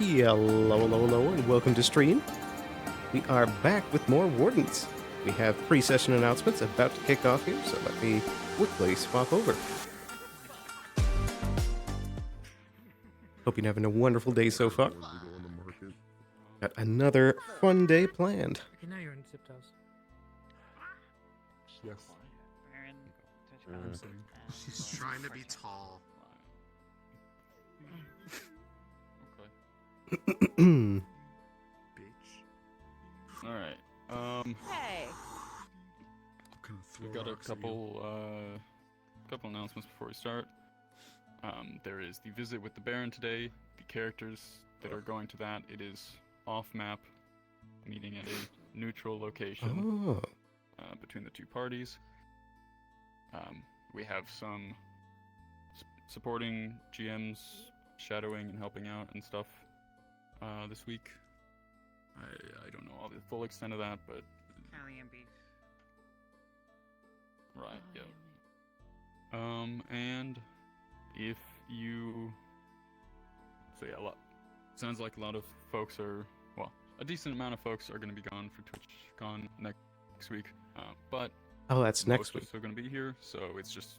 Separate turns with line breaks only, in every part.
Hello, and welcome to stream. We are back with more Wardens. We have pre-session announcements about to kick off here, so let me quickly swap over. Hope you're having a wonderful day so far. Got another fun day planned.
Okay, now you're in tiptoes.
Yes.
She's trying to be tall.
Okay.
Bitch.
All right.
Hey.
We've got a couple announcements before we start. There is the visit with the Baron today. The characters that are going to that, it is off-map, meeting at a neutral location between the two parties. We have some supporting GMs, shadowing and helping out and stuff this week. I don't know all the full extent of that, but
Italian beef.
right, yeah. And if you, so yeah, sounds like a lot of folks are, well, a decent amount of folks are going to be gone for TwitchCon next week, but
that's next
most are
week.
still going to be here, so it's just,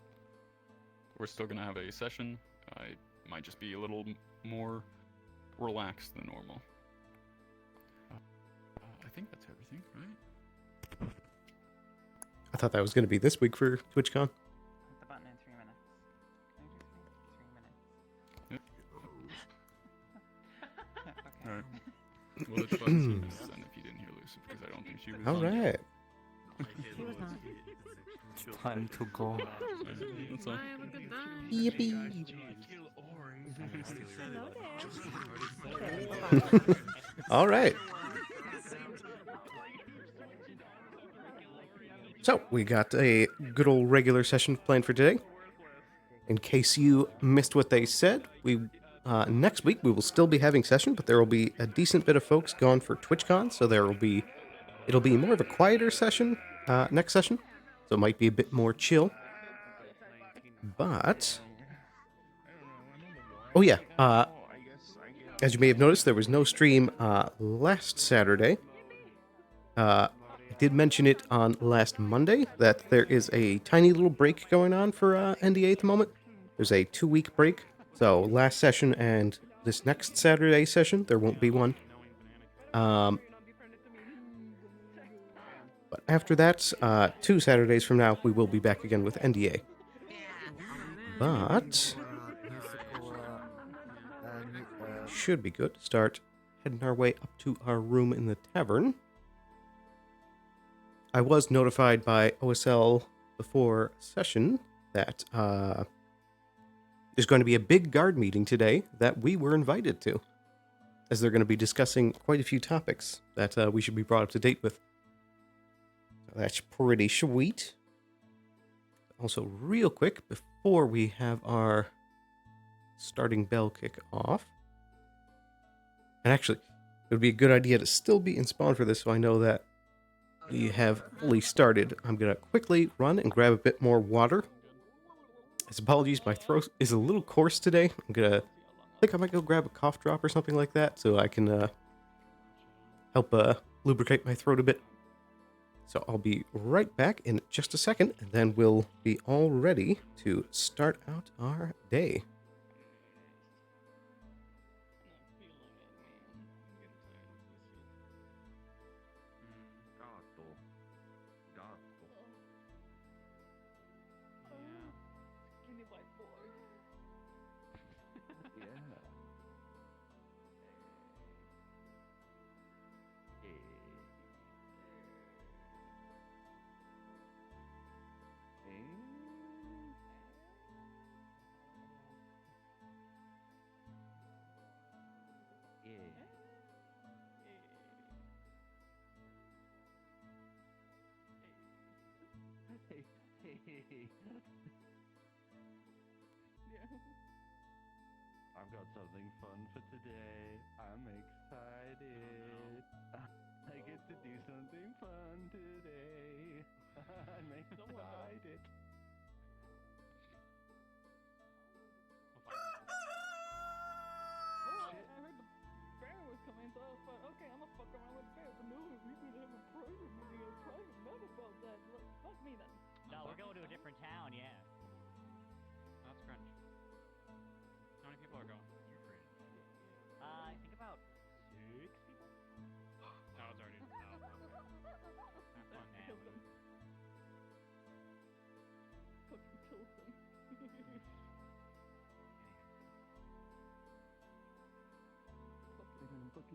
we're still going to have a session. It might just be a little more relaxed than normal. I think that's everything, right?
I thought that was going to be this week for TwitchCon.
Hit the button in 3 minutes. Can I do 3 minutes?
Alright. Well, it's about 2 minutes then if you didn't hear Lucy, because I don't think she was
All
on.
right.
She was not.
Time to go.
That's all.
Have a good night.
Yippee.
Hello there.
All right. So, we got a good old regular session planned for today. In case you missed what they said, next week we will still be having session, but there will be a decent bit of folks gone for TwitchCon, so it'll be more of a quieter session next session, so it might be a bit more chill. But, oh yeah, as you may have noticed, there was no stream last Saturday. I did mention it on last Monday that there is a tiny little break going on for NDA at the moment. There's a 2-week break. So last session and this next Saturday session, there won't be one. But after that, 2 Saturdays from now, we will be back again with NDA. But should be good to start heading our way up to our room in the tavern. I was notified by OSL before session that there's going to be a big guard meeting today that we were invited to, as they're going to be discussing quite a few topics that we should be brought up to date with. So that's pretty sweet. Also, real quick, before we have our starting bell kick off, and actually, it would be a good idea to still be in spawn for this so I know that we have fully started. I'm going to quickly run and grab a bit more water. As apologies, my throat is a little coarse today. I think I might go grab a cough drop or something like that so I can help lubricate my throat a bit. So I'll be right back in just a second, and then we'll be all ready to start out our day.
I've got something fun for today. I'm excited. I get to do something fun today. I'm excited.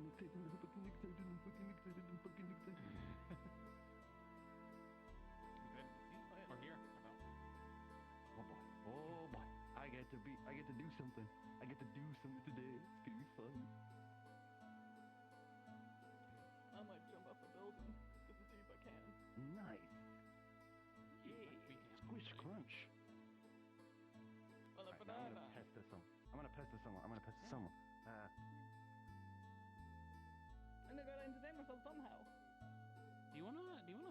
fucking excited. I'm fucking excited. I'm fucking excited. I'm fucking excited.
Good to see or hear about.
Oh boy. Oh boy. I get to do something. I get to do something today. It's gonna be fun.
I might jump off a building just to see if I can.
Nice. Yeah.
We can.
Squish crunch.
Well, a
Alright, now I'm
banana.
gonna pest this some. I'm gonna pest this somewhere. I'm gonna pest this somewhere.
And I gotta entertain myself somehow.
Do you wanna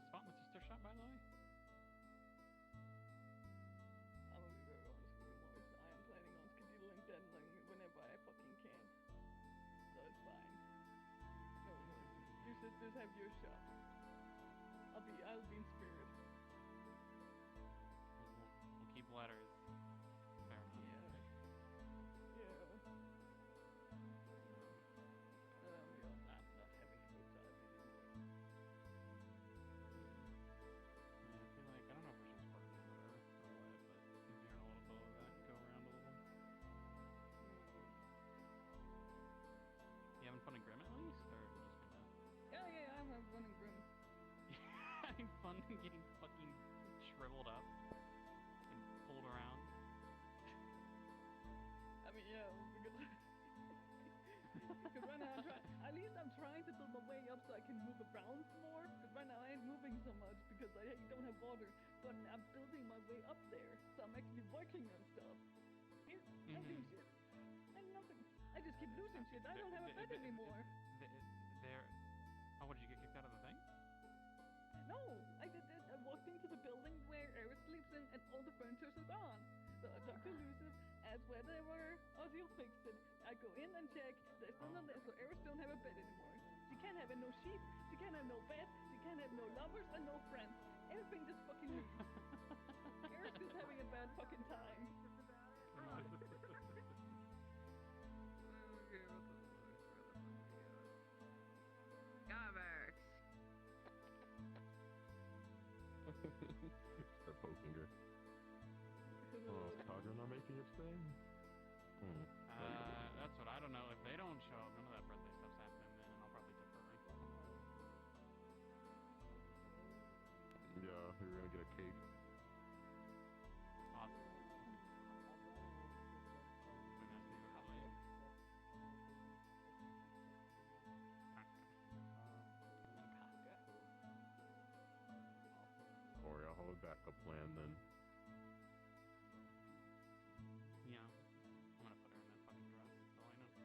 spot in the sister shop, by the way?
I'm gonna be very honest with you, boys. I am planning on scheduling deadline whenever I fucking can. So it's fine. No, you sisters have your shot. I'll be in spirit.
We'll keep letters. Fair enough.
Yeah. I'm not having a good time anymore.
Yeah, I feel like I don't know if we should spark it or what, but if you're in a little bit of that, go around a little. You having fun in Grim at least, or just gonna?
Yeah, I'm running grim.
Having fun getting fucking shriveled up and pulled around.
I mean, yeah, because right now at least I'm trying to build my way up so I can move around more. Because right now I ain't moving so much because I don't have water. But I'm building my way up there, so I'm actually working on stuff. Here, I do shit. And nothing. I just keep losing shit. I don't have a bed anymore.
Oh, what, did you get kicked out of the thing?
No, I walked into the building where Eris sleeps in, and all the furniture is gone. So I talked to Lucius, asked where they were, Ozil fixed it. I go in and check, there's none of there, so Eris don't have a bed anymore. She can't have no sheep, she can't have no bed, she can't have no lovers and no friends. Everything just fucking leaves. Eris is having a bad fucking time.
Garbage.
Start poking her. Oh, is Kadra not making its thing?
That's what I don't know. If they don't show up, none of that birthday stuff's happening then, and I'll probably defer.
Yeah, we were gonna get a cake.
Possible. When that's the Halloween.
Or I'll hold back a plan then.
Yeah. I'm gonna put her in that fucking dress. That's all I know.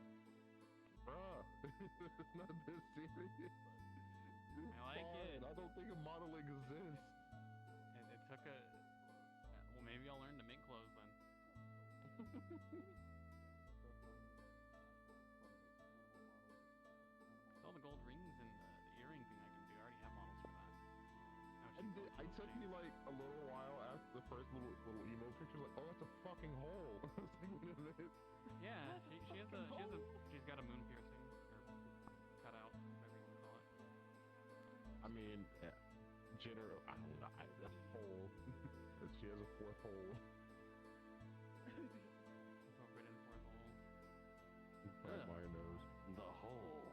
Bruh, it's not this serious. It's
I like
fine.
it.
I don't think a model exists.
It took a... Well, maybe I'll learn to make clothes then. It's all the gold rings and the earring thing I can do. I already have models for that.
It took me like a little while after the first little emo picture, like, oh, that's a fucking hole. I was like, what is it?
Yeah, she's got a moon piercing, or cut out, whatever you want to call it.
I mean, general, I don't know, a hole. She has a fourth hole.
Forbidden fourth hole.
Right by her nose.
The hole.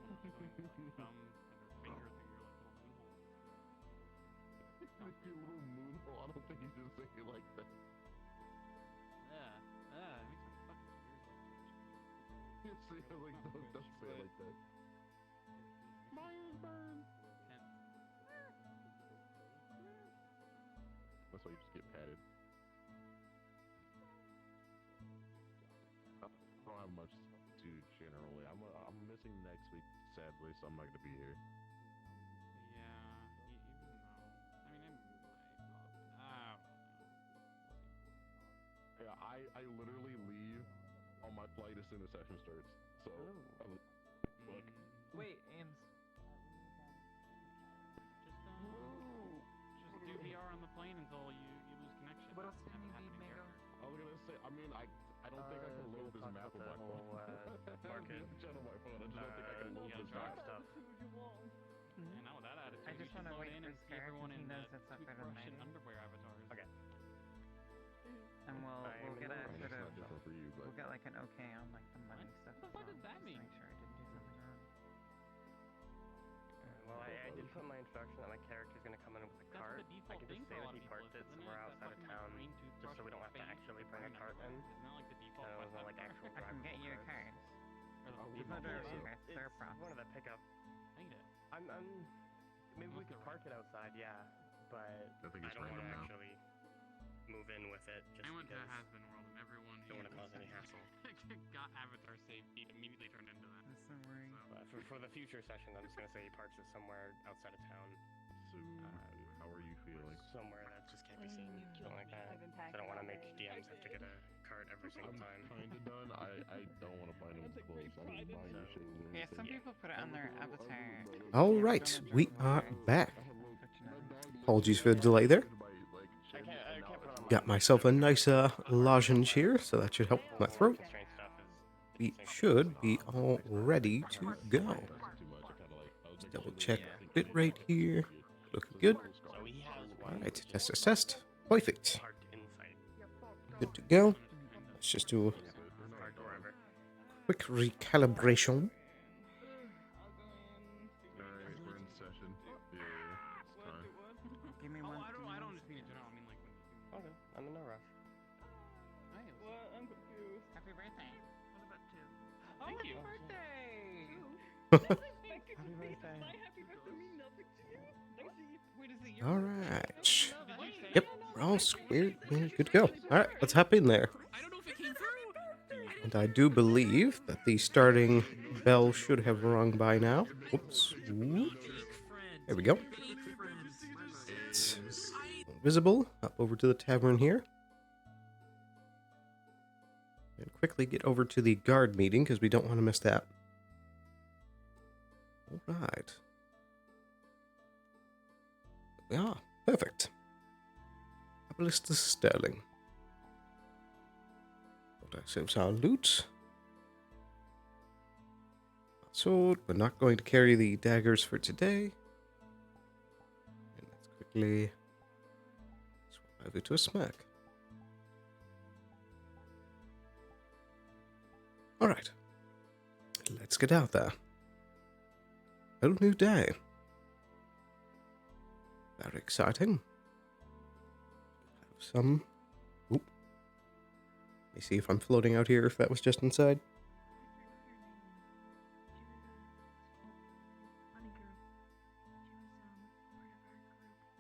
Showing like thumb and her finger through your like little moon hole.
Like your little moon hole. I don't think you should say it like that.
It makes my fucking ears
You say it like, don't say it like that. My ears burn. That's why you just get patted. I don't have much to do generally. I'm missing next week, sadly, so I'm not gonna be here.
Yeah, even though, I mean, I don't know.
Yeah, I literally leave on my flight as soon as session starts. So, look.
Wait, Ames.
Just do VR on the plane until you lose connection.
What else
Have
do
it
you
happen
need,
in
Mango?
character.
I was gonna say, I mean, I don't think I can load this map on my phone.
Arcade.
On my phone. I just don't think I can load
yeah,
this
dark
map.
stuff.
Attitude you want.
And now with that attitude,
I
you
just
should
wanna
load
wait
in
for
and see
Scarif
everyone
if he
in
knows
the
it's not better than
toothbrush
I
and
do.
underwear avatars.
Okay.
And we'll get
I mean,
a
it's
sort
not
of
different for you, but
we'll get like an okay on like the money
What?
stuff.
What the fuck
as well,
does that
just to
mean?
Make sure I didn't do something
I did put in my introduction that my character's gonna come in with a
That's
cart.
the
I
default
can
thing
just
for
say
a
that
lot
he
of people.
parked it
Isn't
somewhere
it?
outside of
Fucking,
town,
green
just
toothbrush
so we don't
with
have to
face
actually
and
bring a
green
cart in.
Isn't that like the default
So there's no like actual
I can get
drivable
you a
cart.
card.
Or the
we
default
put it
thing?
in.
They're
It's
props.
one of the pickup.
Hate it.
I'm maybe we
Unless
could
they're
park it outside, yeah, but
I think
I
it's
don't want
random
to
now.
actually move in with it just
I went to
because.
Has-Been World and everyone
Don't wanna
who
cause any hassle.
got Avatar safety immediately turned into that.
That's no worry.
So,
For the future session, I'm just gonna say he parks it somewhere outside of town,
So, how are you feeling?
somewhere that just can't be seen,
You
something like that.
I've been
So I
packing
don't want to
all
make
day.
DMs have to get a cart every single
I'm
time.
kinda done. I don't want to buy new
That's a great
clothes. I didn't buy new
So-
shoes or
Yeah, some
anything.
people put it on their avatar.
All
Yeah,
right,
don't
we
enjoy
are
water.
back.
Unfortunately.
Apologies for the delay there.
I can't put it on my
Got myself a nice lozenge here, so that should help my throat.
constraint stuff is
We
interesting.
should be all ready to go. Just double check bit rate here. Looking good.
So he has one.
All right,
which
test,
is
test, test. Perfect.
parked inside.
Good to go. Let's just do a
Parked wherever.
quick recalibration.
Alright, we're in session. Yeah, it's time.
Give me
oh,
one.
I don't just mean in general. I mean like when you.
Okay, I'm in no rush.
What? I'm confused.
Happy birthday.
What about two?
Oh,
Thank
happy
you.
birthday.
Happy
birthday.
My happy birthday mean nothing to you? Daisy.
Wait, is it your
All
birthday?
right.
Did you say
Yep,
that?
we're all squared. We're good to go. All right, let's hop in there.
I don't know if it came through.
And I do believe that the starting bell should have rung by now. Whoops. Ooh. There we go. It's visible. Up over to the tavern here. And quickly get over to the guard meeting because we don't want to miss that. All right. Yeah, perfect. Aballister Sterling. Got ourselves our loot. Sword. We're not going to carry the daggers for today. And let's quickly swap over to a smack. Alright. Let's get out there. Whole new day. Very exciting. Have some. Oop. Let me see if I'm floating out here, if that was just inside.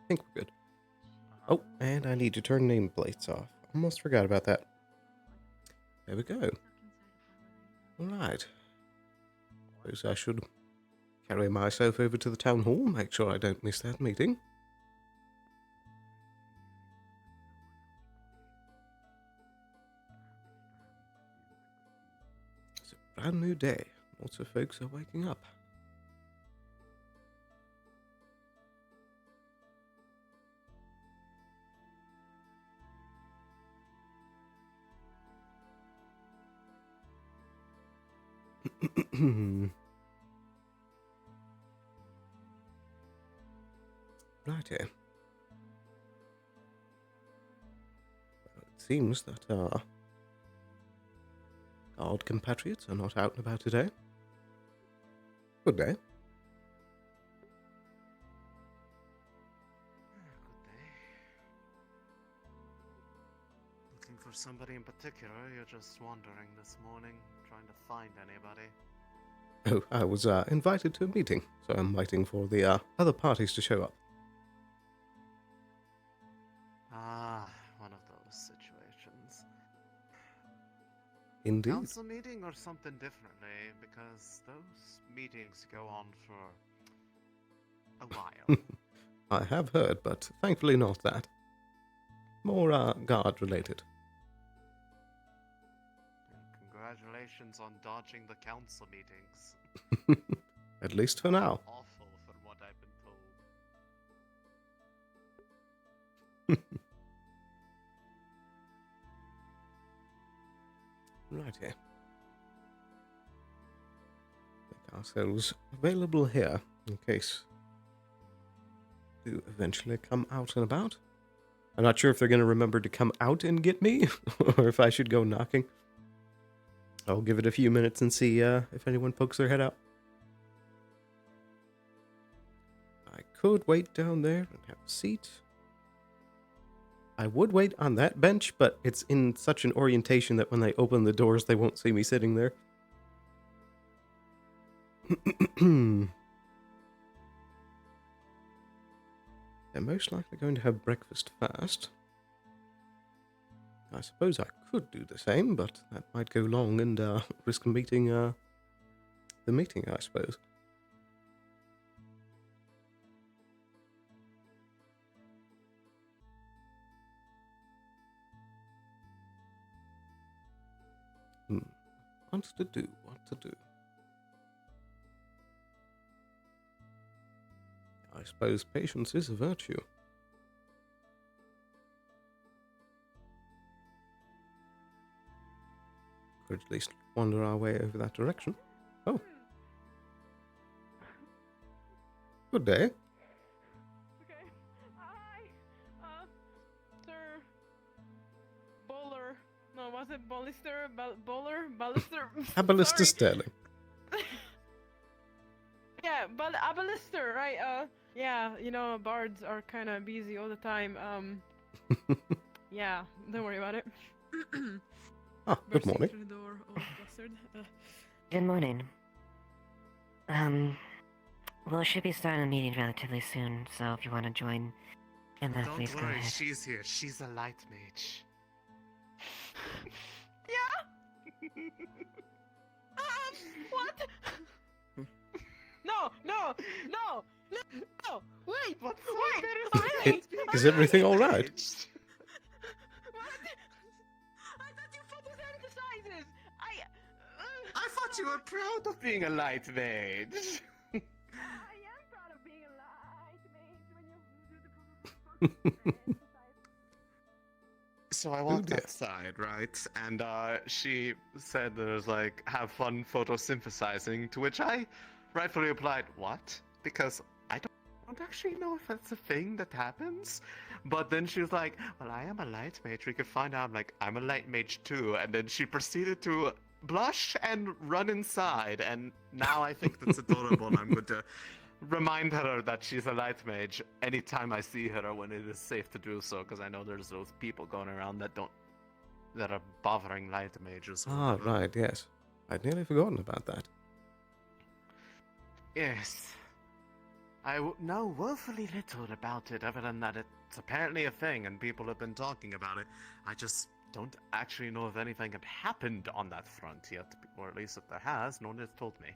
I think we're good. Oh, and I need to turn nameplates off. Almost forgot about that. There we go. Alright. Suppose I should carry myself over to the town hall, make sure I don't miss that meeting. It's a brand new day. Lots of folks are waking up. Righty. Well, it seems that our guard compatriots are not out and about today. Good day.
Good day. Looking for somebody in particular? You're just wandering this morning, trying to find anybody.
Oh, I was invited to a meeting, so I'm waiting for the other parties to show up.
Ah, one of those situations.
Indeed.
Council meeting or something differently, because those meetings go on for a while.
I have heard, but thankfully not that. More guard related.
Congratulations on dodging the council meetings.
At least for now.
Awful from what I've been told.
Right here. Make ourselves available here in case to eventually come out and about. I'm not sure if they're going to remember to come out and get me, or if I should go knocking. I'll give it a few minutes and see if anyone pokes their head out. could wait down there and have a seat. I would wait on that bench, but it's in such an orientation that when they open the doors, they won't see me sitting there. They're most likely going to have breakfast first. I suppose I could do the same, but that might go long and risk meeting the meeting, I suppose. What to do? What to do? I suppose patience is a virtue. Could at least wander our way over that direction. Oh. Good day.
Okay. Hi. Sir. Bowler. No, was it Ballister? Bowler? Ballister?
Aballister
Sorry.
Sterling.
Yeah, but Aballister, right? Yeah, you know, bards are kind of busy all the time. Yeah, don't worry about it.
Ah, good
Bursting
morning.
through the door, old bastard.
Good morning. We should be starting the meeting relatively soon, so if you want to join, and then please
Don't
go
worry,
ahead.
she's here. She's a light mage.
Yeah? What? No, no, no, no, no, wait,
What's
wait,
Is everything all right?
What? I thought you photosynthesizes.
I thought you were proud of being a light mage.
I am proud of being a light mage when you do the photosynthesis.
So I
Oh,
walked
dear.
outside, right? And she said there's like, have fun photosynthesizing, to which I rightfully replied, what? Because I don't actually know if that's a thing that happens. But then she was like, well, I am a light mage. We could find out. I'm like, I'm a light mage too. And then she proceeded to blush and run inside. And now I think that's adorable. And I'm going to remind her that she's a light mage anytime I see her when it is safe to do so. Because I know there's those people going around that are bothering light mages. or
Ah,
whatever.
right, yes. I'd nearly forgotten about that.
Yes. I know woefully little about it, other than that it's apparently a thing and people have been talking about it. I just don't actually know if anything had happened on that front yet, or at least if there has, no one has told me.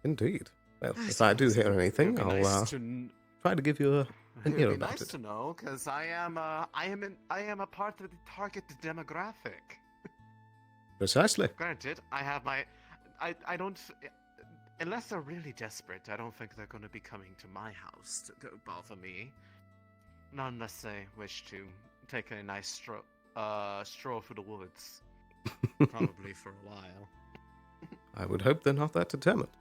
Indeed. Well, if I do hear anything,
It'd be
I'll
nice to
try to give you an
It'd
ear
be
about
nice
it.
to know, because I am a part of the target demographic.
Precisely.
Granted, I have my, I don't, unless they're really desperate, I don't think they're going to be coming to my house to go bother me. Not unless they wish to take a nice stroll through the woods. Probably for a while.
I would hope they're not that determined.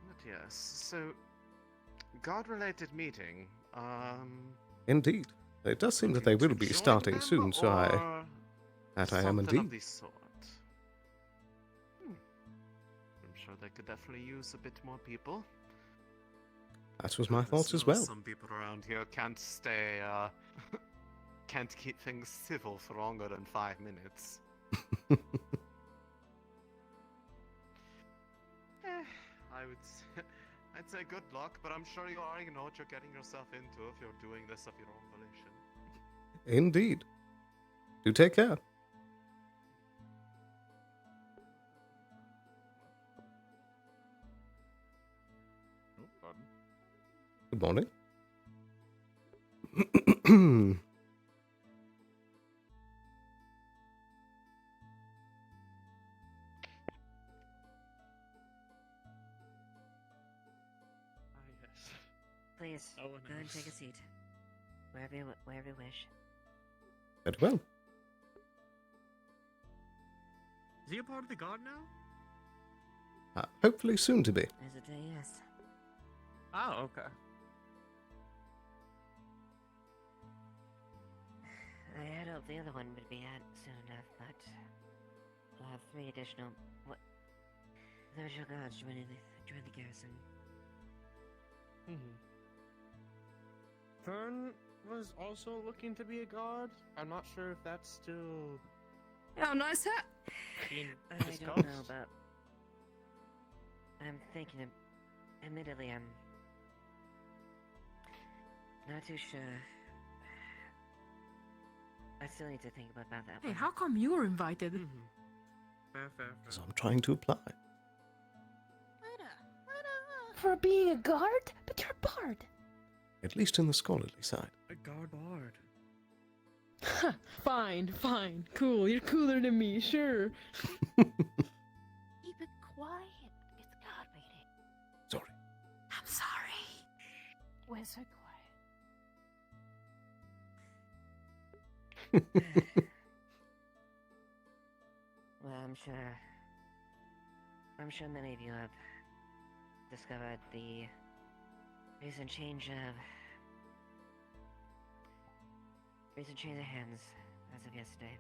But yes, so, God-related meeting,
Indeed. It does seem that they will be
join
starting
them,
soon, so
or
I am
something
indeed.
of the sort. I'm sure they could definitely use a bit more people.
That was my
Goodness
thoughts as
knows
well.
Some people around here can't stay, can't keep things civil for longer than 5 minutes. I'd say good luck, but I'm sure you already know what you're getting yourself into if you're doing this of your own volition.
Indeed. Do take care.
Oh, pardon.
Good morning.
Yes.
Please,
Oh,
go ahead and take a seat. Wherever you wish.
Very well.
Is he a part of the guard now?
Hopefully soon to be.
As a day, yes.
Oh, okay.
I had hoped the other one would be out soon enough, but we'll have 3 additional virtual guards join the garrison.
Fern was also looking to be a god. I'm not sure if that's still
Oh, nice hat.
being
I
discussed.
don't know, but I'm thinking of. Admittedly, I'm not too sure. I still need to think about that
Hey,
one.
how come you were invited?
Fair.
Because I'm trying to apply.
For being a guard? But you're a bard.
At least in the scholarly side.
A god bard.
Fine, cool. You're cooler than me, sure.
Keep it quiet. It's God waiting.
Sorry.
I'm sorry.
We're so quiet.
Well, I'm sure many of you have discovered the recent change of hands as of yesterday.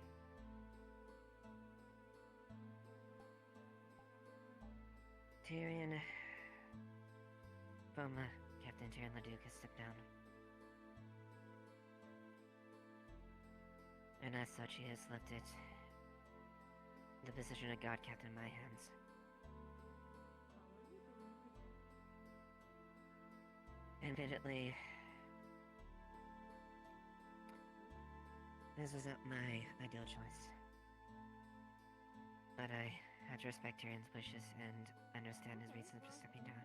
Tyrion, former Captain Tyrion Leduc has stepped down. And as such, he has left the position of God Captain in my hands. Admittedly, this was not my ideal choice. But I had to respect Tyrion's wishes and understand his reasons for stepping down.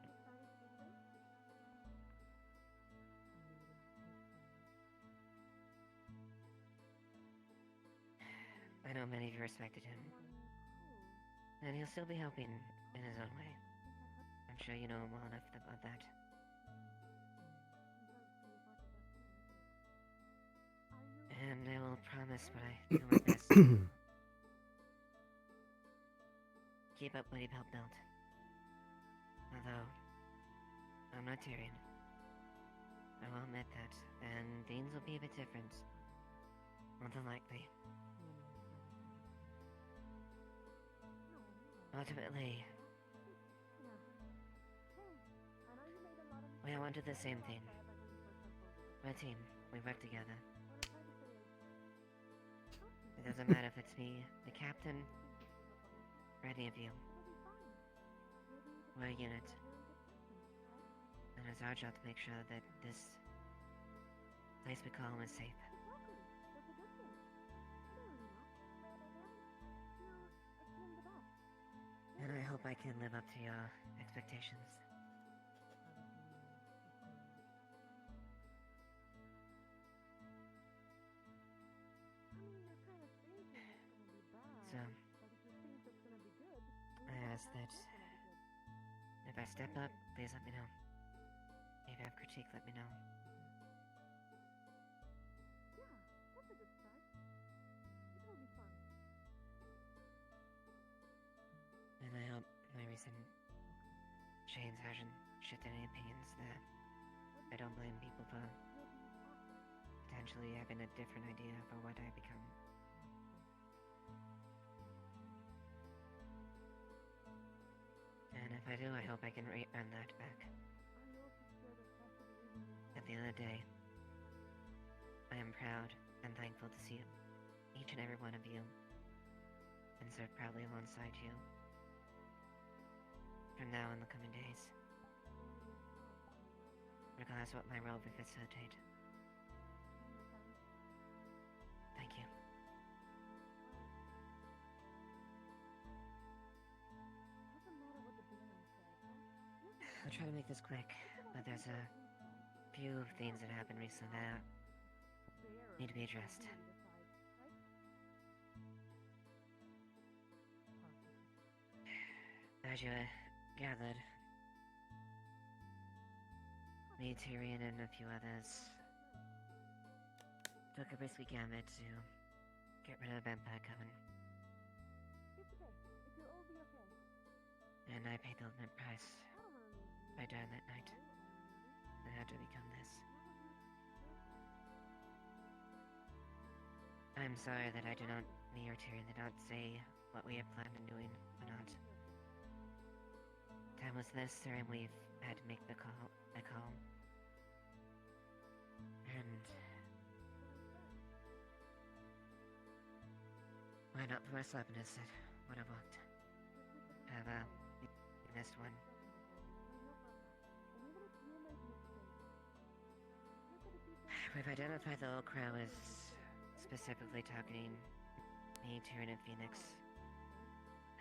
I know many of you respected him. And he'll still be helping in his own way. I'm sure you know him well enough about that. And I will promise what I do my best. Keep up what you've helped build. Although, I'm not Tyrion. I will admit that, and things will be a bit different. More than likely. Ultimately, we all want to do the same thing. We're a team. We work together. It doesn't matter if it's me, the captain, or any of you. We're a unit. And it's our job to make sure that this place we call home is safe. And I hope I can live up to your expectations. So, I ask that if I step up, please let me know. If you have critique, let me know. And I hope my recent change hasn't shifted any opinions there. I don't blame people for potentially having a different idea for what I become. And if I do, I hope I can earn that back. At the end of the day, I am proud and thankful to see each and every one of you and serve proudly alongside you from now in the coming days, regardless of what my role will facilitate. Thank you. I'll try to make this quick, but there's a few things that happened recently that need to be addressed. As you gathered, me, Tyrion, and a few others took a risky gambit to get rid of the Vampire Coven. And I paid the ultimate price by dying that night. I had to become this. I'm sorry that I do not, me or Tyrion did not say what we had planned on doing or not. Time was necessary and we've had to make the call. not put my sleepiness at what I walked. You missed one. We've identified the old crow as specifically targeting me, Tyrion, and Phoenix.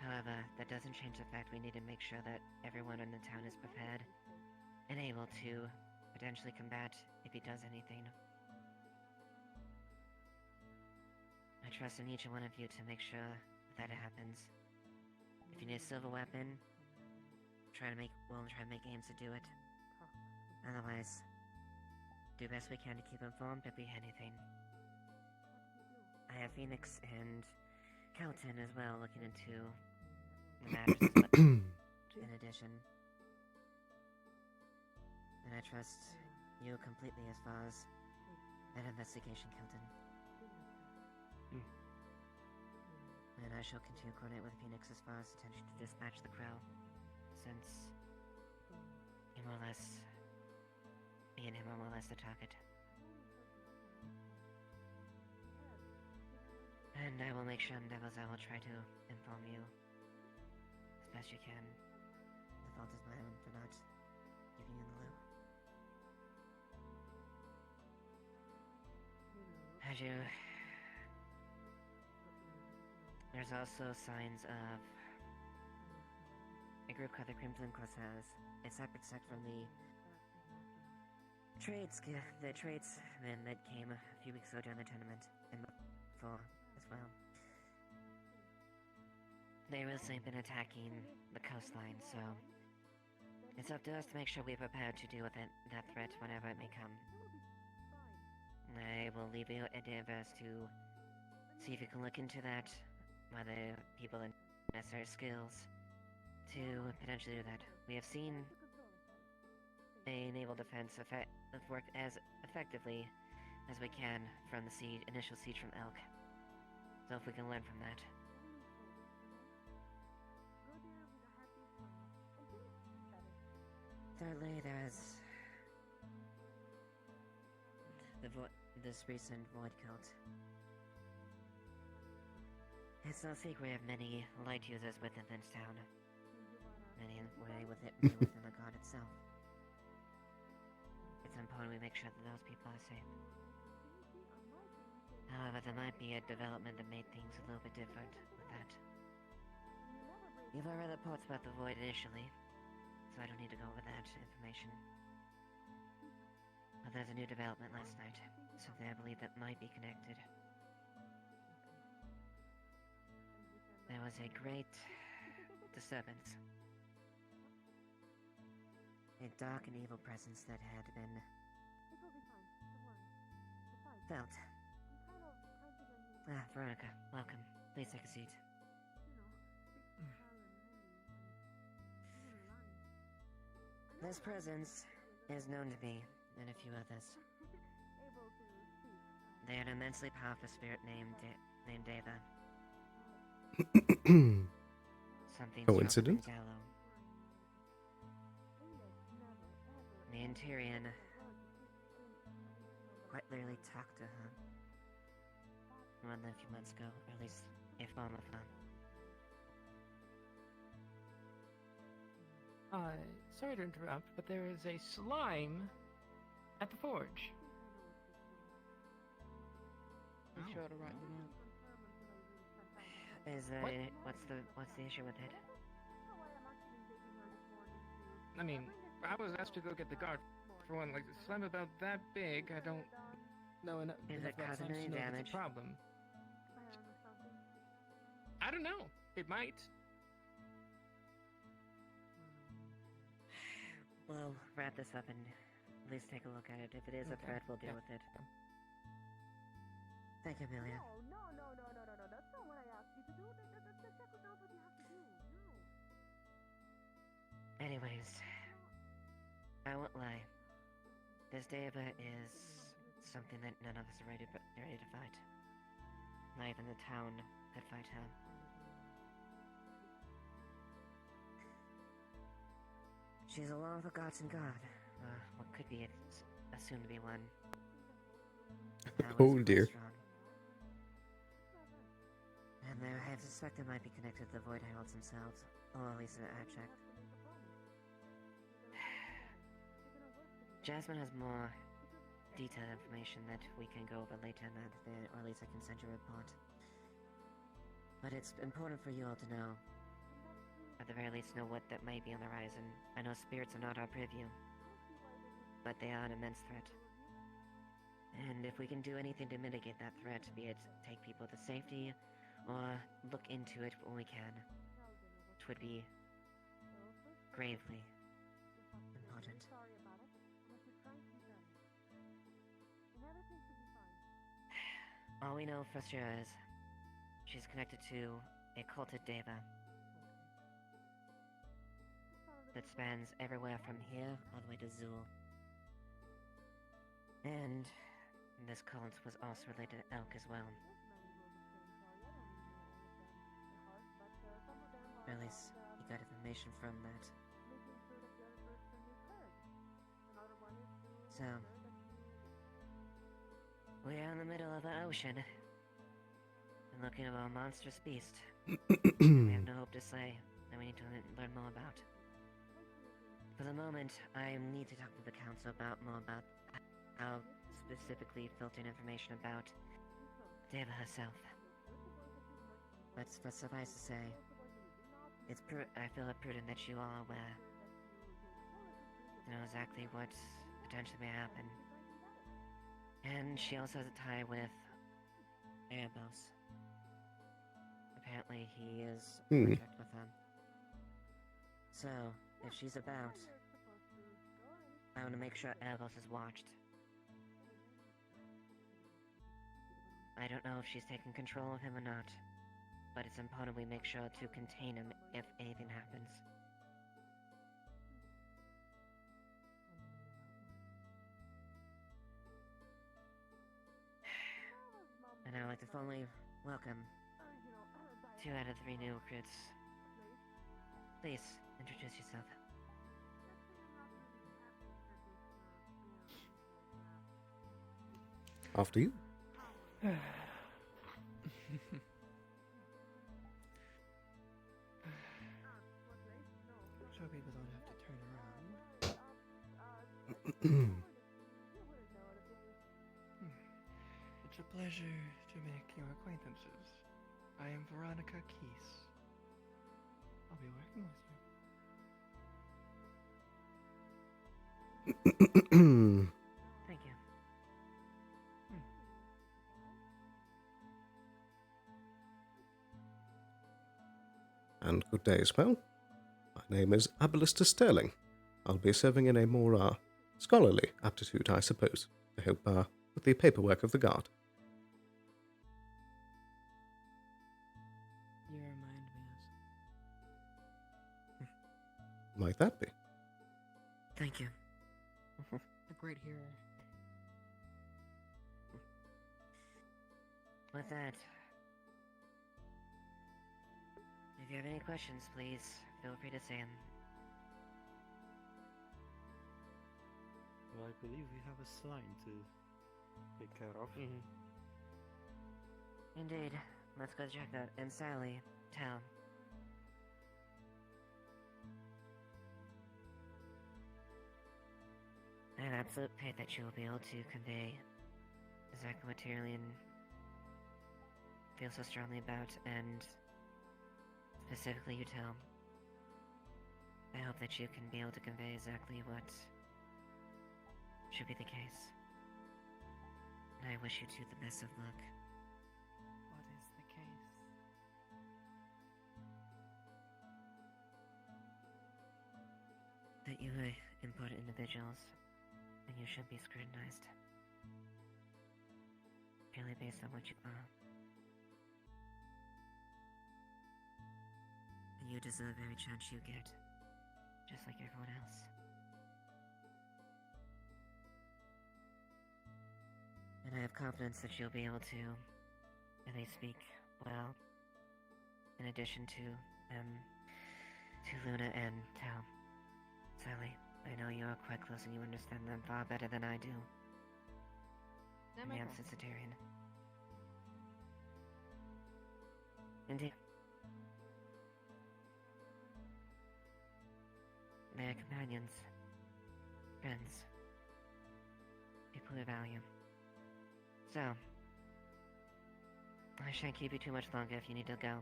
However, that doesn't change the fact we need to make sure that everyone in the town is prepared and able to potentially combat if he does anything. I trust in each one of you to make sure that it happens. If you need a silver weapon, we'll try to make aims to do it. Otherwise, do best we can to keep informed if we hear anything. I have Phoenix and Kelton as well looking into the matters as well, in addition. And I trust you completely as far as that investigation, Kelton. And I shall continue to coordinate with Phoenix as far as attention to dispatch the crow, since he more or less, me and him are more or less the target. And I will make sure endeavors I will try to inform you as best you can. The fault is my own for not keeping you in the loop. As you... There's also signs of a group called the Crimson Corsairs. A separate sect from the tradesmen that came a few weeks ago during the tournament, and before as well. They recently been attacking the coastline, so it's up to us to make sure we're prepared to deal with that threat whenever it may come. I will leave you endeavors to see if you can look into that, whether people have necessary skills to potentially do that. We have seen a naval defense work as effectively as we can from the initial siege from Elk. So if we can learn from that. Thirdly, there's this recent void cult. It's no secret we have many light users within this town. Many within the god itself. It's important we make sure that those people are safe. However, there might be a development that made things a little bit different with that. You've already read reports about the void initially, so I don't need to go over that information. But there's a new development last night, something I believe that might be connected. There was a great disturbance. A dark and evil presence that had been felt. Ah, Veronica, welcome. Please take a seat. This presence is known to me and a few others. They are an immensely powerful spirit named Deva. Something
Coincidence?
Me and Tyrion quite literally talked to her more than a few months ago, or at least a form of her.
Sorry to interrupt, but there is a slime at the forge.
Be sure to write them out.
What's the issue with it?
I mean, I was asked to go get the guard for one. Like, a slime about that big, I don't know enough.
Is it
about
causing
slimes to
any
know if
damage?
it's a problem. I don't know. It might.
We'll wrap this up and at least take a look at it. If it is a threat, we'll deal with it. Thank you, Amelia.
No. That's not what I asked you to do. That's exactly not what you have to do. No.
Anyways, I won't lie. This Deva is something that none of us are ready to fight. Not even the town could fight her. She's a long-forgotten god. What could be a soon-to-be one. Now
Oh
is quite
dear.
strong. And there suspect they might be connected to the Void Heralds themselves, or at least I've checked. Jasmine has more detailed information that we can go over later in that day, or at least I can send you a report. But it's important for you all to know, at the very least know what that might be on the horizon. I know spirits are not our preview, but they are an immense threat. And if we can do anything to mitigate that threat, be it take people to safety, or look into it when we can, it would be gravely important. All we know for sure is she's connected to a culted deva that spans everywhere from here all the way to Zool. And this cult was also related to Elk as well. Or at least he got information from that. So, we are in the middle of the ocean, and looking at a monstrous beast. We have no hope to slay, and we need to learn more about. For the moment, I need to talk to the council about more about how specifically filtering information about Deva herself. But suffice to say, I feel it prudent that you all are aware to know exactly what potentially may happen. And she also has a tie with Erebos. Apparently he is in contact with them. So, if she's about, I want to make sure Erebos is watched. I don't know if she's taking control of him or not, but it's important we make sure to contain him if anything happens. And I would like to formally welcome 2 out of 3 new recruits. Please, introduce yourself.
After you.
So people don't have to turn around. It's a pleasure to make your acquaintances. I am Veronica Keys. I'll be working with you.
Thank you.
And good day as well. My name is Aballister Sterling. I'll be serving in a more scholarly aptitude, I suppose, to help with the paperwork of the guard.
You remind me of
Might that be?
Thank you.
a great hero.
With that, if you have any questions, please feel free to say them.
Well, I believe we have a slime to take care of.
Indeed. Let's go check that. And Sally, tell. I have absolute faith that you will be able to convey exactly what Tyrion feels so strongly about, and specifically you tell. I hope that you can be able to convey exactly what should be the case. And I wish you two the best of luck.
What is the case?
That you are important individuals, and you should be scrutinized. Purely based on what you are. And you deserve every chance you get, just like everyone else. And I have confidence that you'll be able to at least speak well, in addition to Luna and Tal. Sally, I know you are quite close and you understand them far better than I do. In the absence of Tyrion. Indeed. companions, friends, people who value. So, I shan't keep you too much longer if you need to go.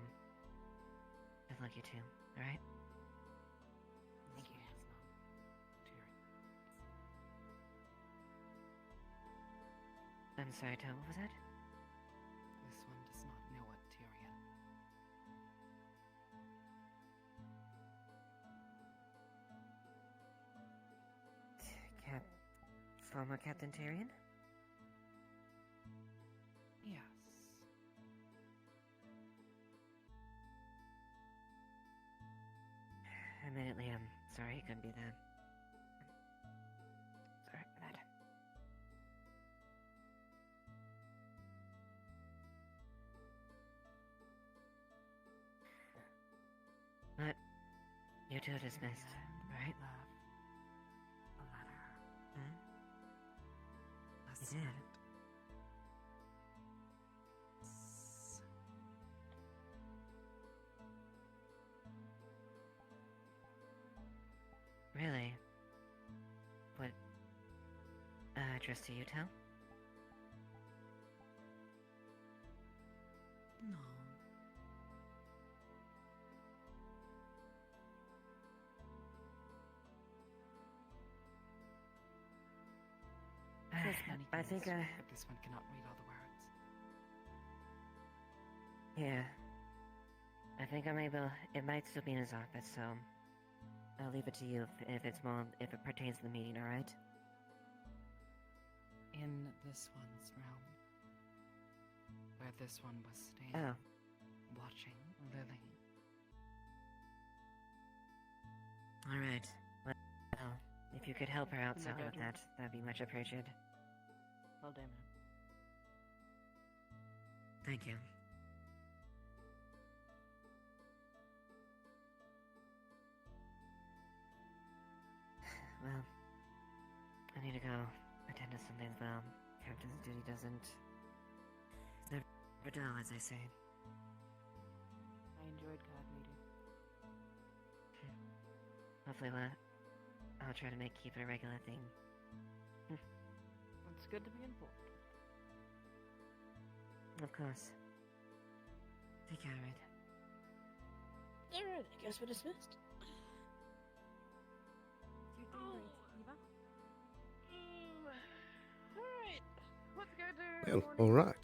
Good luck, you two, alright? Thank you. I'm sorry, Tom, what was that?
This one does not know what Tyrion.
Former Captain Tyrion?
Yes.
Admittedly, I'm sorry he couldn't be there. Sorry for that. But you two are dismissed, right?
Love. A letter.
Hmm?
A
You
sign.
did. Really? What address do you tell?
No. There's many
I
things,
think,
but this one cannot read all the words.
yeah. I think I'm able. It might still be in his office, so I'll leave it to you if it pertains to the meeting. All right?
In this one's realm, where this one was staying,
Oh.
watching Lily.
All right. Well, if you could help her out somehow with that, that'd be much appreciated.
Oh, damn it.
Thank you. Well, I need to go attend to something as well. Captain's duty doesn't never dull, as I say.
I enjoyed God meeting.
Hopefully, I'll try to keep it a regular thing.
It's good to be informed.
Of course. Take care of it.
Alright, I guess we're dismissed.
You're doing great, Eva.
Alright, let's go do
Well,
morning.
all right.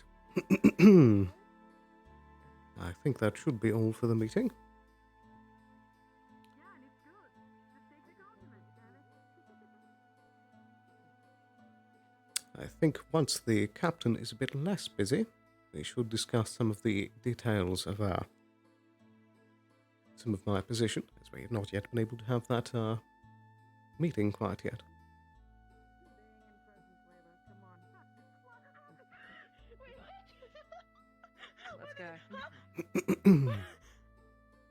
I think that should be all for the meeting.
Yeah, and it's good. Just take the compliment, damn it.
I think once the captain is a bit less busy, we should discuss some of the details of some of my position, as we have not yet been able to have that meeting quite yet.
Let's go.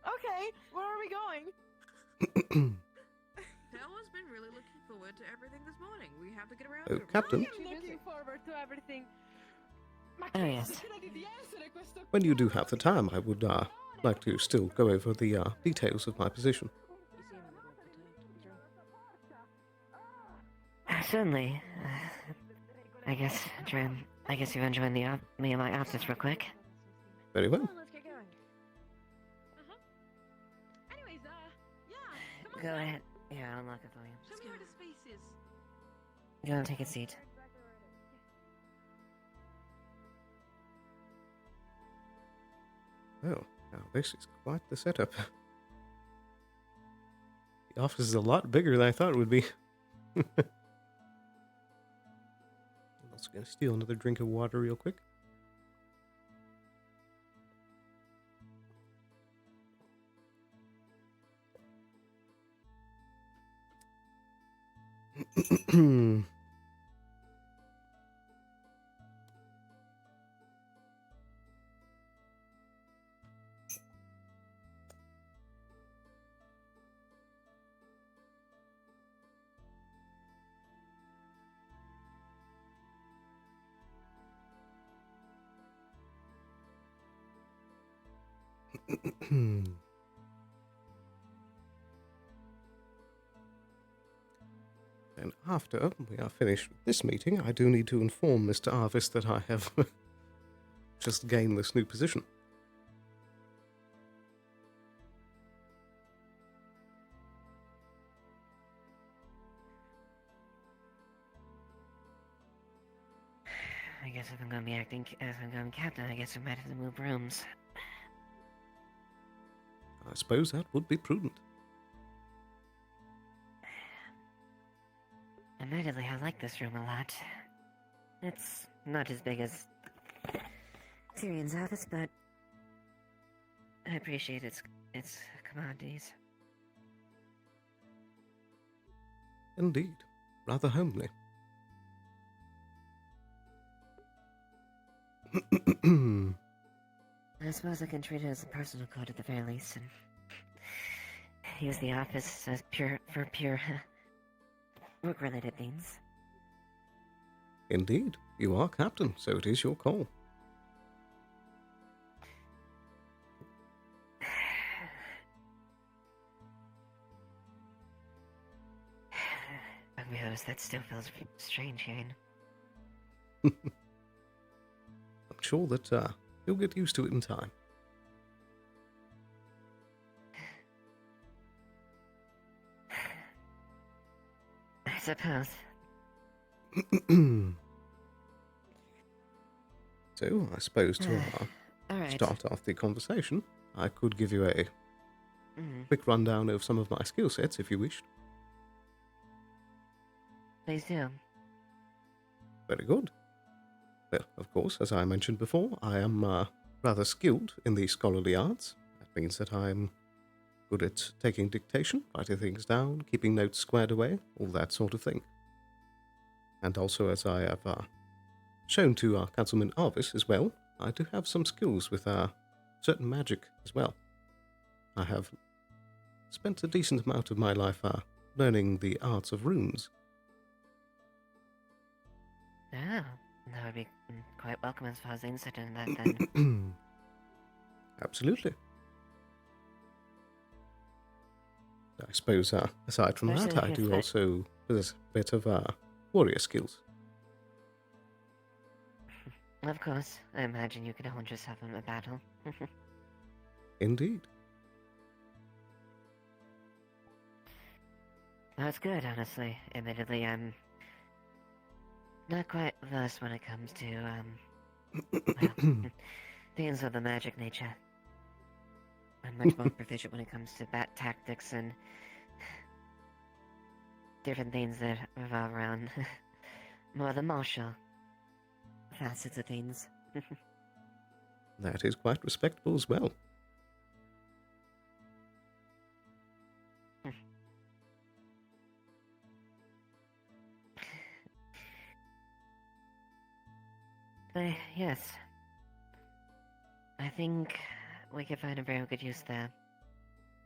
Okay, where are we going?
Bella's been really looking forward to everything this morning. We have to get around
Oh,
to it.
Captain.
I am looking forward to everything.
Oh, yes.
When you do have the time, I would like to still go over the details of my position.
You seem a little
Certainly. I guess you're enjoying me and my absence real quick.
Very well.
Let's get going.
Anyways, yeah. Come on,
Go ahead. Here, I'll unlock it for you.
show me where the space is.
Go and take a seat.
Oh, now this is quite the setup. The office is a lot bigger than I thought it would be. I'm also going to steal another drink of water real quick. And after we are finished with this meeting, I do need to inform Mr. Arvis that I have just gained this new position.
I guess if I'm gonna be acting as I'm gonna be captain, I guess I might have to move rooms.
I suppose that would be prudent.
Admittedly, I like this room a lot. It's not as big as Tyrion's office, but I appreciate its commodities.
Indeed. Rather homely.
I suppose I can treat it as a personal code at the very least, and use the office as pure work-related things.
Indeed. You are captain, so it is your call.
I'll be honest, that still feels strange hearing.
I'm sure that you'll get used to it in time.
I suppose.
So, I suppose to
Alright.
start off the conversation, I could give you a
Mhm.
quick rundown of some of my skill sets if you wished.
Please do.
Very good. Well, of course, as I mentioned before, I am rather skilled in the scholarly arts. That means that I'm good at taking dictation, writing things down, keeping notes squared away, all that sort of thing. And also, as I have shown to Councilman Arvis as well, I do have some skills with certain magic as well. I have spent a decent amount of my life learning the arts of runes.
Oh, that would be quite welcome as far as insight into that then.
Absolutely. I suppose, aside from that,
Especially
I
if
do
that-
also possess a bit of warrior skills.
Of course, I imagine you could hold yourself in a battle.
Indeed.
That's good, honestly. Admittedly, I'm not quite versed when it comes to, well, things of the magic nature. I'm much more proficient when it comes to bat tactics and different things that revolve around more the martial facets of things.
That is quite respectable as well.
But yes, I think we could find a very good use there.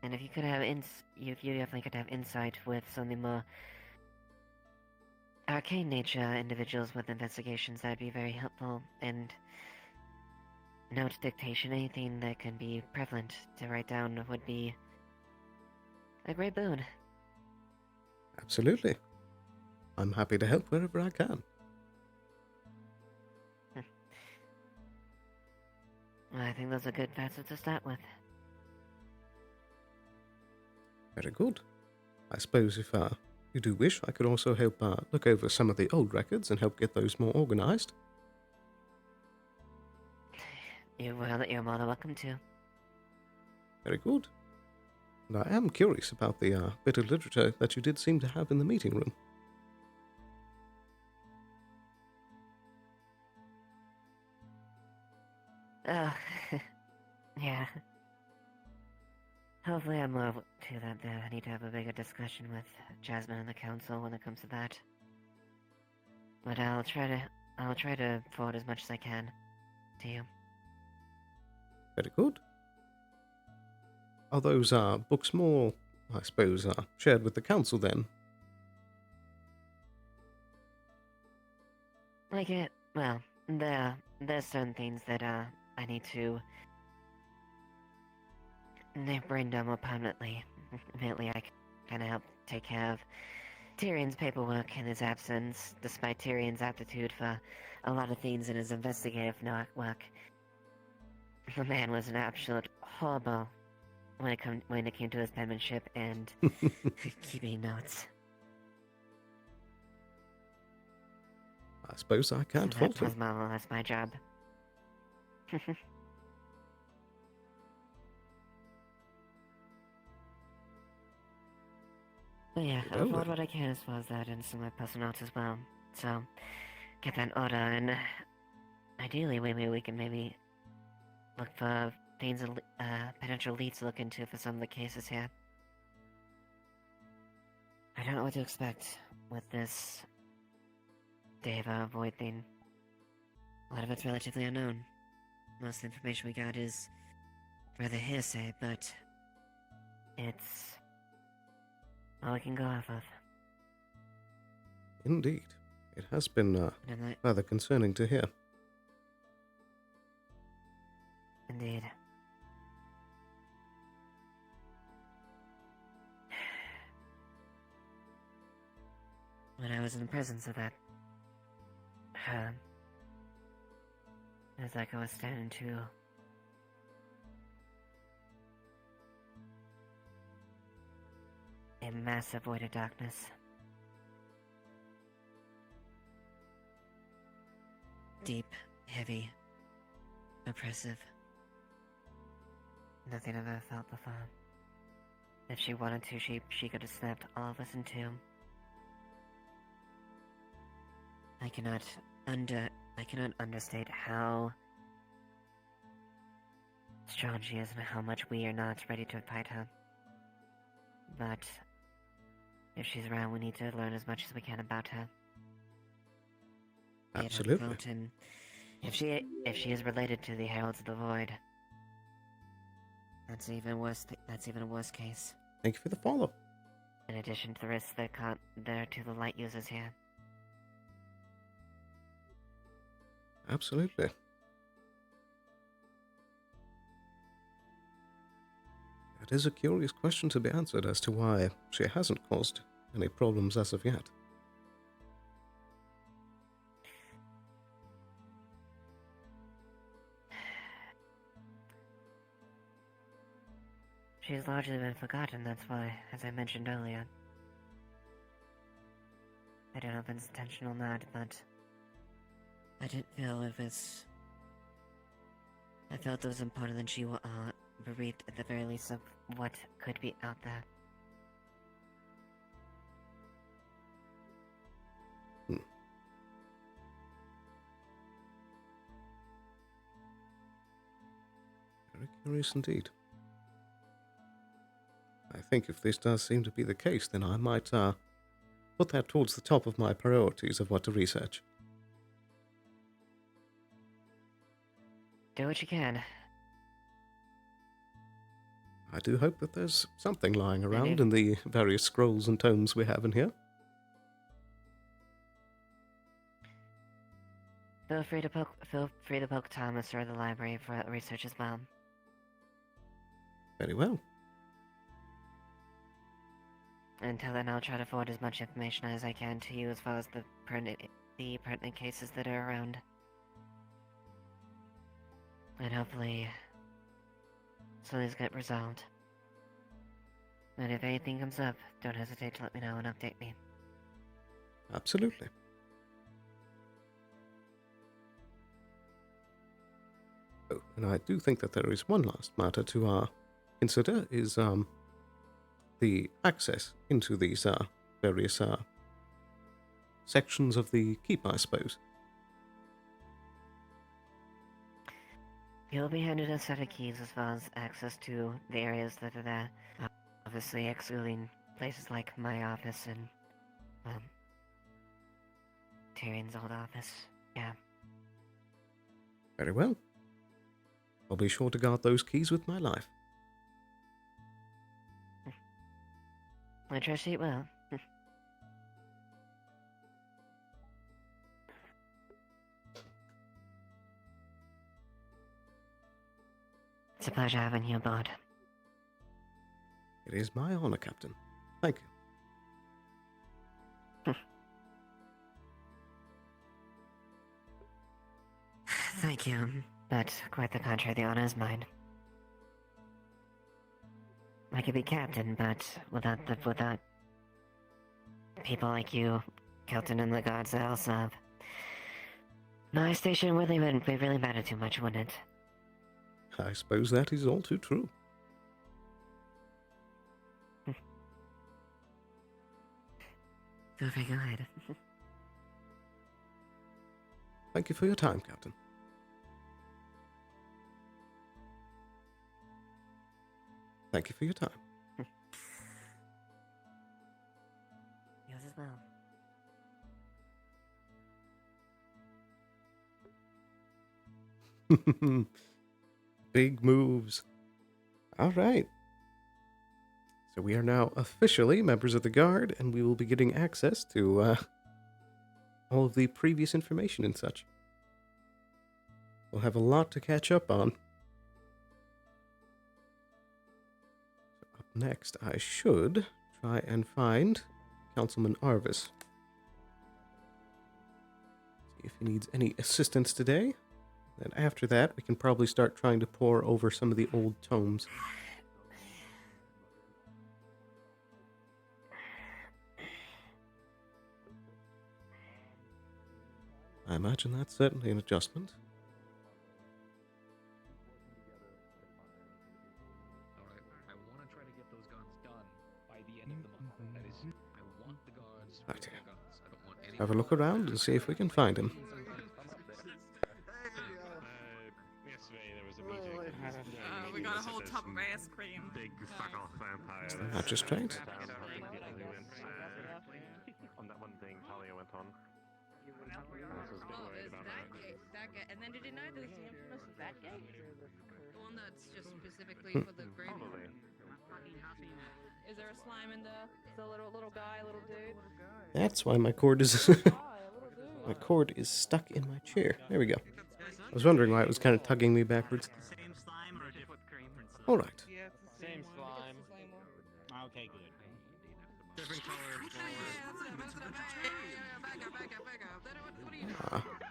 And if you could have you definitely could have insight with some of the more arcane nature individuals with investigations, that'd be very helpful. And note dictation, anything that can be prevalent to write down would be a great boon.
Absolutely. I'm happy to help wherever I can.
I think those are good facets to start with.
Very good. I suppose if you do wish, I could also help look over some of the old records and help get those more organized.
You're more than welcome to.
Very good. And I am curious about the bit of literature that you did seem to have in the meeting room.
Oh, yeah. Hopefully I'm more to that there. I need to have a bigger discussion with Jasmine and the council when it comes to that. But I'll try to forward as much as I can to you.
Very good. Are those books more, I suppose, shared with the council then?
Well, there's certain things that I need to brain down more permanently. Admittedly, I kind of help take care of Tyrion's paperwork in his absence, despite Tyrion's aptitude for a lot of things in his investigative work. The man was an absolute horrible when it came to his penmanship and keeping notes.
I suppose I can't
So
fault
that was
him.
more or less my job. But yeah, I'll
Well
forward
then.
what I can as far as that and some of my personal notes as well. So, get that order and ideally maybe we can look for things potential leads to look into for some of the cases here. I don't know what to expect with this Deva Void thing. A lot of it's relatively unknown. Most of the information we got is rather hearsay, but it's all we can go off of.
Indeed. It has been rather concerning to hear.
Indeed. When I was in the presence of that, it was like I was staring into a massive void of darkness. Deep, heavy, oppressive. Nothing I've ever felt before. If she wanted to, she could have snapped all of us in two. I cannot understate how strong she is and how much we are not ready to fight her. But if she's around, we need to learn as much as we can about her. Be it her
Absolutely.
cult, and if she is related to the Heralds of the Void, that's even worse. That's even a worse case.
Thank you for the follow.
In addition to the risks that there are to the light users here.
Absolutely. It is a curious question to be answered as to why she hasn't caused any problems as of yet.
She's largely been forgotten, that's why, as I mentioned earlier. I don't know if it's intentional or not, but I didn't feel I felt it was important that she were bereaved at the very least of what could be out there.
Very curious indeed. I think if this does seem to be the case, then I might put that towards the top of my priorities of what to research.
Do what you can.
I do hope that there's something lying around in the various scrolls and tomes we have in here.
Feel free to poke Thomas or the library for research as well.
Very well.
Until then, I'll try to forward as much information as I can to you as far as the pertinent cases that are around. And hopefully, some of these get resolved. And if anything comes up, don't hesitate to let me know and update me.
Absolutely. Oh, and I do think that there is one last matter to consider, is the access into these various sections of the keep, I suppose.
You'll be handed a set of keys as far as access to the areas that are there. Obviously excluding places like my office and, Tyrion's old office. Yeah.
Very well. I'll be sure to guard those keys with my life.
I trust you will. It's a pleasure having you aboard.
It is my honor, Captain. Thank you.
Thank you, but quite the contrary, the honor is mine. I could be captain, but without people like you, Kelton and the gods that I'll serve, my station wouldn't really matter too much, wouldn't it?
I suppose that is all too true.
Feel free, go ahead.
Thank you for your time, Captain. Thank you for your time.
Yours as well.
Big moves. All right. So we are now officially members of the Guard, and we will be getting access to all of the previous information and such. We'll have a lot to catch up on. So up next, I should try and find Councilman Arvis. See if he needs any assistance today. Then after that, we can probably start trying to pore over some of the old tomes. I imagine that's certainly an adjustment.
I want to try to get those guns done by the end of the month. That is, I want the guards with their guns. I don't want any.
Have a look around and see if we can find him.
Yesterday there was a meeting.
We got a whole tub of ice cream.
Big fuck off vampire.
Magistrate.
On that one thing Talia went on. I was a bit worried about that.
That gate. And then did you know there's the infamous that gate? The one that's just specifically for the graveyard. Is there a slime in the little guy, little dude?
That's why my cord is my cord is stuck in my chair. There we go. I was wondering why it was kind of tugging me backwards. All right.
Yeah, it's the same slime.
Okay, good.
Different color.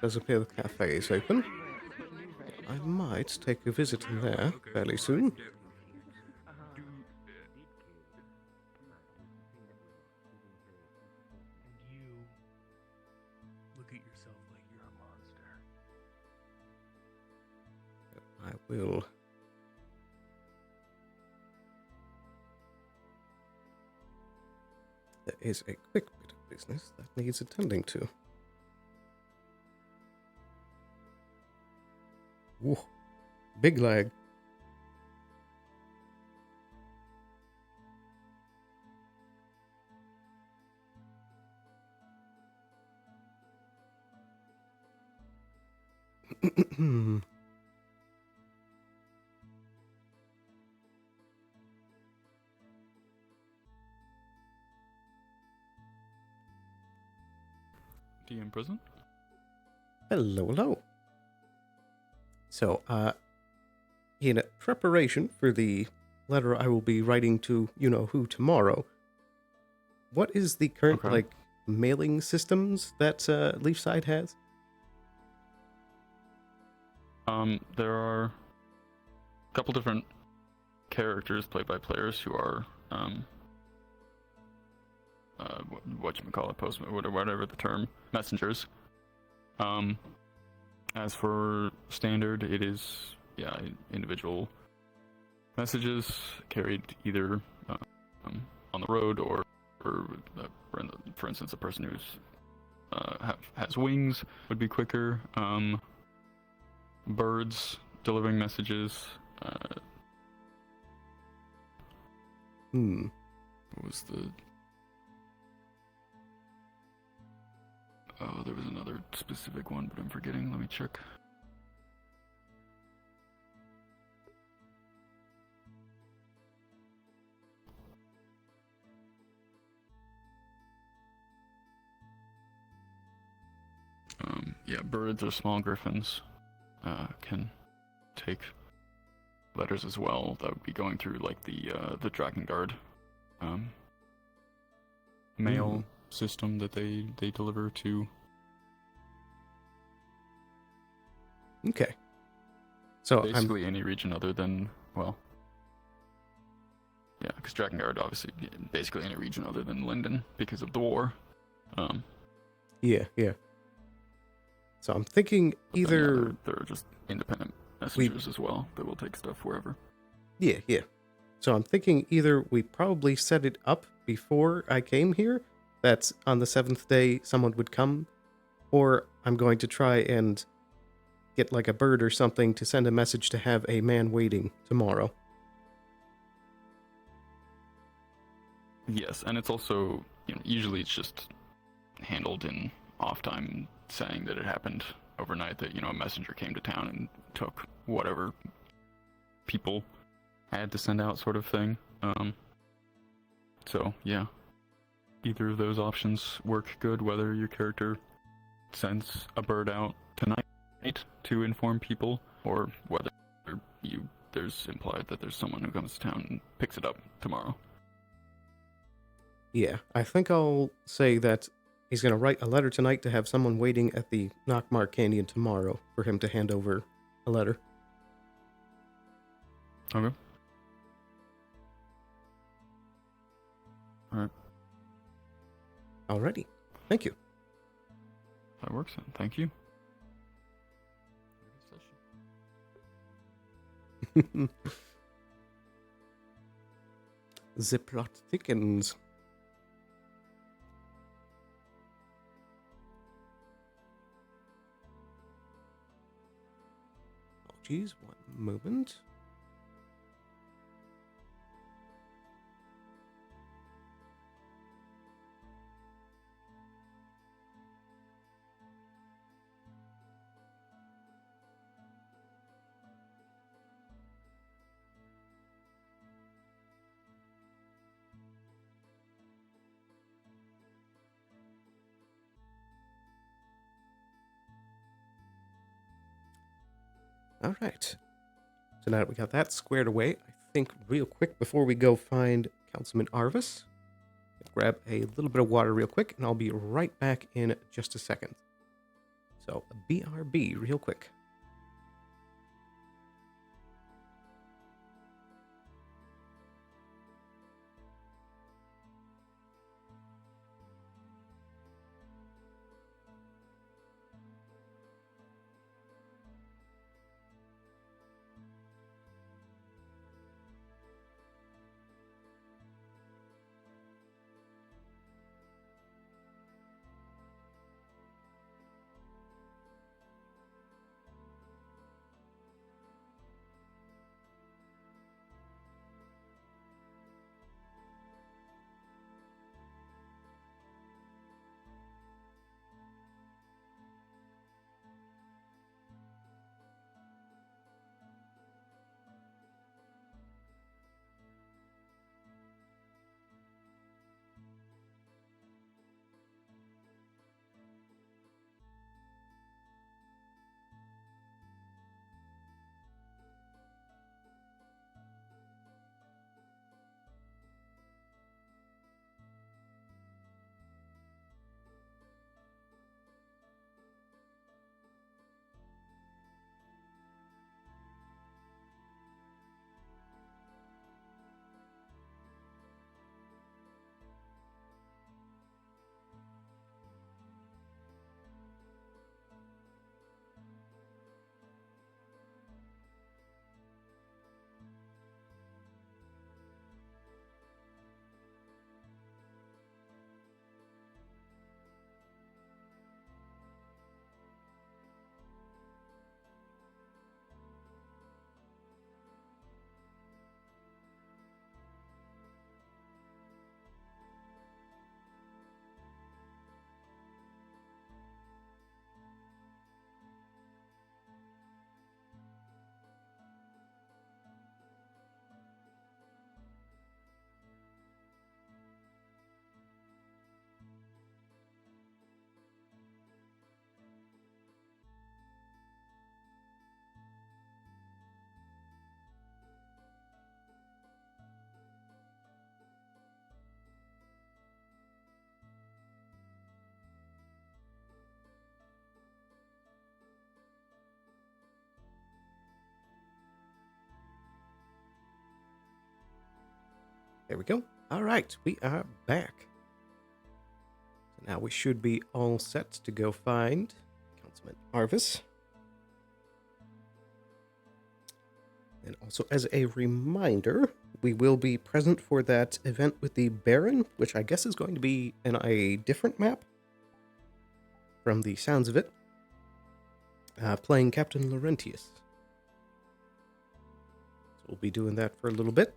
Does appear the cafe is open. I might take a visit in there fairly soon.
And you look at yourself like you're a monster.
I will. There is a quick bit of business that needs attending to. Whoa, big lag.
DM prison?
Hello, hello. So, in preparation for the letter I will be writing to you-know-who tomorrow, what is the current, mailing systems that Leafside has?
There are a couple different characters played by players who are, whatchamacallit, whatever the term, messengers. As for standard, it is, individual messages carried either on the road or for instance, a person who's has wings would be quicker. Birds delivering messages. What was the? Oh, there was another specific one, but I'm forgetting. Let me check. Birds or small griffins can take letters as well. That would be going through like the Drakengard mail system that they deliver to
Okay. So
basically any region other than, well, yeah, because Drakengard obviously basically any region other than Linden because of the war.
Yeah. So I'm thinking either
there are just independent messengers as well that will take stuff wherever.
Yeah. So I'm thinking either we probably set it up before I came here, that's on the 7th day someone would come, or I'm going to try and get like a bird or something to send a message to have a man waiting tomorrow.
Yes, and it's also, usually it's just handled in off time, saying that it happened overnight, that, a messenger came to town and took whatever people had to send out, sort of thing. So, yeah. Either of those options work good, whether your character sends a bird out tonight to inform people, or whether there's implied that there's someone who comes to town and picks it up tomorrow.
Yeah, I think I'll say that he's going to write a letter tonight to have someone waiting at the Knockmark Canyon tomorrow for him to hand over a letter.
Okay. Alright.
Alrighty. Thank you.
That works then. Thank you.
The plot thickens. Oh, geez, one moment. All right. So now that we got that squared away, I think real quick before we go find Councilman Arvis, grab a little bit of water real quick, and I'll be right back in just a second. So, BRB real quick. There we go. All right, we are back. So now we should be all set to go find Councilman Arvis. And also, as a reminder, we will be present for that event with the Baron, which I guess is going to be in a different map, from the sounds of it, playing Captain Laurentius. So we'll be doing that for a little bit.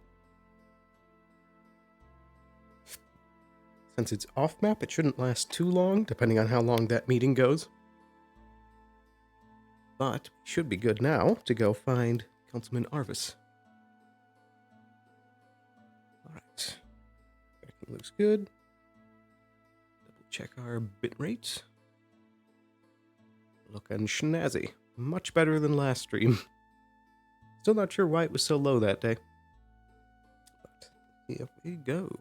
Since it's off map, it shouldn't last too long, depending on how long that meeting goes. But should be good now to go find Councilman Arvis. Alright. Everything looks good. Double check our bit rates. Looking snazzy. Much better than last stream. Still not sure why it was so low that day. But here we go.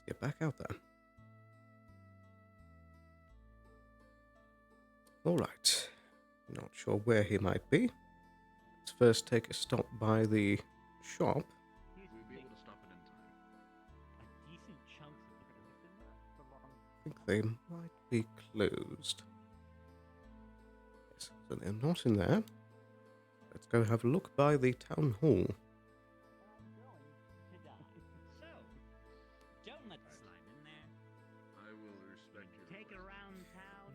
Let's get back out there. Alright. Not sure where he might be. Let's first take a stop by the shop.
We'll be able to stop it in time.
A decent chunk of the person.
I think they might be closed. Yes, so they're not in there. Let's go have a look by the town hall.
So, don't let the slime in there.
I will respect your
Take it around town.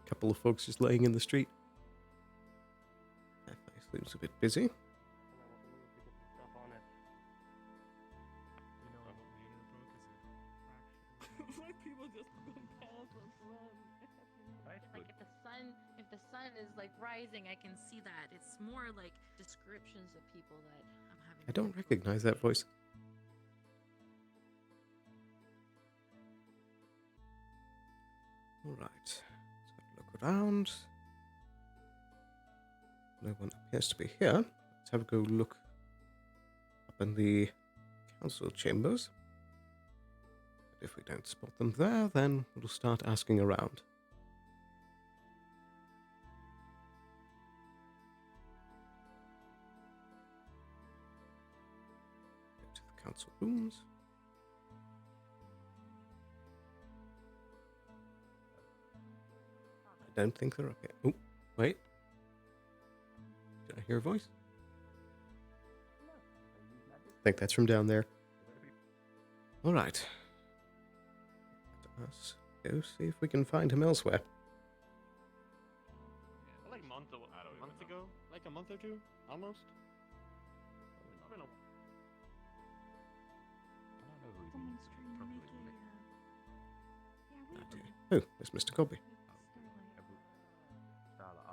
Couple of folks just laying in the street. That place seems a bit busy.
Like people just go past us run.
Like if the sun is like rising, I can see that. It's more like descriptions of people that I'm having.
I don't recognize that voice. Alright. Let's have a look around. No one appears to be here. Let's have a go look up in the council chambers. If we don't spot them there, then we'll start asking around. Go to the council rooms. I don't think they're up here. Oh, wait. Did I hear a voice? I think that's from down there. All right. Let's go see if we can find him elsewhere.
Like a month ago? Like a month or two? Almost?
Oh, there's Mr. Cobby.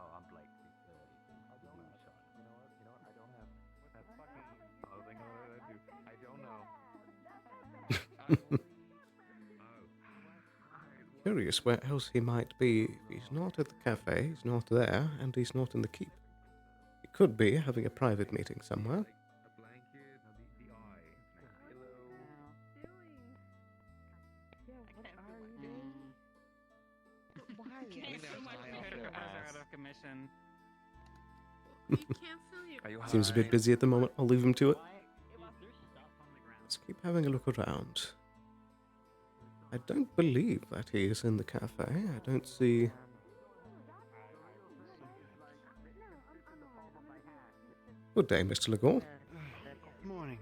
I'm Blake. I don't know.
Curious where else he might be. If he's not at the cafe, he's not there, and he's not in the keep. He could be having a private meeting somewhere. Seems a bit busy at the moment. I'll leave him to it. Let's keep having a look around. I don't believe that he is in the cafe. I don't see... Good day, Mr. Legore.
Morning.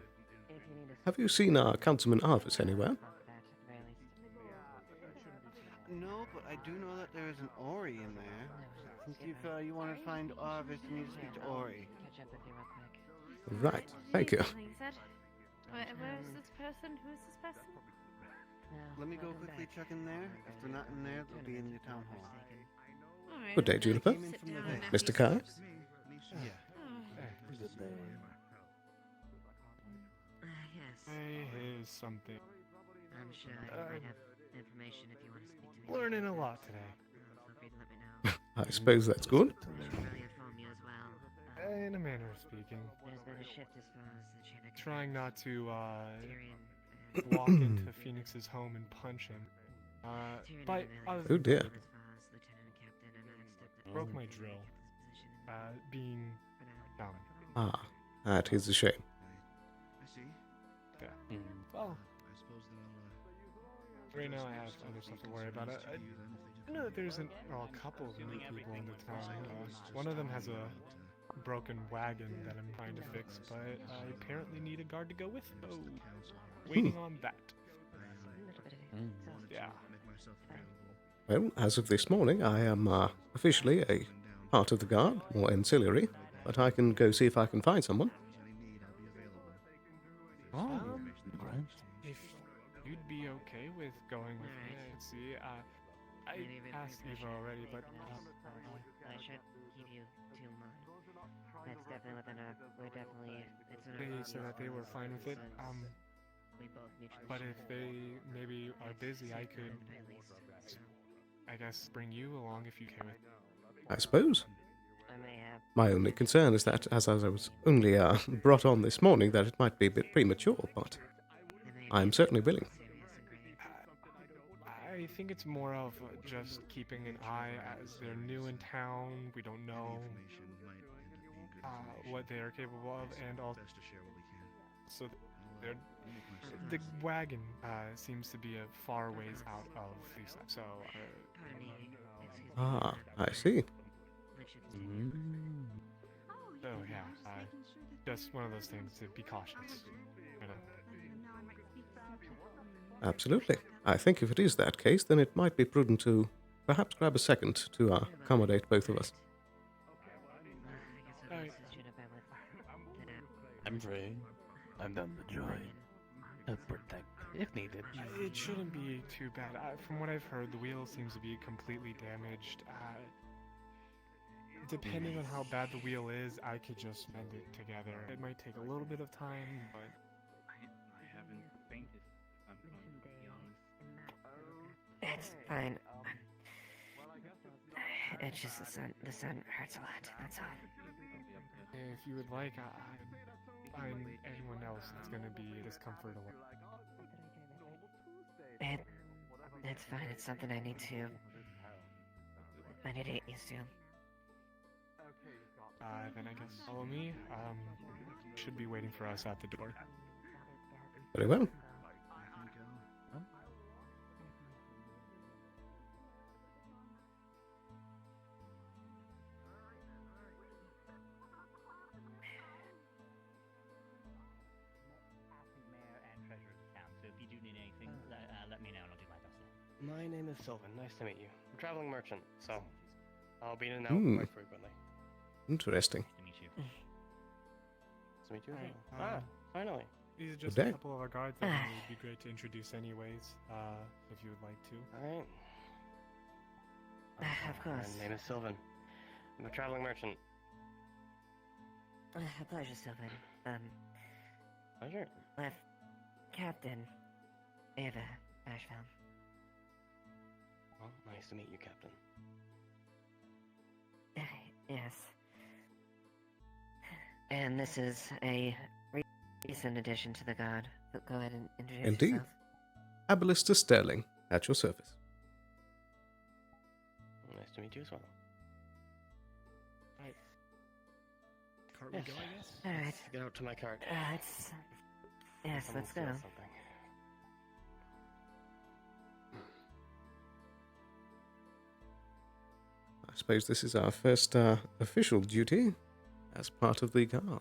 Have you seen our Councilman Arvis anywhere?
No, but I do know that there is an Ori in there. Since you want to find Arvis, you need to speak to Ori.
Right, thank you.
Where is this person? Who is this person?
Let me go quickly check in there. If they're not in there, they'll be in the town hall.
Good day, Juniper. Mr. Carr?
Yeah.
Good day.
Yes.
Here's something.
I'm sure you might have information if you want to speak to me.
Learning a lot today.
Feel free to let me know.
I suppose that's good.
I should really inform you as well.
In a manner of speaking.
There's been a shift as far as the chain of
Trying not to
Tyrion,
walk into Phoenix's home and punch him. But
Oh dear.
broke my drill.
being dumb.
Ah, that is a shame.
Yeah. Well, right now I have other stuff to worry about. I know that there's a couple of new people in the town. One of them has a broken wagon that I'm trying to fix, but I apparently need a guard to go with. So, waiting on that. Yeah.
Well, as of this morning, I am officially a part of the guard, or ancillary, but I can go see if I can find someone.
If you'd be okay with going with me, I could see. I asked Eva already, but
I should keep you to mind. That's definitely within our. We're definitely. It's in our.
they said that they were fine with it.
We both mutually.
But if they maybe are busy, I could, I guess, bring you along if you care.
I suppose.
I may have.
My only concern is that, as I was only brought on this morning, that it might be a bit premature, but I am certainly willing.
I think it's more of just keeping an eye as they're new in town. We don't know what they are capable of, and also the wagon seems to be a far ways out of Lisa. So.
I see.
So yeah, just one of those things to be cautious. You know.
Absolutely. I think if it is that case, then it might be prudent to perhaps grab a second to accommodate both of us.
I'm free. I'm done the join. I'll protect if needed.
It shouldn't be too bad. From what I've heard, the wheel seems to be completely damaged. Depending on how bad the wheel is, I could just mend it together. It might take a little bit of time, but
I haven't fainted. I'm going to be honest.
It's fine. It's just the sun hurts a lot, that's all.
If you would like, I find anyone else that's gonna be a discomfort away.
It's fine, it's something I need to get used to.
Then I guess follow me. Should be waiting for us at the door.
Very well.
So if you do need anything, let me know and I'll do my best.
My name is Sylvan. Nice to meet you. I'm a traveling merchant, so I'll be in and out quite frequently.
Interesting.
Nice to meet you.
Nice to meet you as well. Finally.
These are just
Good
a
day.
couple of our guards that would be great to introduce anyways, if you would like to.
Alright.
Of course.
My name is Sylvan. I'm a traveling merchant.
A pleasure, Sylvan.
Pleasure.
Captain Eva Ashville.
Well, nice to meet you, Captain.
Yes. And this is a recent addition to the guard. Go ahead and introduce
Indeed.
yourself.
Aballister Sterling, at your service.
Nice to meet you as well.
Right. Cart we go, I guess?
Alright.
Let's get out to my cart.
Yes, let's go.
Something.
I suppose this is our first official duty as part of the guard.
I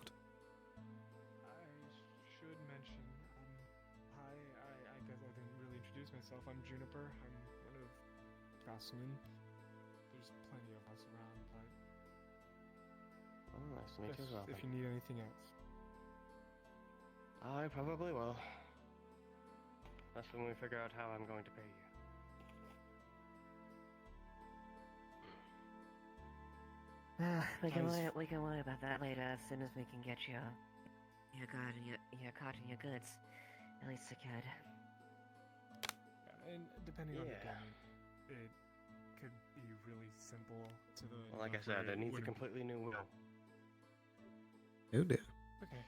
should mention, I guess I didn't really introduce myself. I'm Juniper. I'm one of craftsmen. There's plenty of us around, but
Oh, nice to meet you as well.
if you need anything else.
I probably will. That's when we figure out how I'm going to pay you.
We can worry about that later as soon as we can get your guard and your cart and your goods. At least secured.
Yeah, and depending on the game, it could be really simple to the.
Well, like I said, it needs a completely new wheel.
Oh dear.
Okay.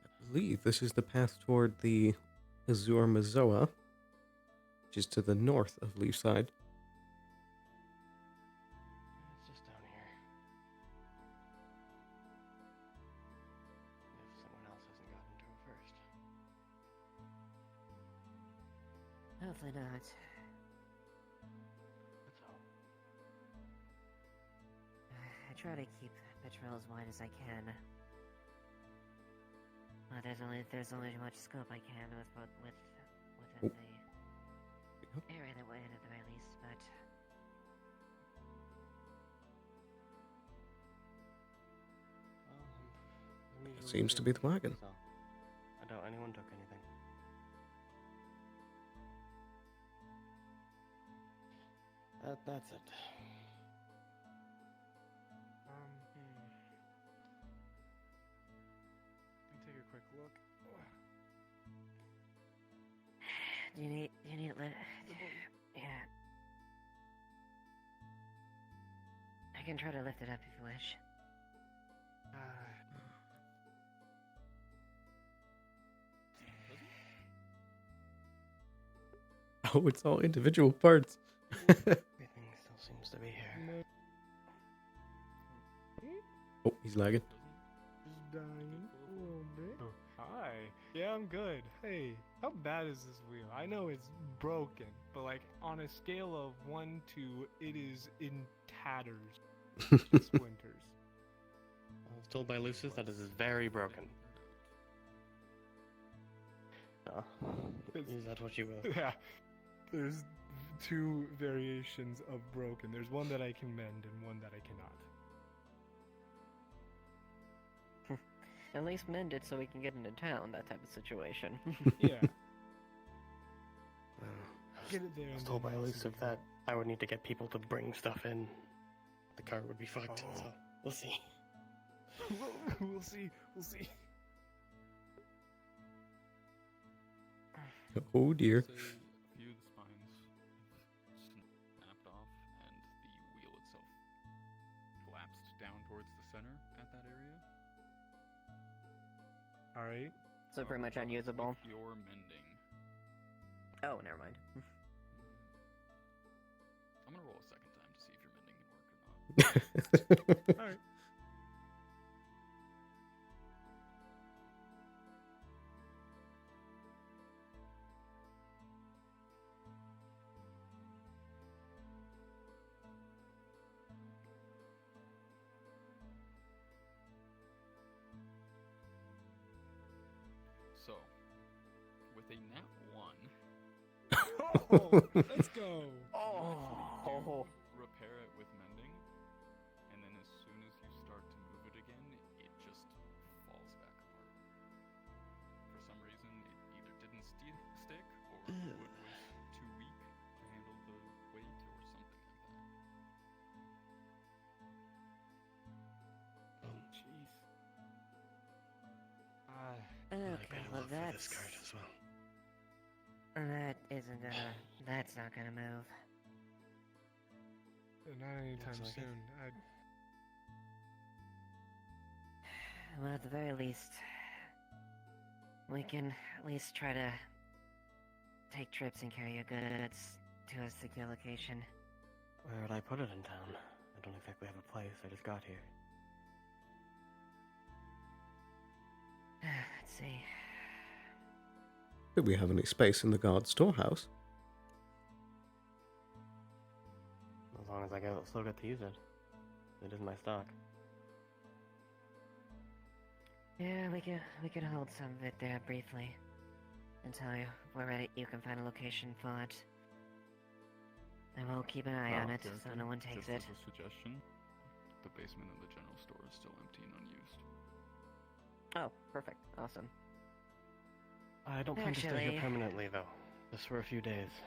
I believe this is the path toward the Azure Mazoa, which is to the north of Leafside.
It's just down here. If someone else hasn't gotten to it first.
Hopefully not.
Let's hope.
I try to keep patrol as wide as I can. Well, there's only so much scope I can within the area that we're in at the very least, but
I'm usually
Seems to be the wagon.
So, I doubt anyone took anything. That's it.
Let me take a quick look.
do you need yeah. I can try to lift it up if you wish.
Oh, it's all individual parts.
Everything still seems to be here.
Oh, he's lagging.
Just dying a little bit. Oh, hi. Yeah, I'm good. Hey, how bad is this wheel? I know it's broken, but like on a scale of 1 to it is in tatters. Splinters.
I was told by Lucius that this is very broken. Is that what you will?
Yeah. There's two variations of broken. There's one that I can mend and one that I cannot.
At least mend it so we can get into town, that type of situation.
Yeah.
I was told by Elusive that I would need to get people to bring stuff in. The car would be fucked, so we'll see.
We'll see. We'll see.
Oh dear.
A few of the spines snapped off, and the wheel itself collapsed down towards the center at that area.
Alright.
So pretty much unusable.
If you're mending.
Oh, never mind.
I'm gonna roll a second time to see if your mending can work or not.
Alright.
So, with a nat 1.
Oh, let's go.
Oh.
Repair it with mending, and then as soon as you start to move it again, it just falls back apart. For some reason, it either didn't stick, or the wood was too weak to handle the weight, or something like that.
Jeez.
Okay, well that's...
this card as well.
That's not gonna move.
Not anytime
Looks like it.
soon.
Well, at the very least, we can at least try to take trips and carry your goods to a secure location.
Where would I put it in town? I don't exactly have a place. I just got here.
Let's see.
Do we have any space in the guard storehouse?
As long as I still get to use it. It is my stock.
Yeah, we could hold some of it there briefly until we're ready. You can find a location for it. And we'll keep an eye on it so no one takes it.
Just as a suggestion, the basement of the general store is still empty and unused.
Oh, perfect. Awesome.
I don't plan to stay here permanently, though. Just for a few days.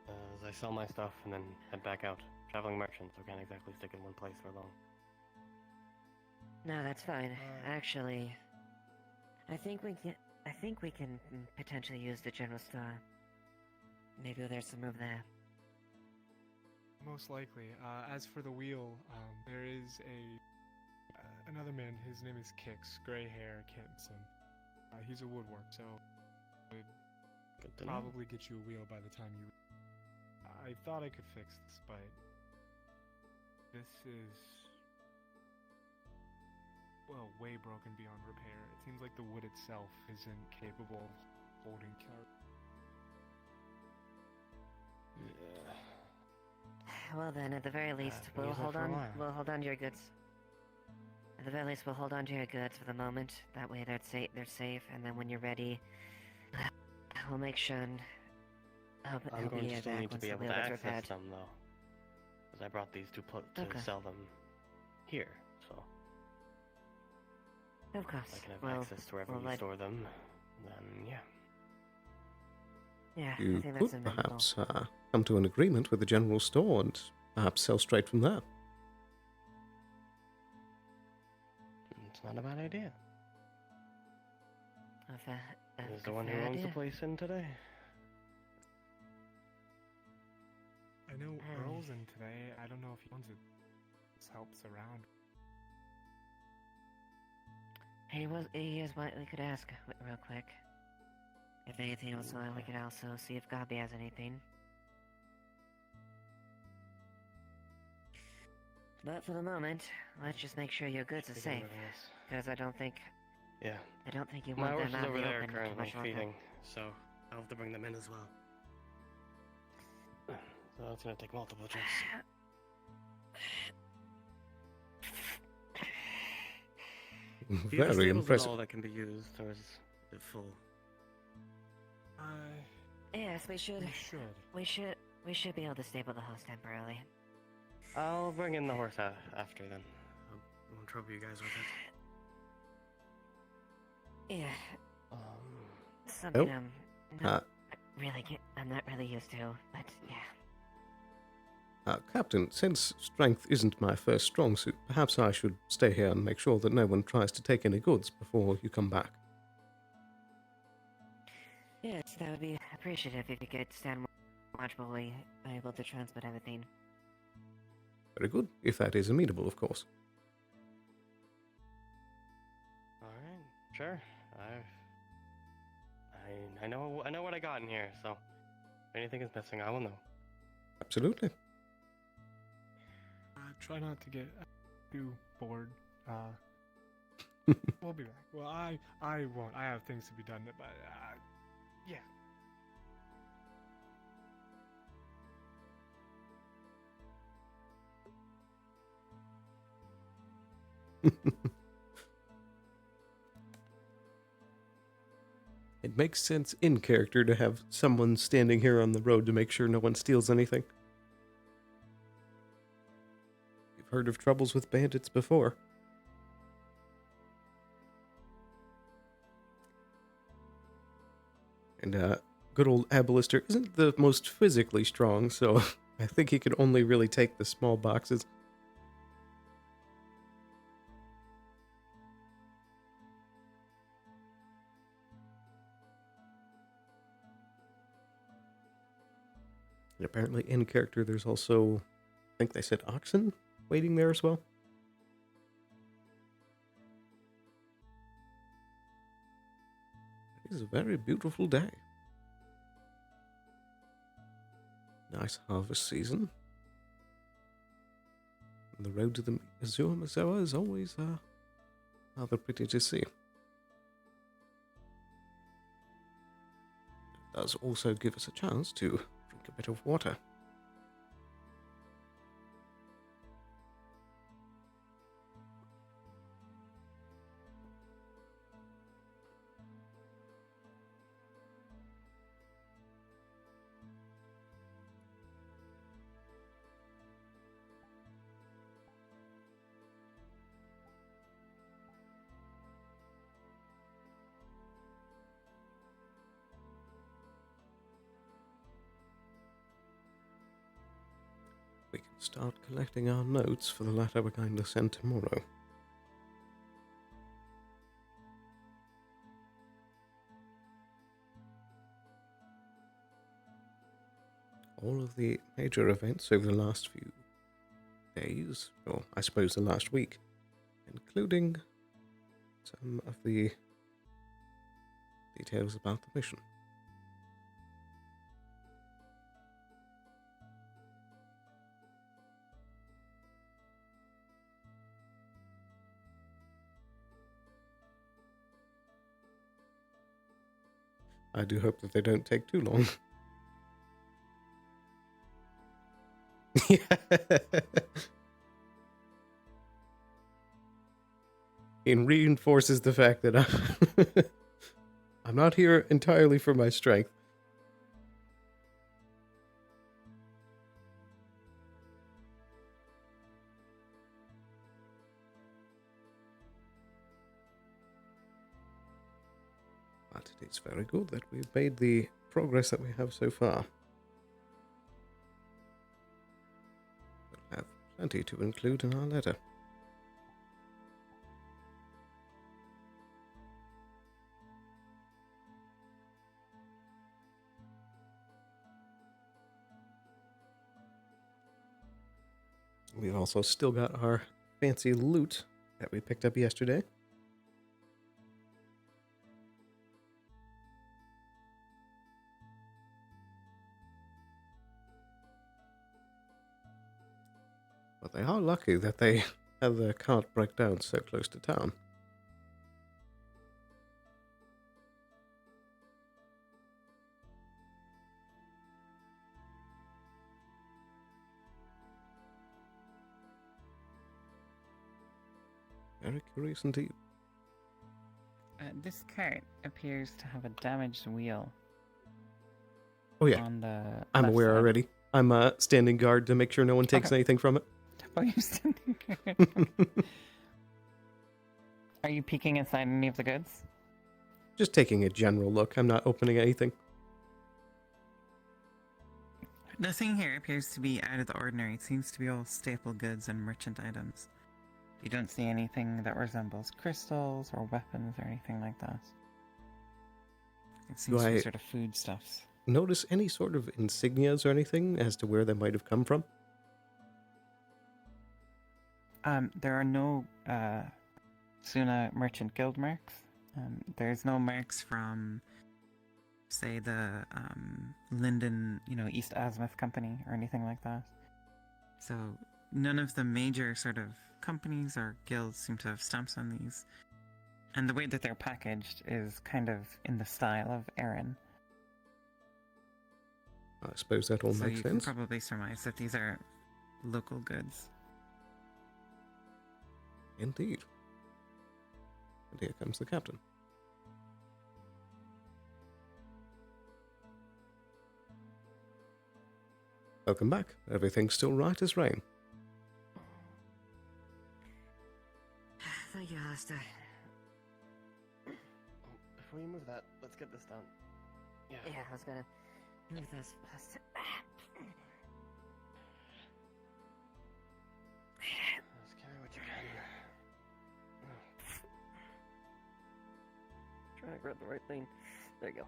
As I sell my stuff and then head back out. Traveling merchant, so can't exactly stick in one place for long.
No, that's fine. Actually, I think we can potentially use the general store. Maybe there's some room there.
Most likely. As for the wheel, there is another man. His name is Kix. Gray hair, Kenson. He's a woodwork, so
Good to know.
probably get you a wheel by the time you. I thought I could fix this, but this is well way broken beyond repair. It seems like the wood itself isn't capable of holding character.
Well then, at the very least, we'll hold on. We'll hold on to your goods. At the very least, we'll hold on to your goods for the moment. That way, they're safe. And then when you're ready, we'll make sure and
I'm going to still need to be able to access them though, because I brought these to sell them here. So
of course,
I can have access to wherever you store them. Then yeah.
Yeah,
You
I think that's
could
inevitable.
perhaps come to an agreement with the general store and perhaps sell straight from there.
It's not a bad idea. Is the
a
one who
fair
owns the
idea.
place in today?
I know Earl's in today. I don't know if he owns it. This helps around.
He is what we could ask real quick. If anything else, we could also see if Gabi has anything. But for the moment, let's just make sure your goods are safe. Because I don't think...
Yeah.
I don't think you
My
want
horse
them
is
out in
over
the
there
open too
currently
much longer.
feeding, so I'll have to bring them in as well. So it's gonna take multiple trips.
Very impressive.
All that can be used, or is it full?
Yes, we should. We should be able to stable the house temporarily.
I'll bring in the horse after then. I won't trouble you guys with it.
Yeah.
Something
I'm not really used to, but yeah.
Captain, since strength isn't my first strong suit, perhaps I should stay here and make sure that no one tries to take any goods before you come back.
Yes, that would be appreciative if you could stand watch while we are able to transmit everything.
Very good, if that is amenable, of course.
Alright, sure. I know what I got in here, so if anything is missing, I will know.
Absolutely.
Try not to get too bored. We'll be back. Well, I won't. I have things to be done, but yeah.
It makes sense in character to have someone standing here on the road to make sure no one steals anything. You've heard of troubles with bandits before. And good old Aballister isn't the most physically strong, so I think he could only really take the small boxes. And apparently in character there's also, I think they said oxen waiting there as well. It is a very beautiful day. Nice harvest season. And the road to the Museum is always rather pretty to see. It does also give us a chance to drink a bit of water. We can start collecting our notes for the letter we're going to send tomorrow. All of the major events over the last few days, or I suppose the last week, including some of the details about the mission. I do hope that they don't take too long. Yeah. It reinforces the fact that I'm not here entirely for my strength. But it is very good that we've made the progress that we have so far. We'll have plenty to include in our letter. We've also still got our fancy loot that we picked up yesterday. But they are lucky that they had their cart break down so close to town. Very curious indeed.
This cart appears to have a damaged wheel.
Oh yeah,
On the
I'm
left
aware
side.
already. I'm standing guard to make sure no one takes
Okay.
anything from it.
Oh, you're standing guard. Are you peeking inside any of the goods?
Just taking a general look. I'm not opening anything.
Nothing here appears to be out of the ordinary. It seems to be all staple goods and merchant items. You don't see anything that resembles crystals or weapons or anything like that. It seems to be sort of foodstuffs.
Notice any sort of insignias or anything as to where they might have come from?
There are no Suna Merchant Guild marks. There's no marks from, say, the Linden, East Azimuth Company or anything like that. So none of the major sort of companies or guilds seem to have stamps on these. And the way that they're packaged is kind of in the style of Erin.
I suppose that all
So
makes
you
sense.
can probably surmise that these are local goods.
Indeed. And here comes the captain. Welcome back. Everything's still right as rain.
Thank you, Alistair.
Before you move that, let's get this done. Yeah.
Yeah, I was gonna move this fast.
Just carry what you can. Trying to grab the right thing. There you go.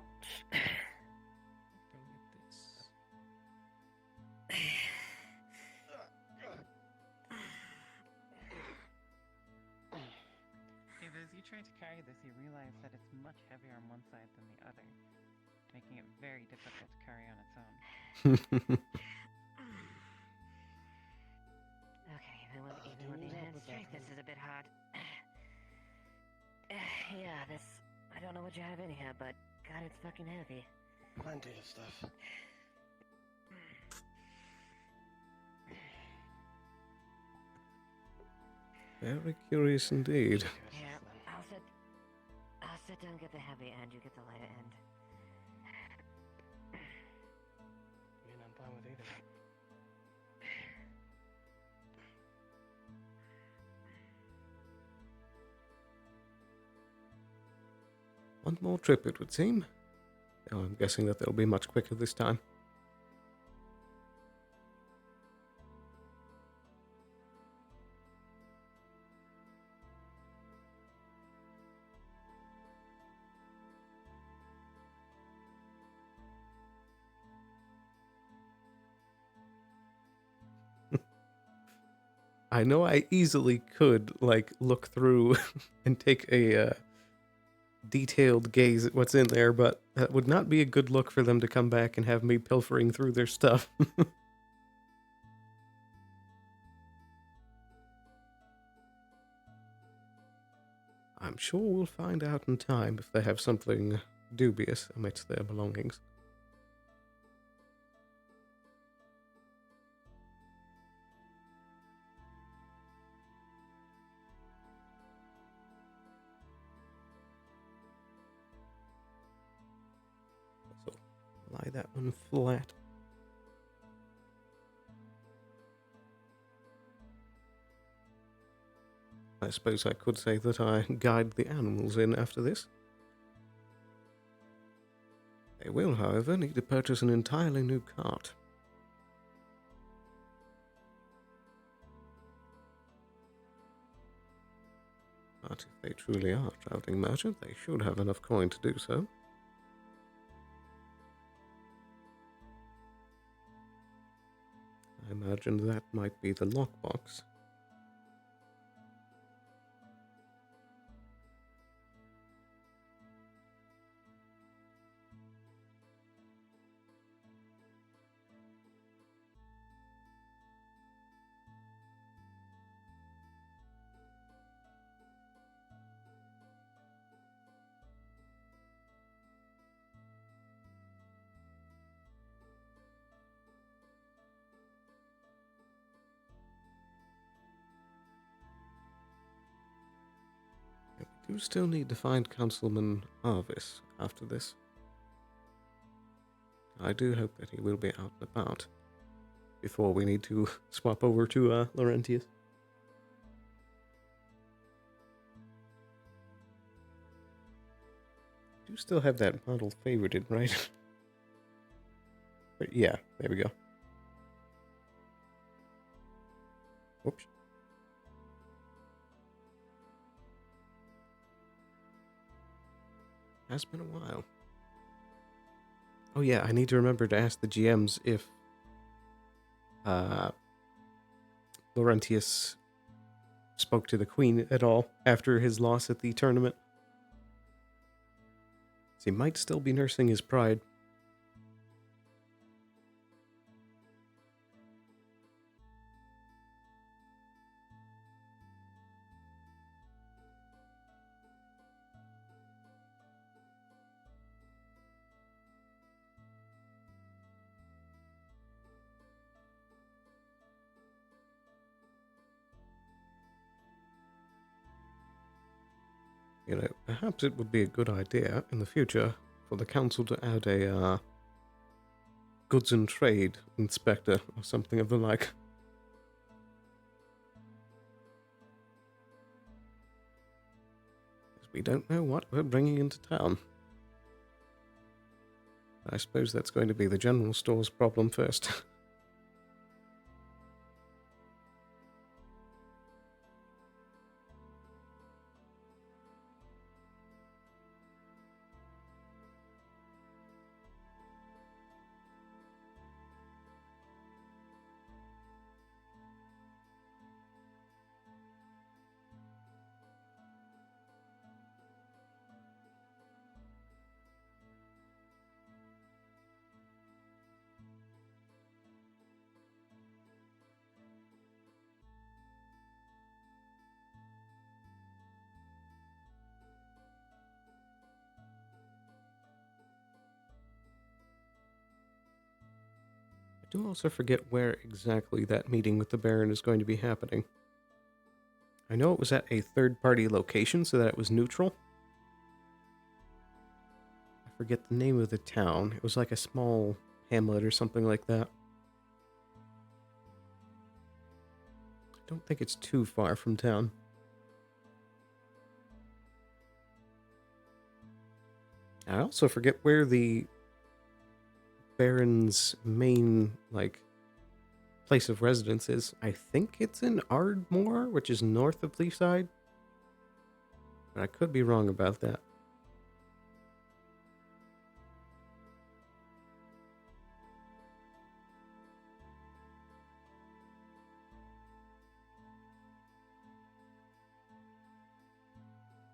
If as you try to carry this, you realize that it's much heavier on one side than the other, making it very difficult to carry on its own.
Okay, even with hand strength, this is a bit hard. Yeah, this... I don't know what you have in here, but God, it's fucking heavy.
Plenty of stuff.
Very curious indeed.
Yeah, I'll sit down, get the heavy end, you get the lighter end.
I mean, I'm fine with either.
One more trip, it would seem. Now I'm guessing that they'll be much quicker this time. I know I easily could, look through and take a detailed gaze at what's in there, but that would not be a good look for them to come back and have me pilfering through their stuff. I'm sure we'll find out in time if they have something dubious amidst their belongings. So, lie that one flat. I suppose I could say that I guide the animals in after this. They will, however, need to purchase an entirely new cart. But if they truly are a traveling merchant, they should have enough coin to do so. I imagine that might be the lockbox. We do still need to find Councilman Arvis after this. I do hope that he will be out and about before we need to swap over to Laurentius. Do still have that model favorited, right? But yeah, there we go. Whoops. Has been a while. Oh yeah, I need to remember to ask the GMs if Laurentius spoke to the Queen at all after his loss at the tournament. So he might still be nursing his pride. You know, perhaps it would be a good idea in the future for the council to add a goods and trade inspector or something of the like. Because we don't know what we're bringing into town. I suppose that's going to be the general store's problem first. I do also forget where exactly that meeting with the Baron is going to be happening. I know it was at a third-party location, so that it was neutral. I forget the name of the town. It was like a small hamlet or something like that. I don't think it's too far from town. I also forget where the Baron's main, place of residence is. I think it's in Ardmore, which is north of Leafside. But I could be wrong about that.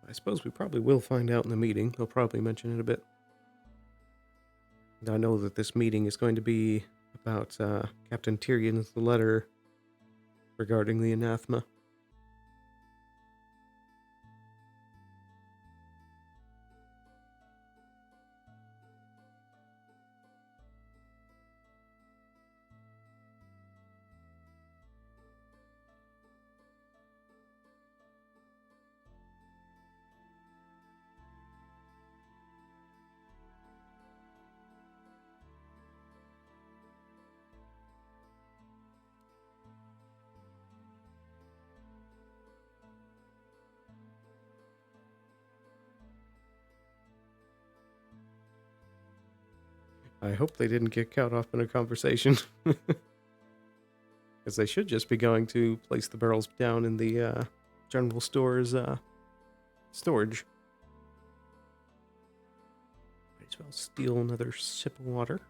I suppose we probably will find out in the meeting. They'll probably mention it a bit. And I know that this meeting is going to be about Captain Tyrion's letter regarding the anathema. I hope they didn't get caught up in a conversation. Because they should just be going to place the barrels down in the general store's storage. Might as well steal another sip of water.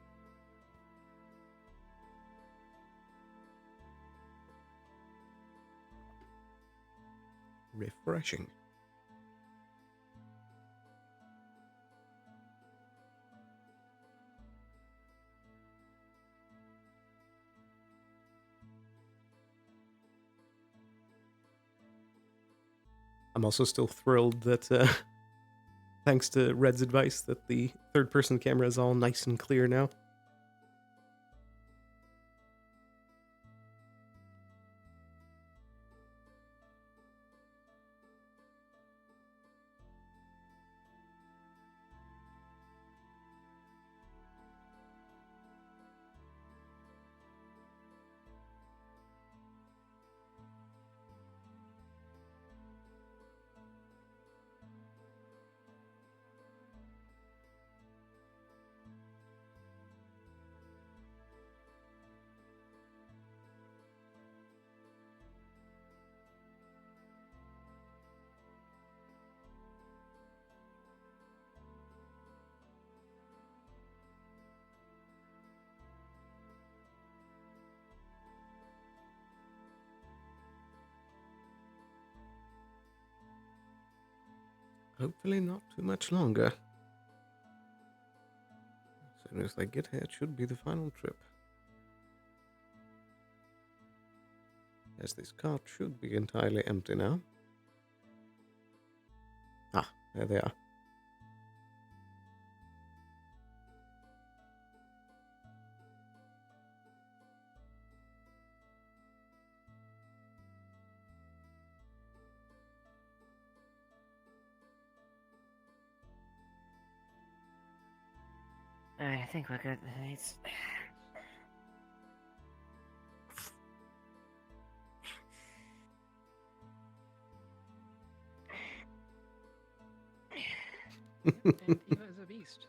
Refreshing. I'm also still thrilled that, thanks to Red's advice, that the third-person camera is all nice and clear now. Hopefully not too much longer. As soon as they get here, it should be the final trip. As this cart should be entirely empty now. Ah, there they are.
Alright, I think we're good. It's...
And Eva is a beast.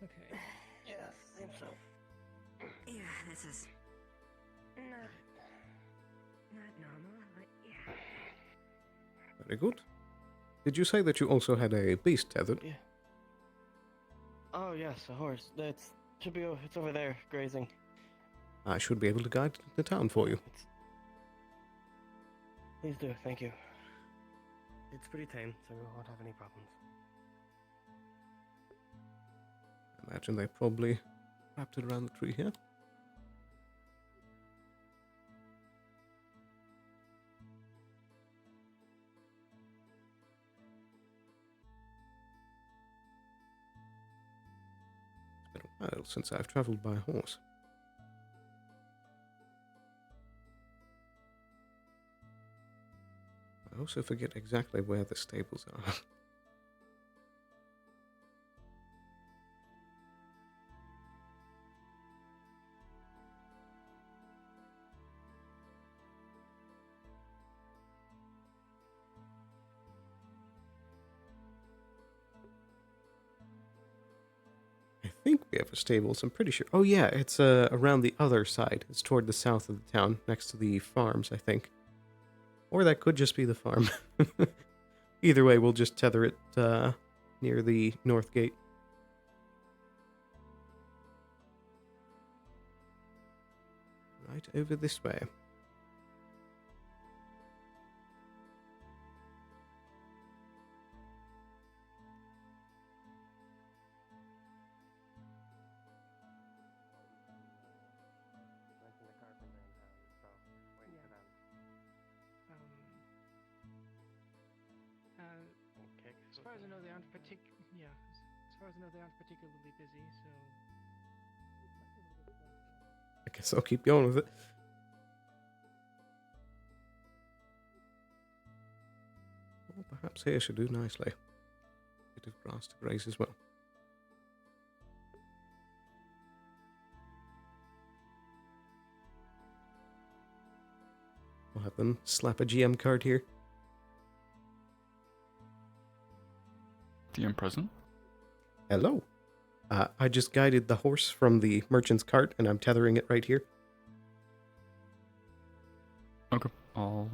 Okay.
Yes, I think so. Yeah, this is not normal, but yeah.
Very good. Did you say that you also had a beast tethered?
Yeah. Oh yes, a horse. It's over there, grazing.
I should be able to guide the town for you.
Please do, thank you. It's pretty tame, so we won't have any problems.
Imagine they probably wrapped it around the tree here. It's been a while since I've traveled by horse. I also forget exactly where the stables are. I think we have a stables, I'm pretty sure. Oh yeah, it's around the other side. It's toward the south of the town, next to the farms, I think. Or that could just be the farm. Either way, we'll just tether it near the north gate. Right over this way.
As far as I know, they aren't as far as I know, they aren't particularly busy, so...
I guess I'll keep going with it. Well, perhaps here should do nicely. Bit of grass to graze as well. We'll have them slap a GM card here.
DM present.
Hello. I just guided the horse from the merchant's cart, and I'm tethering it right here.
Okay. I'll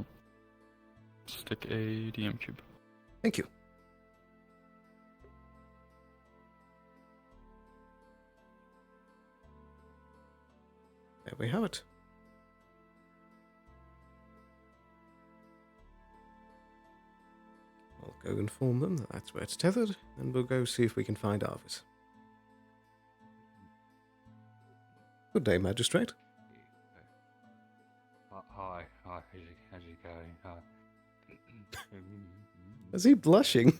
stick a DM cube.
Thank you. There we have it. I'll go inform them that that's where it's tethered, and we'll go see if we can find Arvis. Good day, Magistrate.
Hi, how's it going?
Is he blushing?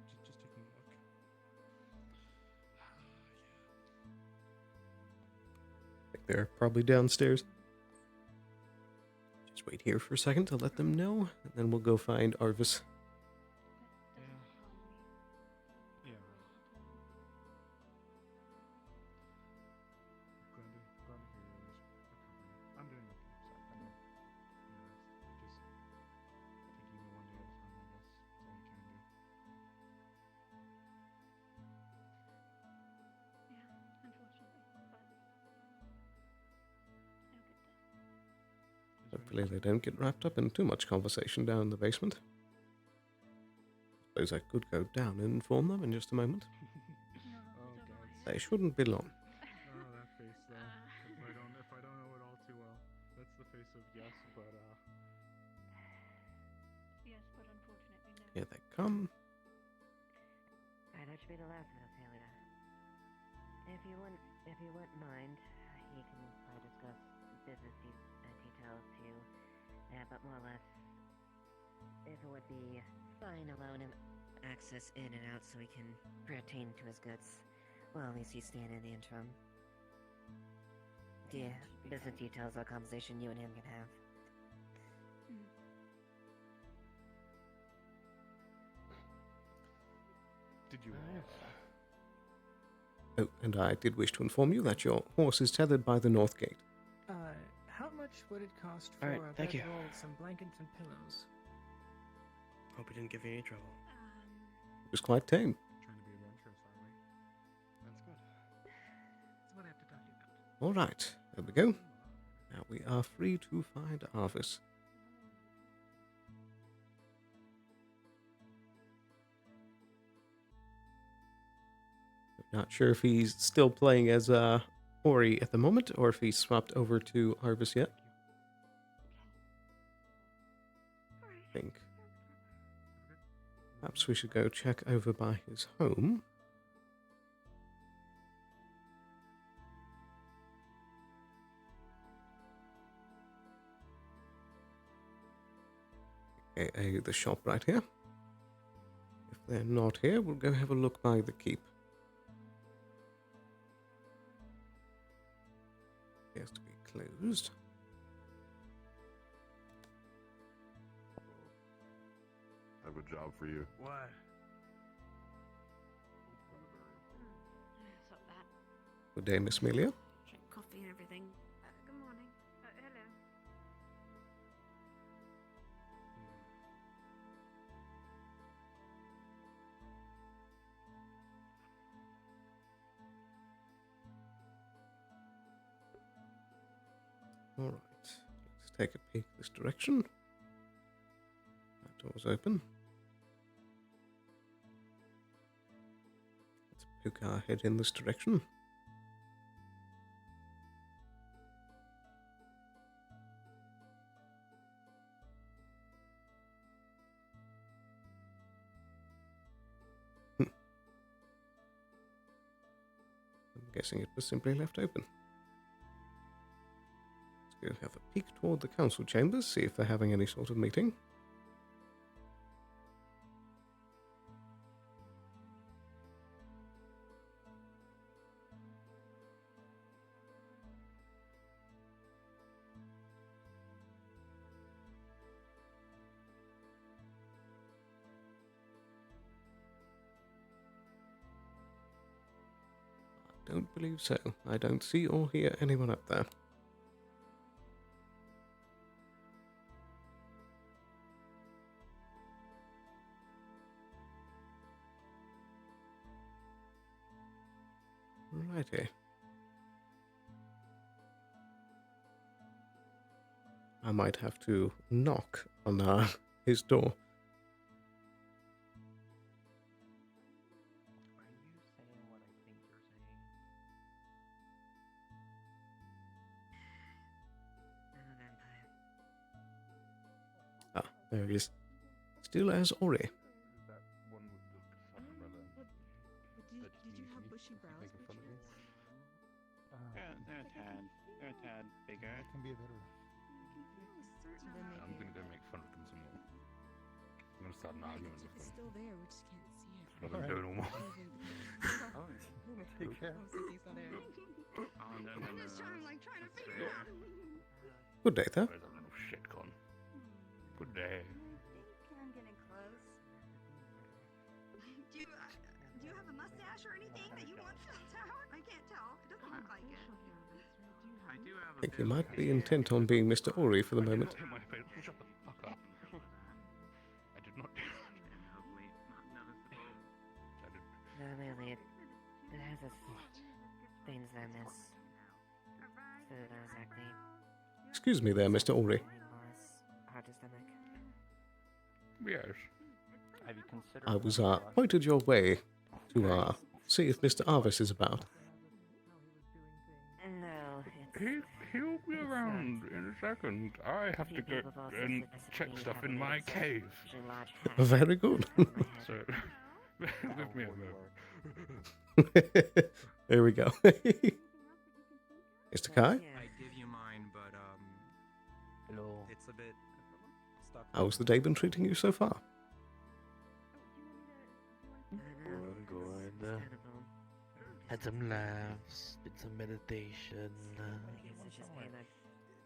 Just taking a look.
I think they're probably downstairs. Just wait here for a second to let them know, and then we'll go find Arvis.
Yeah. Glad to hear you're recovering. I'm doing okay. So I know. Just taking it one day at a time, I guess. That's all I can do.
Hopefully they don't get wrapped up in too much conversation down in the basement. Suppose I could go down and inform them in just a moment.
Oh god.
They shouldn't be long.
Oh, that face though. If I don't know it all too well, that's the face of yes, but
Yes, but unfortunately no.
Here they come.
Alright, that should be the last of us, Helena. If you wouldn't mind, he can probably discuss business details too. But more or less, if it would be fine allowing him access in and out so he can pertain to his goods, well, at least he's staying in the interim. Yeah, business details are a conversation you and him can have.
did you
Oh, and I did wish to inform you that your horse is tethered by the north gate.
How much would it cost for
Alright,
a
thank you.
bedroll, some blankets and pillows?
Hope he didn't give you any trouble.
It was quite tame.
trying to be adventurous, are we?
That's good. That's what I have to talk to you about.
All right, there we go. Now we are free to find Arvis. Not sure if he's still playing as Ori at the moment, or if he's swapped over to Arvis yet. I think perhaps we should go check over by his home. AKA the shop right here. If they're not here, we'll go have a look by the keep. Appears to be closed.
I have a job for you.
What?
It's not bad.
Good day, Miss Amelia.
Drink coffee and everything. Good morning. Hello.
Alright, let's take a peek this direction. That door's open. Let's poke our head in this direction. I'm guessing it was simply left open. Let's go have a peek toward the council chambers, see if they're having any sort of meeting. don't believe so. I don't see or hear anyone up there. Righty. I might have to knock on his door. Ah, there he is. Still as Ori.
Did you have bushy brows?
Making fun of me?
They're a tad bigger.
That can be a better.
I'm gonna go make fun of them some more. I'm gonna start an argument with them.
It's still there, we just can't see it.
I'm gonna do it all more.
Take care.
I'm just trying to figure out.
Good day, there.
Where's that little shitcon? Good day.
I'm getting close. Do you have a mustache or anything that you want filled out? I can't tell. It doesn't look like it.
I do have
I think you might be intent on being Mr. Ori for the moment.
Shut the fuck up. I did not do
No, really, it has its things I miss. Food, exactly.
Excuse me there, Mr. Ori.
Hard to stomach.
Yes.
Have you considered?
I was pointed your way to see if Mr. Arvis is about.
No,
He'll be around in a second. I have to go and check stuff in my cave.
Very good.
So, give me a moment.
There we go. Mr. Kai?
I give you mine, but
hello.
It's a bit stuck.
How's the day been treating you so far?
Good. Had some laughs, did some meditation.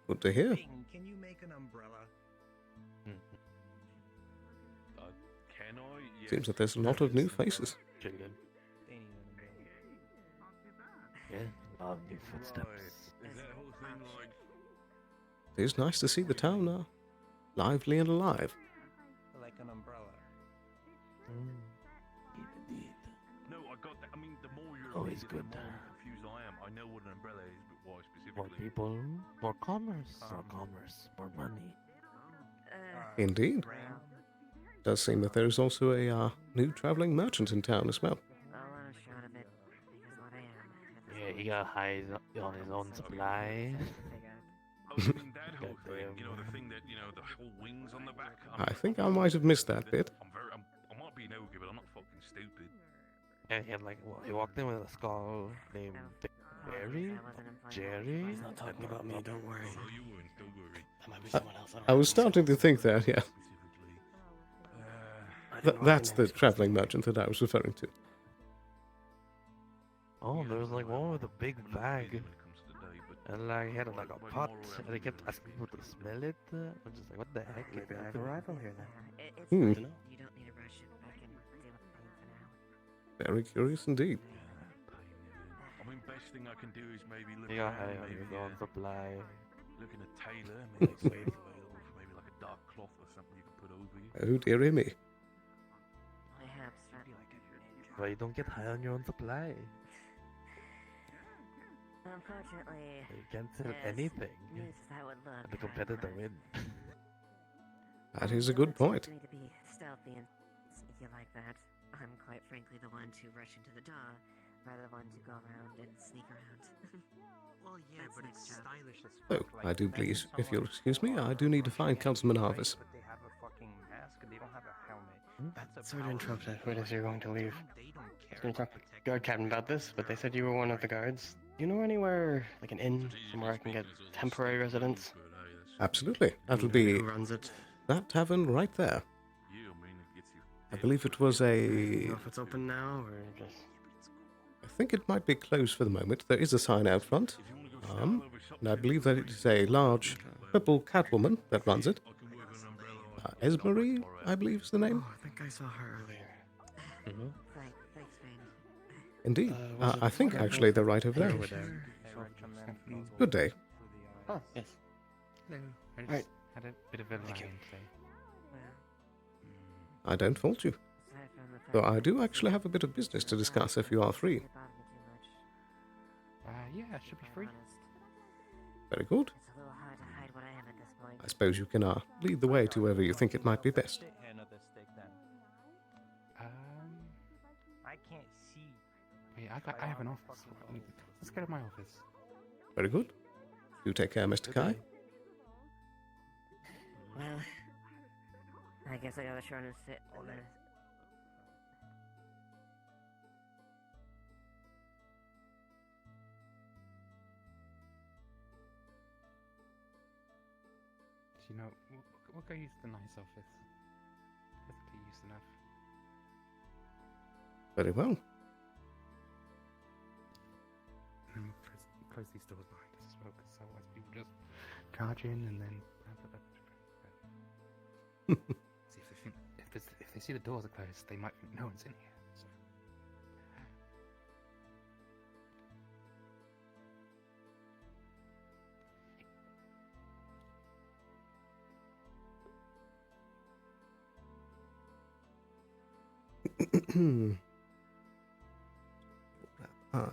Good to hear.
Can you make an umbrella?
Can I?
Seems that there's a lot of new faces.
Chilling. Yeah, a lot of new footsteps.
Is that whole thing like?
It is nice to see the town lively and alive.
Like an umbrella.
Indeed.
No, I got that. I mean, the more you're
Always
the
good.
more confused I am. I know what an umbrella is, but why specifically?
More people, more commerce, more money.
Indeed. Does seem that there's also a new traveling merchant in town as well.
Yeah, he got high on his own supply.
Oh, you mean that whole thing? You know, the thing that, you know, the whole wings on the back?
I think I might have missed that bit.
I might be an ogre, but I'm not fucking stupid.
And he had he walked in with a skull named Barry? Jerry?
He's not talking about me, don't worry.
No, you weren't, don't worry.
That might be someone else.
I was starting to think that, yeah. That's the traveling merchant that I was referring to.
Oh, there was like one with a big bag. And like he had like a pot, and he kept asking people to smell it. I'm just like, what the heck?
Maybe I have a rival here then.
It's
Hmm.
fine. You don't need to rush it. I can deal with the pain for now.
Very curious indeed.
I mean, best thing I can do is maybe look
He got
around,
high on
maybe
his own supply.
look in a tailor, maybe maybe like a dark cloth or something you can put over you.
Oh, dearie me.
Perhaps that.
But you don't get high on your own supply.
Unfortunately,
You can't sell
yes,
anything.
yes, that would look
And the competitor win.
That is a good point.
Me to be stealthy and sneaky like that. I'm quite frankly the one to rush into the door, rather than one to go around and sneak around.
Well, yeah, but it's stylish as
Oh,
fuck.
I do please. If you'll excuse me, I do need to find Councilman Arvis.
But they have a fucking mask and they don't have a helmet. That's a
Sorry to
power
interrupt
move.
that. Wait, as you're going to leave.
They don't
I was
care.
going to talk with the guard captain about this, but they said you were one of the guards. Do you know anywhere, like an inn, somewhere I can get temporary residence?
Absolutely. That'll be
Who runs it?
that tavern right there.
Yeah, I mean, it gets you.
I believe it was
Do you
a...
know if it's open now, or just...
I think it might be closed for the moment. There is a sign out front. And I believe that it is a large purple catwoman that runs it. Esmery, I believe is the name.
Oh, I think I saw her earlier.
Thanks, Rain.
Indeed.
Was it
I think
scheduled
actually they're right over
for
there.
over there?
Good day.
Oh, yes.
Hello. I just
Alright.
had a bit of a lie-in today.
I don't fault you. Though I do actually have a bit of business to discuss if you are free.
Yeah, I should be free.
Very good. I suppose you can lead the way to wherever you think it might be best.
I can't see.
Wait, I have an office. Let's go to my office.
Very good. You take care, Mr. Kai.
Well, I guess I gotta try to sit on this.
You know, we'll go use the nice office. Perfectly used enough.
Very well.
And we'll close these doors behind us as well, because otherwise people just charge in and then. See if they see the doors are closed, they might think no one's in here. So.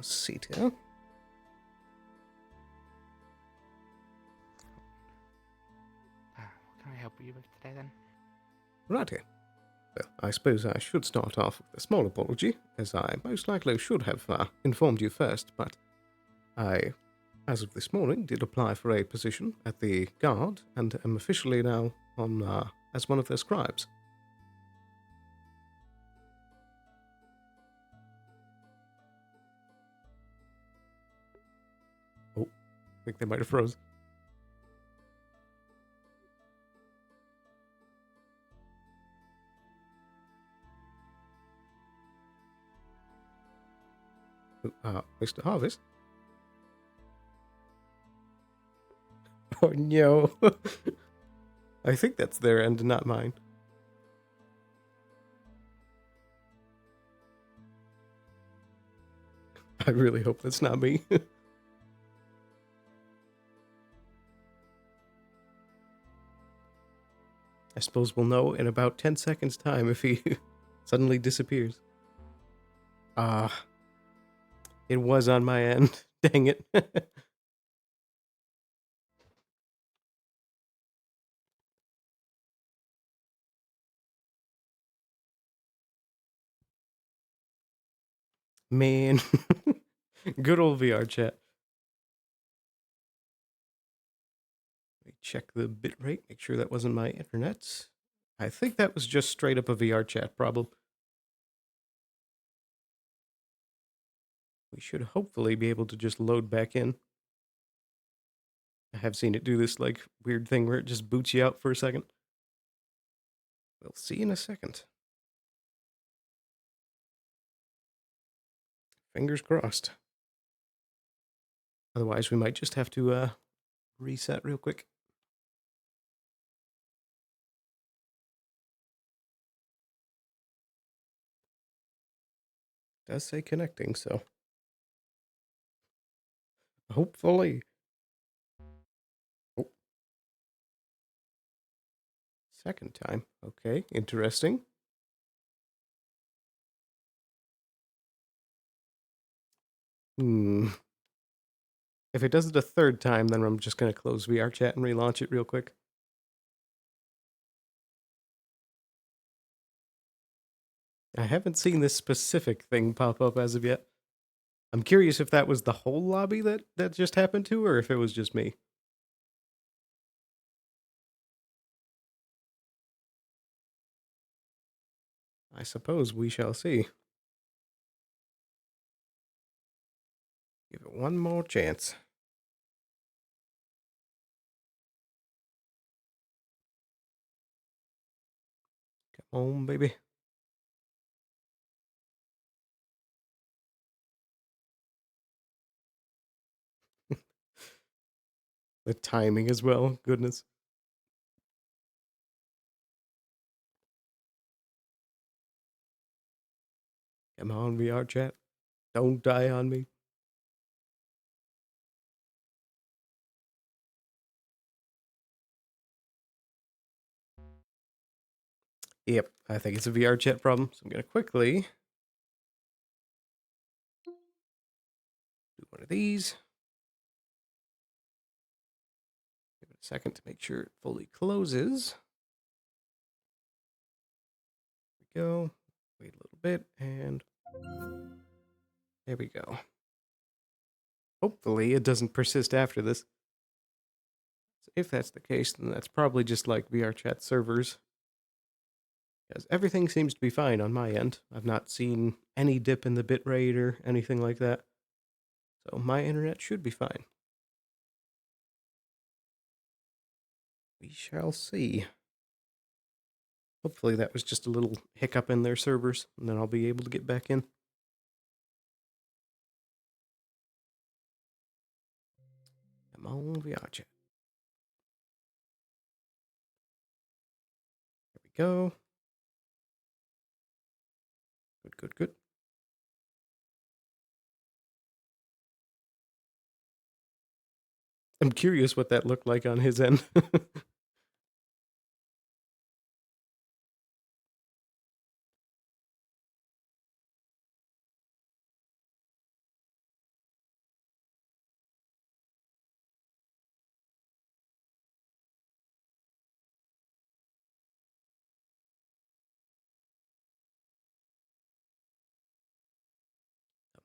Seat here.
What can I help you with today then?
Right here. Well, I suppose I should start off with a small apology, as I most likely should have informed you first, but I, as of this morning, did apply for a position at the Guard and am officially now on as one of their scribes. Oh, I think they might have froze. Mr. Harvest? Oh no. I think that's their end, not mine. I really hope that's not me. I suppose we'll know in about 10 seconds' time if he suddenly disappears. It was on my end. Dang it. Man. Good old VR chat. Let me check the bitrate, make sure that wasn't my internet. I think that was just straight up a VR chat problem. We should hopefully be able to just load back in. I have seen it do this like weird thing where it just boots you out for a second. We'll see in a second. Fingers crossed. Otherwise, we might just have to reset real quick. It does say connecting, so hopefully. Oh. Second time. Okay, interesting. If it does it a third time, then I'm just going to close VR chat and relaunch it real quick. I haven't seen this specific thing pop up as of yet. I'm curious if that was the whole lobby that just happened to, or if it was just me. I suppose we shall see. Give it one more chance. Come on, baby. The timing as well. Goodness. Come on, VR chat. Don't die on me. Yep, I think it's a VR chat problem, so I'm going to quickly do one of these. Give it a second to make sure it fully closes. There we go. Wait a little bit, and there we go. Hopefully it doesn't persist after this. So if that's the case, then that's probably just like VR chat servers. Because everything seems to be fine on my end. I've not seen any dip in the bitrate or anything like that. So my internet should be fine. We shall see. Hopefully that was just a little hiccup in their servers, and then I'll be able to get back in. Come on, VR chat. There we go. Good, good, good. I'm curious what that looked like on his end.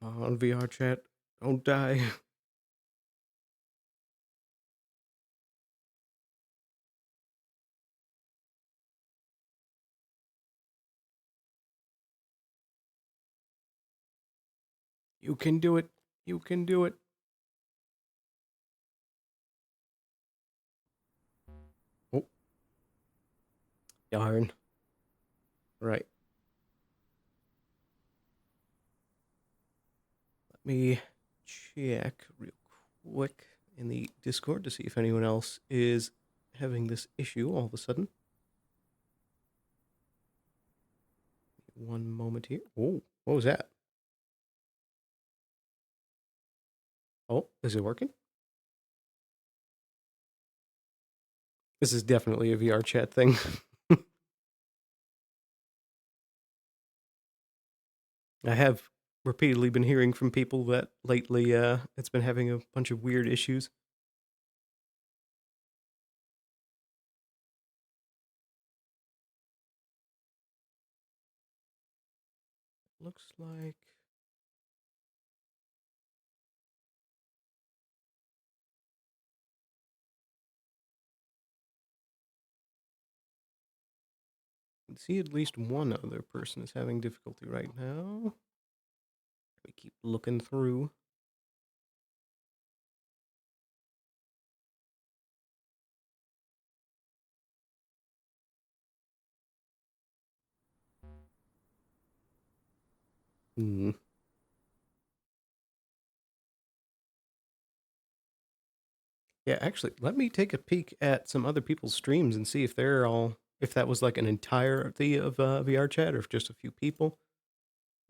Come on, VR chat. Don't die. You can do it. You can do it. Oh. Darn. Right. Let me check real quick in the Discord to see if anyone else is having this issue all of a sudden. One moment here. Oh, what was that? Oh, is it working? This is definitely a VR chat thing. I have repeatedly been hearing from people that lately it's been having a bunch of weird issues. Looks like I can see at least one other person is having difficulty right now. We keep looking through. Hmm. Yeah, actually, let me take a peek at some other people's streams and see if they're all, if that was like an entirety of VR chat or if just a few people.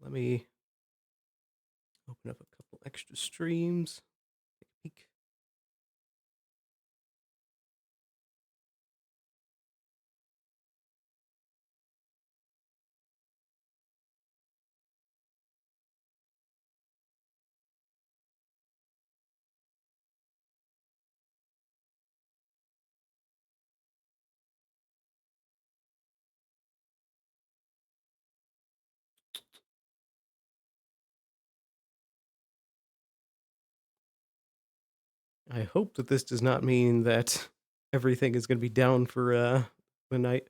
Let me open up a couple extra streams. Take a peek. I hope that this does not mean that everything is going to be down for the night.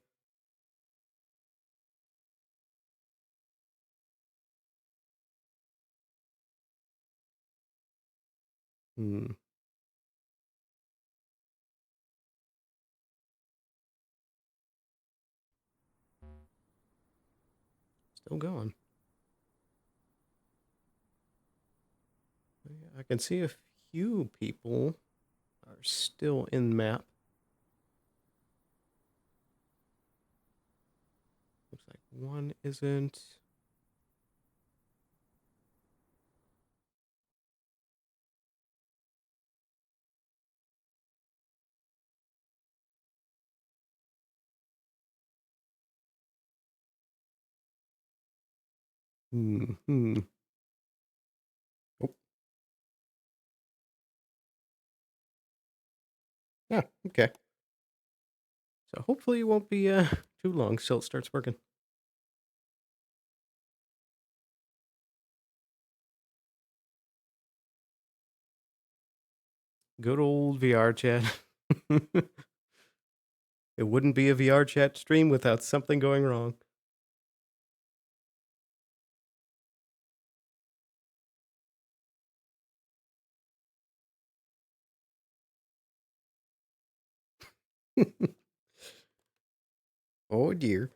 Hmm. Still going. I can see a few people are still in map. Looks like one isn't. Hmm. Oh. Yeah, okay. So hopefully it won't be too long till it starts working. Good old VR chat. It wouldn't be a VR chat stream without something going wrong. Oh dear.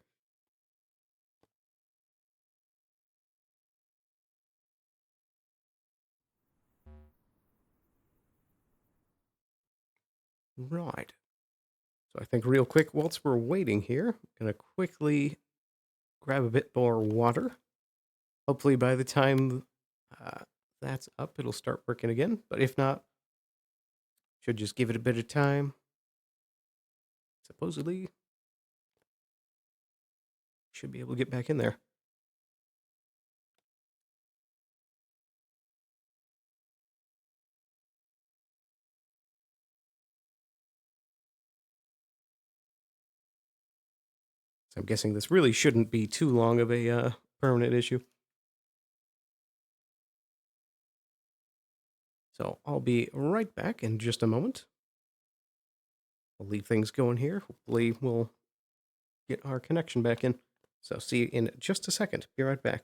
Right. So I think real quick, whilst we're waiting here, I'm going to quickly grab a bit more water. Hopefully by the time that's up, it'll start working again. But if not, should just give it a bit of time. Supposedly, should be able to get back in there. So I'm guessing this really shouldn't be too long of a permanent issue. So I'll be right back in just a moment. We'll leave things going here. Hopefully we'll get our connection back in. So see you in just a second. Be right back.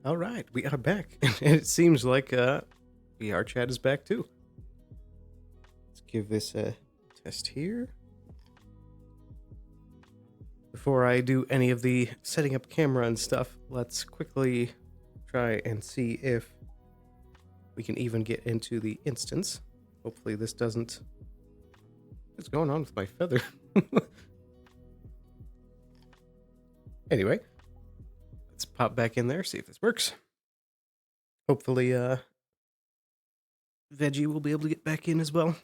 All right, we are back. And it seems like VR chat is back too. Let's give this a test here. Before I do any of the setting up camera and stuff, let's quickly try and see if we can even get into the instance. Hopefully this doesn't... What's going on with my feather? Anyway, let's pop back in there, see if this works. Hopefully, Veggie will be able to get back in as well.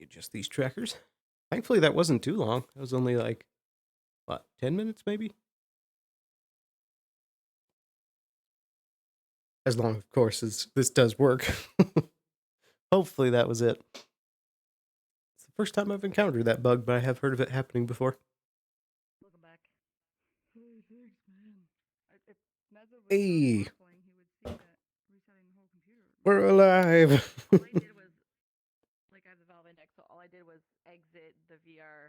Adjust these trackers. Thankfully, that wasn't too long. It was only like, what, 10 minutes maybe? As long, of course, as this does work. Hopefully that was it. It's the first time I've encountered that bug, but I have heard of it happening before.
Welcome back. Hey, thanks, man. If Nazza was
Hey,
playing, he would see that resetting the whole computer.
we're alive.
All I did was, like, I have the Valve Index, so all I did was exit the VR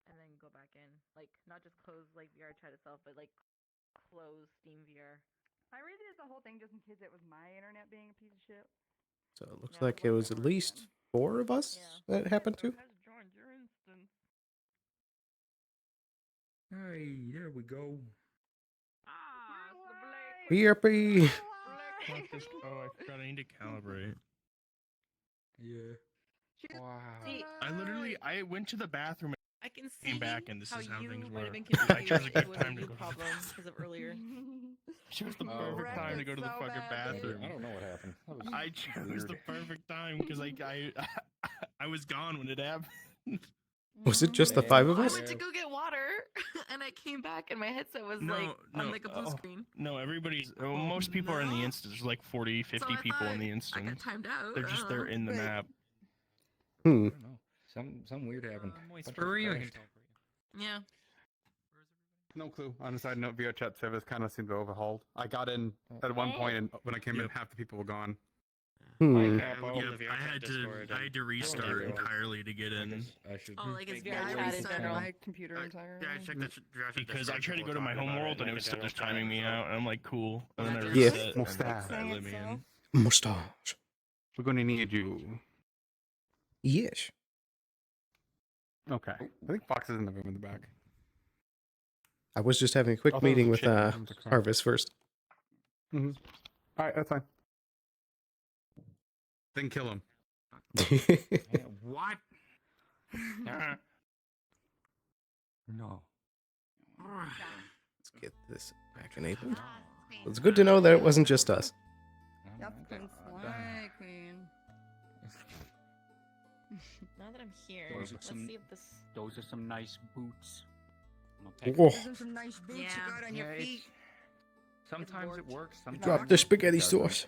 and then go back in. Like, not just close, like, VR chat itself, but, like, close Steam VR.
I redid the whole thing just in case it was my internet being a piece of shit.
So it looks like it was at least 4 of us that happened to.
Has joined your instance.
Hey, there we go.
Ah, it's the Blake.
Yppy.
Oh, I forgot I need to calibrate.
Yeah.
Wow.
See,
I went to the bathroom
I can
and
see
came back, and this
how
is how
you
things
might
were.
have been
I chose
confused
a
it
good
was
time
a
to
you
go to the
problem
bathroom.
because of earlier.
Chose the
Oh,
perfect time to go to the
so
fucking
bad,
bathroom.
I don't know what happened. That was
I chose the
weird.
perfect time because I was gone when it happened.
Was it just the 5 of
I
us?
went to go get water, and I came back, and my headset was on like a blue screen.
No, everybody's. Well, most people are in the instance. There's like 40, 50
I
people in the
thought I
instance.
got timed out.
They're just there in the map.
I don't know. Some weird happened.
Where were you?
Yeah.
No clue. On a side note, VR chat service kind of seemed to overhauled. I got in at one point, and when I came in, half the people were gone.
Hmm.
Yep, I had to restart entirely to get in.
I should.
Oh, like it's
Yeah,
VR
I
chat in
restarted
general.
my computer entirely.
Yeah, I checked that.
Because I tried to go to my home world and it was still just timing me out, and I'm like, cool. And then I
Yeah.
reset.
Mustache.
And that let me in.
Mustache.
We're going to need you.
Yes.
Okay. I think Fox is in the room in the back.
I was just having a quick
Oh, that was
meeting
a
with
chicken. That was a crab.
Harvest first.
Mm-hmm. All right, that's fine. Then kill him.
What?
No.
Let's get this back enabled. It's good to know that it wasn't just us.
Yep, Queen Slay, Queen.
Now that I'm here,
Those are
let's
some-
see if this.
Those are some nice boots.
Whoa.
Those are some nice boots you got on your
it's-
feet.
Sometimes it works. Sometimes
Drop the spaghetti
it doesn't.
sauce.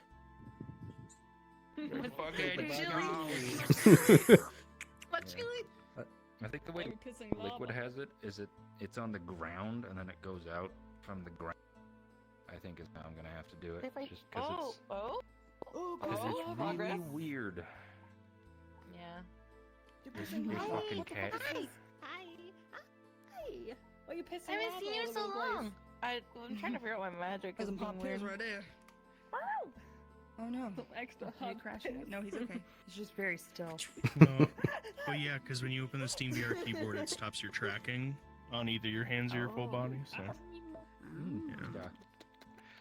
What
Chili.
What chili?
I think the way
I'm kissing
liquid
lava.
has it is it's on the ground and then it goes out from the ground. I think is how I'm gonna have to do it.
If I-
Just because it's
progress.
really weird.
Yeah.
This fucking cat.
Hi. Why are you pissing? I haven't seen you in so long. I'm trying to figure out my magic.
There's
is
some pop
being
pills
weird.
right there. Oh no.
Extra
Are you crashing it? No, he's okay. He's just very still.
No. Well, yeah, because when you open the Steam VR keyboard, it stops your tracking on either your hands or your full body. So, yeah.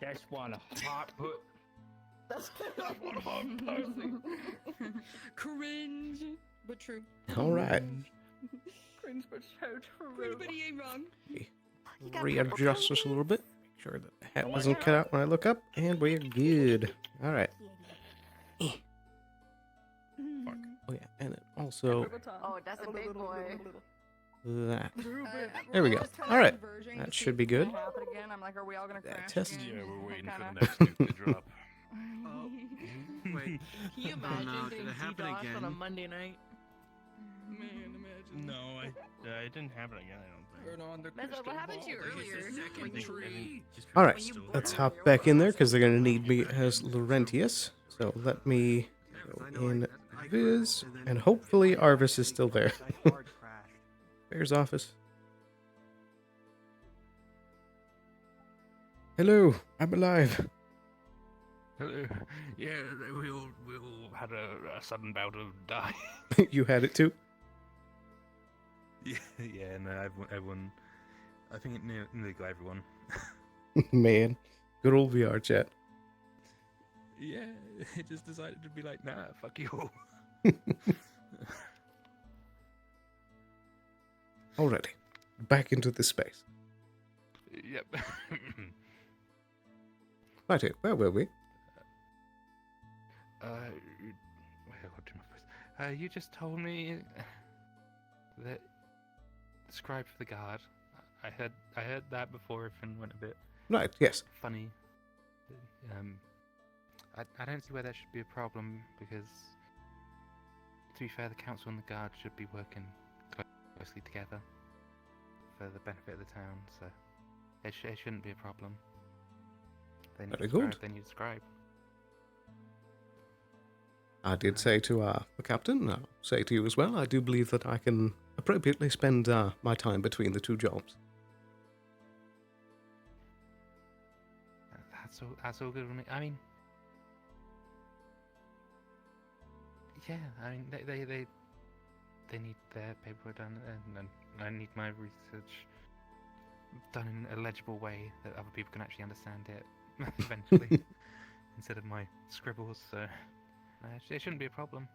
That's one hot put.
That's one hot pussy.
Cringe, but true.
All right.
Cringe, but so true.
Cringe, but he ain't wrong.
Readjust this a little bit. Make sure that the hat doesn't cut out when I look up. And we're good. All right. Fuck. Oh, yeah. And it also...
Oh, that's a big boy.
that.
There
There we go. All right. That should be good.
Happen again. I'm like, are we all gonna crash?
Test.
again?
Yeah, we're waiting for
Kinda.
the next nuke to drop.
Wait.
Can you imagine
no, did
getting
it happen
DDoS on a
again?
Monday night?
Man, imagine.
No, it didn't happen again, I don't think.
Mezzo, what happened to you earlier?
All right. Let's hop back in there because they're going to need me as Laurentius. So let me go in Viz. And hopefully Arvis is still there. Bear's office. Hello. I'm alive.
Yeah, we all had a sudden bout of die.
You had it too?
Yeah, no, everyone. I think it nearly got everyone.
Man. Good old VR chat.
Yeah, it just decided to be like, nah, fuck you all.
Alrighty, back into this space.
Yep.
Righto, where were we?
What do my voice? You just told me that scribe for the guard. I heard that before. Everything went a bit
Right, yes.
funny. I don't see where that should be a problem because, to be fair, the council and the guard should be working closely together for the benefit of the town. So it shouldn't be a problem. They need
Very
a scribe,
good.
They need a scribe.
I did say to the captain, I'll say to you as well, I do believe that I can appropriately spend my time between the two jobs.
That's all good with me. I mean, yeah. I mean, they need their paperwork done, and I need my research done in a legible way that other people can actually understand it eventually, instead of my scribbles. So it shouldn't be a problem.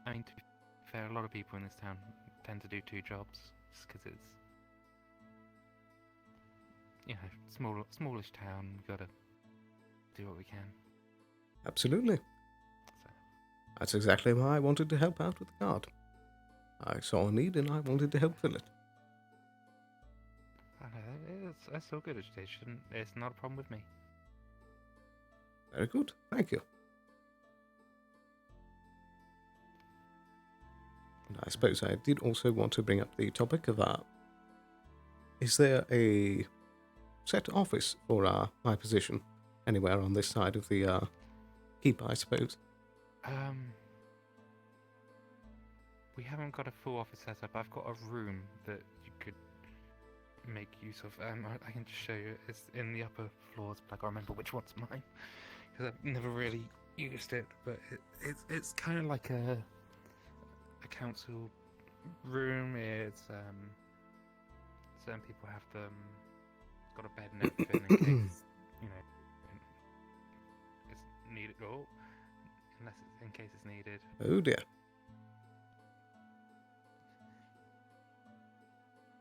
I mean, to be fair, a lot of people in this town tend to do two jobs just because it's, smallish town. We've got to do what we can.
Absolutely. That's exactly why I wanted to help out with the guard. I saw a need and I wanted to help fill it.
That's so good. It's not a problem with me.
Very good. Thank you. And I suppose I did also want to bring up the topic of is there a set office for my position anywhere on this side of the keep, I suppose?
We haven't got a full office setup. I've got a room that you could make use of. I can just show you. It's in the upper floors, but I can't remember which one's mine because I've never really used it. But it's kind of like a council room. It's certain people have them. It's got a bed and everything in case it's needed. Oh, unless it's in case it's needed.
Oh dear.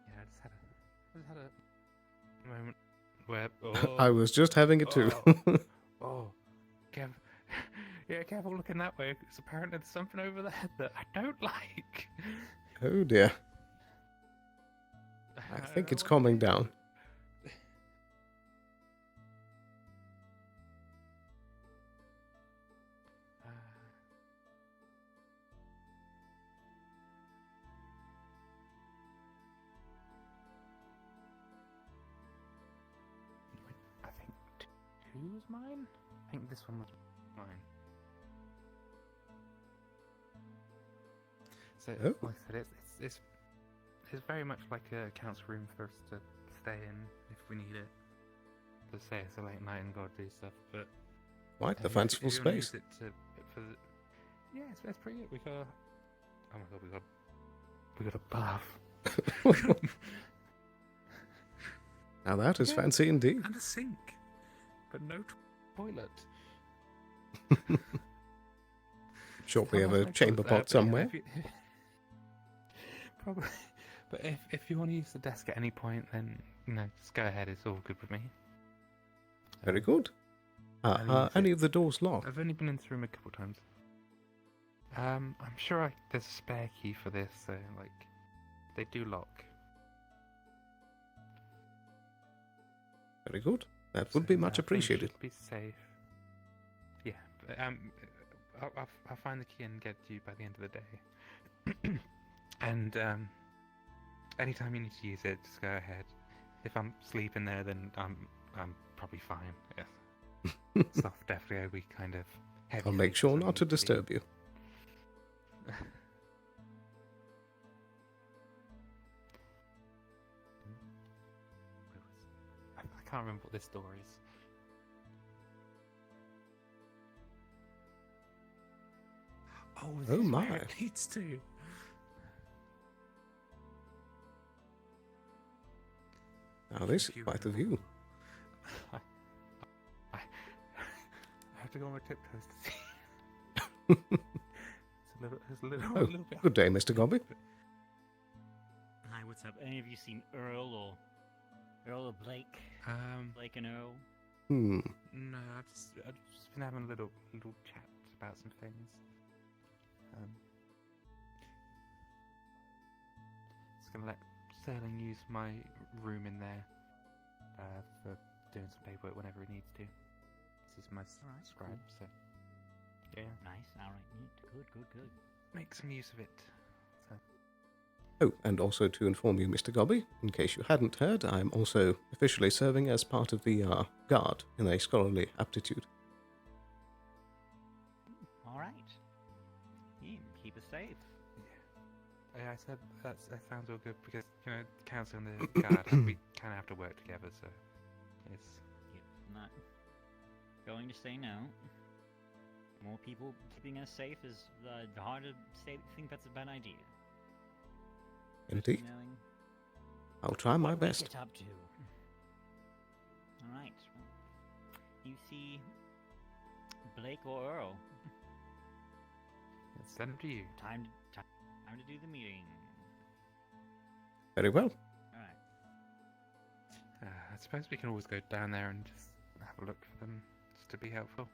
Yeah, I just had a moment where
I was just having it too.
Careful looking that way. Because apparently there's something over there that I don't like.
Oh dear. I think it's calming down.
I think two was mine? I think this one was mine. So, like I said, it's very much like a council room for us to stay in if we need it. To say it's a late night and go do stuff, but
Quite the fanciful
if you wanna
space.
use it yeah, it's pretty good. We got oh my god, we got a bath.
Now that is fancy indeed.
And a sink, but no toilet.
Sure we have a chamber pot somewhere.
Probably. But if you want to use the desk at any point, then just go ahead. It's all good with me.
Very good. Are any of the doors locked?
I've only been in this room a couple times. I'm sure there's a spare key for this, so they do lock.
Very good. That would be much appreciated.
Be safe. Yeah. But, I'll find the key and get to you by the end of the day. And anytime you need to use it, just go ahead. If I'm sleeping there, then I'm probably fine. Yes. Stuff definitely we kind of heavy.
I'll make sure not to disturb you.
I can't remember what this door is. Oh, this is
my.
where it leads to.
Now this is quite the view.
I have to go on my tiptoes to see. It's a
Oh,
little bit.
good day, Mr. Gobby.
Hi, what's up? Any of you seen Earl or Blake? Blake and Earl?
Hmm.
No, I've just been having a little chat about some things. Just gonna let Sterling use my room in there for doing some paperwork whenever he needs to. This is my scribe, so yeah.
Nice. All right. Good.
Make some use of it. So.
Oh, and also to inform you, Mr. Gobby, in case you hadn't heard, I'm also officially serving as part of the Guard in a scholarly aptitude.
All right. Yeah, keep us safe.
Yeah, I said that sounds all good because the council and the Guard we kind of have to work together, so it's.
Yep. Not going to say no. More people keeping us safe is hard to think that's a bad idea.
Indeed.
Knowing
I'll try my
what we
best.
get up to. All right. Well, you see Blake or Earl?
Send them to you.
Time to do the meeting.
Very well.
All right.
I suppose we can always go down there and just have a look for them, just to be helpful.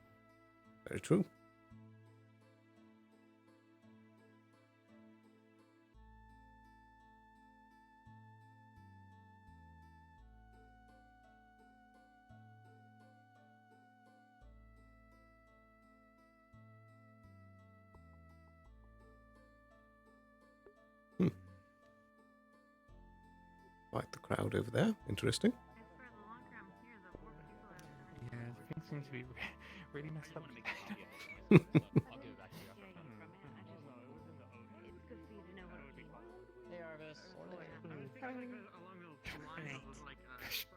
Very true. Quite the crowd over there. Interesting.
Yeah, things seem to be really messed up.
Hey, Arvis.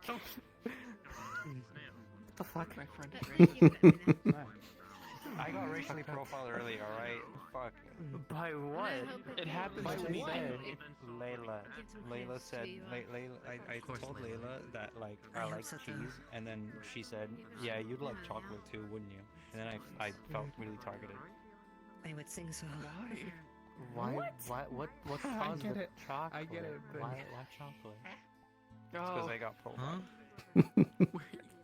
What the fuck?
My friend.
I got racially profiled earlier, alright? Fuck.
By what?
It happened
By
to me.
what?
Layla said, I told Layla that, like, I like cheese, and then she said, yeah, you'd like chocolate too, wouldn't you? And then I felt really targeted.
I would think so.
Why? What
I
caused
get
the
it.
chocolate?
I get it, but-
Why chocolate?
It's because I got profiled.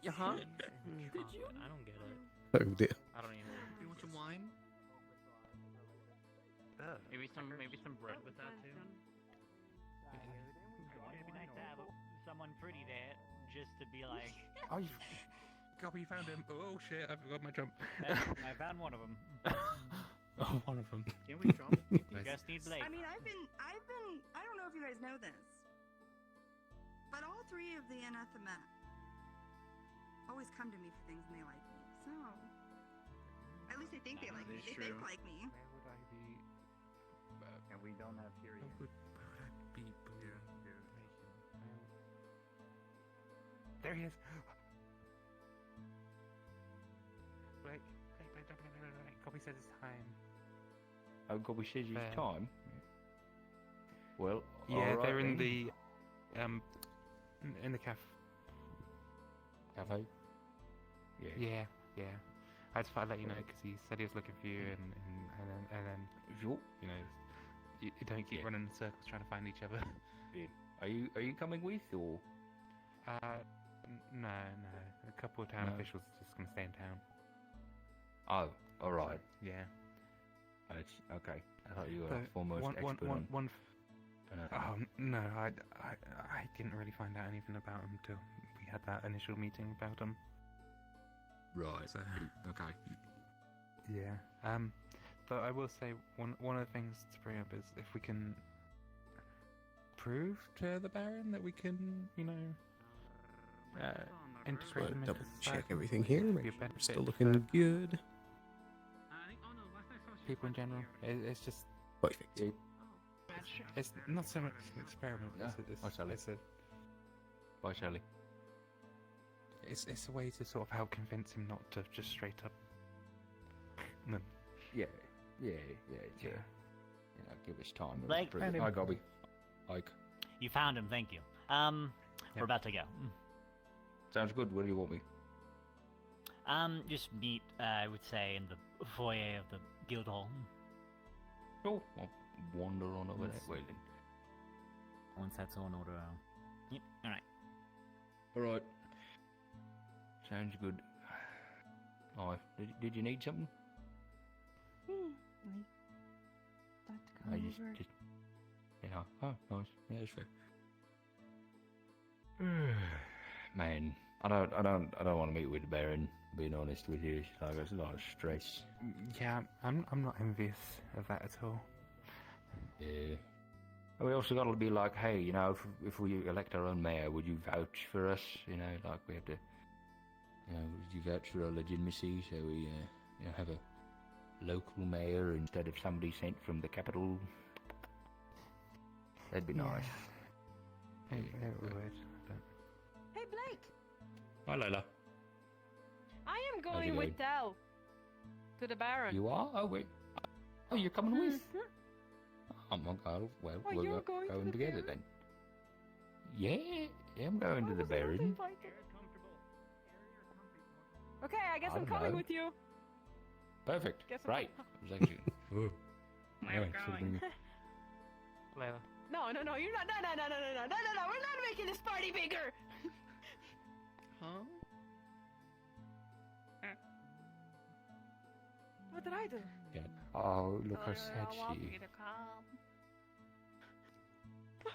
Huh?
Did you? I don't get it.
Oh dear.
I don't even.
You want some wine?
Maybe some bread with that too. It'd be nice to have someone pretty there, just to be like.
Oh, you found him. Oh shit! I forgot my jump.
I found one of them.
Oh, one of them.
Can we jump? You just need Blake.
I mean, I've been, I don't know if you guys know this, but all three of the anathema always come to me for things and they like me. So, at least I think they like me. They think like me.
Where would I be?
And we don't have period.
Where would I be? There he is. Blake. Copy says it's time.
Oh, God, we said
Fair.
it's time. Well,
Yeah,
alright
they're in
then.
the cafe.
Cafe? Yeah.
Yeah. I just thought I'd let you know because he said he was looking for you, and then
Sure.
you know, you don't keep running in circles trying to find each other.
Yeah. Are you coming with or?
No. A couple of town
No.
officials just gonna stay in town.
Oh, all right.
Yeah.
Okay. I thought you were
But
foremost expert on.
Oh no, I didn't really find out anything about him till we had that initial meeting about him.
Right.
So,
Okay.
yeah. But I will say one of the things to bring up is if we can prove to the Baron that we can, integrate him into
Double check
society,
everything here.
it'd
Make
be a
sure
benefit
it's still
for
looking good.
people in general. It's just
Perfect.
it's not so much an experiment.
Yeah. Bye, Shelley.
It's a way to sort of help convince him not to just straight up.
Yeah. Give us time.
Blake?
Hi, Gobby. Ike.
You found him. Thank you. We're about to go.
Sounds good. Where do you want me?
Just meet. I would say in the foyer of the guild hall.
Oh, I'll wander on over that way then.
Once that's all in order, Yep, alright.
Alright. Sounds good. Oh, did you need something?
I
I just, yeah. Oh, nice. Yeah, that's fair. Man, I don't want to meet with the Baron. Being honest with you, like there's a lot of stress.
Yeah, I'm not envious of that at all.
Yeah. And we also got to be like, hey, you know, if we elect our own mayor, would you vouch for us? You know, like we have to, you know, would you vouch for our legitimacy? So we, you know, have a local mayor instead of somebody sent from the capital. That'd be nice.
It would.
Hey, Blake!
Hi, Layla.
I am
it
going with
going?
Del to the Baron.
You are? Oh, wait. Oh, you're coming with? Oh my God. Well,
Oh,
we'll
you're
go
going to
going
the
together
Baron?
then. Yeah, I'm going to the Baron.
Okay, I guess
I
I'm
don't
coming
know.
with you.
Perfect.
Guess I'm
Right. I was actually.
Where
Yeah,
we
should've
going?
been-
Layla.
No, you're not. No, we're not making this party bigger.
Huh?
What did I do?
Yeah. Oh, look how sad
I want
she
me
is.
to come.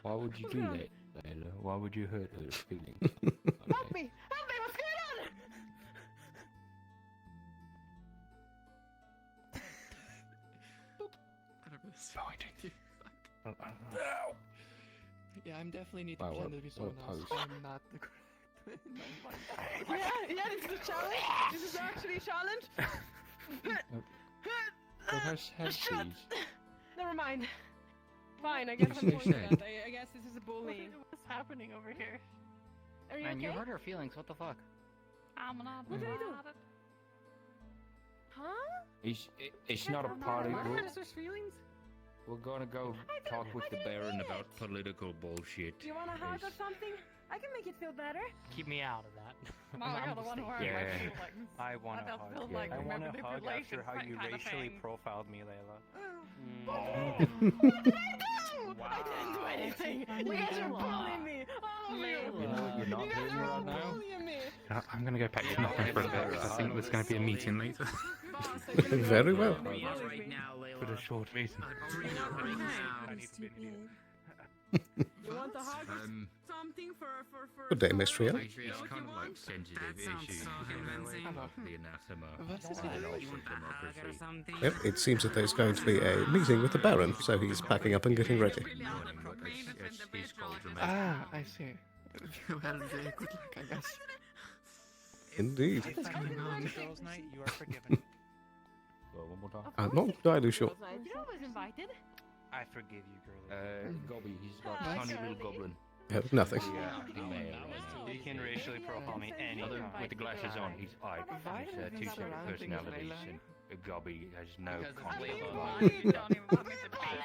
Why would you
What's
do
wrong?
that, Layla? Why would you hurt her feelings?
Help me! Help me! What's going on?
Yeah, I'm definitely need to
Wow,
pretend
what-
to be
what
someone
a
else.
pose.
I'm not the correct.
Yeah, this is a challenge. This is actually a challenge.
Look how sad she is.
Never mind. Fine, I guess I'm
Stay
going to
sad.
that. I guess this is a bullying.
What's happening over here?
Are you
Man,
okay?
you hurt her feelings. What the fuck?
I'm not
What did I do?
about it.
Huh?
It's not a party.
Hurt sister's feelings?
We're gonna go talk with the Baron about political bullshit.
Do you want a hug or
It's-
something? I can make it feel better.
Keep me out of that.
No, you're the one who hurt my
Yeah.
feelings.
I want a
don't
hug.
feel like
I want a hug after
manipulations,
how
that
you
kind of
racially
thing.
profiled me, Layla.
What did I do? I didn't do anything. You guys are bullying me. All of you.
You know what you're not
You guys
doing
are
right
all
now?
bullying me.
I'm gonna go back to nothing for a bit because I think there's going to be a meeting later.
Very well.
For the short meeting.
You want a hug? Something for
Good day, Miss Trio.
Actually, it's kind of like sensitive issues. The anathema. and also democracy.
Yep, it seems that there's going to be a meeting with the Baron, so he's packing up and getting ready.
It's his cauldron.
Ah, I see. Well, very good luck, I guess.
Indeed.
If I'm on girls' night, you are forgiven.
Well, one more time.
I'm not entirely sure.
You was invited.
I forgive you, girlie.
Gobby, he's got
Hi,
tiny little
Charlie.
goblin.
Nothing.
The mayor right now.
You can racially profile me
Other
anytime.
with the glasses on, he's Ike. He's two separate personalities, and Gobby has no concept of life. It's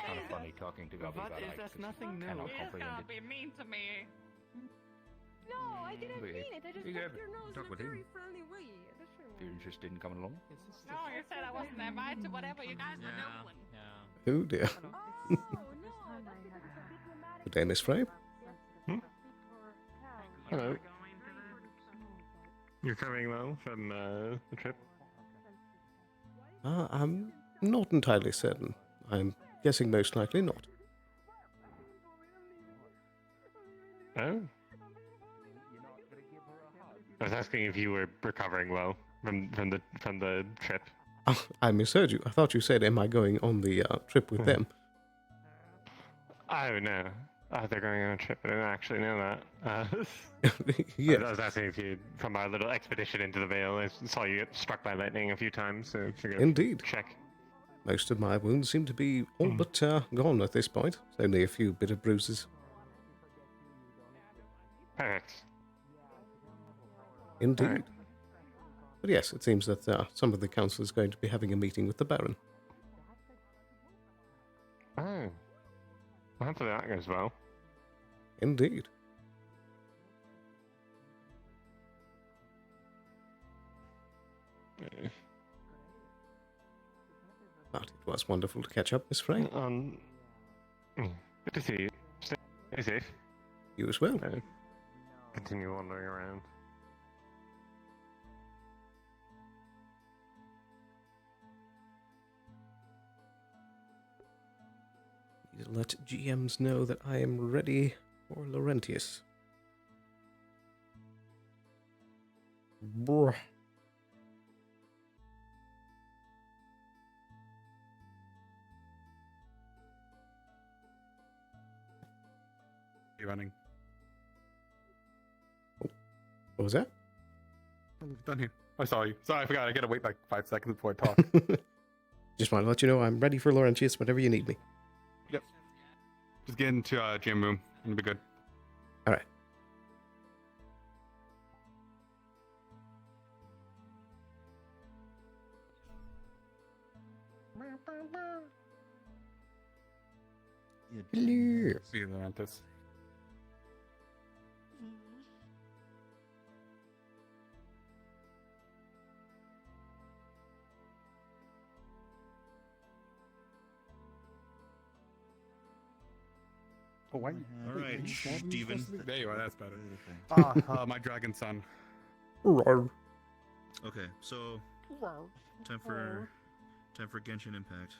kind of funny talking to Gobby about Ike.
That's
'cause
nothing
he
new.
cannot
You
comprehend
can't
it.
be mean to me.
No, I didn't
Wait,
mean it. I just
you
rubbed
have-
your nose
talk
in a
with him.
very friendly way. That's true.
If you're interested in coming along.
No, you said I wasn't invited to whatever you guys were doing.
Oh dear. Good day, Miss Frey.
Hello. You're coming well from the trip?
I'm not entirely certain. I'm guessing most likely not.
Oh? I was asking if you were recovering well from the trip.
Oh, I misheard you. I thought you said, am I going on the trip with them?
Oh no. They're going on a trip. I didn't actually know that.
Yes.
I was asking if you, from our little expedition into the Vale, I saw you get struck by lightning a few times, so I figured
Indeed.
check.
Most of my wounds seem to be all but gone at this point. Only a few bit of bruises.
Perfect.
Indeed.
Alright.
But yes, it seems that some of the council is going to be having a meeting with the Baron.
Oh. Well, hopefully that goes well.
Indeed. But it was wonderful to catch up, Miss Frey.
Good to see you. Stay safe.
You as well.
Continue wandering around.
Need to let GMs know that I am ready for Laurentius. Bruh.
You running?
What was that?
I'm done here. I saw you. Sorry, I forgot. I gotta wait like 5 seconds before I talk.
Just want to let you know I'm ready for Laurentius whenever you need me.
Yep. Just get into gym room and be good.
All right. Hello.
See you, Laurentius. Oh, why?
All right, Steven.
There you are. That's better. My dragon son.
Okay, so time for Genshin Impact.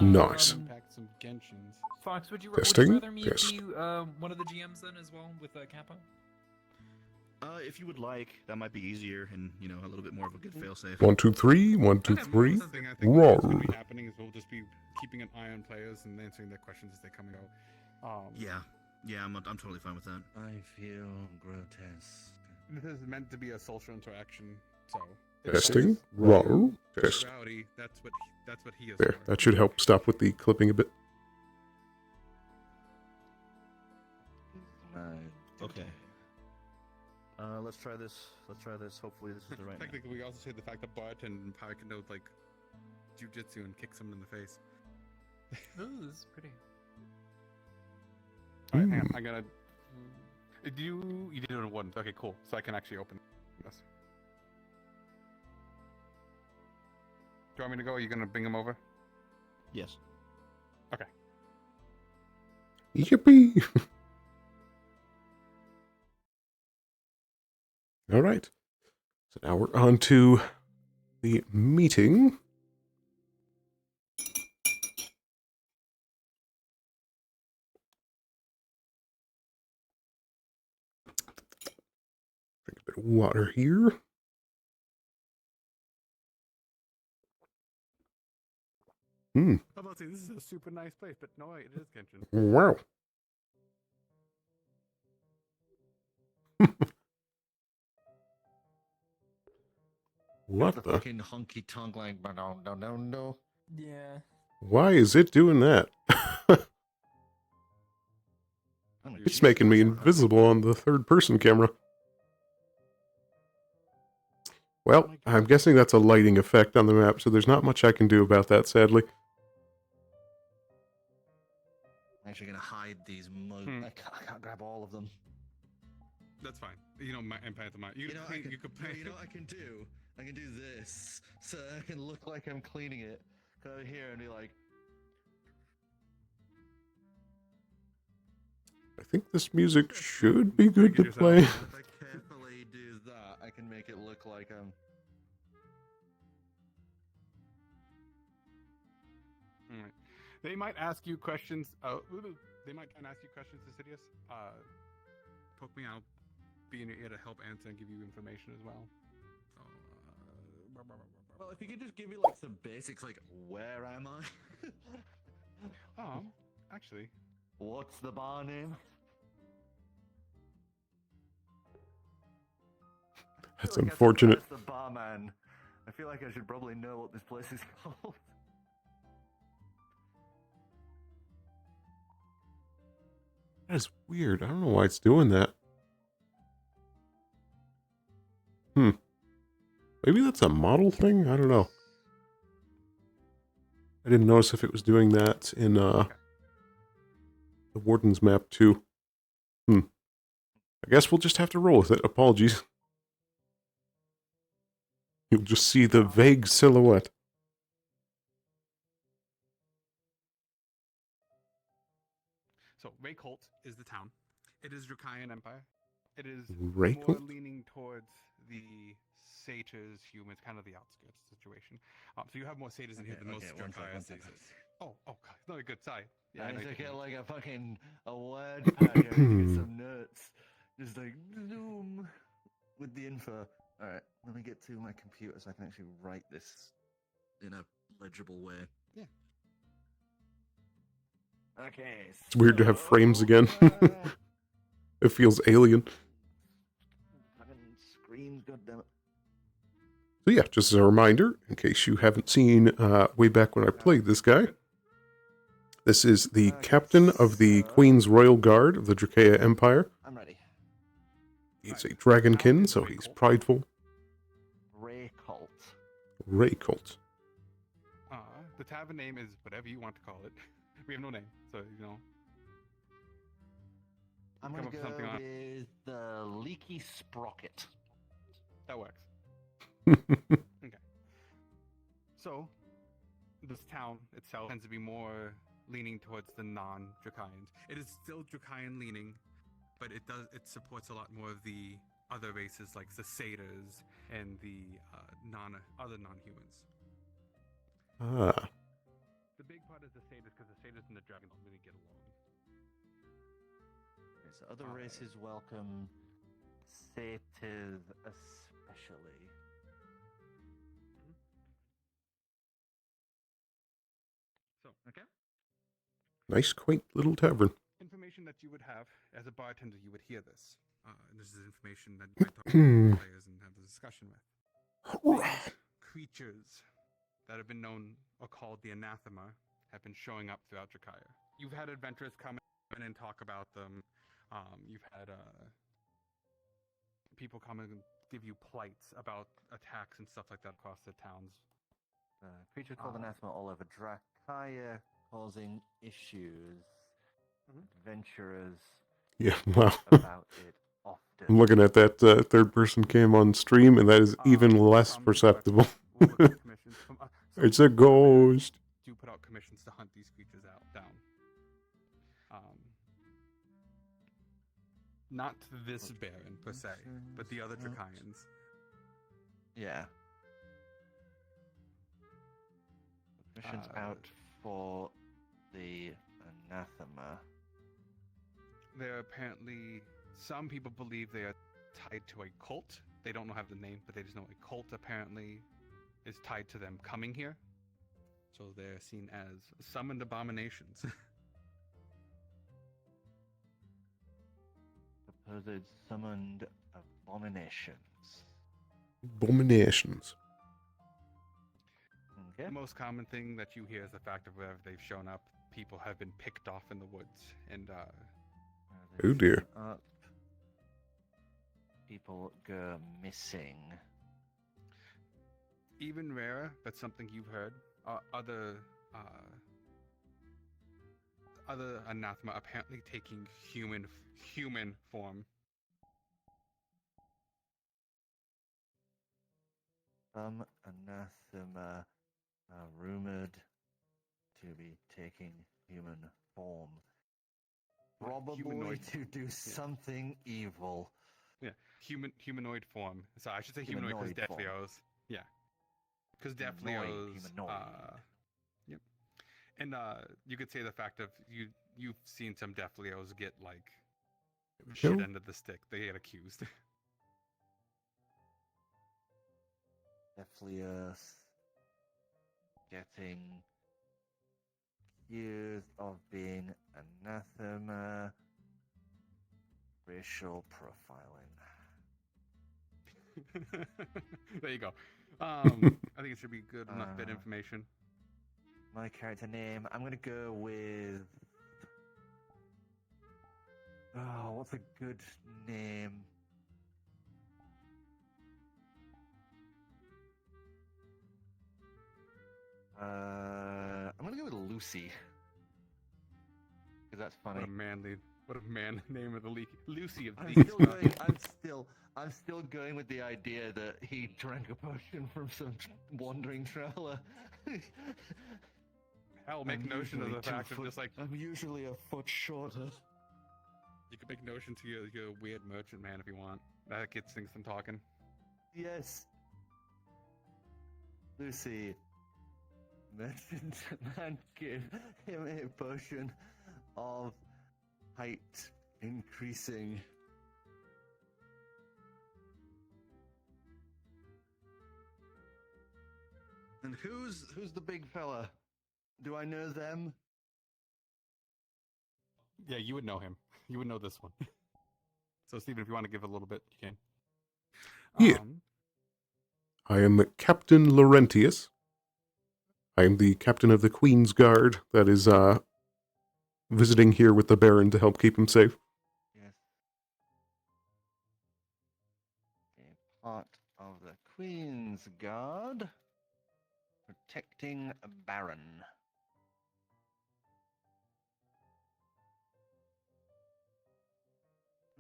Nice.
Impact some Genshins.
Fox, would you
Testing?
rather me
Test.
be one of the GMs then as well with Kappa?
If you would like, that might be easier and a little bit more of a good failsafe.
1, 2, 3. 1, 2, 3.
I think what's going to be
Roar.
happening is we'll just be keeping an eye on players and answering their questions as they come and go.
Yeah, I'm totally fine with that.
I feel grotesque.
This is meant to be a social interaction, so.
Testing. Roar. Test.
Rowdy, that's what he is.
There.
For.
That should help stop with the clipping a bit.
Okay. Let's try this. Hopefully this is the right.
Technically, we also say the fact that Bart and Pi can know like jujitsu and kick someone in the face.
Ooh, this is pretty.
Alright, hang on. I'm gonna. You did it on one. Okay, cool. So I can actually open this. Do you want me to go? Or are you gonna bring him over?
Yes.
Okay.
Yippee! All right. So now we're on to the meeting. Drink a bit of water here.
How about say this is a super nice place, but no, it is Genshin.
Wow. What the?
Fucking honky tonk like no.
Yeah.
Why is it doing that? It's making me invisible on the third person camera. Well, I'm guessing that's a lighting effect on the map, so there's not much I can do about that, sadly.
I'm actually gonna hide these I can't grab all of them.
That's fine. You know, my Empire you could play.
You know what I can do? I can do this, so I can look like I'm cleaning it. Go here and be like.
I think this music should be good to play.
If I carefully do that, I can make it look like I'm.
Alright. They might ask you questions. They might try and ask you questions, Sidious. Poke me out. Be in your ear to help answer and give you information as well.
Well, if you could just give me like some basics, like where am I?
Actually.
What's the bar name?
That's unfortunate.
As the barman, I feel like I should probably know what this place is called.
That is weird. I don't know why it's doing that. Maybe that's a model thing? I don't know. I didn't notice if it was doing that in the Wardens map too. I guess we'll just have to roll with it. Apologies. You'll just see the vague silhouette.
Raycolt is the town. It is Drakayan Empire. It is
Raycolt?
more leaning towards the satyrs, humans, kind of the outskirts situation. So you have more satyrs in here than most Drakayas. Oh, God. No, good. Sorry.
Yeah, I
know
need
you
to
can-
get like a word pack. I need to get some notes. Just like zoom with the info. All right, let me get to my computer so I can actually write this in a legible way.
Yeah.
Okay.
It's weird to have frames again. It feels alien.
Fucking screens, goddammit.
So yeah, just as a reminder, in case you haven't seen way back when I played this guy, this is the captain of the Queen's Royal Guard of the Drakea Empire.
I'm ready.
He's a dragonkin, so he's prideful.
Raycolt.
Raycolt.
The tavern name is whatever you want to call it. We have no name, so
I'm
come
gonna
up with
go
something on it.
with the Leaky Sprocket.
That works. Okay. So, this town itself tends to be more leaning towards the non-Drakayans. It is still Drakayan leaning, but it supports a lot more of the other races like the satyrs and the other non-humans.
Ah.
The big part is the satyrs because the satyrs and the dragon don't really get along.
Okay, so other races welcome, satyrs especially.
So, okay.
Nice, quaint little tavern.
Information that you would have as a bartender, you would hear this. And this is information that you might talk to the players and have a discussion with. These creatures that have been known or called the anathema have been showing up throughout Drakaya. You've had adventurers come in and talk about them. You've had people come and give you plights about attacks and stuff like that across the towns.
Creature called anathema all over Drakaya, causing issues. Adventurers
Yeah, wow.
about it often.
I'm looking at that third person cam on stream, and that is even less perceptible. It's a ghost.
Do put out commissions to hunt these creatures down. Not this Baron per se, but the other Drakayans.
Yeah. Missions out for the anathema.
They're apparently, some people believe they are tied to a cult. They don't know have the name, but they just know a cult apparently is tied to them coming here. So they're seen as summoned abominations.
Supposed summoned abominations.
Abominations.
Okay.
The most common thing that you hear is the fact of wherever they've shown up, people have been picked off in the woods. And,
oh dear.
People go missing.
Even rarer, but something you've heard, other anathema apparently taking human form.
Some anathema are rumored to be taking human form. Probably
Humanoid.
to do something evil.
Yeah, humanoid form. So I should say humanoid because
Humanoid form.
Deathleos. Yeah, because
Humanoid,
Deathleos.
humanoid.
Yep. And you could say the fact of you've seen some Deathleos get like shit
Kill?
end of the stick. They get accused.
Deathleos getting accused of being anathema. Racial profiling.
There you go. I think it should be good enough bit information.
My character name, I'm gonna go with. Oh, what's a good name? I'm gonna go with Lucy. Because that's funny.
What a man name of the league. Lucy of the
I'm still going with the idea that he drank a potion from some wandering traveler.
Hell, make notion of the fact of just like
I'm usually a foot shorter.
You can make notion to your weird merchant man if you want. That gets things from talking.
Yes. Lucy. Merchant man, give him a potion of height increasing. And who's the big fella? Do I know them?
Yeah, you would know him. You would know this one. So, Stephen, if you want to give a little bit, you can.
Yeah. I am Captain Laurentius. I am the captain of the Queen's Guard that is visiting here with the Baron to help keep him safe.
Yes. A part of the Queen's Guard protecting a Baron.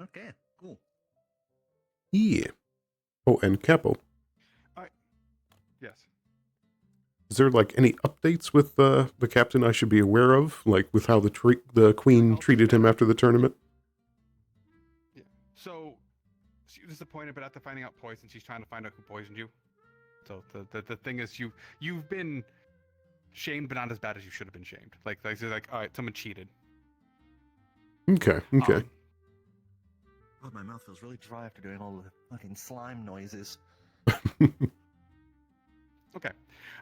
Okay, cool.
Yeah. Oh, and Capo.
Yes.
Is there like any updates with the captain I should be aware of, like with how the Queen treated him after the tournament?
Yeah. So she was disappointed, but after finding out poison, she's trying to find out who poisoned you. So the thing is, you've been shamed, but not as bad as you should have been shamed. Like all right, someone cheated.
Okay.
God, my mouth feels really dry after doing all the fucking slime noises.
Okay.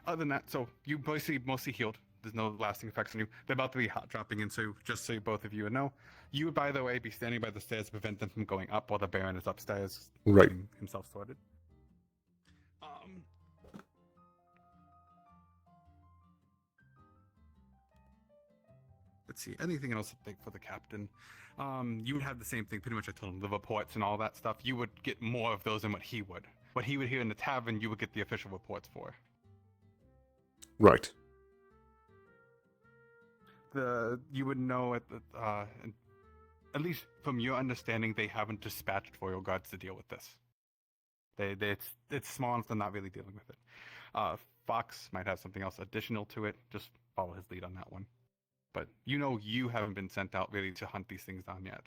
Other than that, so you basically mostly healed. There's no lasting effects on you. They're about to be hot dropping in, so just so both of you would know, you would, by the way, be standing by the stairs to prevent them from going up while the Baron is upstairs
Right.
getting himself sorted. Let's see. Anything else for the captain? You would have the same thing. Pretty much, I told him the reports and all that stuff. You would get more of those than what he would. What he would hear in the tavern, you would get the official reports for.
Right.
You would know at least from your understanding, they haven't dispatched royal guards to deal with this. It's small enough they're not really dealing with it. Fox might have something else additional to it. Just follow his lead on that one. But you haven't been sent out really to hunt these things down yet.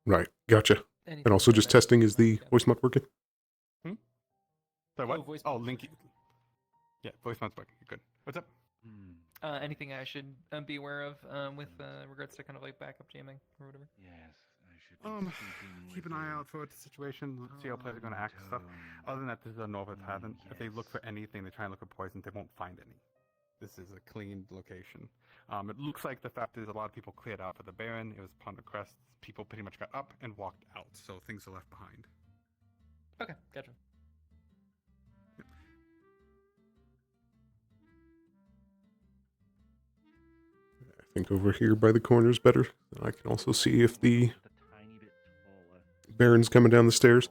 Right. Gotcha.
Anything
And also
that
just
I-
testing, is the voice mod working?
So what?
voice
Oh,
mod's
Linky. Yeah, voice mod's working. Good. What's up?
Anything I should be aware of with regards to kind of like backup jamming or whatever?
Yes, I should
Keep an eye out for the situation. See how players are going to act and stuff. Other than that, this is a Northern Tavern. If they look for anything, they try and look for poison, they won't find any. This is a clean location. It looks like the fact is a lot of people cleared out for the Baron. It was upon the crest. People pretty much got up and walked out, so things are left behind.
Okay, gotcha.
I think over here by the corner's better. I can also see if the Baron's coming down the stairs.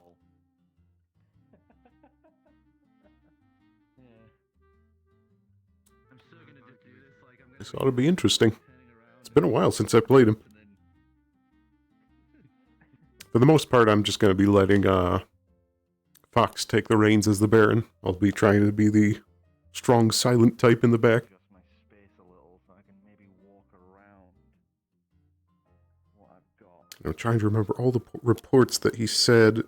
This ought to be interesting. It's been a while since I played him. For the most part, I'm just going to be letting Fox take the reins as the Baron. I'll be trying to be the strong, silent type in the back. I'm trying to remember all the reports that he said.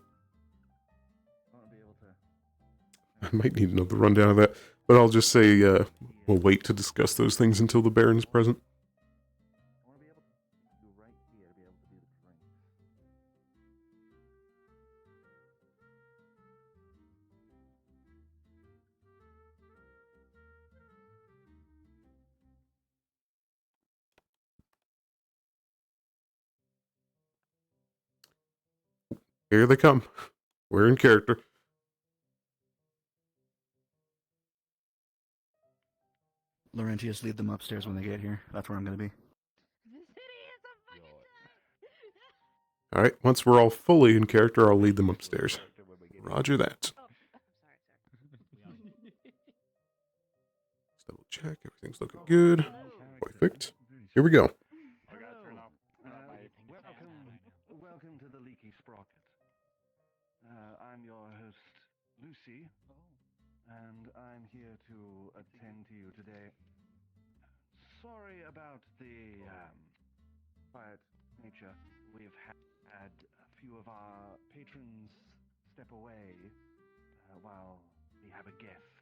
I might need to know the rundown of that, but I'll just say we'll wait to discuss those things until the Baron is present. Here they come. We're in character.
Laurentius, lead them upstairs when they get here. That's where I'm going to be.
All right, once we're all fully in character, I'll lead them upstairs. Roger that. Let's double check. Everything's looking good. Perfect. Here we go.
Welcome to the Leaky Sprocket. I'm your host, Lucy, and I'm here to attend to you today. Sorry about the quiet nature we've had a few of our patrons step away while we have a guest.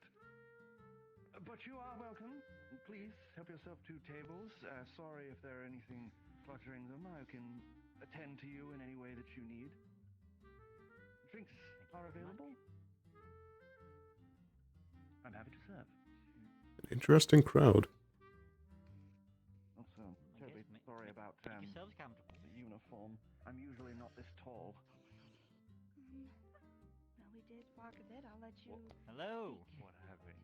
But you are welcome. Please help yourself to tables. Sorry if there are anything cluttering them. I can attend to you in any way that you need. Drinks are available. I'm happy to serve.
An interesting crowd.
Also, terribly sorry about the uniform. I'm usually not this tall.
Well, we did walk a bit. I'll let you.
Hello.
What happened?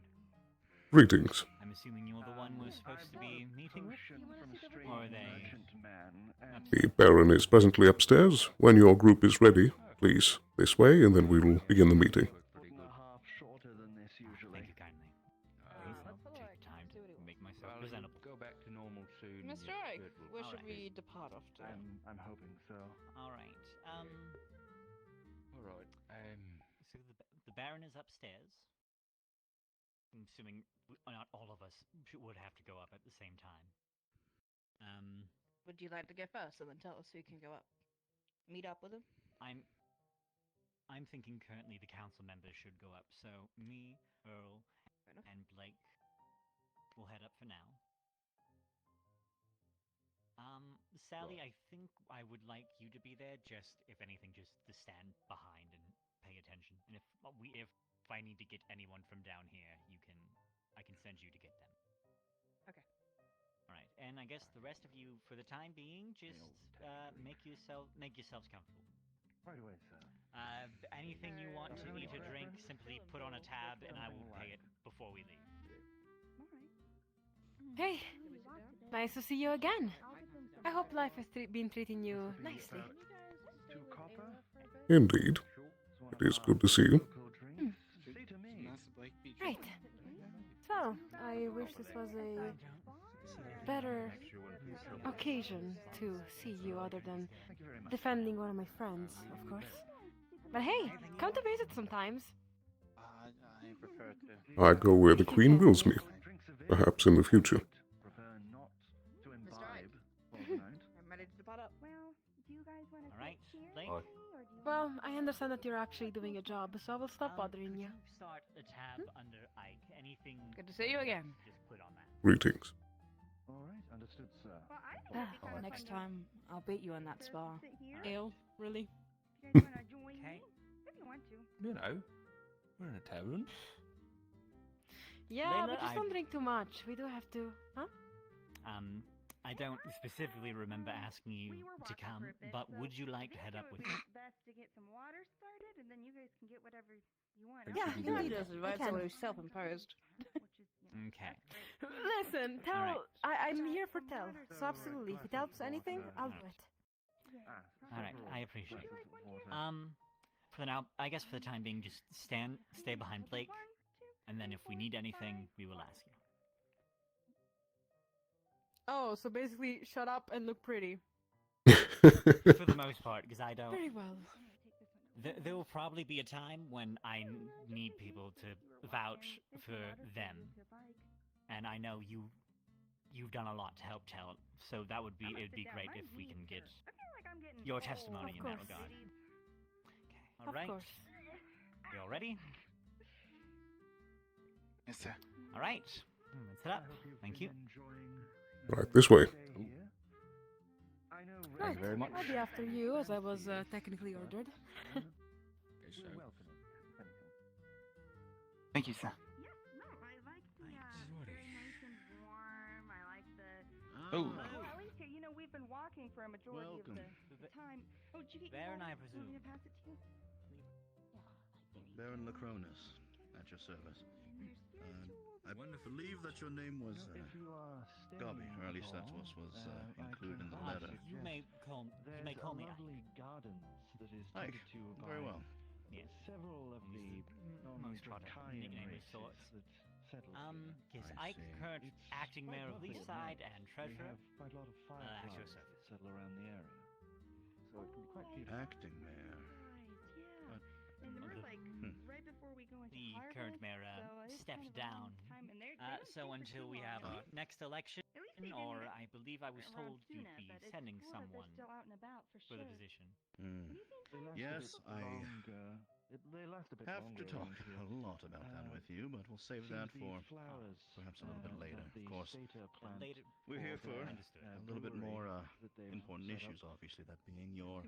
Greetings.
I'm assuming you're the one we're supposed to be meeting with? Or are they...
The Baron is presently upstairs. When your group is ready, please this way, and then we will begin the meeting.
Shorter than this usually.
Thank you kindly. I'll take the time to make myself presentable.
Go back to normal soon.
Mr. Ike, where should we depart off to?
I'm hoping so.
Alright,
Alright,
so the Baron is upstairs. I'm assuming not all of us would have to go up at the same time.
Would you like to go first and then tell us who can go up? Meet up with him?
I'm thinking currently the council members should go up, so me, Earl, and Blake will head up for now. Sally, I think I would like you to be there, just, if anything, just to stand behind and pay attention. And if I need to get anyone from down here, I can send you to get them.
Okay.
Alright, and I guess the rest of you, for the time being, just make yourselves comfortable.
Right away, sir.
Anything you want to eat or drink, simply put on a tab and I will pay it before we leave.
Hey, nice to see you again. I hope life has been treating you nicely.
Indeed. It is good to see you.
Right. So, I wish this was a better occasion to see you other than defending one of my friends, of course. But hey, come to visit sometimes.
I prefer to.
I go where the Queen wills me. Perhaps in the future.
Prefer not to imbibe.
I'm ready to depart up.
Well, do you guys want to
Alright,
sit here?
Blake?
Well, I understand that you're actually doing a job, so I will stop bothering you.
Start a tab under Ike. Anything...
Good to see you again.
Just put on that.
Greetings.
Alright, understood, sir.
Next time, I'll beat you in that spa.
Ew, really?
You guys want to join me? If you want to.
You know, we're in a tavern.
Yeah,
Layla,
but just don't drink too much. We do have to, huh?
I don't specifically remember asking you to come, but would you like to head up with me?
Best to get some water started, and then you guys can get whatever you want.
Yeah, you
Right.
need us
I
advice
can.
someone who's self-imposed.
Okay.
Listen, Tell, I'm here for Tell, so absolutely, if it helps anything, I'll do it.
Alright, I appreciate it. For now, I guess for the time being, just stay behind Blake, and then if we need anything, we will ask you.
Oh, so basically, shut up and look pretty.
For the most part, because I don't...
Very well.
There will probably be a time when I need people to vouch for them. And I know you've done a lot to help Tell, so it'd be great if we can get your testimony in that regard. Okay, alright. You all ready?
Yes, sir.
Alright, let's head up. Thank you.
Right, this way.
Right,
very much.
I'll be after you, as I was technically ordered.
Thank you, sir.
No, I like the very nice and warm. I like the.
Oh.
At least here, we've been walking for a majority of the time. Oh, did you get
Baron, I
Want
presume.
me to pass it to you?
Baron Lacronus, at your service. I believe that your name was Garby, or at least that was included in the letter.
You may call me Ike.
Gardens that is
Ike,
tended to
very
by
well.
Yes.
Several of the
most product nickname of sorts.
Settled
Yes,
I
Ike,
see.
current acting mayor of Leaside and treasurer.
We have quite a lot of
at your
fireflies
service.
settle around the area, so it can be quite beautiful.
Acting mayor.
And we're like right before we go into
The
harvest,
current mayor
so it's
stepped
kind of a long
down
time, and they're
So until we have our next election, or I believe I was told you'd be sending someone for the position.
Yes, I
They last a bit
have
longer
to talk
around here.
a lot about that with you, but we'll save that for perhaps a little bit later. Of course,
Later.
we're here for
Understood.
a little bit more important issues, obviously, that being your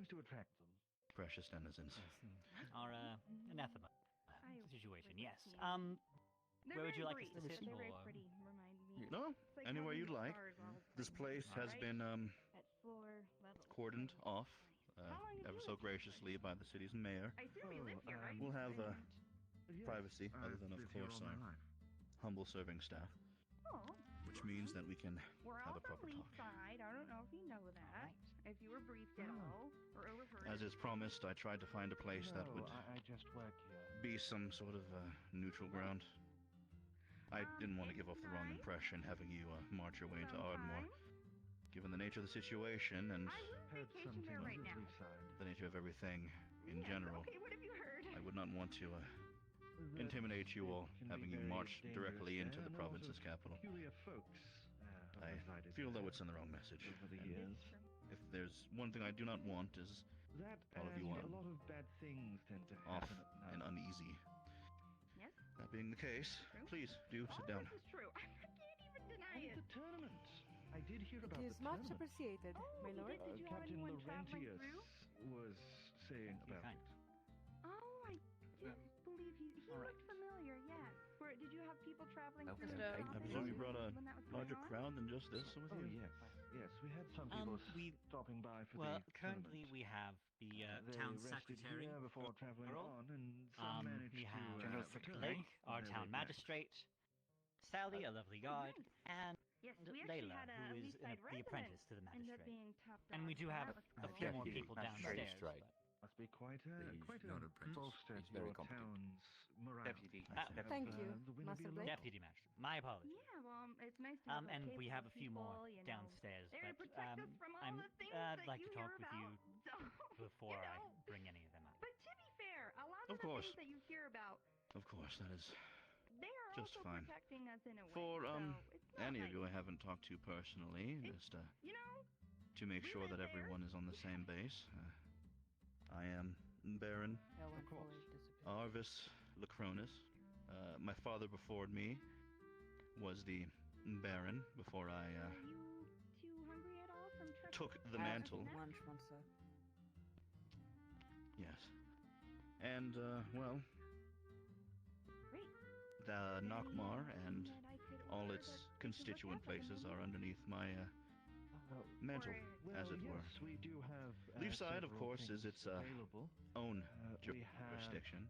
precious denizens.
Our anathema situation. Yes. Where would you like us to sit?
They're very
or-
pretty. Remind me.
No, anywhere you'd like. This place has been
At 4 levels.
cordoned off ever so graciously by the city's mayor.
I assume you live here, right?
We'll have privacy, other than, of course, our humble serving staff,
Oh.
which means that we can
We're
have
off
a proper
on
talk.
Lee's side. I don't know if you know that. If you were briefed at all or overheard.
As is promised, I tried to find a place that would
I just work here.
be some sort of neutral ground. I didn't want to give off the wrong impression having you march your way into Ardmore. Given the nature of the situation and
there right now.
the nature of everything in general,
Okay, what have you heard?
I would not want to intimidate you all, having you march directly into the province's capital. I feel though it's in the wrong message. And if there's one thing I do not want is all of you
a lot of bad things tend to
off
happen at night.
and uneasy.
Yes?
That being the case, please do sit down.
This is true. I can't even deny it.
The tournament. I did hear about
It is
the
much
tournament.
appreciated, my lord.
Did you have
Captain
anyone traveling
Laurentius
through?
was saying about it.
Oh, I didn't believe he looked familiar, yes. Did you have people traveling through?
I presume you brought a
when that was
larger
going on?
crowd than just this with
Oh
you?
yes, yes. We had some people
we
stopping by for
well,
the
currently
tournament.
we have the
They
town
rested
secretary.
here before traveling
Earl.
on, and some managed
We
to
have
return
Blake, our
on their
town
way back.
magistrate, Sally, a lovely guard, and
Yes, we actually
Layla,
had a
who is
Leaside
the
resident
apprentice to the
end up
magistrate.
being top
And we
dog,
do
so
have
that was
a
cool.
few more
Deputy
people
magistrate.
downstairs.
Right.
Must be quite
He's
a
not apprentice.
bolstered
He's very
your
competent.
town's morale.
Deputy.
Thank you,
the winner
Master
be a
Blake.
local.
Deputy magistrate. My apologies.
Yeah, well, it's nice to have like,
And we have a
capable
few more
people, you know,
downstairs,
there to
but
protect us from all
I'm
the things
I'd
that
like
you
to talk
hear
with you
about. So,
before
you
I
know.
bring any of them up.
But to be fair, a lot
Of
of the
course.
things that you hear about,
Of course, that is
they are
just
also
fine.
protecting us in a way.
For
so it's not
any
like,
of you I haven't talked to personally, just
you know,
to make sure that everyone is on the same base. I am Baron Arvis Lacronus. My father before me was the Baron before I
are you too hungry at all from trekking?
took the mantle.
Lunch once, sir.
Yes. And, well,
Great.
the Nockmar and
that I could
all
order
its
that we could
constituent
look at for the
places
menu?
are underneath my mantle, as it were.
Yes, we do have
Leafside, of
several
course, is
things
its
available.
own
We have
jurisdiction.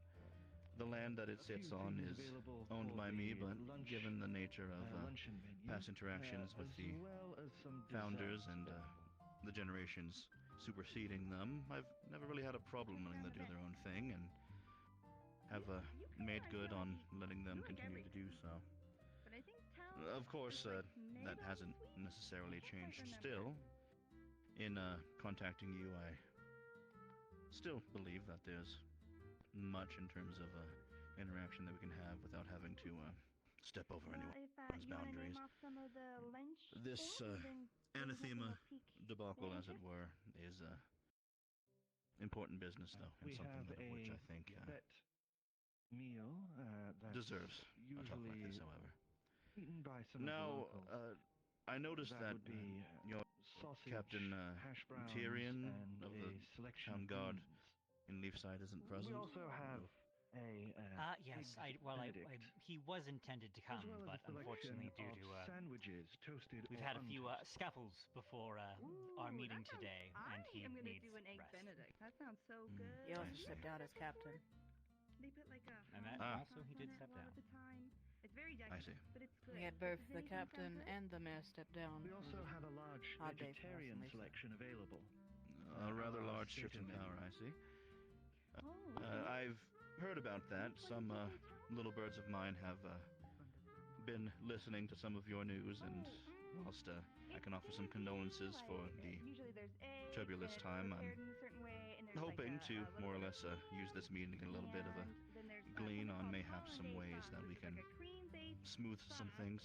The land that it sits
few
on
things
is
available
owned
for
by me,
the
but
lunch,
given the nature of
luncheon menu,
past interactions with
as
the
well as some
founders
desserts
and the generations superseding them, I've never really had a problem letting them do their own thing, and have made good on letting them continue to do so.
But I think town
Of course,
is, like,
that
made
hasn't
on
necessarily changed.
remember.
Still, in contacting you, I still believe that there's much in terms of interaction that we can have without having to step over
Well,
anyone's
if you want to
boundaries.
name off some of the lunch
This
things, then maybe we'll take
anathema
a peek
debacle, as
later.
it were, is important business, though, and
We
something
have
that of which I think
set meal that's
deserves a talk like
usually
this, however.
eaten by some
Now,
of the locals.
I noticed that
would be
your
sausage,
Captain
hash browns,
Tyrion
and
of
a
the
selection
town
of
guard
beans.
in Leafside isn't present.
We also have a
Yes,
Eggs
well,
Benedict,
he was intended to come,
as well as
but
a selection
unfortunately, due
of
to
sandwiches, toasted
we've
or
had a few
untoasted.
scuffles before our meeting
that sounds-
today, and he
I am gonna
needs
do an egg
rest.
Benedict. That sounds so good.
He also
I see.
stepped out as captain.
They put like a
And that
hot
also
sauce
he
on
did
it
step
a lot
down.
of the time. It's very
I
decadent,
see.
but it's good.
We had both
Does
the
anything sound
captain
good?
and the mayor step down.
We also have a large
Hard day for us in
vegetarian
Leafside.
selection available.
A rather
our
large shift in
Satan
power,
menu.
I see.
Oh,
I've heard about that. Some little birds of mine have been listening to some of your news, and whilst I can offer some condolences for the
usually there's eggs,
turbulent
and it's
time,
prepared
I'm
in a certain way, and there's
hoping
like
to
a
more or
little
less use this meeting to get a little bit of
and
a
then there's
glean
something
on
called
mayhaps some
hollandaise
ways
sauce,
that we
which is
can
like a cream-based
smooth some things.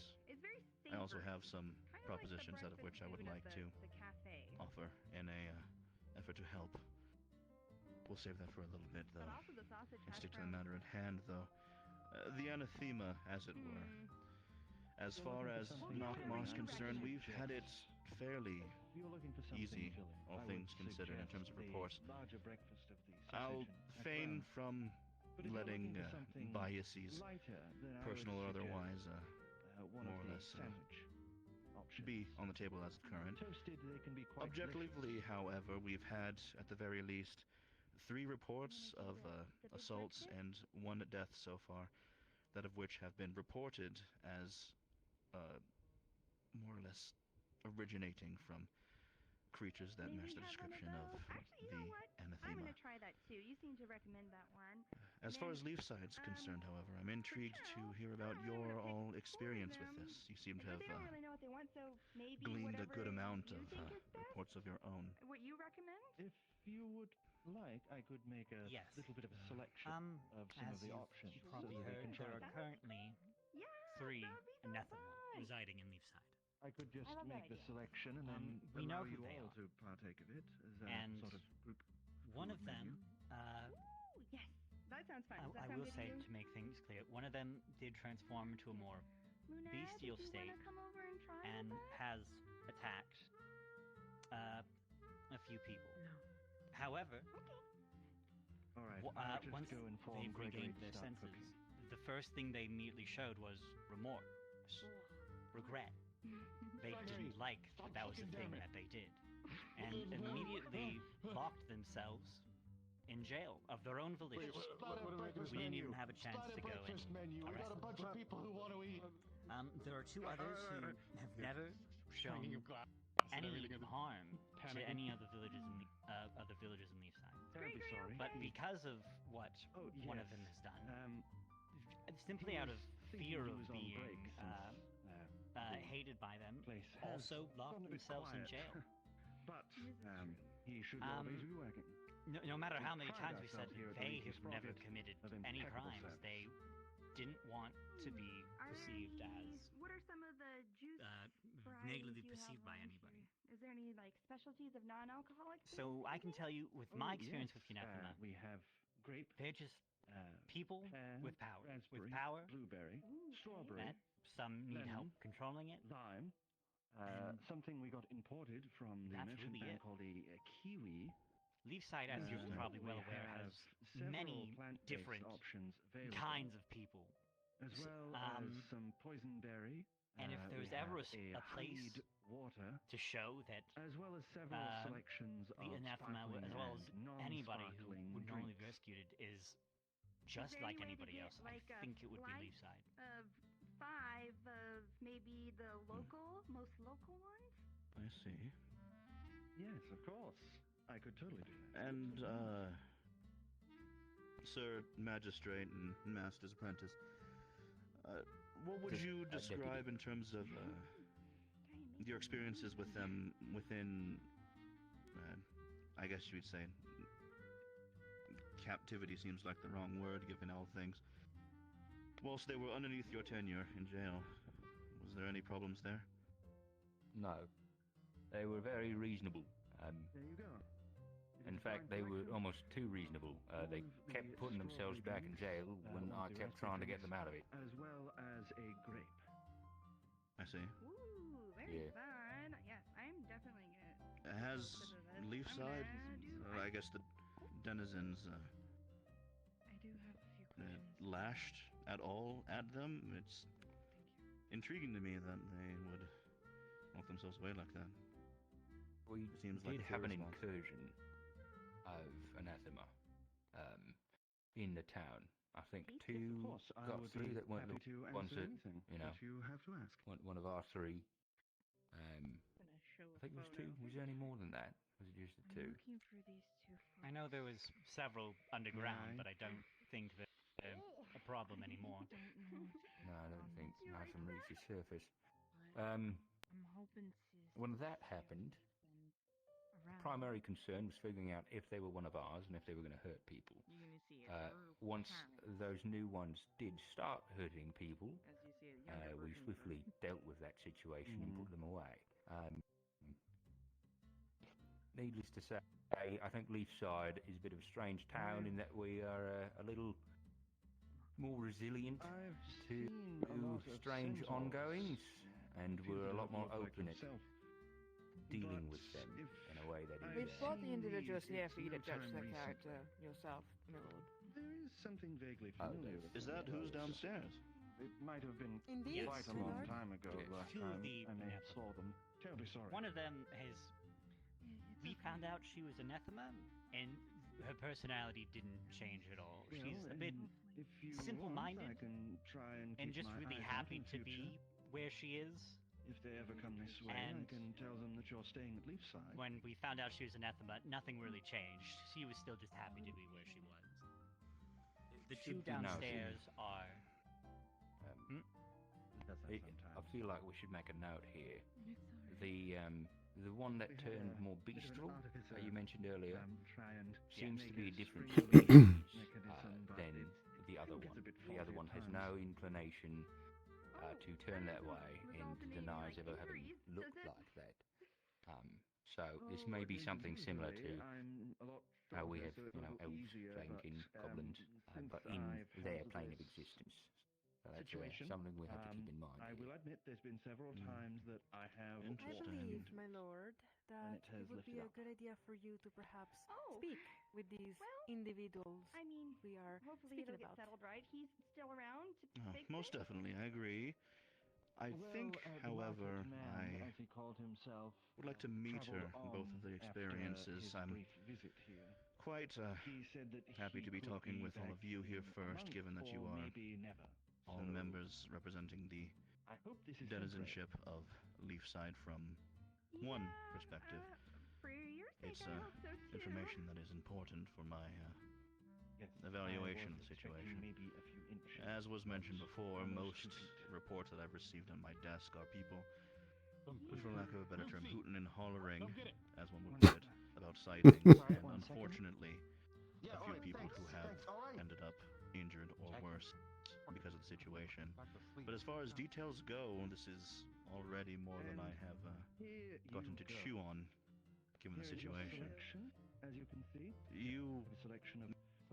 I also have some propositions, out of which I would like to offer in a effort to help. We'll save that for a little bit, though. And stick to the matter at hand, though. The anathema, as it were. As far as Nockmar's concerned, we've had it fairly easy, all things considered, in terms of reports. I'll feign from letting biases, personal or otherwise, more or less, be on the table as current. Objectively, however, we've had, at the very least, 3 reports of assaults and 1 death so far, that of which have been reported as more or less originating from creatures that match the description of the
I'm
anathema.
gonna try that too. You seem to recommend that one.
As far as Leafside's concerned, however, I'm intrigued to hear about your all experience with this. You seem to have
They don't really know what they want, so maybe
gleaned a
whatever
good amount
you
of
think is best.
reports of your own.
What you recommend?
If you would like, I could make a
Yes.
little bit of a selection of some
As
of the
you've
options.
probably
so that they
heard,
can try
there are
them.
currently 3 anathema residing in Leafside.
I could just
I love that
make the
idea.
selection and then
We know
allow
who
you
they
all
are.
to partake of it as a
And
sort of group.
one of
food menu.
them,
Ooh, yes, that sounds fun. Does that
I
sound
will
good
say,
to you?
to make things clear, one of them did transform into a more
Lunette,
bestial
did you
state
wanna come over and try
and
with us?
has attacked a few people. However,
All right, I'll just
once
go inform
they've
Gregory
regained
to
their
start
senses,
cooking.
the first thing they immediately showed was remorse, regret. They didn't like that was the thing that they did, and immediately locked themselves in jail of their own volition. We didn't even have a chance to go and arrest them.
bunch of people who want to eat.
There are 2 others who have never shown any harm to any other villages in Leafside.
Terribly sorry.
But because of what one of them has done, simply out of fear of being hated by them, also locked themselves in jail.
But he should always be working.
No matter how
We
many
pride
times we said
ourselves here at the
they
Leaky
have never
Sprocket
committed
of
any
impeccable
crimes,
service.
they didn't want to be perceived as
What are some of the juice varieties
negatively
you
perceived
have
by
around
anybody.
here? Is there any like specialties of non-alcoholic?
So I can tell you, with my experience with
yes,
Anathema,
we have grape.
they're just people
pear,
with power.
raspberry,
With power,
blueberry, strawberry,
that some need help
lemon,
controlling it.
lime.
And
Something we got imported from the
that's
merchant
really
band
it.
called a kiwi.
Leafside, as you're probably well
we
aware,
have
has
several
many
plant-based
different
options available,
kinds of people.
as
S-
well as
um,
some poisonberry.
And if
we
there's ever
have
a place
honeyed water,
to show that
as well as several selections
the
of
anathema,
sparkling
as well as
and
anybody who
non-sparkling
would normally be
drinks.
rescued, is just
there
like
any way to
anybody
get,
else.
like,
I
a
think it would be
slice
Leafside.
Of 5 of maybe the local, most local ones.
I see.
Yes, of course. I could totally do that.
And, Sir Magistrate and Master's Apprentice, what would
Just,
you
deputy.
describe in terms of your experiences with them within, I guess you would say, captivity seems like the wrong word given all things. Whilst they were underneath your tenure in jail, was there any problems there?
No. They were very reasonable.
There you go.
In fact, they were almost too reasonable. They kept putting themselves back in jail when I kept trying to get them out of it.
As well as a grape.
I see.
Ooh, very
Yeah.
fun. Yes, I'm definitely gonna.
Has
I'm
Leafside,
gonna do-
I guess the denizens,
I do have a few questions.
lashed at all at them? It's intriguing to me that they would lock themselves away like that.
We
It seems
did
like
have an
response.
incursion of anathema in the town. I think
Yes, of
2
course. I
got
would
through
be
that weren't
happy to
the ones
answer
that,
anything
you know,
that you have to ask.
one of our 3.
Gonna show
I think it was 2. Was there any more than that? Was it just the 2?
Looking for these 2.
I know there was several underground,
Right.
but I don't think that they're a problem anymore.
No, I don't think nothing reached the surface.
I'm hoping to.
When that happened,
Around.
primary concern was figuring out if they were one of ours and if they were going to hurt people.
You're gonna see it.
Once those new ones did start hurting people,
As you see it,
we swiftly dealt with that situation and put them away. Needless to say, I think Leafside is a bit of a strange town in that we are a little more resilient to strange ongoings, and we're a lot more open at dealing with them in a way that is...
We've brought the individuals here for you to judge their character yourself, my lord.
There is something vaguely familiar.
Is that who's downstairs?
It might have been
Indeed,
quite a
my
long
lord.
time ago last
Two of
time
the
I may have saw them. Terribly sorry.
One of them has. We found out she was anathema, and her personality didn't change at all.
Well,
She's a bit
if you
simple-minded
want, I can try and keep
just
my
really
eyes out
happy
in
to
future.
be where she is.
If they ever come this way,
And
I can tell them that you're staying at Leafside.
when we found out she was anathema, nothing really changed. She was still just happy to be where she was. The two
Should be noted.
downstairs are.
I feel like we should make a note here. The one that turned more bestial, you mentioned earlier, seems to be a different species than the other one. The other one has no inclination to turn that way and denies ever having looked like that. So this may be something similar to how we have, elves, flanking, goblins, but in their plane of existence. So that's something we have to keep in mind.
I will admit there's been several times that I have
I believe,
walked
my lord, that
it has
it would be
lifted
a
up.
good idea for you to perhaps
Oh,
speak with these individuals
I mean,
we are
hopefully
speaking
it'll get
about.
settled right. He's still around to fix
Most
it.
definitely, I agree. I think,
the
however,
market man,
I
as he called himself,
would like to meet her
traveled
in both
on
of the
after
experiences.
his
I'm
brief visit here.
quite
He said that
happy
he
to be
could
talking
be
with all
back
of you here
in a
first,
month
given that you
or
are
maybe never.
all
So,
members representing the
I hope this is
denizenship of Leafside from one perspective.
For your sake,
It's
I hope so too.
information that is important for my evaluation of the situation.
Maybe a few inches,
As was mentioned before,
almost
most
2 feet.
reports that I've received on my desk are people who, for lack of a better term, hooting and hollering, as one would put it, about sightings, and unfortunately, a few people who have ended up injured or worse because of the situation. But as far as details go, this is already more than I have gotten to chew on, given the
Here is your
situation.
selection, as you can see.
You
A selection of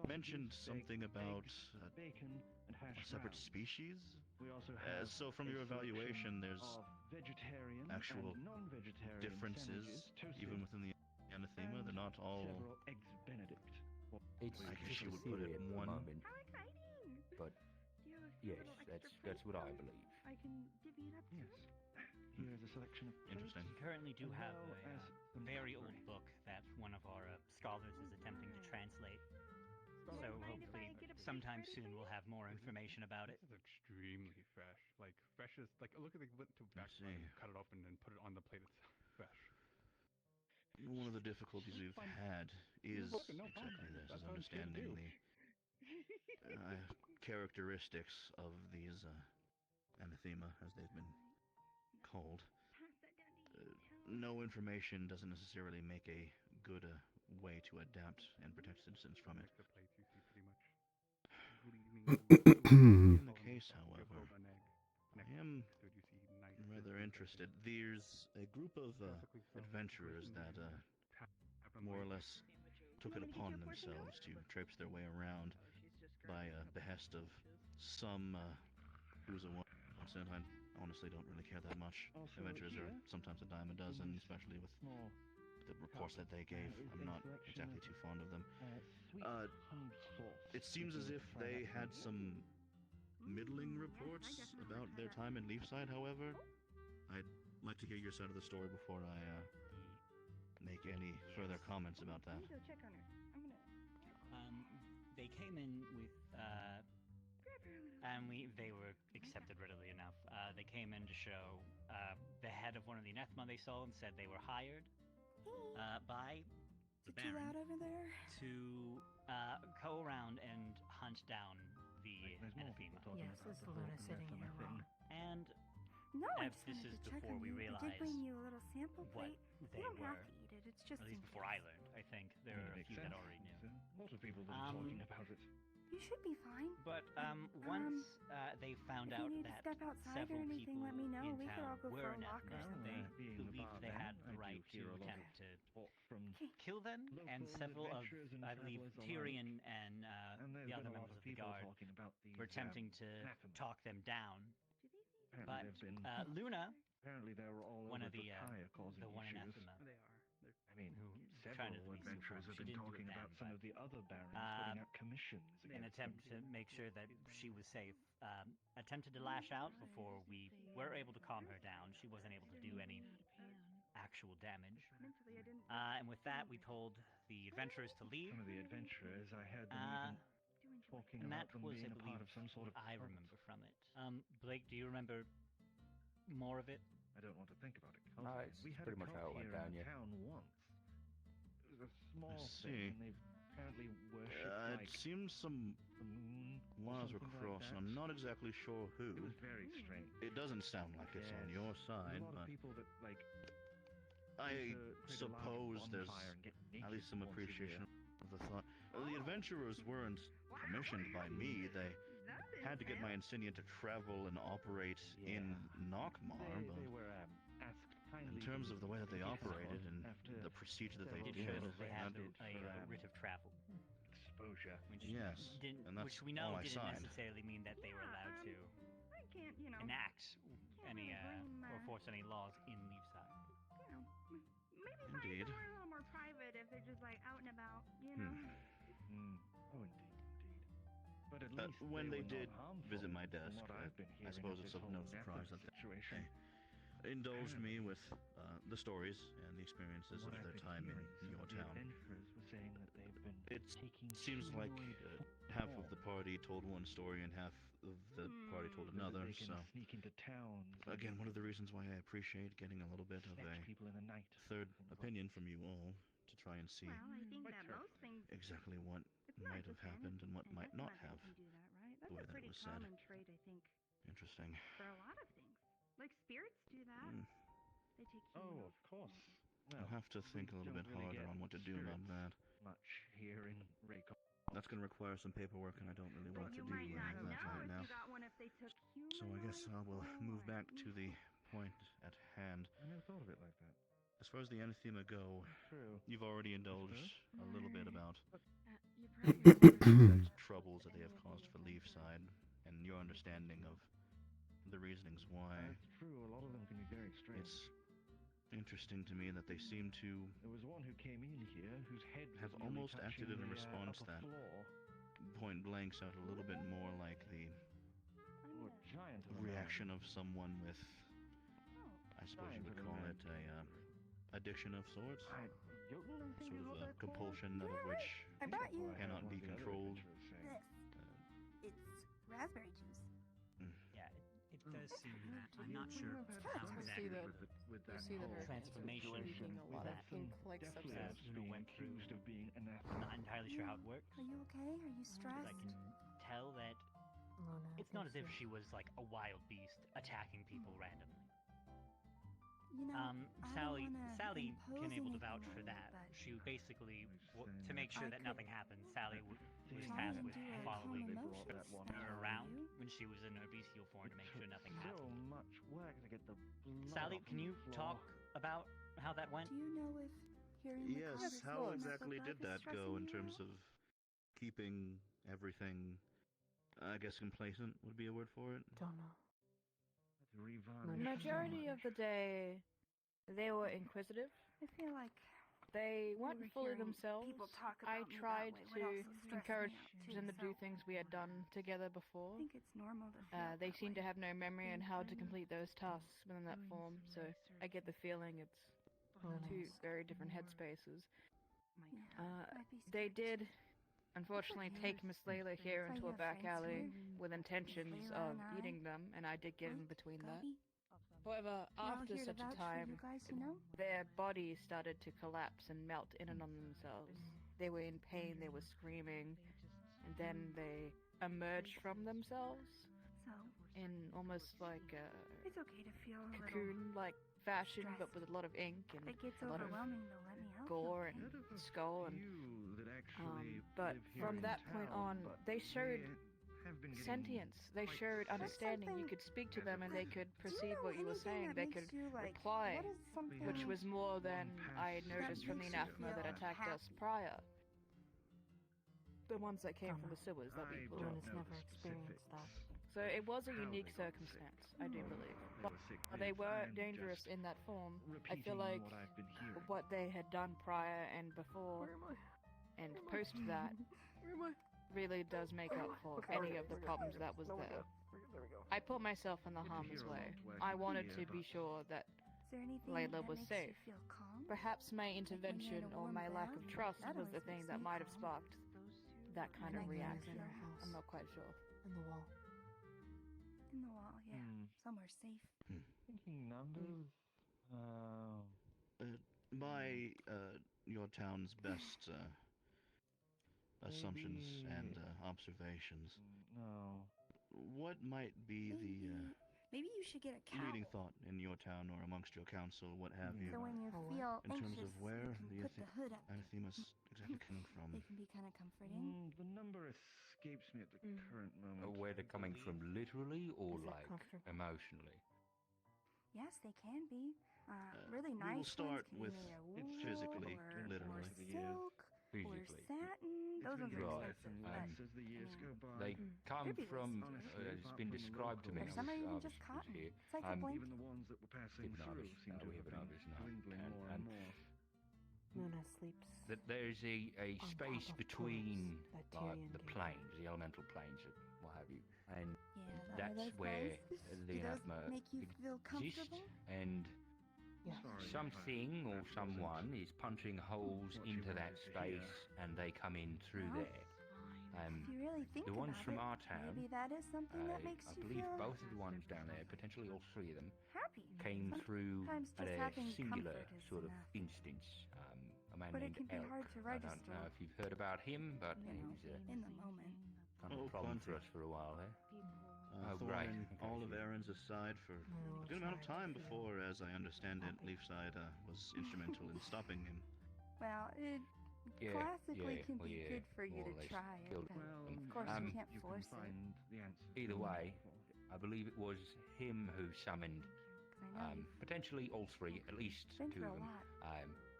mentioned something about
bacon and
a
hash
separate
browns.
species.
We also have
So from
a
your
selection
evaluation, there's
of vegetarian
actual
and non-vegetarian
differences
sandwiches, toasted,
even within the anathema. They're not all.
several eggs Benedict.
It's
I guess
just
you
a
would put it
theory at the
one.
moment,
How exciting!
but
Do you have a few
yes,
little extra
that's what I
plates,
believe.
so I can divvy it up
Yes.
too?
Here is a selection of
Interesting.
We currently do
as
have
well
a
as some
very old
cutlery.
book that one of our scholars is attempting to translate. So
Mind if I
hopefully,
get a plate
sometime
ready
soon,
for you?
we'll have more information about it.
This is extremely fresh. Like fresh is like look at the went to back
see.
and cut it open and put it on the plate itself. Fresh.
One of the difficulties we've had is exactly this: is understanding the characteristics of these anathema, as they've been called. No information doesn't necessarily make a good way to adapt and protect citizens from it.
The plates you see pretty much gleaming.
In the case, however, I am rather interested. There's a group of adventurers that more or less took it upon themselves to traipse their way around by behest of some who's a once in. I honestly don't really care that much. Adventures are sometimes a dime a dozen, especially with the reports that they gave. I'm not exactly too fond of them. It seems as if they had some middling reports about their time in Leafside, however. I'd like to hear your side of the story before I make any further comments about that.
Let me go check on her. I'm gonna.
They came in with, and they were accepted readily enough. They came in to show the head of one of the anathema they saw and said they were hired by the
Is it too
Baron
loud over there?
to go around and hunt down the anathema.
Yes, is Luna sitting here wrong?
And
No, I just
this
wanted
is
to check
before
on
we
you. I
realized
did bring you a little sample
what
plate.
they
You don't have
were.
to eat it. It's just
At least
in
before
case.
I learned, I think there are a
Makes
few that
sense.
already knew.
A lot of people have been talking about it.
You should be fine.
But once they found
if
out
you need to
that
step outside or
several
anything,
people
let me know.
in
We could all
town
go
were
for a walk or
anathema,
something.
they
being a
believed they
barman,
had the
I do
right
hear
to
a lot of
attempt to
talk from
kill them, and
locals,
several of,
adventurers, and
I believe,
travelers
Tyrion
alike.
and
And
the
there's
other
been a lot
members
of
of the
people
guard
talking about these,
were attempting to
anathemas.
talk them down.
Apparently
But
they've been.
Luna,
Apparently they were all
one
over
of the
causing
one
issues.
anathema,
They are.
I mean,
trying to
several
be super
adventurers
form.
have
She
been
didn't do
talking
it
about
then,
some
but,
of the other barons putting out commissions
in
against
attempt to make sure that she was safe. Attempted to lash out before we were able to calm her down. She wasn't able to do any actual damage. And with that, we told the adventurers to leave.
Some of the adventurers, I heard them even talking
and
about
that
them
was,
being
I
a
believe,
part of some sort of
what I
cult.
remember from it. Blake, do you remember more of it?
I don't want to think about it.
No, it's
we had
pretty
a
much
cult
how it went
here
down,
in
yeah.
town once. It was a small
see.
thing, and they've apparently worshipped
It seems some
the moon or
wires were
something like
crossed,
that.
and I'm not exactly sure who.
It was very strange.
It doesn't sound like it's on your
There's
side,
a lot
but
of people that like.
I
used to create a large
suppose there's
bonfire and get
at
naked
least some
once a year.
appreciation of the thought. The adventurers weren't commissioned by me. They had to get my insignia to travel and operate in Nockmar,
They
but
were asked kindly
in terms
to
of the way that they
take
operated
us
and
after
the procedure that they
It
did,
shows that they had
that-
a writ of travel.
Exposure.
Which
Yes,
didn't,
and that's
which we
all
know
I
didn't
signed.
necessarily mean that they were allowed to
I can't,
enact any
blame,
or force any laws in Leafside.
You know, maybe find
Indeed.
somewhere a little more private if they're just like out and about, you know.
Oh, indeed. But at least
when they
were
did
not harmful,
visit my
from
desk,
what I've been
I
hearing
suppose
of
it's
this
of no
whole
surprise that
Nephilim situation.
they indulged me with the stories and the experiences
From
of
what
their
I've been
time
hearing,
in
some
your
of the
town.
adventurers were saying that they've been
It
taking
seems like
humanoid
half of
form.
the party told one story and half of the party told
So that
another,
they can
so
sneak into towns.
again,
and
one of the reasons why I appreciate getting a little bit of
fetch
a
people in the night.
third opinion from you all to try and see
Well, I think that most things.
exactly what might have happened and what might not have.
Can do that, right?
the
That's
way
a
that it
pretty
was said.
common trait, I think,
Interesting.
for a lot of things. Like spirits do that. They take
Oh, of course. Well,
I'll have to think a little bit harder on what to do about that.
Much here in Raycon.
That's going to require some paperwork, and I don't really want to
You
do
might
any
not
of that
know
right
if
now.
you got one if they took
So I guess I will move back to the point at hand.
I never thought of it like that.
As far as the anathema go,
True.
you've already indulged a little bit about
you
the troubles that they have caused for Leafside, and your understanding of the reasonings why.
That's true. A lot of them can be very strange.
It's interesting to me that they seem to
There was one who came in here whose head
have
was
almost
nearly
acted in a
touching the,
response
upper
that
floor.
point blank sounded a little bit more like the
Oh, a giant of a
reaction
man.
of someone with, I suppose you would
Giant of a
call
man.
it a addiction of sorts,
Jotun, I think
sort
is
of
what
a
they're
compulsion
called.
of which
I brought you
cannot be controlled.
It's raspberry juice.
Yeah, it does seem that. I'm not sure how
You
exactly
see that,
with
you see that her
transformation
eating a lot of
that
pink like
definitely
substance.
Luna went through.
accused of being
I'm
anathema.
not entirely sure how it works.
Are you okay? Are you stressed?
I can tell that it's not as if she was like a wild beast attacking people randomly.
You know, I don't
Sally
wanna impose
can able to
anything
vouch
on
for
you,
that.
but
She basically, to make sure
I
that
could
nothing happened, Sally was
try
tasked
and
with
do a
following
calm emotions stuff
her
for
around
you.
when she was in her bestial form to make sure nothing
So
happened.
much work to get the blood
Sally,
off
can
the
you
floor.
talk about how that went?
Do you know if hearing the
Yes, how
conversation
exactly
up
did
above is
that go
stressing
in
you
terms
out?
of keeping everything, I guess complacent would be a word for it?
Don't know.
Revarnish
The
so
majority
much.
of the day, they were inquisitive.
I feel like
They weren't
we were
fully
hearing
themselves.
people talk
I
about me that
tried
way would
to
also stress
encourage
me out, too,
them to do
so
things we had done together before.
I think it's normal to feel
They
that
seem to
way.
have no memory on
Being
how to
friends.
complete those tasks within that form, so I get the feeling it's two very different headspaces. They did, unfortunately, take Miss Layla here
So
into
you
a
have
back
friends
alley
here?
with intentions
Layla
of
and I,
eating them, and I did get in
Blake,
between that.
Scotty.
However,
We're all
after
here to
such a
vouch for
time,
you guys, you know?
their bodies started to collapse and melt in and on themselves. They were in pain, they were screaming, and then they emerged from themselves.
So
in almost like a
It's okay to feel a little
cocoon-like fashion, but with a lot of ink and
If it gets
a lot of
overwhelming, though, let me help
gore
you.
and skull and
that actually
but
live here
from
in
that point
town,
on,
but
they showed
have been getting
sentience. They
quite
showed
sick.
understanding. You could speak to them and they could perceive what you were saying. They could reply, which was more than I had noticed from the anathema that attacked us prior. The ones that came from the sewers that we blew.
Jonas never experienced that.
So it was a unique circumstance, I do believe. But they were dangerous in that form. I feel like what they had done prior and before and post that really does make up for any of the problems that was there. I put myself in the harm's way. I wanted to be sure that Layla was safe. Perhaps my intervention or my lack of trust was the thing that might have sparked that kind of reaction. I'm not quite sure.
In the wall.
In the wall, yeah. Somewhere safe.
Thinking numbers.
By your town's best assumptions and observations,
No.
what might be the
Maybe you should get a cow.
leading thought in your town or amongst your council, what have you,
So when you feel
in terms
anxious,
of where
you can put
the
the hood up.
anathema is exactly coming from?
It can be kind of comforting.
The number escapes me at the current moment.
Where they're coming from, literally or
Is it
like
comfortable?
emotionally?
Yes, they can be. Really
we
nice
will start
ones can
with
be made of wool
physically,
or
literally.
silk or
Physically.
satin. Those ones are
Right.
expensive, but
as the years go by.
They come
Could be
from,
listed.
it's been described to me.
Or some are even just cotton. It's like a blanket.
Even the ones that were passing
Even
through
others,
seem to
we
have
have
been
others now.
dwindling more and more.
Luna sleeps.
That there's a
on
space
top of
between
tools that
like
Tyrion
the
gave
planes, the elemental planes, and what have you, and
Yeah, are
that's
those
where
guys?
the
Do those
anathema
make you feel
exists,
comfortable?
and
Yeah.
something or someone is punching holes into that space, and they come in through
Well,
there.
If you really think
The ones
about
from
it,
our town,
maybe that is something that makes
I
you
believe
feel
both of the ones down there, potentially all three of them,
happy.
came through
Sometimes
at
just
a
having
singular
comfort is
sort of
enough.
instance. A man
But it
named
can be
Elk.
hard to
I don't
register.
know if you've heard about him, but
You
he
know,
was
in the moment.
kind of
Oh,
a problem
plenty.
for us for a while there. Oh,
Thorn
great.
and
Okay,
all of
sure.
Aaron's aside for a good amount of time before, as I understand it, Leafside was instrumental in stopping him.
Well, it
Yeah,
classically
yeah,
can
well,
be
yeah,
good for you
more or
to
less
try it,
killed
but
him.
of course you can't
You
force
can
it.
find the answer.
Either way, I believe it was him who summoned
'Cause I know you've
potentially all three, at least
been
two
through
of
a
them,
lot.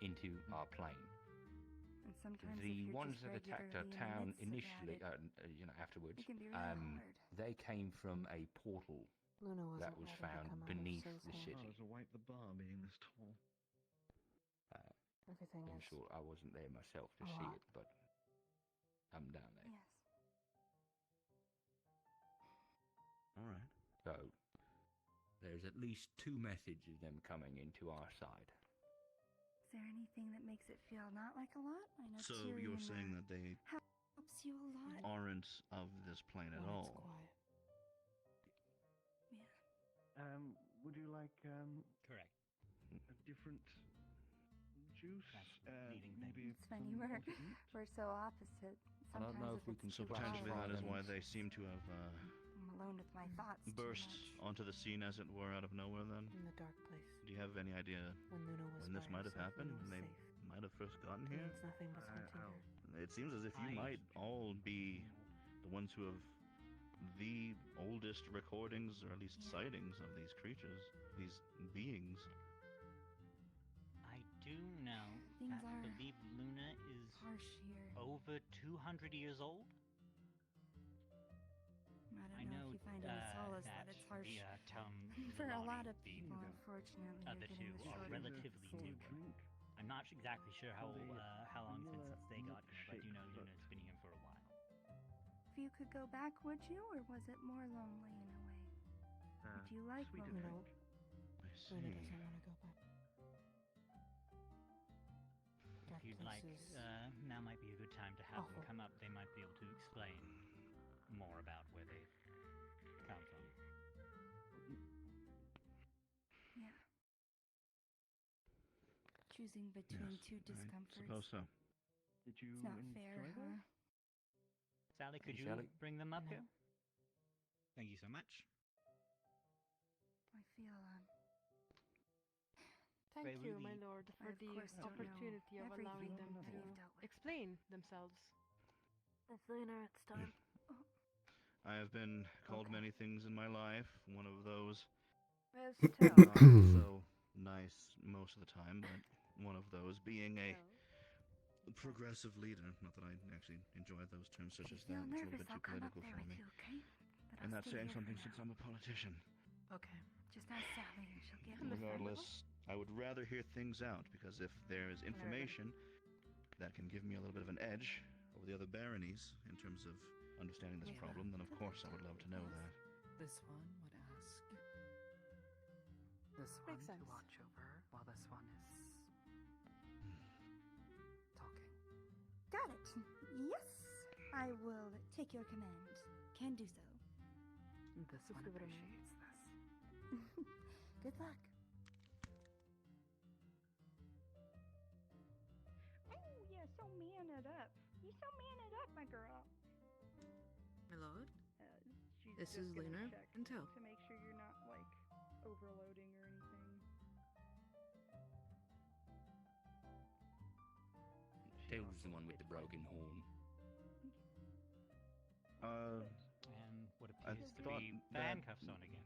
into our plane.
And sometimes if
The
you're
ones
just
that attacked our
regularly in the
town
midst of
initially,
that,
afterwards,
it can be really hard.
they came from a portal
Luna wasn't
that was
ready to
found
come out of
beneath
Sil's
the
hand.
city.
Oh, there's a wipe the bar being this tall.
Everything
I'm
is
sure I wasn't there myself to
a
see
lot.
it, but I'm down there.
Yes.
All right.
So there's at least two methods of them coming into our side.
Is there anything that makes it feel not like a lot? I know
So
Tyrion,
you're saying that they
helps you a lot.
aren't of this plane at
when it's
all?
quiet.
Would you like
Correct.
a different juice?
leading
Maybe
It's funny,
some
we're
more to eat?
so opposite.
I don't know
Sometimes
if we
it's
can
So
too
potentially
quiet,
that is
I'm
why they seem to have
alone with my thoughts too
burst
much.
onto the scene, as it were, out of nowhere. Then,
In the dark place.
do you have any idea
When Luna was
when this
by
might have
herself,
happened?
Luna
When
was
they
safe.
might have first gotten
It
here?
means nothing but hunting her.
It seems as if you might all be the ones who have the oldest recordings, or at least sightings, of these creatures, these beings.
I do know
Things
that I
are
believe Luna is
harsh here.
over 200 years old.
I don't know if you find any solace that it's harsh. For a lot of people, unfortunately,
Other
you're
two
getting the
are
short end.
relatively new. I'm not exactly sure how long since they got here, but I do know Luna's been here for a while.
If you could go back, would you, or was it more lonely in a way? Would you like
sweet
lonely?
drink.
I
Luna
see.
doesn't want to go back.
If
Dark
you'd like,
places.
now might be a good time to have them
Awful.
come up. They might be able to explain more about where they come from.
Yeah. Choosing between
Yes,
two
I
discomforts.
suppose so.
Did you
It's not
enjoy
fair,
that?
huh?
Sally, could you
Sally?
bring them up
No.
here? Thank you so much.
I feel,
Thank
They
you,
really-
my lord,
I,
for
of
the
course, don't know
opportunity of allowing them
everything that you've
to
dealt with.
explain themselves. It's Luna, it's time.
I have been called many things in my life. One of those
Where's
not so nice most of the time, but one of those being a progressive leader. Not that I actually enjoy those terms such as that. It's a little bit too political for me.
Okay? But
And
I'll
that's
stay
saying
here for
something
now.
since I'm a politician.
Okay. Just ask Sally and she'll get me.
Regardless, I would rather hear things out, because if there is information that can give me a little bit of an edge over the other baronies in terms of understanding this problem, then of course I would love to know that.
This one would ask this one to watch over while this one is talking.
Got it. Yes. I will take your command. Can do so.
This one appreciates this.
Good luck.
Oh, yeah, so man it up. You so man it up, my girl.
My lord,
She's
this
just
is
gonna
Luna
check
Intel.
to make sure you're not like overloading or anything.
Tails the one with the broken horn.
And what
I
appears to
thought
be
that-
handcuffs on again.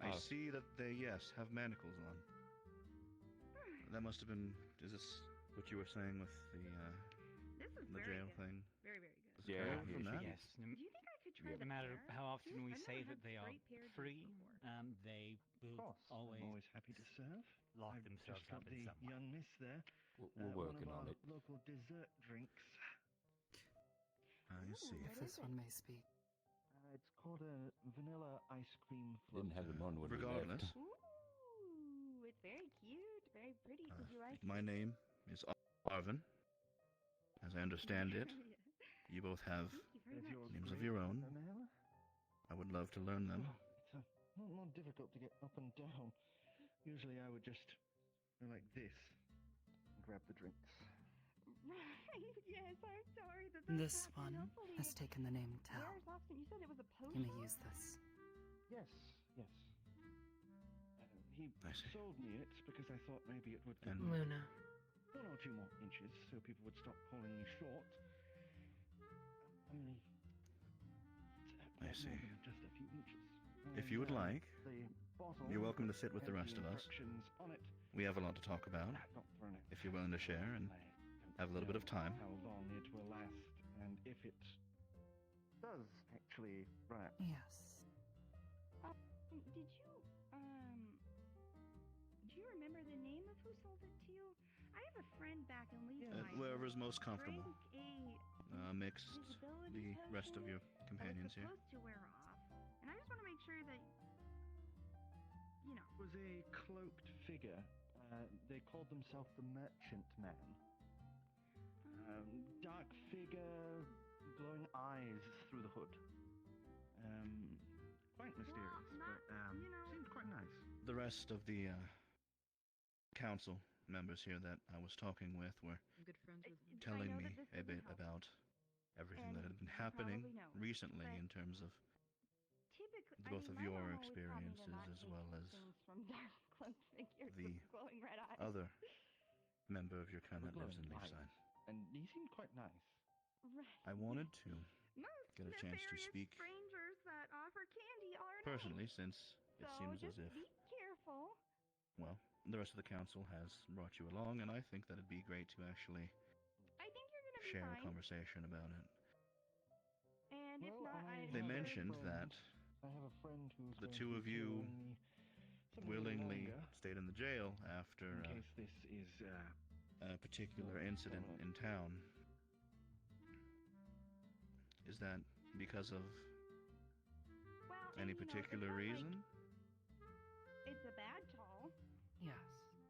I see that they, yes, have manacles on. That must have been. Is this what you were saying with
This is
the
very
jail
good.
thing?
Very, very good.
Does it carry over from that?
Yes.
Do you think I could try
No
the
matter
pear?
how often we
I've
say
never
that
had
they are
straight pear juice
free,
before.
they will always,
I'm always happy to serve.
lock
I've
themselves
just got
up in
the
some way.
young miss there.
We're working
one of
on
our
it.
Local dessert drinks.
I see.
If this one may speak.
It's called a vanilla ice cream
Didn't have him on when we
Regardless,
left.
Ooh, it's very cute, very pretty. Did you like
my
it?
name is Arvin. As I understand it, you both have
Thank you very much.
names of your own.
Vanilla?
I would love to learn them.
It's not more difficult to get up and down. Usually I would just go like this and grab the drinks.
Right, yes, I'm sorry that
This one has taken the name Tal.
Where's Austin? You said it was a potion?
You may use this.
Yes, yes. He sold me it because I thought maybe it would give me
Luna.
1 or 2 more inches so people would stop calling me short. Only
I
not
see.
more than just a few inches.
If you would
And,
like,
the bottle
you're welcome to sit with the
has
rest of us.
instructions on it.
We have a lot to talk about.
Not thrown it.
If you're willing to share and have a little bit of time.
How long it will last, and if it does actually run out.
Yes.
Did you, do you remember the name of who sold it to you? I have a friend back in Levi.
Wherever's most comfortable.
Drank a
Mixed the rest of your companions here.
supposed to wear off, and I just want to make sure that, you know.
It was a cloaked figure. They called themselves the Merchant Man. Dark figure, glowing eyes through the hood. Quite mysterious, but seemed quite nice.
The rest of the council members here that I was talking with were
I'm good friends with him.
telling me a bit about everything that had been happening recently in terms of
Typically,
both of
my
your
mom always taught me to
experiences
not
as
take
well as
things from dark cloaked figures
the
with glowing red eyes.
other member of your kind that lives in
Glowing
Leafside.
And he seemed quite nice.
Right.
I wanted to
Most
get a chance to
nefarious
speak
strangers that offer candy are
personally,
nice.
since it
So
seems as
just
if,
be careful.
well, the rest of the council has brought you along, and I think that it'd be great to actually
I think you're gonna be
share
fine.
a conversation about it.
And if
Well,
not,
I
They
have a
mentioned
friend-
that
I have a friend who's
the
going
two
to
of
be
you
following me somewhere
willingly
longer,
stayed in the jail after
in case this is
a particular incident in town. Is that because of
well,
any
and,
particular
it's not
reason?
Like it's a bad toll.
Yes.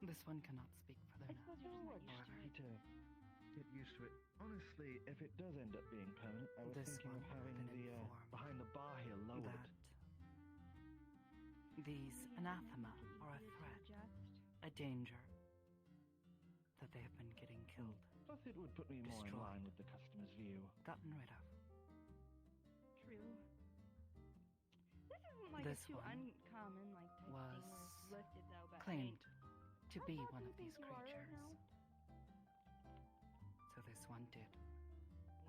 This one cannot speak for
I
Luna.
suppose you're just not used to
Happy
it.
to get used to it. Honestly, if it does end up being permanent, I was
This
thinking of
one
having
had been
the
informed
behind the bar here lowered.
That these anathema are a threat, a danger, that they have been getting killed,
Plus, it would put me more in
destroyed,
line with the customer's view.
gotten rid of.
True.
This
too
one
uncommon, like type thing
was
where it's listed though, but
claimed to
how
be
tall
one
do
of
you
these
think you are right
creatures.
now?
So this one did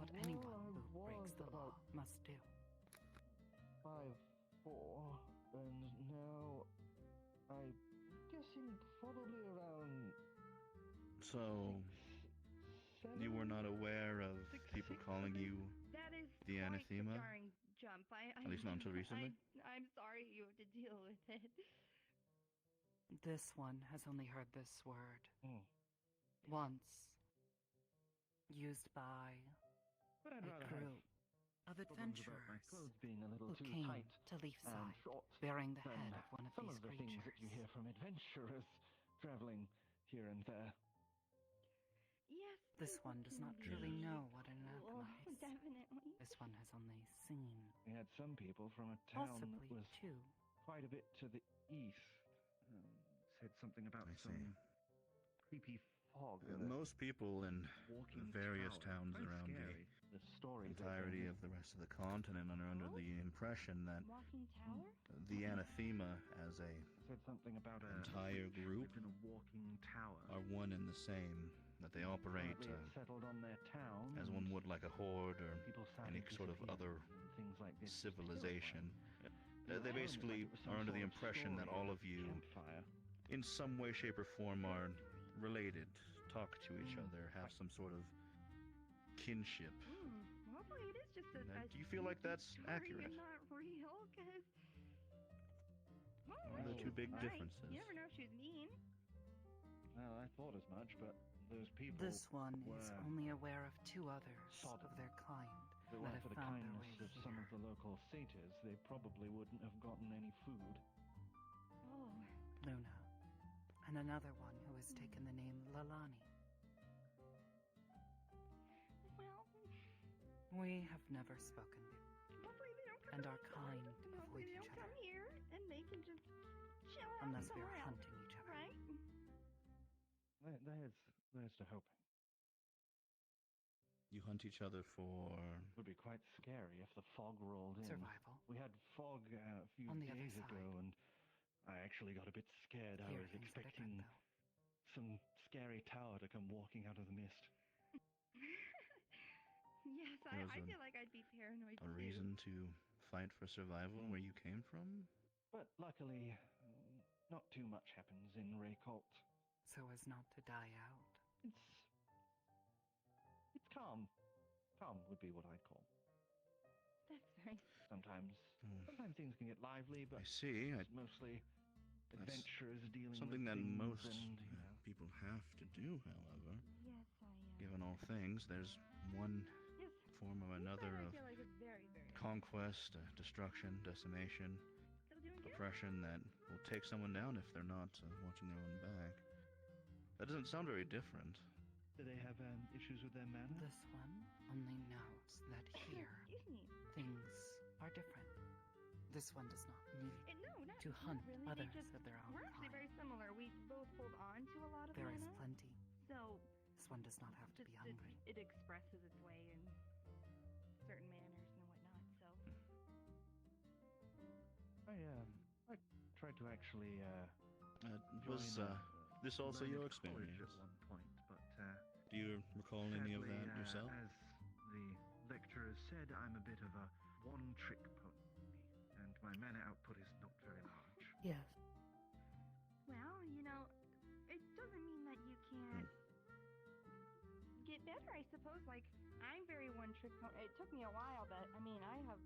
what anyone who breaks the law must do.
5'4", and now I'm guessing probably around.
So, you were not aware of people calling you
That is
the
quite
anathema?
a jarring jump.
At least not until recently?
I'm sorry you have to deal with it.
This one has only heard this word once, used by
But I'd
a
rather
group of
problems about my
adventurers
clothes being a little
who
too
came
tight
to
and
Leafside,
short
bearing the
than
head of one of
some
these
of the
creatures.
things that you hear from adventurers traveling here and there.
Yes.
This one does not truly know what an anathema is.
Definitely.
This one has only seen,
We had some people from a town that
possibly
was
two.
quite a bit to the east. Said something about
I
some
see.
creepy fog.
Most people in
walking
various
tower.
towns
Quite
around
scary. The story
entirety of the rest of the continent are under the impression that
Walking tower?
the anathema as a
said something about a
entire group
lived in a walking tower.
are one and the same, that they operate
Apparently it settled on their town.
as one would like a horde or
People
any
started
sort of other
disappearing and things like this.
civilization.
It
They
was
basically
like it was some
are under the
sort of
impression that
story
all
at
of you,
campfire.
in some way, shape, or form, are related, talk to each other, have some sort of kinship.
Hopefully it is just a.
Do you feel like that's
story
accurate?
and not real, because. Well,
One of the
she
two
was
big
nice.
differences.
You never know if she was mean.
Well, I thought as much, but those people
This one is
were
only aware of two others
sodden.
of their kind
If it
that
weren't
have
for the
found their
kindness
way
of some
here.
of the local satyrs, they probably wouldn't have gotten any food.
Oh.
Luna, and another one who has taken the name Lalani.
Well,
We have never spoken
hopefully they don't come
and
to
are
me.
kind
Hopefully
with
they
each
don't
other,
come here and they can just chill out
unless we
somewhere
are
else,
hunting each other.
right?
There's to hoping.
You hunt each other for...
It would be quite scary if the fog rolled in.
Survival.
We had fog a few
On the other
days ago,
side.
and I actually got a bit scared. I
Here
was
things are
expecting
different, though.
some scary tower to come walking out of the mist.
Yes,
There
I
was
feel like I'd be paranoid
a
too.
reason to fight for survival where you came from?
But luckily, not too much happens in Raycolt.
So as not to die out.
It's calm. Calm would be what I'd call.
That's very.
Sometimes things can get lively, but
I see.
it's mostly
That's
adventurers dealing
something
with
that
things
most
and,
people have to do, however.
Yes,
Given all things, there's one form or another
I
of
feel like it's very, very.
conquest, destruction, decimation,
Still doing good?
oppression that will take someone down if they're not watching their own back. That doesn't sound very different.
Do they have issues with their manner?
This one only knows that here
Excuse me.
things are different. This one does not need
No, not
to hunt
not really.
others
They just,
of their own
we're actually
kind.
very similar. We both hold on to a lot of
There is
mana,
plenty.
so
This one does not have to be hungry.
it expresses its way in certain manners and whatnot. So
I tried to actually
Was
join
this also
learned
your
college
experience?
at one point, but
Do you recall any of
sadly,
that yourself?
as the lecturer said, I'm a bit of a one-trick pony, and my mana output is not very large.
Yes.
well, it doesn't mean that you can't get better. I suppose. Like I'm very one trick pony. It took me a while, but I mean, I have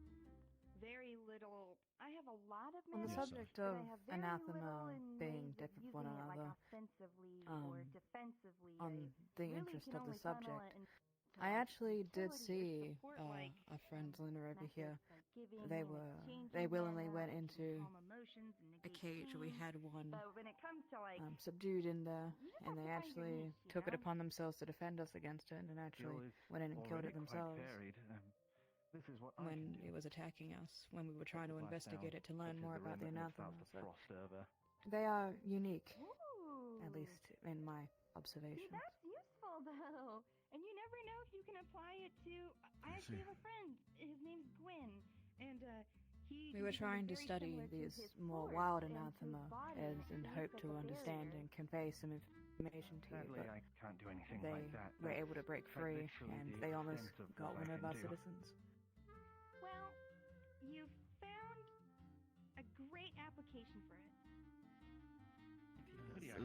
very little. I have a lot of
On the
mana,
subject
but
of
I have very little
anathema
in
being
ways of
different from one
using it, like
another,
offensively or defensively.
on
I
the
really
interest
can
of the
only tunnel
subject,
it
I actually did
utility or
see
support, like,
our friend Luna over
methods
here.
like giving
They
and
were
exchanging
they willingly
mana,
went
like
into
calm emotions and
a
negate
cage. We
pain.
had one
But when it comes to like
subdued in there,
you just
and
have
they
to find your
actually
niche, you
took it
know?
upon themselves to defend us against it, and actually went in and killed it themselves
This is what
when it was attacking us, when we were trying to investigate it to learn more about the anathema. They are unique, at least in my
See,
observation.
that's useful though, and you never know if you can apply it to. I actually have a friend. His name's Gwyn, and We were trying to study these more wild anathema as in hope to understand and convey some information to you,
Sadly,
but
I can't do anything
they
like that.
were able to break
That's
free,
literally
and
the
they almost
extent of
got
what
one
I
of
can
our
do.
citizens.
Well, you've found a great application for it.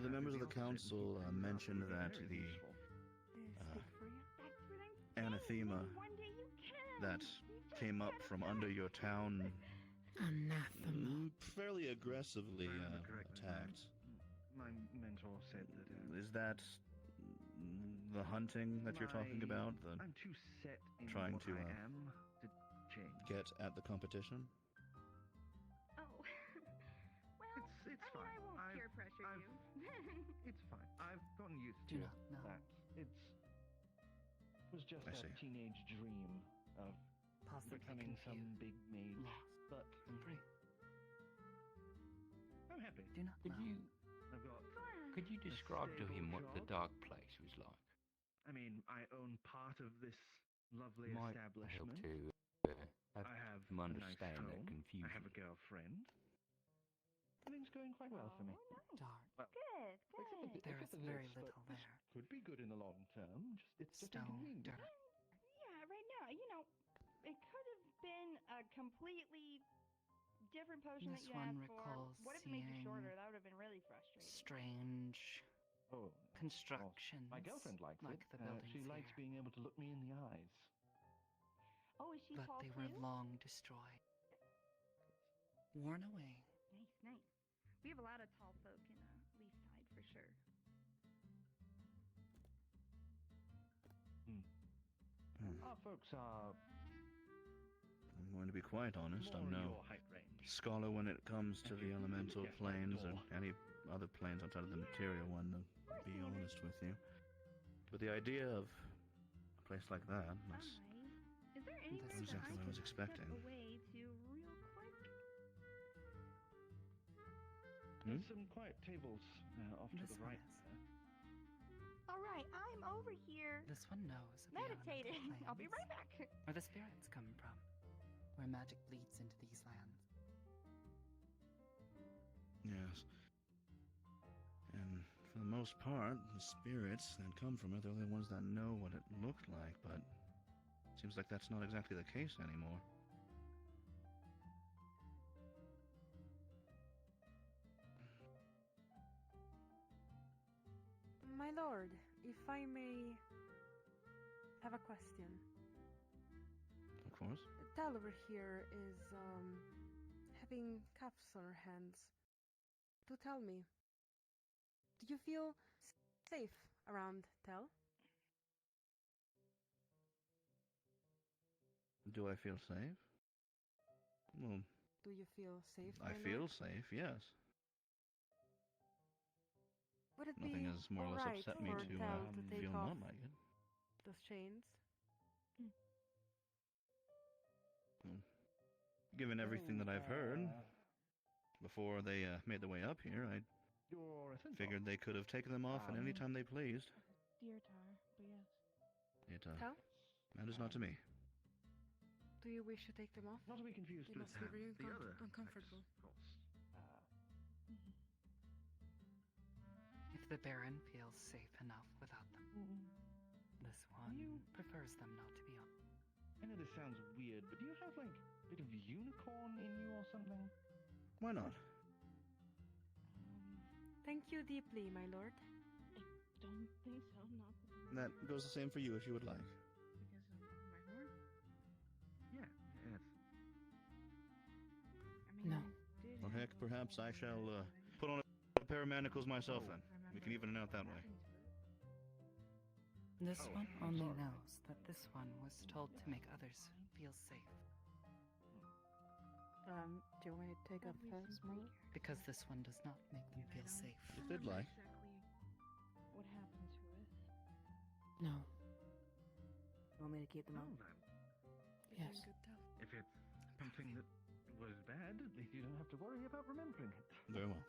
The members of the council mentioned that the anathema that came up from under your town fairly aggressively attacked.
My mentor said that.
Is that the hunting that you're talking about?
I'm too set in
trying
what
to
I am to change.
get at the competition?
Oh, well,
It's
I mean,
fine.
I won't peer pressure you.
It's fine. I've gotten used
Do
to
not know.
that. It was just
I
a
see.
teenage dream of
Possibly
becoming some big mage, but I'm happy.
Do not
Could
know.
you
I've got
could you
a
describe to him
stable
what the
job.
dark place was like?
I mean, I own part of this lovely
Might
establishment.
help to have
I have
him
a nice
understand that
home.
confusion.
I have a girlfriend. Everything's going quite well for me.
Dark.
Well,
Good, good.
There is
except for
very
this, but
little
this
there.
could be good in the long term. It's just
Stone,
inconvenient.
dirt.
Yeah, right now, you know, it could have been a completely different potion
This
that you
one
asked for.
recalls
What if it made you
seeing
shorter? That would have been really frustrating.
Strange
Oh,
constructions.
my girlfriend likes
like
it.
the buildings
She likes
here.
being able to look me in the eyes.
Oh, is she
But
tall
they
too?
were long destroyed. Worn away.
Nice, nice. We have a lot of tall folk in Leaf Side for sure.
Our folks are
I'm going to be quite honest. I'm
more
no
your height range.
scholar when it comes to the elemental
Yes, by the
planes or
door.
any other planes outside of the material one, to be honest with you. But the idea of a place like that, that's
Alright. Is there anywhere
That's exactly
that
what I was
could
expecting.
step away to real quick?
There's some quiet tables off to
This
the
one
right.
is.
there.
Alright, I'm over here.
This one knows of the elemental
Meditating. I'll be
planes,
right back.
where the spirits come from, where magic bleeds into these lands.
Yes. And for the most part, the spirits that come from it, they're the only ones that know what it looked like, but it seems like that's not exactly the case anymore.
My lord, if I may have a question.
Of course.
Tal over here is having cuffs on her hands. To tell me, do you feel safe around Tal?
Do I feel safe? Well,
Do you feel safe?
I
my
feel
lord?
safe, yes.
Would it
Nothing
be
has more or less
alright
upset me
for
to
Tal to take
feel
off
not like it.
those chains?
Given everything that I've heard, before they made their way up here, I
You're a centaur.
figured they could have taken them off at any time they pleased.
Dear Tar, but yes.
It
Tal?
matters not to me.
Do you wish to take them off?
Not to be confused
They
with
must be very
the other
uncomfortable.
of course.
If the Baron feels safe enough without them, this one prefers them not to be on.
I know this sounds weird, but do you have like a bit of unicorn in you or something?
Why not?
Thank you deeply, my lord.
Don't think so, not
That goes the same for you if you would like.
because of my horn.
Yeah, yes.
I mean,
No.
I did
Well,
have
heck,
a-
perhaps I shall put on a pair of manacles myself then. We can even it out that way.
This
Oh,
one
I'm
only
sorry.
knows that this one was told to make others feel safe.
Do you want me to take up first, Mother?
Because this one does not make them feel safe.
If they'd like.
Exactly what happened to it.
No.
You want me to keep them
Well
on?
then,
Yes.
if it's something that was bad, at least you don't have to worry about remembering it.
Very well.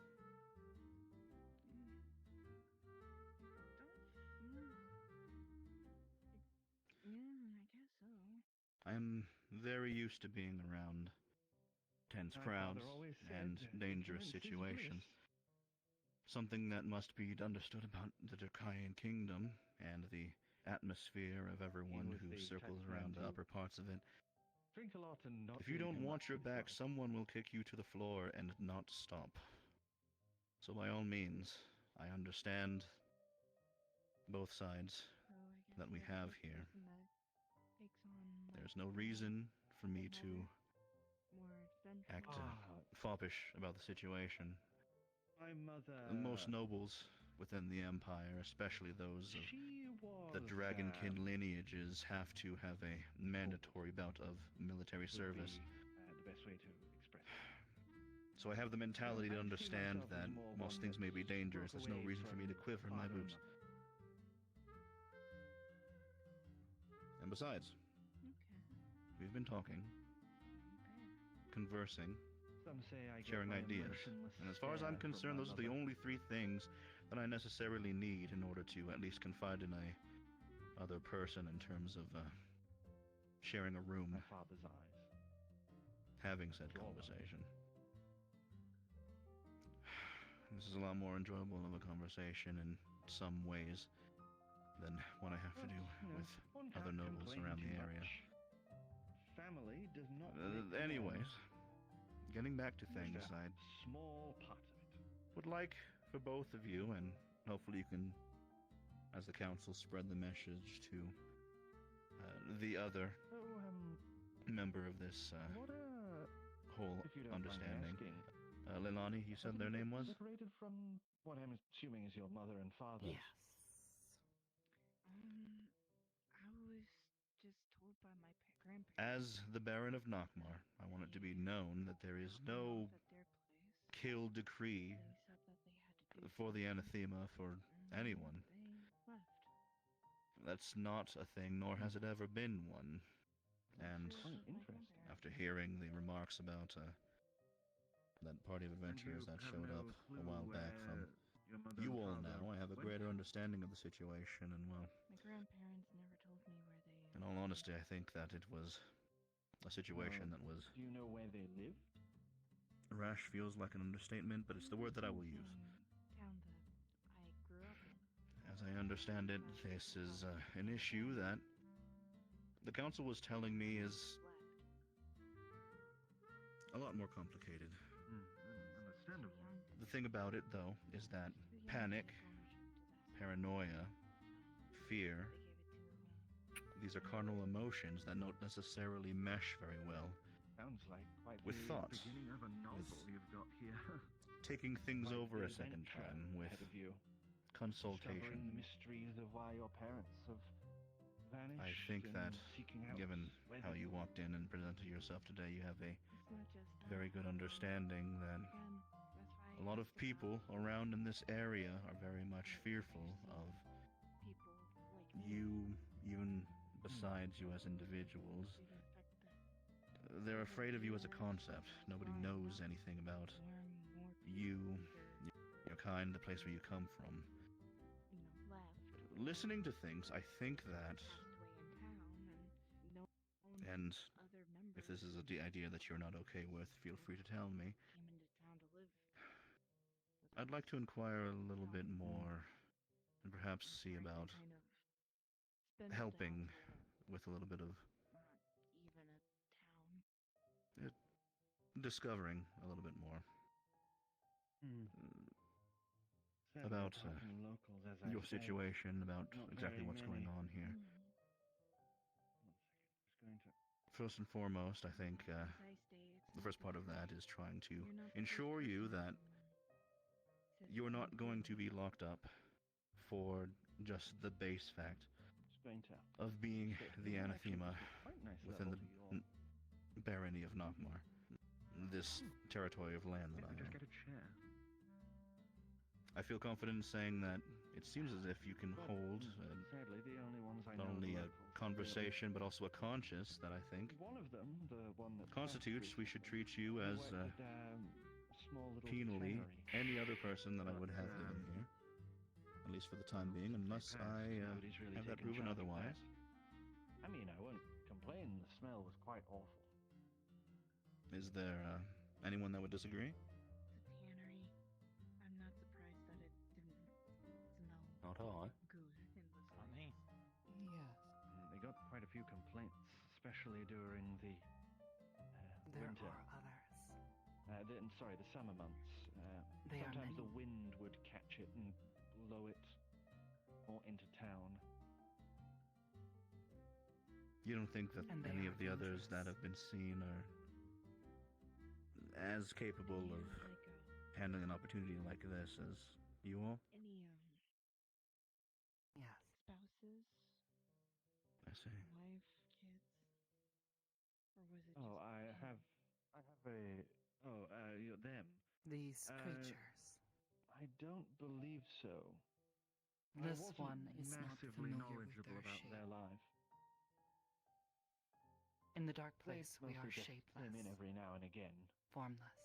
Yeah, I guess so.
I'm very used to being around tense
My
crowds
father always
and
said,
dangerous
ignorance is
situations.
bliss.
Something that must be understood about the Draconian kingdom and the atmosphere of everyone
was
who
the
circles
type
around
man
the
to
upper parts of it.
Drink a lot and not
If you
really
don't
do
watch
much
your
with
back,
yourself.
someone will kick you to the floor and not stop. So by all means, I understand both sides that we have here. There's no reason for me to act foppish about the situation.
My mother.
Most nobles within the Empire, especially those of
She was
the Dragonkin lineages, have to have a mandatory bout of military
would be,
service.
the best way to express it.
So I have the mentality to
I see
understand
myself as
that
more
whilst
one
things may be
that's
dangerous,
broke
there's no
away
reason for me to
from
quiver in my
father and
boots. And besides, we've been talking, conversing,
Some say I get
sharing
my
ideas,
emotionless
and as far as I'm
stare from
concerned,
my
those are the
mother.
only three things that I necessarily need in order to at least confide in a other person in terms of sharing a room,
My father's eyes.
having said conversation. This is a lot more enjoyable of a conversation in some ways than what I have to do with
One
other
can't
nobles
complain
around
too
the area.
much. Family does not make the
Anyways,
man.
getting back to
Just
things,
a
I
small part of it.
would like for both of you, and hopefully you can, as the council, spread the message to the other
So,
member of this
what
whole
if you don't mind me
understanding.
asking,
Leilani, you said their name was?
separated from what I'm assuming is your mother and father.
Yes. I was just told by my grandparents.
As the Baron of Nockmar, I want it to be known that there is no kill decree for the anathema for anyone. That's not a thing, nor has it ever been one. And after hearing the remarks about that party of adventurers that showed up a while back from you all now, I have a greater understanding of the situation, and well,
My grandparents never told me where they.
in all honesty, I think that it was a situation that was...
Do you know where they lived?
Rash feels like an understatement, but it's the word that I will use.
Town that I grew up in.
As I understand it, this is an issue that the council was telling me is a lot more complicated.
Understandable.
The thing about it, though, is that panic, paranoia, fear, these are carnal emotions that don't necessarily mesh very well
Sounds like quite
with
the
thoughts,
beginning of a novel you've got here.
taking things
Quite
over
the
a second
adventure
time with
ahead of you.
consultation.
Discovering the mysteries of why your parents have vanished.
I think
and
that,
seeking out
given
where
how
they
you
were.
walked in and presented yourself today, you have a
It's not just
very good understanding that
Again, that's why
a lot of people around in this area are very much fearful of
people like
you, even besides you as individuals. They're afraid of you as a concept. Nobody knows anything about you, your kind, the place where you come from.
left.
Listening to things, I think that, and
Other members
if this is an idea that you're not okay with, feel free to tell me.
came into town to live.
I'd like to inquire a little bit more, and perhaps see about
Kind of spend
helping with a little bit of
not even a town.
discovering a little bit more
Sadly,
about
apart from locals, as I
your
said,
situation, about
not
exactly
very
what's going
many.
on here.
Just going to.
First and foremost, I think
As I stay, it's
the
not
first part of
because
that is trying to
you're not the
ensure
first
you
person
that
who says
you're
the
not
same
going to
thing.
be locked up for just the base fact
Just going to.
of being the
Actually,
anathema
it's quite nice
within
level
the
for your-
barony of Nockmar, this territory of land that I
Just
own.
get a chair.
I feel confident in saying that it seems as if you can hold
Sadly, the only ones I
not
know
only
are
a
locals,
conversation but also a conscience that I think
One of them, the one that
constitutes we should treat you
he
as
worked at, small little
penally
cannery.
any other person that I would
But,
have living here, at least for the time being, unless I
Nobody's really
have that
taken
proven
charge of
otherwise.
that. I mean, I won't complain. The smell was quite awful.
Is there Anyone that would disagree?
It's a tannery. I'm not surprised that it didn't smell
Not I.
good in the
Not me.
Yes.
They got quite a few complaints, especially during the
There
winter.
are others.
The summer months.
They are
Sometimes the
many.
wind would catch it and blow it more into town.
You don't think that
And they
any
are
of the others
dangerous.
that have been seen are as capable of handling an opportunity like this as you all?
Any
Yes.
spouses,
I see.
wife, kids, or was it
Oh,
just
I
him?
have them.
These creatures.
I don't believe so.
This
I wasn't
one is not
massively
familiar with
knowledgeable
their
about
shape.
their life.
In the dark
They
place, we are
mostly just
shapeless,
came in every now and again.
formless.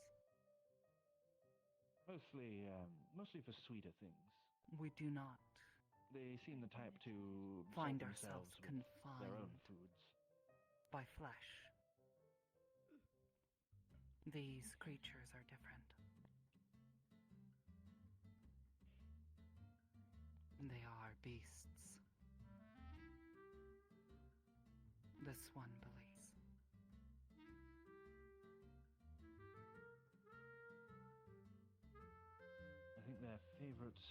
Mostly for sweeter things.
We do not
They seem the type to
find
salt
ourselves
themselves with their own
confined
foods.
by flesh. These creatures are different. They are beasts. This one believes.
I think their favorites.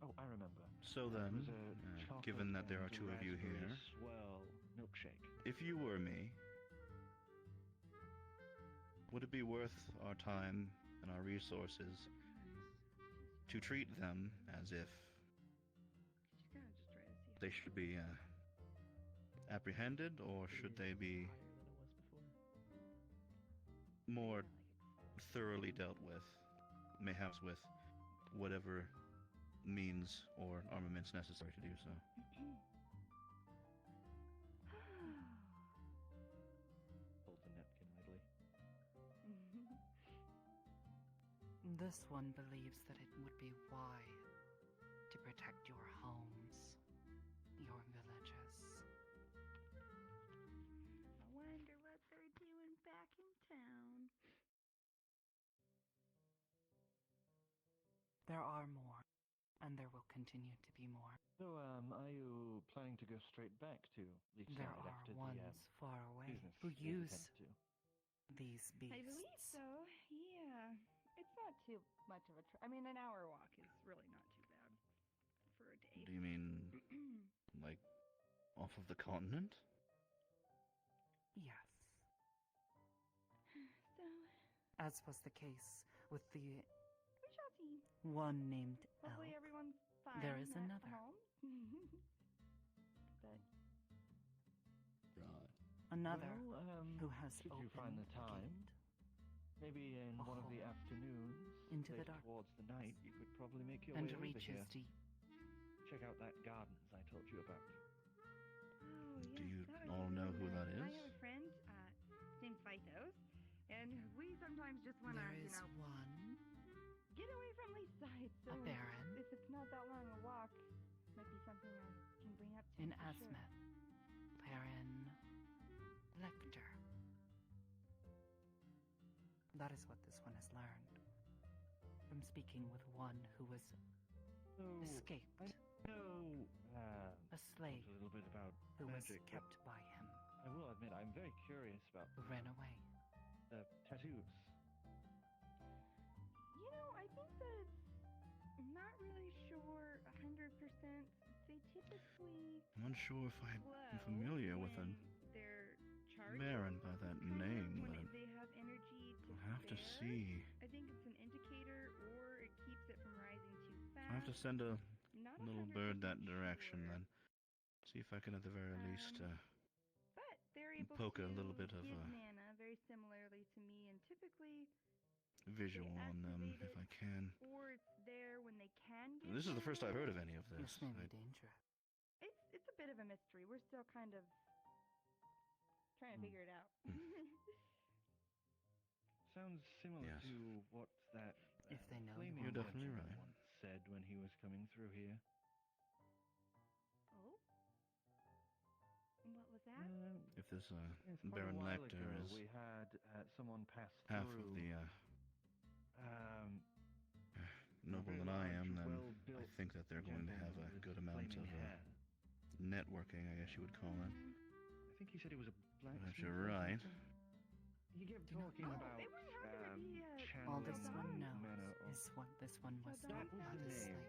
Oh, I remember.
So
It
then,
was a chocolate
given that there are
and
two of you
raspberry
here,
swirl milkshake.
if you were me, would it be worth our time and our resources to treat them as if
She's gonna just try to see
they should be apprehended, or should they be more thoroughly dealt with, perhaps with whatever means or armaments necessary to do so?
Holds a napkin idly.
This one believes that it would be wise to protect your homes, your villages.
I wonder what they're doing back in town.
There are more, and there will continue to be more.
So, are you planning to go straight back to Leechside
There are
after
ones
the
far away
business
who
they
use
attend to?
these beasts.
I believe so. Yeah, it's not too much of a. I mean, an hour walk is really not too bad for a day.
Do you mean like off of the continent?
Yes.
So,
As was the case with the
Shotty.
one named
Hopefully
Elk.
everyone's fine.
There is
at
another.
home. But
Right.
Another
Well,
who has
should
opened
you find the time, maybe in
a
one of the
hole
afternoons,
into the
late
dark
towards the night, you could probably make your
and
way over
reaches
here.
deep.
Check out that gardens I told you about.
oh
Do
yes,
you
that would
all
be
know
really
who that
nice. I
is?
have a friend named Phytos, and we sometimes just want to,
There is one,
get away from Leaside. So
a baron,
if it's not that long a walk, might be something I can bring up to
in
him for sure.
Asmith, Baron Lecter. That is what this one has learned from speaking with one who was
So,
escaped,
I know
a slave
a little bit about
who was
magic, but
kept by him,
I will admit I'm very curious about
who ran away.
the tattoos.
You know, I think that I'm not really sure 100%. They typically
I'm unsure if I'm
glow
familiar with a
when they're charged.
Baron by that name,
When
but
they have energy to
I'll have to
spare.
see.
I think it's an indicator, or it keeps it from rising too fast.
I'll have to send a
Not
little
100%
bird that direction
sure.
then. See if I can at the very least
But they're able
poke
to
a little bit of
give
a
mana very similarly to me, and typically
visual on them if I can.
or it's there when they can give
This is the first I've heard of
mana.
any of this.
This may be dangerous.
It's a bit of a mystery. We're still kind of trying to figure it out.
Sounds similar
Yes.
to what that
If they know
flaming
You're definitely
gentleman
right.
once said when he was coming through here.
Oh? What was
that?
If this
It's quite a
Baron
while
Lecter
ago,
is
we had someone pass
half
through.
of the
Not
noble
very
that I
large,
am, then I
well-built
think that they're going to have a
gentleman
good
with
amount of
flaming hair.
networking, I guess you would call it.
I think he said he was a
But
blacksmith.
if you're
or
right,
something. He kept talking about
All
channeling
this one
mana
knows is what this one was
That
taught
was
by
the
the
name.
slave.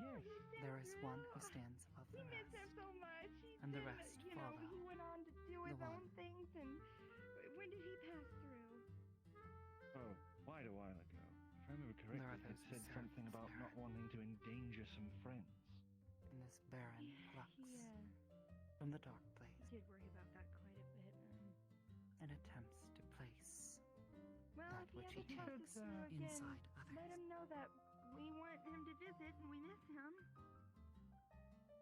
Yes.
There is one who stands above the
We miss him
rest,
so much.
and the rest
He
follow.
went on to do
The
his
one.
own things, and when did he pass through?
Oh, quite a while ago. If I remember
There are
correctly,
those
he
who
said
serve
something
this
about not
Baron.
wanting to endanger some friends.
And this Baron plucks from the dark place
He did worry about that quite a bit.
and attempts to place
Well,
that
if he
which he
ever passes
takes
through again,
inside others.
let him know that we want him to visit and we miss him.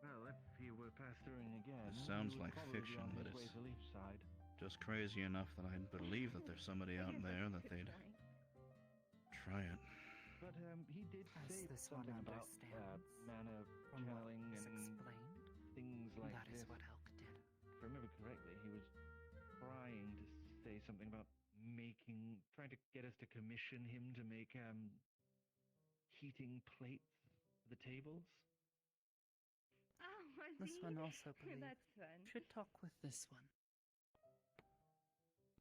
Well, if he were pass through again,
This sounds
he would
like
probably
fiction,
be on
but
his way
it's
to leave side.
just crazy enough that I'd believe that there's somebody
I
out
guess
there
that's
that
a good
they'd
point.
try it.
But he did
As
say
this one
something about
understands,
mana
from what
channeling
is
and
explained,
things like
that
this.
is what Elk did.
If I remember correctly, he was trying to say something about trying to get us to commission him to make heating plates for the tables.
Oh, was
This
he?
one also believes
That's fun.
should talk with this one.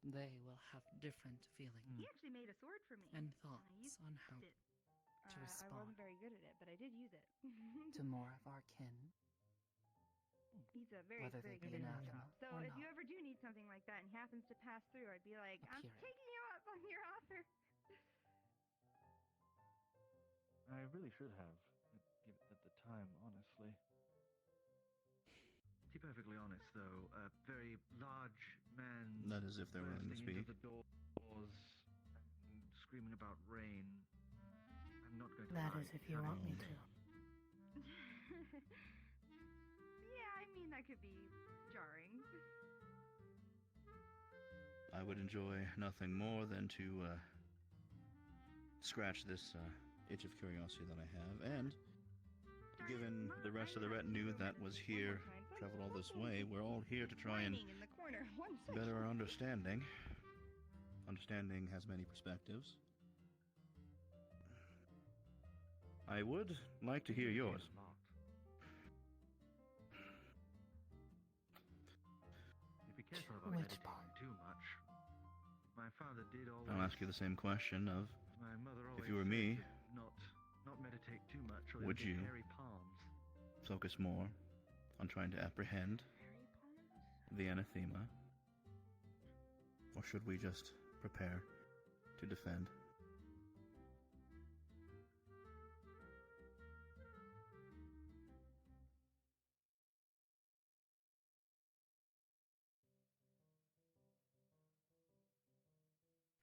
They will have different feelings
He actually made a sword for me.
and
I
thoughts
used
on how
it.
to
I
respond
wasn't very good at it, but I did use it.
to more of our kin.
He's a very,
Whether
very
they
good
be
at his
anathema
job. So
or
if you
not.
ever do need something like that and he happens to pass through, I'd be like, I'm
Appearing.
taking you up on your offer.
I really should have at the time, honestly. To be perfectly honest, though, a very large man
That is if they're willing to
bursting
speak.
into the doors and screaming about rain. I'm not going to
That
lie,
is if you want me to.
Yeah, I mean, that could be jarring.
I would enjoy nothing more than to scratch this itch of curiosity that I have, and given the rest of the retinue that was here, traveled all this way, we're all here to try and
Whining in the corner. One
better
second.
our understanding. Understanding has many perspectives. I would like to hear yours.
If be careful about
Which
meditating
part?
too much. My father did always.
I'll ask you the same question of,
My mother always
if you were
said
me,
to not meditate too much, or
would
you'll
you
get hairy palms.
focus more on trying to apprehend the anathema, or should we just prepare to defend?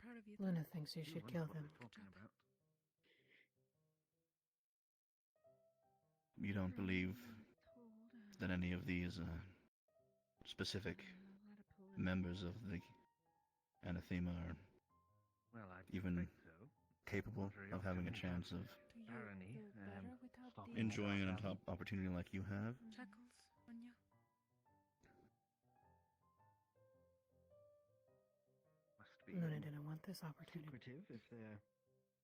Part of you Luna thinks you should kill them.
You don't believe that any of these specific members of the anathema are
Well, I
even
suspect so.
capable of having a chance of
Barony,
enjoying an opportunity like you have?
Chuckles on you.
Must be
Luna didn't want this opportunity.
secretive if they're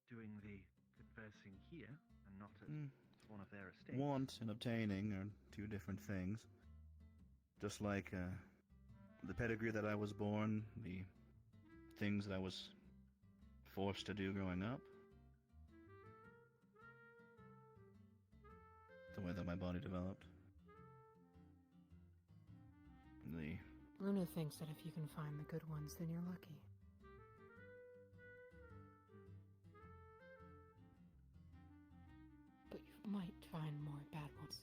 doing the conversing here and not at one of their estates.
Want and obtaining are two different things. Just like the pedigree that I was born, the things that I was forced to do growing up, the way that my body developed.
Luna thinks that if you can find the good ones, then you're lucky. But you might find more bad ones.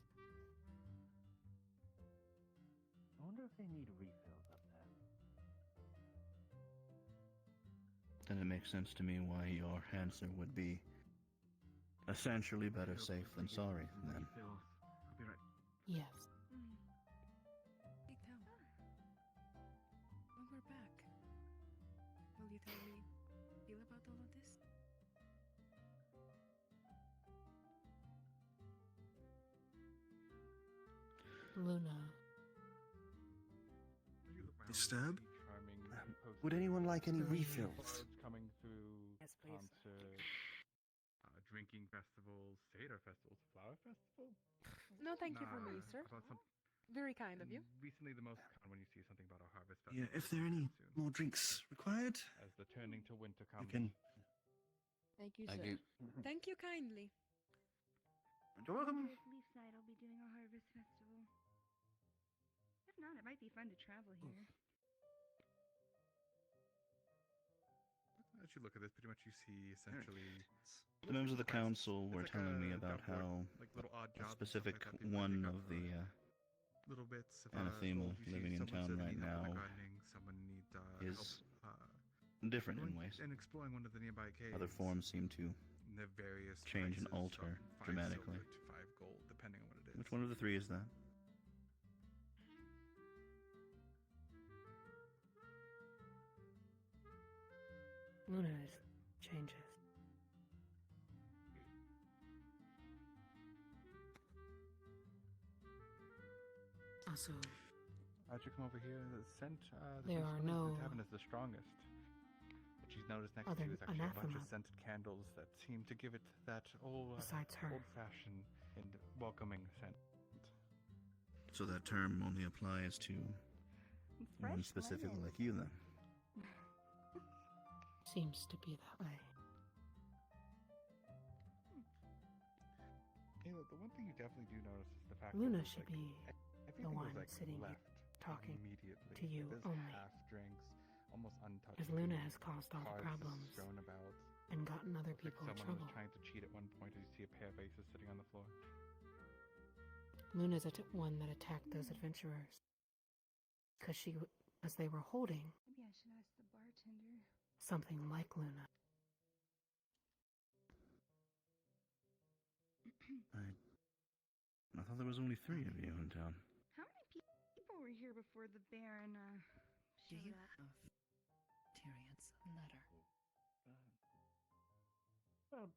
I wonder if they need refills up there.
Then it makes sense to me why your answer would be essentially better safe than sorry, then.
Refills. I'll be right.
Yes.
Hey, Tom. When we're back, will you tell me feel about all of this?
Luna
disturb?
Charming
Would anyone like any
Please.
refills?
coming through
Yes, please.
concert, drinking festivals, Seder festivals, flower festival.
No, thank you for me,
Nah,
sir.
about some-
Very kind of you.
Recently, the most common when you see something about a harvest
Yeah,
festival.
if there are any more drinks required,
As the turning to winter
you
comes.
can.
Thank you,
Thank
sir.
you.
Thank you kindly.
You're welcome.
If Leafside will be doing a harvest festival. If not, it might be fun to travel here.
As you look at this, pretty much you see essentially.
The members of the council were
It's like
telling me
a
about
job board,
how
like little odd
a
jobs and stuff
specific
like that people
one
pick up,
of the
little bits of
anathema
gold. You see
living in
someone
town
said they
right
need help
now
with their gardening, someone needs
is
help
different in
going
ways.
and exploring one of the nearby caves.
Other forms seem to
And the various
change and
prices
alter
from 5
dramatically.
silver to 5 gold, depending on what it is.
Which one of the three is that?
Luna's changes. Also,
As you come over here, the scent,
There are no
the tavern is the strongest. What she's noticed next to
other
you is actually a bunch
anathema
of scented candles that seem to give it that
besides her.
old-fashioned and welcoming scent.
So that term only applies to one
Fresh
specific
lemon.
like you then.
Seems to be that way.
Ayla, the one thing you definitely do notice is the fact
Luna
that
should
like,
be
everything
the
was,
one
like,
sitting here
left
talking
immediately.
to you
There's
only.
half drinks, almost untouched.
As Luna has caused all the
cards
problems
strewn about.
and gotten other
Looks like
people in
someone
trouble.
was trying to cheat at one point as you see a pair of faces sitting on the floor.
Luna's one that attacked those adventurers. Because they were holding
Maybe I should ask the bartender.
something like Luna.
I thought there was only 3 of you in town.
How many people were here before the Baron
Do
showed
you
up?
have Tyrion's letter?
About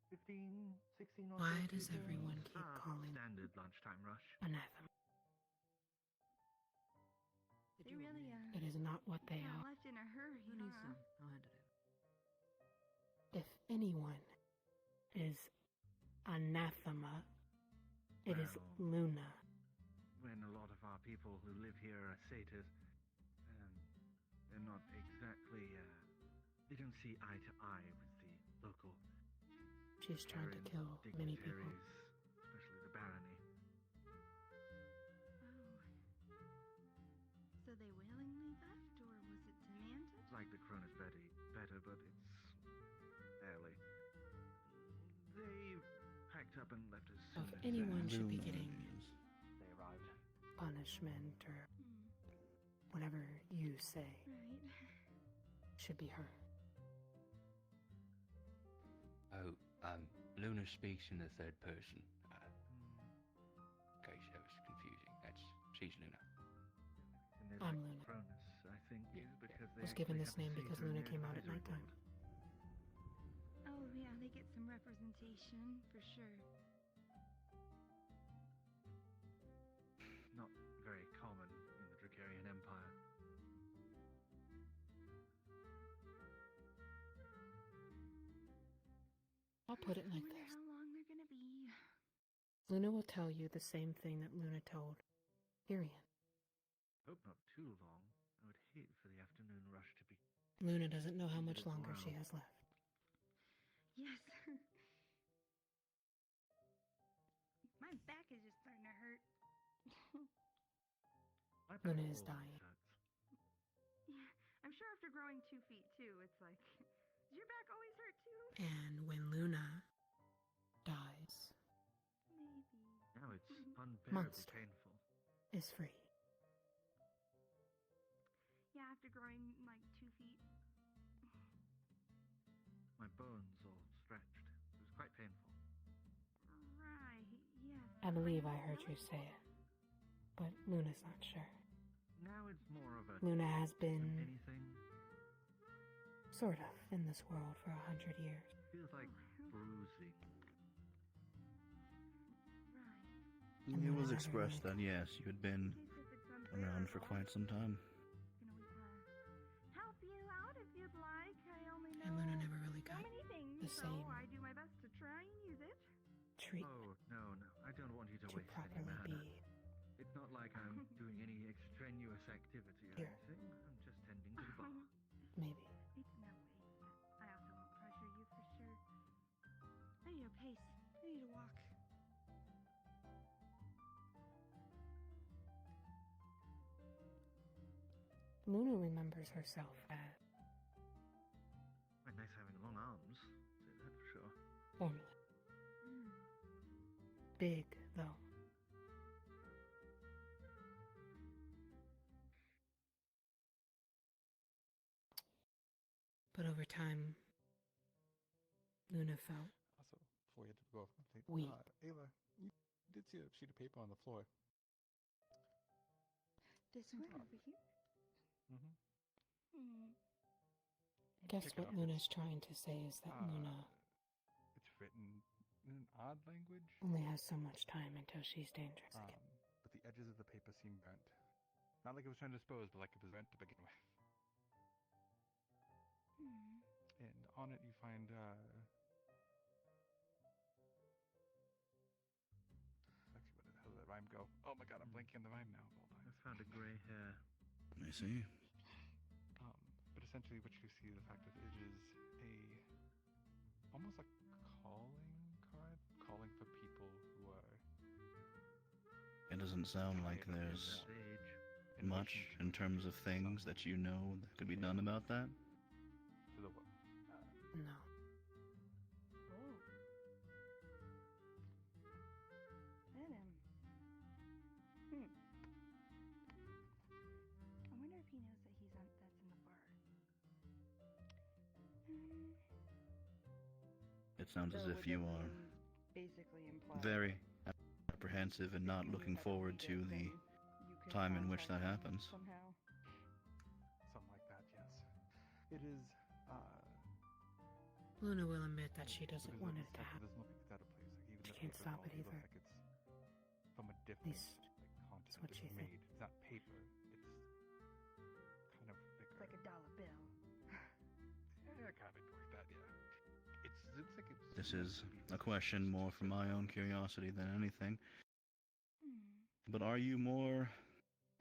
15, 16 or
Why
so
does
people.
everyone keep calling
Standard lunchtime rush.
anathema?
They really
It is not what they
got
are.
left in a hurry,
Really
huh?
soon. I'll hand it over.
If anyone is anathema, it is
Well,
Luna.
When a lot of our people who live here are satyrs, they're not exactly, they don't see eye to eye with the local
She's tried to
Baron
kill many people.
dignitaries, especially the barony.
Oh. So they willingly left, or was it demanded?
It's like the Cronus better, but it's barely. They packed up and left as soon
If
as
anyone should be getting
they arrived.
punishment or whatever you say,
Right.
should be her.
Oh, Luna speaks in the third person. In case that was confusing. She's Luna.
And they
I'm
like
Luna.
Cronus, I think, because they
Was given
actually
this
have a
name because
satyr
Luna
near
came
the
out at
advisory
nighttime.
board.
Oh, yeah, they get some representation, for sure.
Not very common in the Dracarian Empire.
I'll put it like
Wonder
this.
how long they're gonna be.
Luna will tell you the same thing that Luna told Tyrion.
Hope not too long. I would hate for the afternoon rush to be.
Luna doesn't know how much
as
longer she
well.
has left.
Yes. My back is just starting to hurt.
My back
Luna is
always
dying.
hurts.
Yeah, I'm sure after growing 2 feet too, it's like, does your back always hurt too?
And when Luna dies,
Maybe.
Now it's unbearably
Monster.
painful.
is free.
Yeah, after growing like 2 feet.
My bones all stretched. It was quite painful.
Right, yes.
I believe I heard you say it, but Luna's not sure.
Now it's more of a
Luna has been
anything.
sort of in this world for 100 years.
Feels like bruising.
It was expressed that, yes, you had been around for quite some time.
the same
I do my best to try and use it.
treatment
Oh, no. I don't want you to
to
waste any
properly
mana.
be
It's not like I'm doing any extraneous activity or
Here.
anything. I'm just tending to the bar.
maybe.
It's no waste. I also won't pressure you for sure. I need a pace. I need to walk.
Luna remembers herself as
Quite nice having long arms. Say that for sure.
formerly. Big, though. But over time, Luna felt
Also, before we had to go off complete,
weak.
Ayla, you did see a sheet of paper on the floor.
This one over here?
Mm-hmm.
Hmm.
Guess
Pick it
what
up.
Luna's trying to say is that Luna
It's written in an odd language.
only has so much time until she's dangerous again.
But the edges of the paper seem burnt. Not like it was trying to dispose, but like it was burnt to begin with. And on it you find, actually, where the hell did that rhyme go? Oh my god, I'm blanking on the rhyme now of all time.
I found a grey hair.
I see.
But essentially what you see, the fact that it is almost like calling card, calling for people who are
It doesn't sound like there's much in terms of things that you know that could be done about that.
to the world.
No.
Oh. Venom. I wonder if he knows that that's in the bar.
It sounds as
So
if
would
you
this
are
then basically imply
very apprehensive and not looking forward to the
you can
time in which that
contact him
happens.
somehow?
Something like that, yes. It is,
Luna will admit that she doesn't
because
want
of
it
the
to
fact that
happen.
there's nothing out of place. Like even
She
the
can't
paper
stop it
quality looks
either.
like it's from a
At
different
least
continent.
that's what
It
she
was
thinks.
made. It's not paper. It's kind of thicker.
It's like a dollar bill.
Yeah, kind of like that. Yeah. It looks like it's.
This is a question more for my own curiosity than anything. But are you more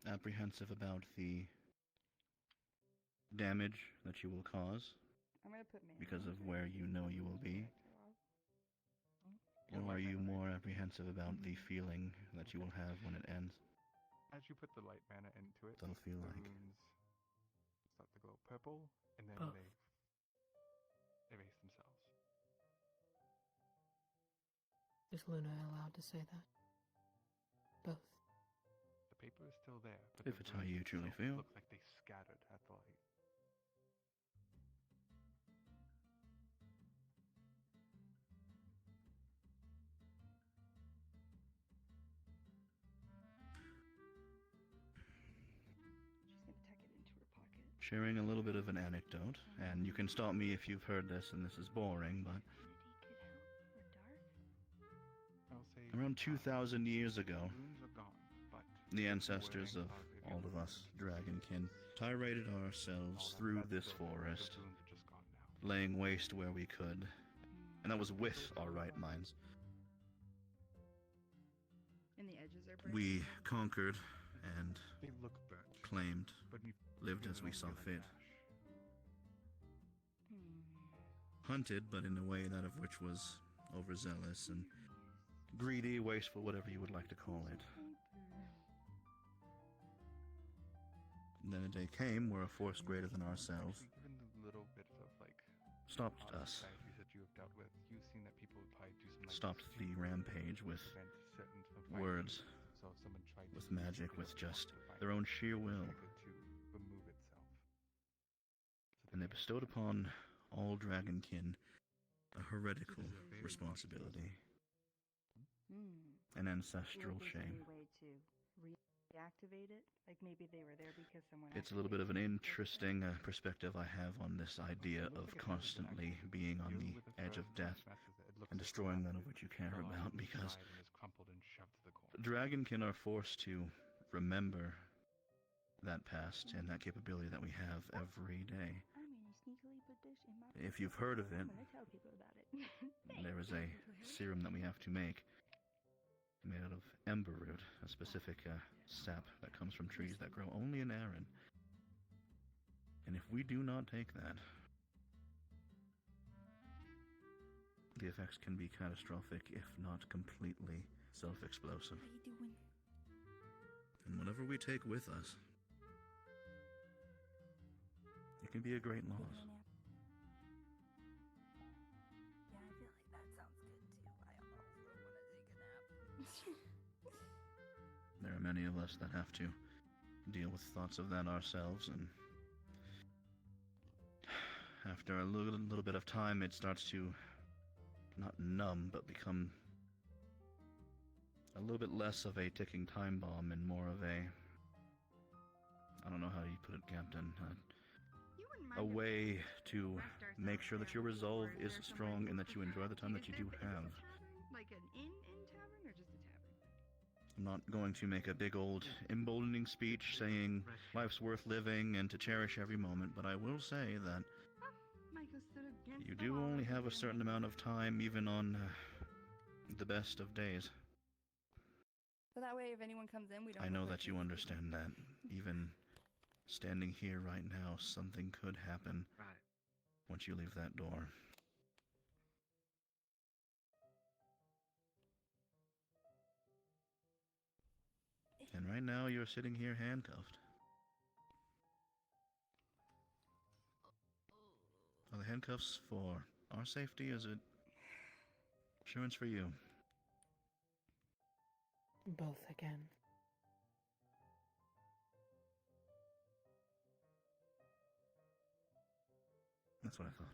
apprehensive about the damage that you will cause
I'm gonna put man
because of where you know you will be? Or are you more apprehensive about the feeling that you will have when it ends?
As you put the light mana into it,
That'll feel
the
like.
runes start to glow purple, and then
Both.
they erase themselves.
Is Luna allowed to say that? Both.
The paper is still there, but
If
the
it's how
runes
you truly
themselves
feel.
look like they scattered at the light.
She's gonna tuck it into her pocket.
Sharing a little bit of an anecdote, and you can stop me if you've heard this and this is boring, but
I'll say
around 2,000 years ago,
runes are gone, but
the ancestors of all of us dragonkin tiraded ourselves through this forest,
runes are just gone now.
laying waste where we could, and that was with our right minds.
And the edges are burnt.
We conquered and
They look burnt,
claimed,
but you
lived
feel
as
they
we
don't
saw
feel like
fit.
ash.
Hunted, but in a way that of which was overzealous and greedy, wasteful, whatever you would like to call it. And then a day came where a force greater than ourselves
Actually, given the little bit of like
stopped
odd
us,
societies that you have dealt with, you've seen that people would probably do something like
stopped
this
the
to
rampage with
prevent certain from fighting.
words,
So if someone tried
with
to use
magic,
it
with
as a
just
monster fight,
their own sheer will.
it to remove itself.
And they bestowed upon all dragonkin a heretical responsibility, an ancestral
Is there
shame.
any way to reactivate it? Like maybe they were there because someone.
It's a little bit of an interesting perspective I have on this idea of constantly being on the edge of death and destroying that of which you care about, because dragonkin are forced to remember that past and that capability that we have every day.
I'm gonna sneakily put this in my.
If you've heard of it,
I'm gonna tell people about it.
there is a serum that we have to make, made out of ember root, a specific sap that comes from trees that grow only in Erin. And if we do not take that, the effects can be catastrophic, if not completely self-explosive.
What are you doing?
And whatever we take with us, it can be a great loss.
Yeah, I feel like that sounds good too. I also want to take a nap.
There are many of us that have to deal with thoughts of that ourselves, and after a little bit of time, it starts to not numb, but become a little bit less of a ticking time bomb and more of a, I don't know how you put it, Captain, a way to make sure that your resolve is strong and that you enjoy the time that you do have.
Like an inn tavern or just a tavern?
I'm not going to make a big old emboldening speech saying life's worth living and to cherish every moment, but I will say that
Michael stood against
you
the
do
wall
only
again.
have a certain amount of time, even on the best of days.
So that way, if anyone comes in, we don't.
I
look
know
like
that you
crazy
understand that. Even standing here right now, something could happen once you leave that door. And right now, you're sitting here handcuffed. Are the handcuffs for our safety? Is it insurance for you?
Both again.
That's what I thought.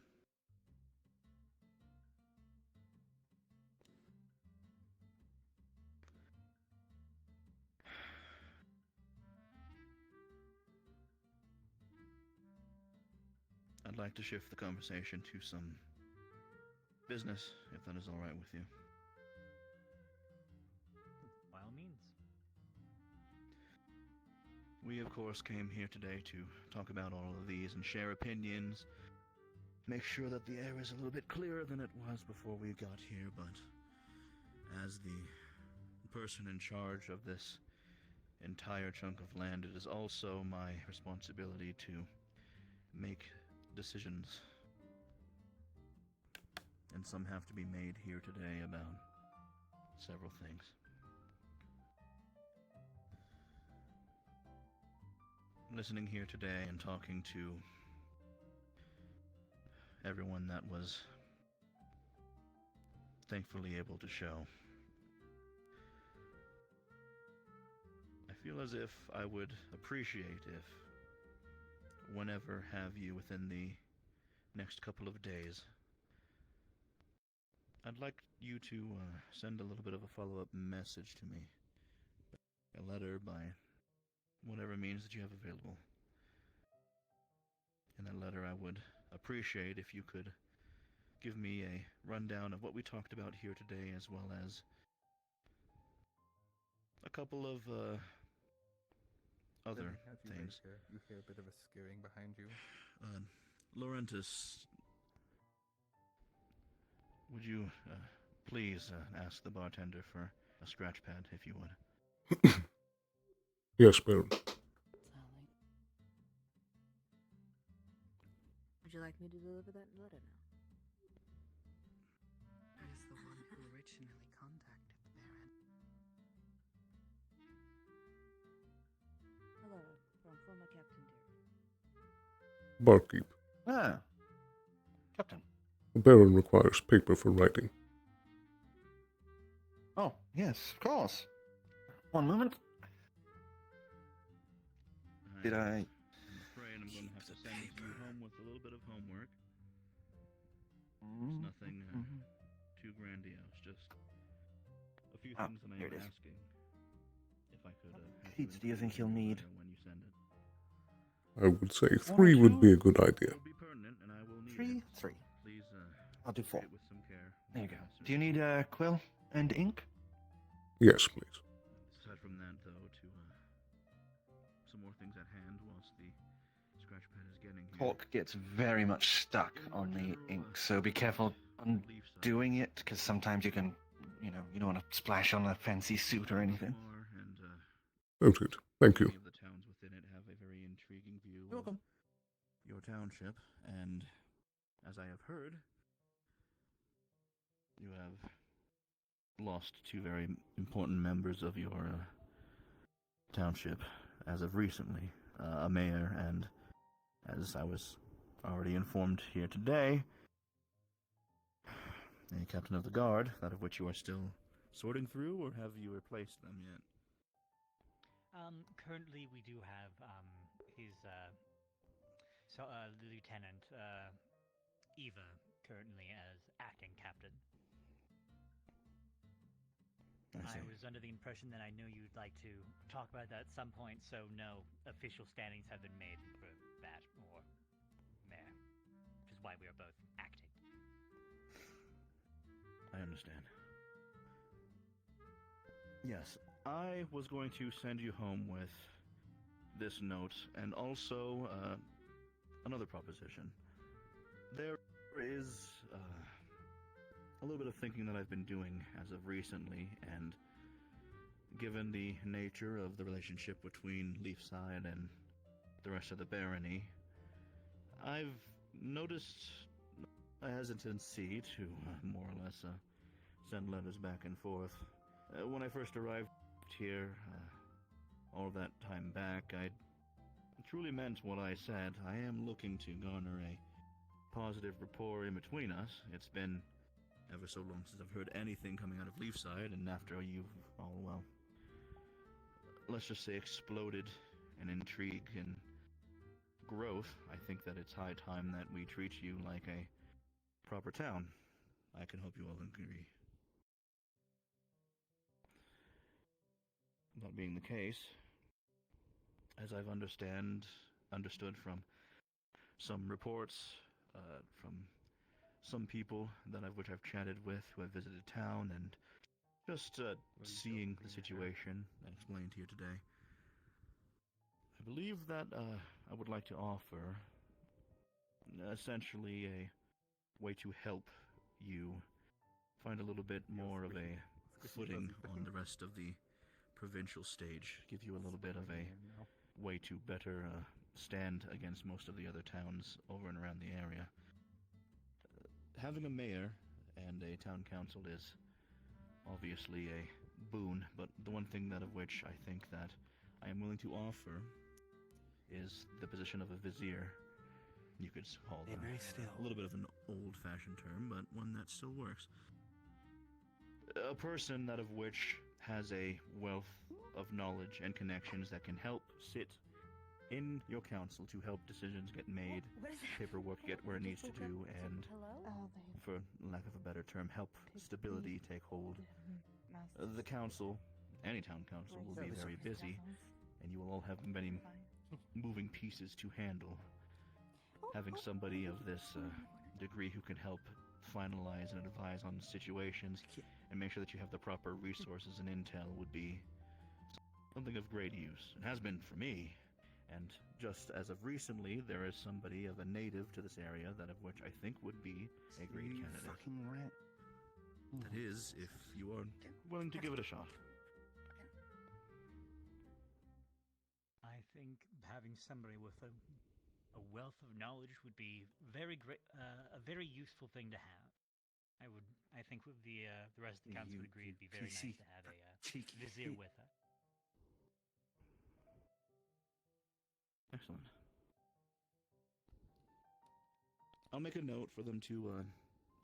I'd like to shift the conversation to some business, if that is all right with you.
By all means.
We, of course, came here today to talk about all of these and share opinions, make sure that the air is a little bit clearer than it was before we got here, but as the person in charge of this entire chunk of land, it is also my responsibility to make decisions. And some have to be made here today about several things. Listening here today and talking to everyone that was thankfully able to show, I feel as if I would appreciate if whenever have you within the next couple of days, I'd like you to send a little bit of a follow-up message to me. A letter by whatever means that you have available. In that letter, I would appreciate if you could give me a rundown of what we talked about here today, as well as a couple of other
As you
things.
wait here, you hear a bit of a skewing behind you.
Laurentis, would you please ask the bartender for a scratch pad, if you would?
Yes, Baron.
Would you like me to deliver that letter now?
It is the one who originally contacted the Baron.
Hello, from former Captain Deer.
Barkeep.
Ah, Captain.
The Baron requires paper for writing.
Oh, yes, of course. One moment. Did I...
I'm afraid I'm going to have to send you home with a little bit of homework. It's nothing too grandiose, just a few things that
here
I'm
it is.
asking. If I could have
Sheets do you think you'll need?
when you send it.
I would say 3 would be a good idea.
3? 3.
Please,
I'll do 4.
treat it with some care.
There you go. Do you need a quill and ink?
Yes, please.
Aside from that, though, to some more things at hand whilst the scratch pad is getting here.
Cork gets very much stuck on the ink, so be careful on doing it, because sometimes you can, you don't want to splash on a fancy suit or anything.
And
Sounds good. Thank you.
many of the towns within it have a very intriguing view of your township, and as I have heard, you have lost two very important members of your township as of recently, a mayor and, as I was already informed here today, a captain of the guard, that of which you are still sorting through, or have you replaced them yet?
Currently we do have, his, Lieutenant, Eva, currently as acting captain. I was under the impression that I knew you'd like to talk about that at some point, so no official standings have been made for that, or mayor, which is why we are both acting.
I understand. Yes, I was going to send you home with this note, and also another proposition. There is a little bit of thinking that I've been doing as of recently, and given the nature of the relationship between Leafside and the rest of the barony, I've noticed a hesitancy to more or less send letters back and forth. When I first arrived here, all that time back, I truly meant what I said. I am looking to garner a positive rapport in between us. It's been ever so long since I've heard anything coming out of Leafside, and after you've all, well, let's just say exploded in intrigue and growth, I think that it's high time that we treat you like a proper town. I can hope you all agree. That being the case, as I've understood from some reports, from some people which I've chatted with who have visited town, and just seeing the situation I explained here today, I believe that I would like to offer essentially a way to help you find a little bit more of a footing on the rest of the provincial stage, give you a little bit of a way to better stand against most of the other towns over and around the area. Having a mayor and a town council is obviously a boon, but the one thing that of which I think that I am willing to offer is the position of a vizier. You could call that a little bit of an old-fashioned term, but one that still works. A person that of which has a wealth of knowledge and connections that can help sit in your council to help decisions get made, paperwork get where it needs to do, and, for lack of a better term, help stability take hold. The council, any town council, will be very busy, and you will all have many moving pieces to handle. Having somebody of this degree who can help finalize and advise on situations and make sure that you have the proper resources and intel would be something of great use. It has been for me, and just as of recently, there is somebody of a native to this area that of which I think would be a great candidate.
Fucking rat.
That is, if you are willing to give it a shot.
I think having somebody with a wealth of knowledge would be very great, a very useful thing to have. I think with the rest of the council would agree it'd be very nice to have a vizier with us.
Excellent. I'll make a note for them to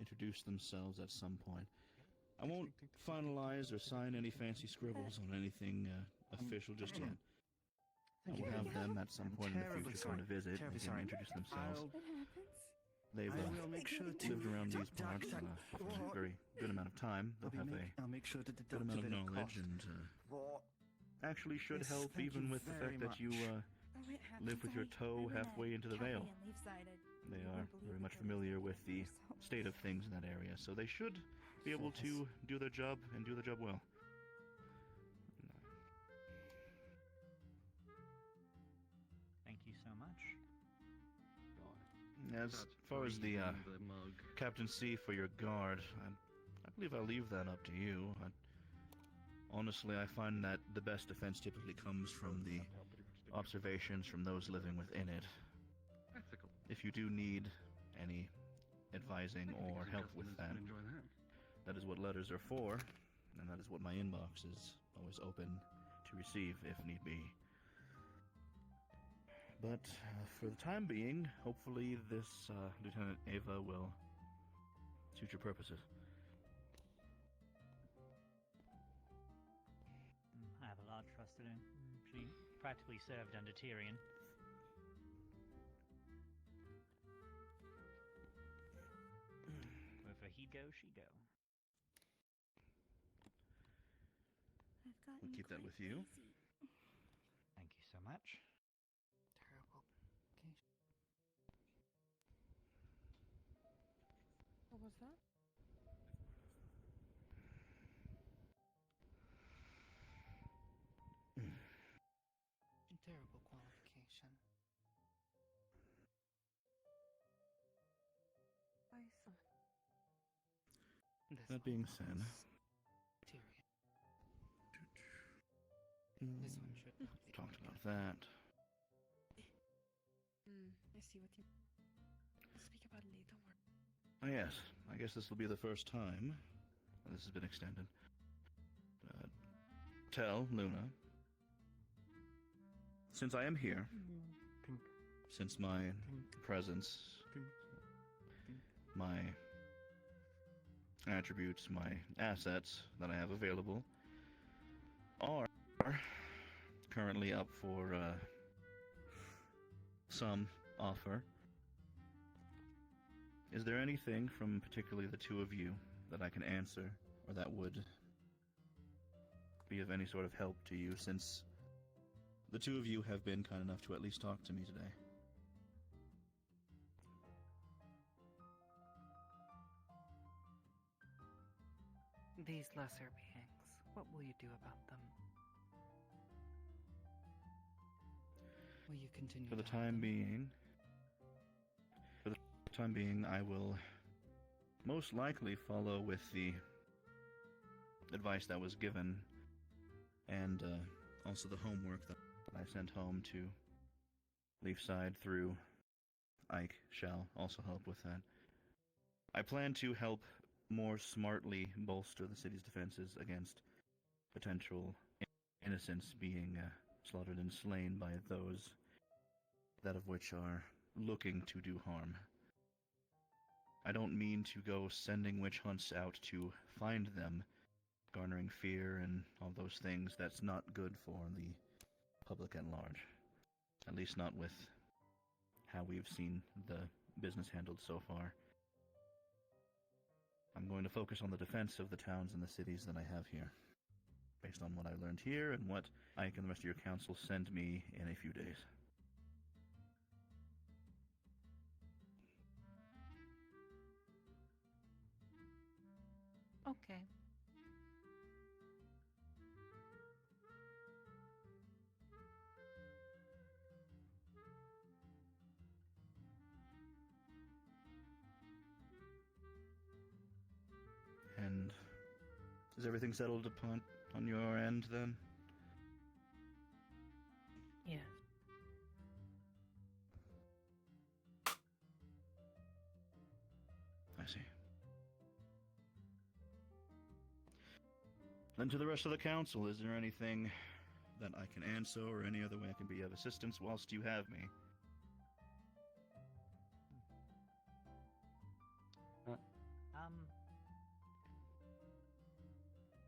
introduce themselves at some point. I won't finalize or sign any fancy scribbles on anything official just yet. I will have them at some point in the future come to visit and introduce themselves. They've lived around these parts for a very good amount of time. They'll have a good amount of knowledge, and actually should help even with the fact that you live with your toe halfway into the Vale. They are very much familiar with the state of things in that area, so they should be able to do their job and do their job well.
Thank you so much.
As far as the captaincy for your guard, I believe I'll leave that up to you. Honestly, I find that the best defense typically comes from the observations from those living within it. If you do need any advising or help with that, that is what letters are for, and that is what my inbox is always open to receive if need be. But for the time being, hopefully this Lieutenant Ava will suit your purposes.
I have a lot of trust in her. She practically served under Tyrion. Wherever he'd go, she'd go.
We'll keep that with you.
Thank you so much.
Terrible.
What was that?
Terrible qualification.
I saw.
That being said,
Tyrion. This one should not be.
talked about that.
I see what you speak about it later.
Oh yes, I guess this will be the first time this has been extended. Tell Luna, since I am here, since my presence, my attributes, my assets that I have available are currently up for some offer. Is there anything from particularly the two of you that I can answer, or that would be of any sort of help to you, since the two of you have been kind enough to at least talk to me today?
These lesser beings, what will you do about them? Will you continue
For the
to help
time
them?
being, I will most likely follow with the advice that was given, and also the homework that I sent home to Leafside through Ike shall also help with that. I plan to help more smartly bolster the city's defenses against potential innocents being slaughtered and slain by those that of which are looking to do harm. I don't mean to go sending witch hunts out to find them, garnering fear and all those things. That's not good for the public at large. At least not with how we've seen the business handled so far. I'm going to focus on the defense of the towns and the cities that I have here, based on what I learned here and what Ike and the rest of your council send me in a few days.
Okay.
And is everything settled upon on your end then?
Yes.
I see. Then to the rest of the council, is there anything that I can answer or any other way I can be of assistance whilst you have me?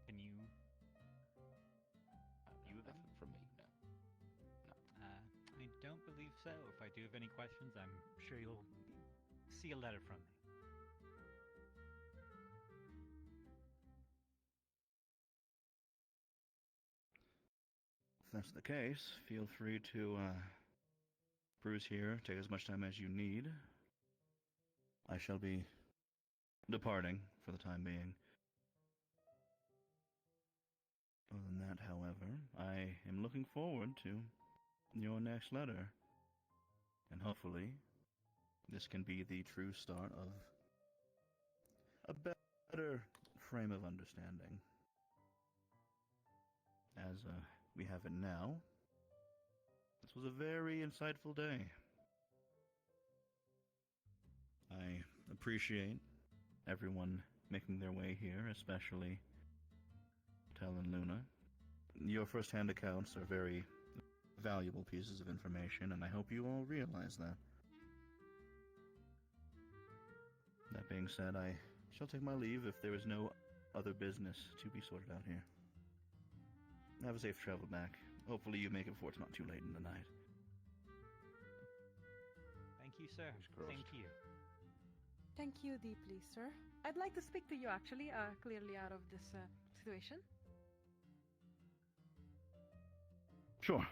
Can you? You have
Nothing from me, no.
I don't believe so. If I do have any questions, I'm sure you'll see a letter from me.
If that's the case, feel free to bruise here, take as much time as you need. I shall be departing for the time being. Other than that, however, I am looking forward to your next letter, and hopefully this can be the true start of a better frame of understanding. As we have it now, this was a very insightful day. I appreciate everyone making their way here, especially Tel and Luna. Your first-hand accounts are very valuable pieces of information, and I hope you all realize that. That being said, I shall take my leave if there is no other business to be sorted out here. Have a safe travel back. Hopefully you make it before it's not too late in the night.
Thank you, sir. Same to you.
Thank you deeply, sir. I'd like to speak to you, actually, clearly out of this situation.
Sure.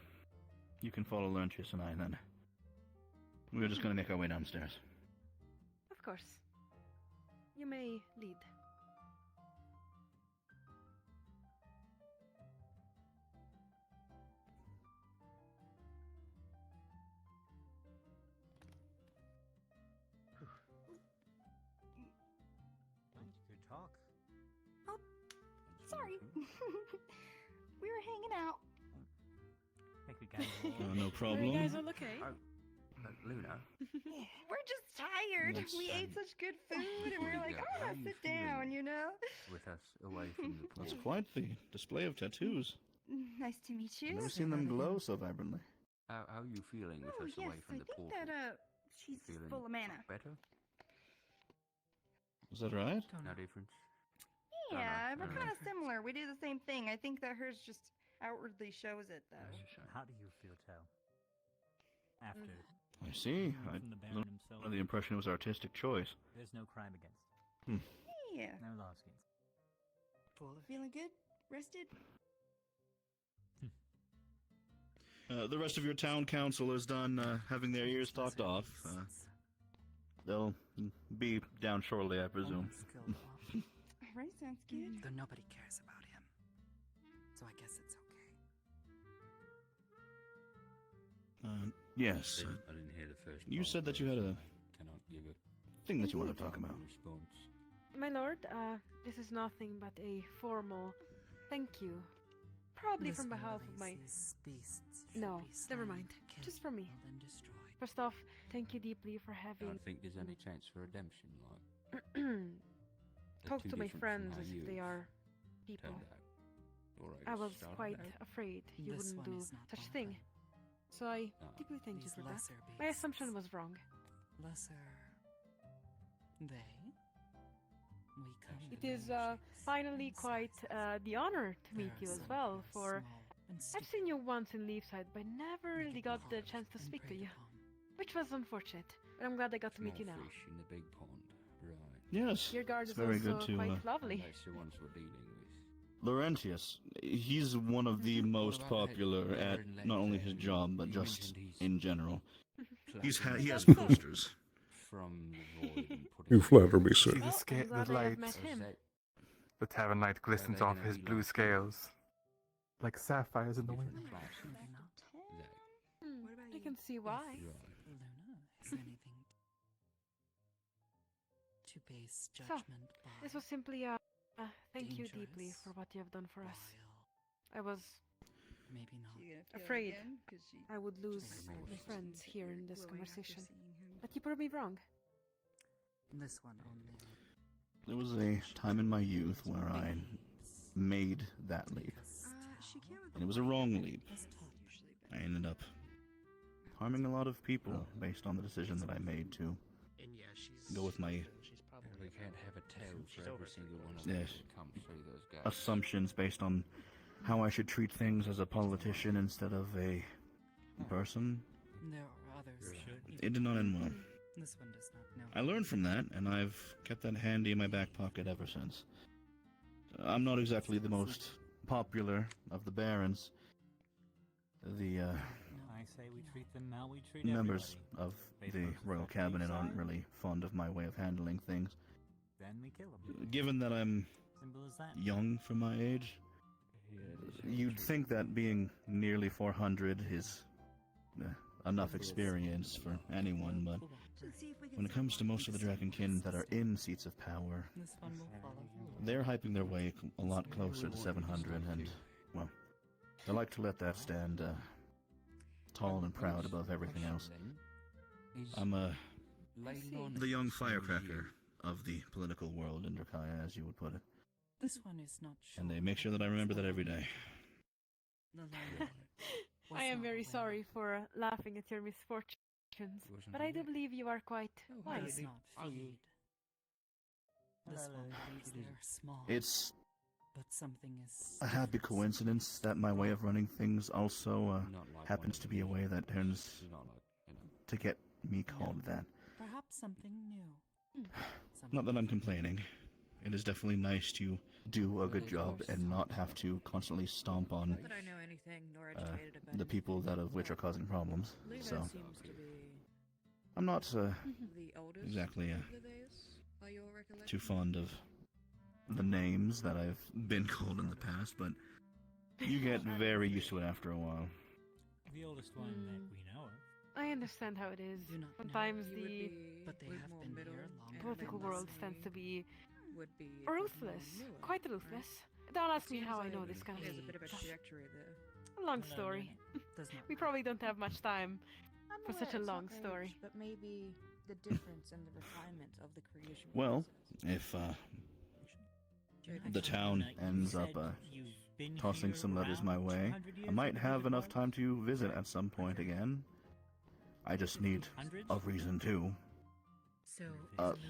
You can follow Lerntius and I then. We're just gonna make our way downstairs.
Of course. You may lead.
Good talk.
Oh, sorry. We were hanging out.
I think we kind of
no problem.
You guys all okay?
Luna?
We're just tired.
Let's,
We ate such good food, and we were like, I want to sit down, you know?
With us away from the pool.
That's quite the display of tattoos.
Nice to meet you.
I've never seen them glow so vibrantly.
How are you feeling with
Oh,
us
yes,
away from
I
the
think
pool?
that, she's
Feeling
full of mana.
better?
Is that right?
No difference?
Yeah,
no,
we're
no.
kind of similar. We do the same thing. I think that hers just outwardly shows it, though.
How do you feel, Tel? After
I see.
from the Baron himself,
Under the impression it was artistic choice.
there's no crime against.
Yeah.
No lawsuits.
Feeling good? Rested?
The rest of your town council is done having their ears talked off. They'll be down shortly, I presume.
Alright, sounds good.
Though nobody cares about him. So I guess it's okay.
Yes.
I didn't hear the first
You
part,
said that you had a
cannot give a
thing that you want to talk about.
response.
My lord, this is nothing but a formal thank you. Probably from behalf of my... No, never mind. Just for me. First off, thank you deeply for
I
having...
don't think there's any chance for redemption, like.
Talk
too
to my
different from
friends
how
as if
you
they are people.
turned out. Or
I was
started
quite
out.
afraid you
This
wouldn't
one
do
is not
such
all
thing. So I
No.
deeply thank you
These
for that.
lesser
My
beasts.
assumption was wrong.
Lesser. They? We come
It
to
is
know
finally quite the honor to meet you as well, for I've seen you once in Leafside, but never really got the chance to speak to you, which was unfortunate. But I'm glad I got to meet you now.
Small fish in the big pond, right?
Yes.
Your guard
it's
is
very
also
good to.
quite lovely.
That's the ones we're dealing with.
Laurentius, he's one of the most
about that
popular at
Baron
not only
Lecter?
his job, but
You
just
mentioned he's
in general.
flattered
He has
people
posters.
From the void and put
You
it
flatter me, sir.
See
Oh, I'm glad
the
I have
light,
met him.
the tavern light glistens
they
off
gonna
his
be
blue
like
scales, like sapphires in the wind.
different classes.
I can see why.
Luna has anything to base
So,
judgment by.
this was simply a thank you deeply for what you have done for us. I was
Maybe not.
afraid I would lose my friends here in this conversation, but you proved me wrong.
This one only.
There was a time in my youth where I made that leap. And it was a wrong leap. I ended up harming a lot of people based on the decision that I made to go with my
We can't have a tail for every single one of
Yes.
us that comes through those gates.
assumptions based on how I should treat things as a politician instead of a person.
There are others.
It did not end well.
This one does not know.
I learned from that, and I've kept that handy in my back pocket ever since. I'm not exactly the most popular of the barons. The
I say we treat them how we treat
members
everybody.
of
They
the
post
royal
that
cabinet aren't
Leafside,
really fond of my way of handling things.
Then we kill them.
Given that I'm
Simple as that.
young for my age, you'd think that being nearly 400 is enough experience for anyone, but
Should see if we can
when it comes to most of the Dragonkin that are in seats of power, they're hyping their way a lot closer to 700, and, well, they like to let that stand tall and proud above everything else. I'm the young firecracker of the political world in Drakaya, as you would put it.
This one is not sure.
And they make sure that I remember that every day.
I am very sorry for laughing at your misfortunes, but I do believe you are quite wise.
This one believes they are small.
It's
but something is
a happy coincidence that my way of running things also happens to be a way that turns to get me called that.
perhaps something new.
Not that I'm complaining. It is definitely nice to do a good job and not have to constantly stomp on
Not that I know anything nor educated about
the people that of which are causing problems.
Levi
So
seems to be
I'm not
the oldest
exactly
of the days, by your recollection.
too fond of the names that I've been called in the past, but you get very used to it after a while.
The oldest one that we know of.
I understand how it is. Sometimes the
But they have been here longer
political
than
world
us.
tends to be
would be
ruthless, quite ruthless. Don't ask me how I know this kind of
There's a bit of a
stuff.
trajectory there.
A long story. We probably don't have much time
I'm
for
aware
such a
it's not
long
age,
story.
but maybe the difference in the refinement of the creation.
Well, if the town ends up tossing some letters my way, I might have enough time to visit at some point again. I just need a reason to.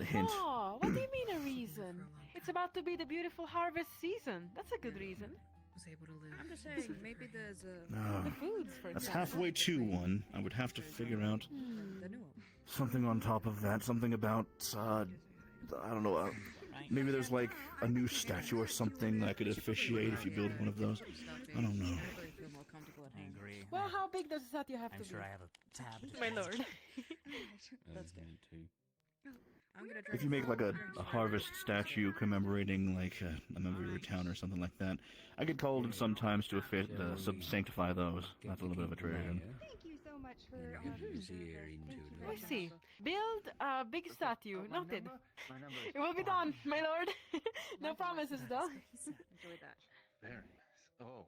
Hint.
Oh, what do you mean a reason? It's about to be the beautiful harvest season. That's a good reason.
I'm just saying, maybe there's a
No.
Foods, for
That's
example.
halfway to one. I would have to figure out
the new one.
something on top of that. Something about, I don't know, maybe there's like a new statue or something that I could officiate if you build one of those. I don't know.
Feel more comfortable at home.
Well, how big does that you have to be?
I have a tab.
My lord.
That's good. I'm gonna
If you make like a harvest statue commemorating like a member of your town or something like that, I get called in sometimes to sanctify those. That's a little bit of a tradition.
Thank you so much for
I see. Build a big statue. Noted. It will be done, my lord. No promises, though.
Enjoy that.
Very nice. Oh.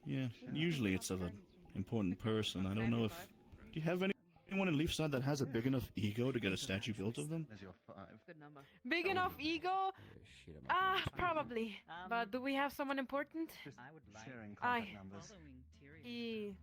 Yeah, usually it's of an important person. I don't know if... Do you have anyone in Leafside that has a big enough ego to get a statue built of them?
There's your 5.
Good number.
Big enough ego? Probably. But do we have someone important?
I would like
Sharing
Aye.
contact numbers.
He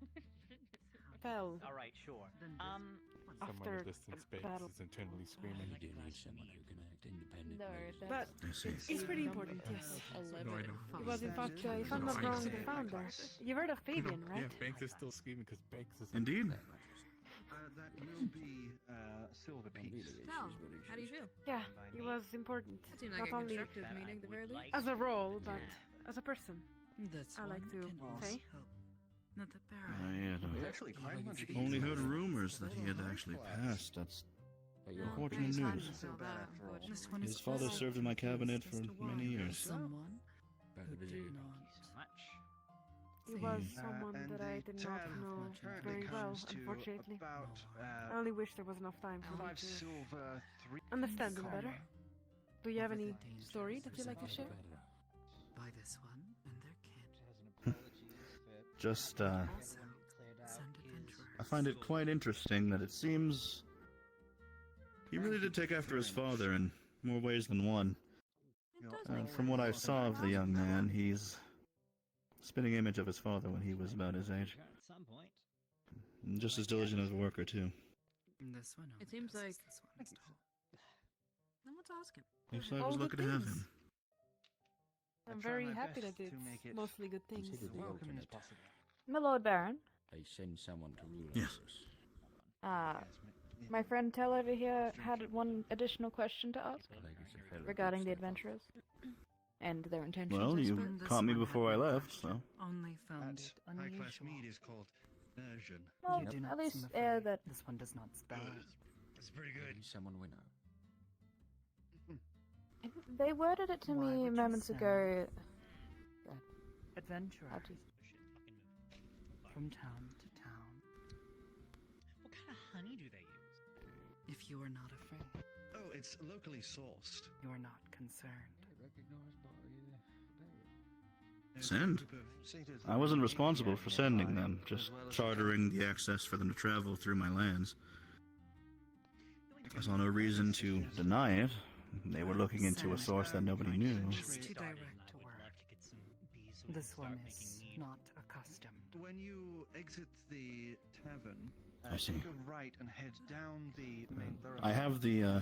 fell
All right, sure.
Someone
after
in distant space
battle.
is internally screaming.
You do need someone who can act independently.
No,
But
I see.
it's pretty important, yes.
11.
No, I know.
He was, in fact, if I'm
No,
not
I
wrong,
know.
the founder. You heard of Fabian,
Yeah,
right?
Banks is still screaming because Banks is
Indeed.
That will be Silver Peaks.
How do you feel?
Yeah, he was important.
That seemed like
Not
a
only
constructive meeting, at the very least.
as a role, but as a person.
This
I like
one
to
can
say.
also help. Not the
I had
Actually, quite much
only heard rumors that he had actually passed. That's unfortunate news.
This one
His
is
father
also
served in my cabinet for
just a
many
wire.
years.
Someone who did not.
He was
See.
someone
And
that I
the
did not
total
know
currently
very well,
comes to
unfortunately.
about,
I only wish there was enough time for me
5
to
silver, 3
understand him better.
copper.
Do you have any story that you'd like to share?
By this one and their kid.
Just,
Also, send adventurers.
I find it quite interesting that it seems he really did take after his father in more ways than one. From what I saw of the young man, he's a spitting image of his father when he was about his age.
At some point.
And just as diligent as a worker, too.
This one
It seems like.
this one is told.
Now let's ask him.
Leafside
All
was
good
lucky to have
things.
him.
I'm
try
very
my
happy
best
that
to
it's
make it
mostly good things.
Consider the
Welcoming as
alternate.
possible.
My Lord Baron,
They send someone to rule
Yes.
over us.
my friend Tel over here had one additional question to ask regarding the adventurers and their intentions.
Well,
I
you
suppose.
caught me before I left, so...
Only found
That
it
high-class
unusual.
mead is called Persian.
Well,
You do not
at least
seem
air
afraid.
that
This one does not spell.
That's pretty good.
Someone we know.
they worded it to
Why
me
would you
moments
send
ago.
Adventurers from town to town.
What kind of honey do they use?
If if you are not afraid.
Oh, it's locally sourced.
You are not concerned.
Send? I wasn't responsible for sending them, just chartering the access for them to travel through my lands. I saw no reason to deny it. They were looking into a source that nobody knew.
It's too direct to word. This one is not accustomed.
When you exit the tavern,
I see.
take a right and head down the main thoroughfare.
I have the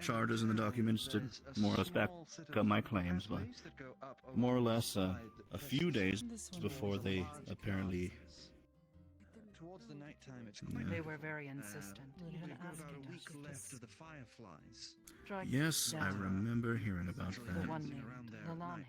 charters and the documents to more or less back up my claims, but more or less a few days before they apparently...
Towards the nighttime, it's
They were very insistent, even asking
about a
us
week
to
left of the fireflies.
Yes, I remember hearing about
So
that.
the one named Lalani.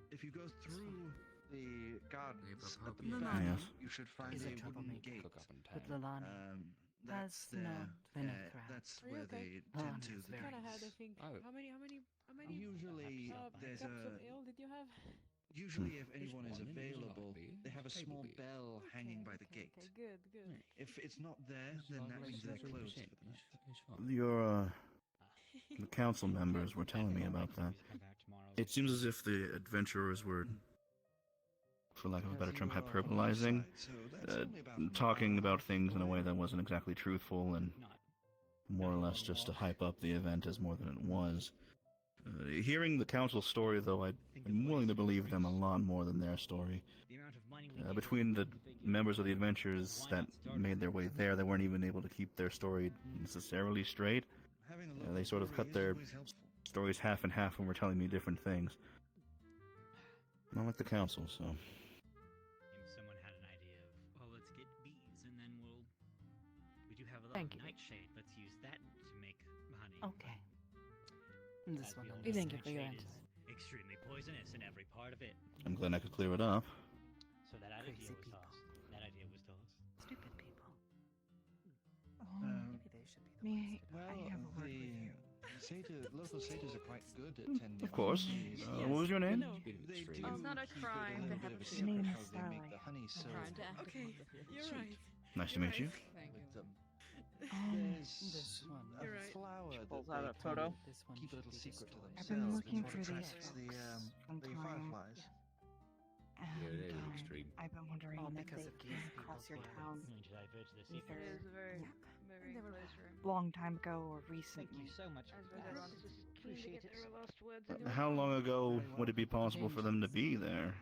If you go through the gardens at the back,
Yes.
you should find
Is a
a wooden
troublemaker,
gate.
but Lalani
That's
has not been a threat.
That's
Are you
where
okay?
they tend
Lalani
to
is
the
very
Kind of had, I
drinks.
think. How many?
Usually there's
cups of
a.
ale did you have?
Usually, if anyone is available, they have a small bell hanging by the gate.
Okay, good.
If it's not there, then that means they're closed for the night.
Your, the council members were telling me about that. It seems as if the adventurers were, for lack of a better term, hyperbolizing, talking about things in a way that wasn't exactly truthful and more or less just to hype up the event as more than it was. Hearing the council's story, though, I'm willing to believe them a lot more than their story. Between the members of the adventurers that made their way there, they weren't even able to keep their story necessarily straight. They sort of cut their stories half and half and were telling me different things. Not like the council, so...
Someone had an idea of, well, let's get bees, and then we do have a
Thank
little
you.
nightshade. Let's use that to make honey.
Okay. This
As
one
we all
we
know,
thank you for your
nightshade
answer.
is extremely poisonous in every part of it.
I'm glad I could clear it up.
So that idea
Crazy
was
people.
tossed. That idea was tossed.
Stupid people.
Um,
Maybe they should be the
well,
ones to do it. I have a word with you.
Local satyrs are quite good at tending.
Of course.
bees.
What was your name?
They do
It's not a
keep it
crime
a
to
little
have
bit of a
a
secret
name
how
is
they make
Starlight.
the honey. So
Okay, you're
Sweet.
right.
Nice to meet you.
Thank you.
But,
This
there's
one.
a
You're right.
flower that
pulls
they
out a
kind
photo.
of
This one
keep a
should
little
be
secret to
destroyed.
themselves.
I've been looking
It's
for
what
these
attracts the
folks from
the
time.
fireflies.
And
extreme.
I've been wondering All if because they of came these across your people's town
To divert to the
either
secret.
It is a very,
Yep.
very close room.
long time ago or recently.
Thank you so much.
As was everyone just keen to
Appreciate
get
it.
their last words.
How long ago would it be possible for them to be there?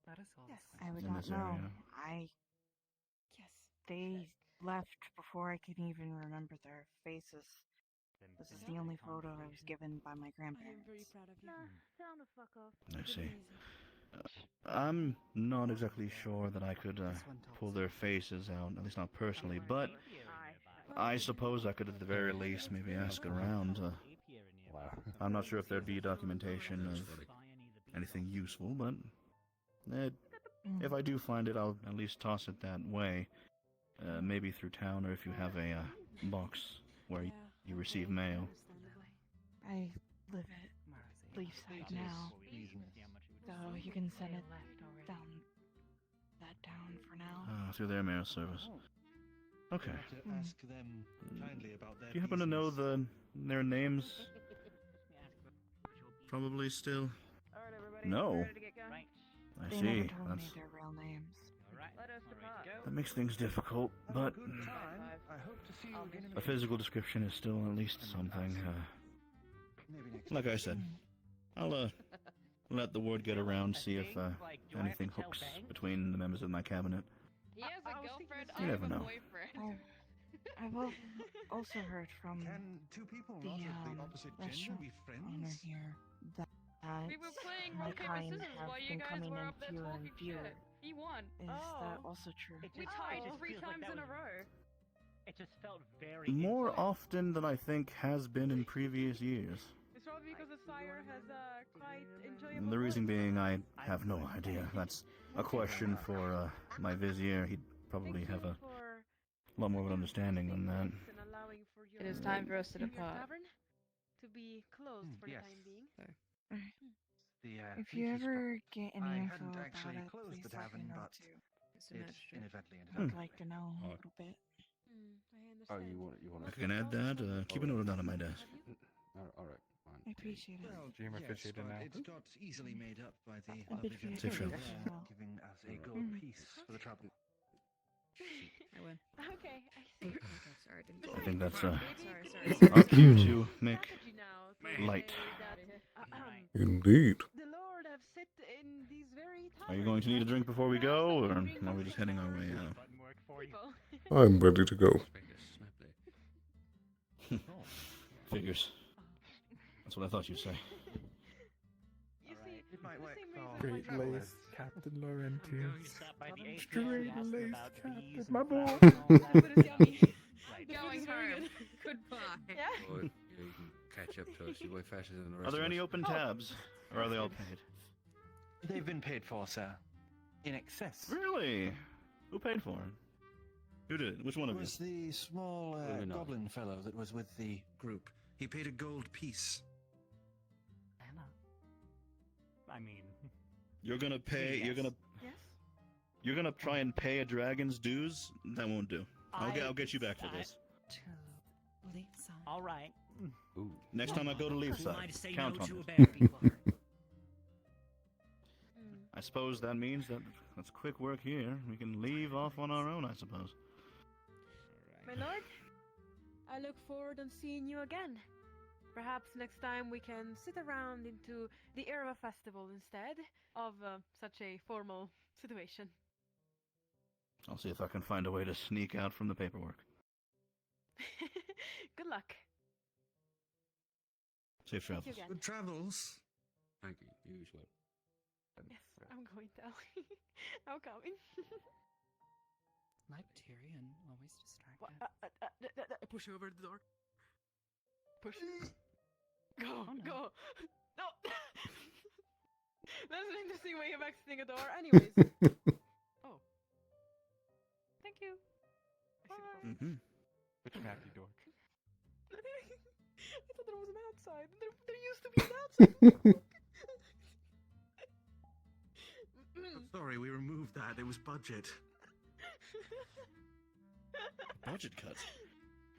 That is all. I would
In
not
this
know.
area.
They left before I could even remember their faces. This is the only photo I was given by my
I am
grandparents.
very proud of you.
Tell them to fuck off.
I see. I'm not exactly sure that I could pull their faces out, at least not personally, but I suppose I could at the very least maybe ask around. I'm not sure if there'd be documentation of anything useful, but if I do find it, I'll at least toss it that way. Maybe through town, or if you have a box where you receive mail.
I live at Leafside now, so you can send it down that town for now.
Through their mail service. Okay.
To ask them kindly about their
Do you happen to know
business.
their names? Probably still.
Alright, everybody.
No.
Ready to get going?
I
They
see.
never told me
That's
their real names.
Let us depart.
that makes things difficult, but
I hope to see you again in
a physical description is still at least something.
maybe next
Like I said, I'll let the word get around, see if anything hooks between the members of my cabinet.
He has a girlfriend.
You
I have
never
a
know.
boyfriend.
I've also heard from
Can two people
the
not of the opposite gender
restaurant
be
owner
friends?
here that
We were playing
my
rock, paper,
kind
scissors
have
while you
been
guys
coming
were
in
up there
fewer and
talking
fewer.
shit. He won.
Is that also true?
We tied 3 times in a row.
It just felt very.
More often than I think has been in previous years.
It's probably because the sire has quite
And
enjoyable.
the reason being, I have no idea. That's a question for my vizier. He'd probably have a lot more of an understanding than that.
It is time for us to
your
depart.
tavern to be closed for the
yes.
time being.
If you ever get any
I
info
hadn't
about
actually
it,
closed
please
the
let
tavern,
me know
but
too.
it inadvertently ended
I'd
up.
like to know a little bit.
I
Oh,
understand.
you want
I can add that. Keep a note of that on my desk.
All right, fine.
I appreciate it.
Well,
Jim,
yes,
appreciate it
but
now.
it's got easily made up by the
A
lovely
bit for your
gentleman
trouble.
troubles as well.
giving us a gold
Mm.
piece for the trouble.
I win.
Okay, I see.
Okay, sorry, I didn't.
I think that's
Sorry,
our
sorry.
cue to make light.
Indeed.
The Lord have set in these very
Are you going to need a drink before we go, or are we just heading our way out?
I'm ready to go.
Figures. That's what I thought you'd say.
It might work for
Great
travelers.
lace, Captain Laurentius.
Stop by the
Straight
atrium and ask
lace,
about
Captain,
bees
my
and
boy.
flowers and all that.
Food is yummy.
Right.
Going home. Goodbye.
Yeah.
Or you can catch up to us. You're way faster than the rest
Are there
of
any
us.
open tabs, or are they all paid?
They've been paid for, sir. In excess.
Really? Who paid for it? Who did it? Which one
It
of you?
was the small
Moving on.
goblin fellow that was with the group. He paid a gold piece.
Anna. I mean,
You're gonna pay. You're gonna.
Yes.
You're gonna try and pay a dragon's dues? That won't do. I'll get you back for this.
To leave some.
all right.
Ooh.
Next time I go to
Who am I
Leafside,
to say
count
no
on
to a
it.
bear, people?
I suppose that means that's quick work here. We can leave off on our own, I suppose.
My lord, I look forward on seeing you again. Perhaps next time we can sit around into the air of a festival instead of such a formal situation.
I'll see if I can find a way to sneak out from the paperwork.
Good luck.
Safe
Thank
travels.
you again.
Good travels.
Thank you. You as well.
Yes, I'm going to. I'm coming.
Like Tyrion, always distracted.
Push over the door.
Push. Go,
Oh, no.
go. No. That's an interesting way of exiting a door. Anyways. Oh. Thank you. Bye.
Mm-hmm.
Which Mackie dork?
I thought there was an outside. There used to be an outside.
Sorry, we removed that. It was budget.
Budget cut.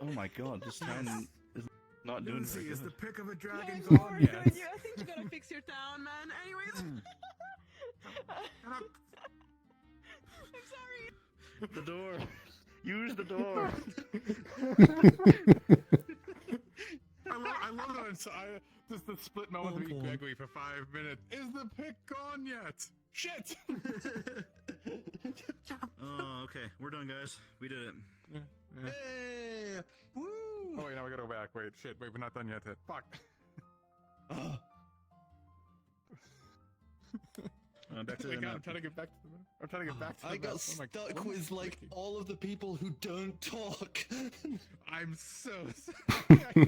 Oh my god, this town is not doing very
Is the
good.
pick of a dragon
I'm
gone
sorry,
yet?
I think you gotta fix your town, man. Anyways. I'm sorry.
The door. Use the door.
I love that. Just the split moment of Gregory for 5 minutes. Is the pick gone yet? Shit!
Oh, okay. We're done, guys. We did it.
Hey! Woo!
Oh, wait, now we gotta go back. Wait, shit. Wait, we're not done yet. Fuck.
Back to
Wait,
the
God, I'm
map.
trying to get back to the map. I'm trying to get back to the
I
map.
got
Oh my-
stuck
what am I
with like
clicking?
all of the people who don't talk.
I'm so sorry.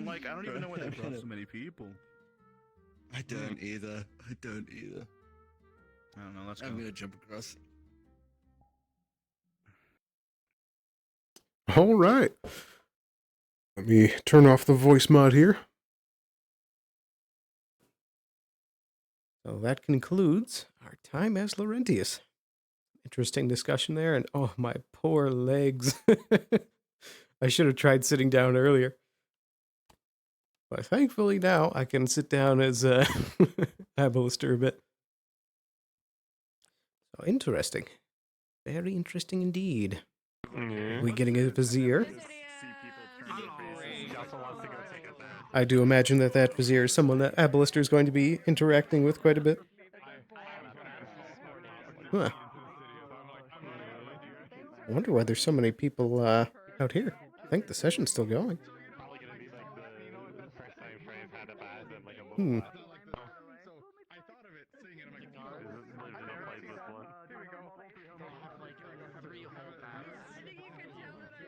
Like, I don't even know why they brought so many people.
I don't either. I don't either.
I don't know. Let's go.
I'm gonna jump across.
All right. Let me turn off the voice mod here.
So that concludes our time as Laurentius. Interesting discussion there, and oh, my poor legs. I should have tried sitting down earlier. But thankfully now I can sit down as Aballister a bit. So interesting. Very interesting indeed. We getting a vizier? I do imagine that vizier is someone that Aballister is going to be interacting with quite a bit. Huh. I wonder why there's so many people out here. I think the session's still going. Hmm.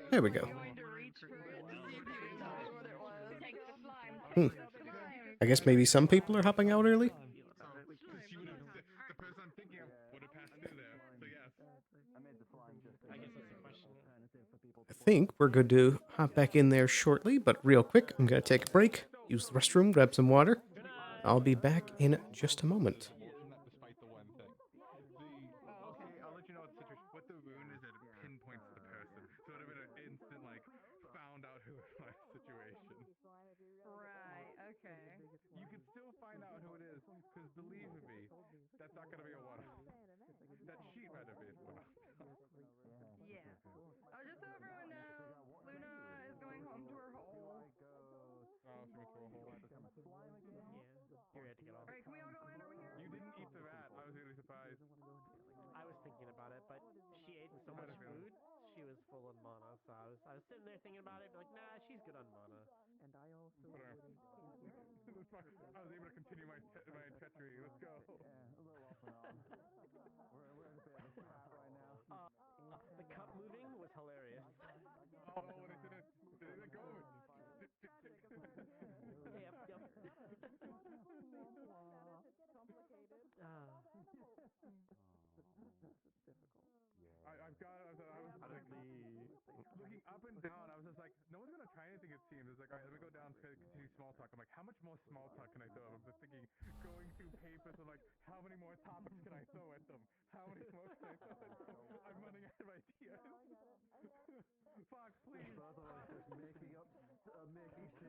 There we go. Hmm. I guess maybe some people are hopping out early? I think we're good to hop back in there shortly, but real quick, I'm going to take a break, use the restroom, grab some water. I'll be back in just a moment.
Despite the one thing. I'll let you know what the situation Because believe me, that's not gonna be a one-off. That sheet might have been one-off.
Yeah. Just so everyone knows, Luna is going home to her hole.
Oh, she went to a hole.
Yeah, you're ready to get off.
Alright, can we all go in over here?
You didn't eat the rat. I was really surprised.
I was thinking about it, but she ate so much food, she was full on mana, so I was sitting there thinking about it, like, nah, she's good on mana. And I also
I was able to continue my treachery. Let's go.
Yeah, a little off and on. We're in a bit of a spat right now.
The cup moving was hilarious.
Oh, when it did it go?
Yep.
I was like, looking up and down, I was just like, no one's gonna try anything, it seems. It's like, alright, let me go down to continue small talk. I'm like, how much more small talk can I throw? I'm just thinking, going through papers, I'm like, how many more topics can I throw at them? How many more can I throw at them? I'm running out of ideas. Fox, please.
Otherwise, just making shit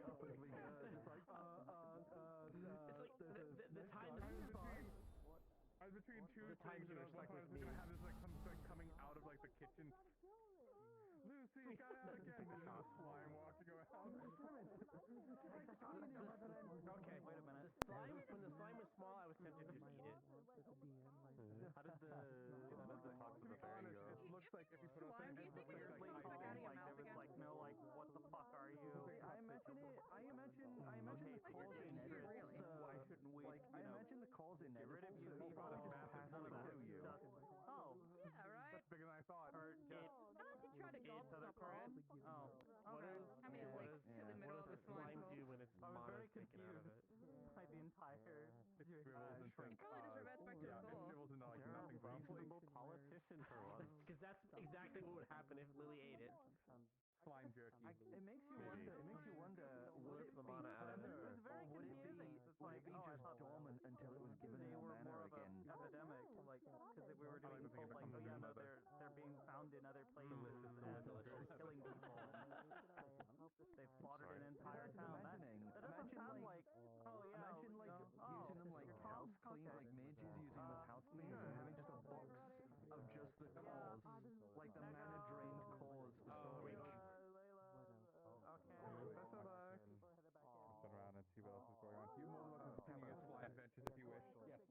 up as we go. It's like,
the time
I was between two things, and one time I was gonna have this like coming out of like the kitchen. Lucy got out again. And there's slime walking around.
Okay, wait a minute. When the slime was small, I was tempted to just eat it.
How did the talk to the fairy go?
It looks like if you put us in, it looks like
there was like no like, what the fuck are you?
I imagine the cause in it.
Why shouldn't we?
Like, I imagine the cause in it.
Get rid of you.
It's probably just passing through you.
Oh,
yeah, right.
That's bigger than I thought.
Or just
try to go
other crap. Oh, what is
I mean,
what
like,
is
to the middle of the
slime
slime.
do when it's mono's taken out of it?
By the entire
shrink.
Probably just reverts back to the
It
soul.
shrivels into like
You're
nothing
a
but
reasonable politician for once.
Because that's exactly what would happen if Lily ate it.
slime jerky.
It makes you wonder. Would it
the
be
mana out of it.
better, or would it be just dormant until it was given more mana again?
Epidemic, like, because we were doing people like, oh yeah, no, they're being found in other places. Delicious. Killing people. They've slaughtered an entire town. That doesn't sound like. Oh yeah.
Imagine like using them like house clean, like mages using them as house cleaners and having just a box of just the cause, like the mana drained cause for storage.
Professor Buck. Turn around and see what else is going on. You're more than welcome to continue your slime adventures if you wish. Yes.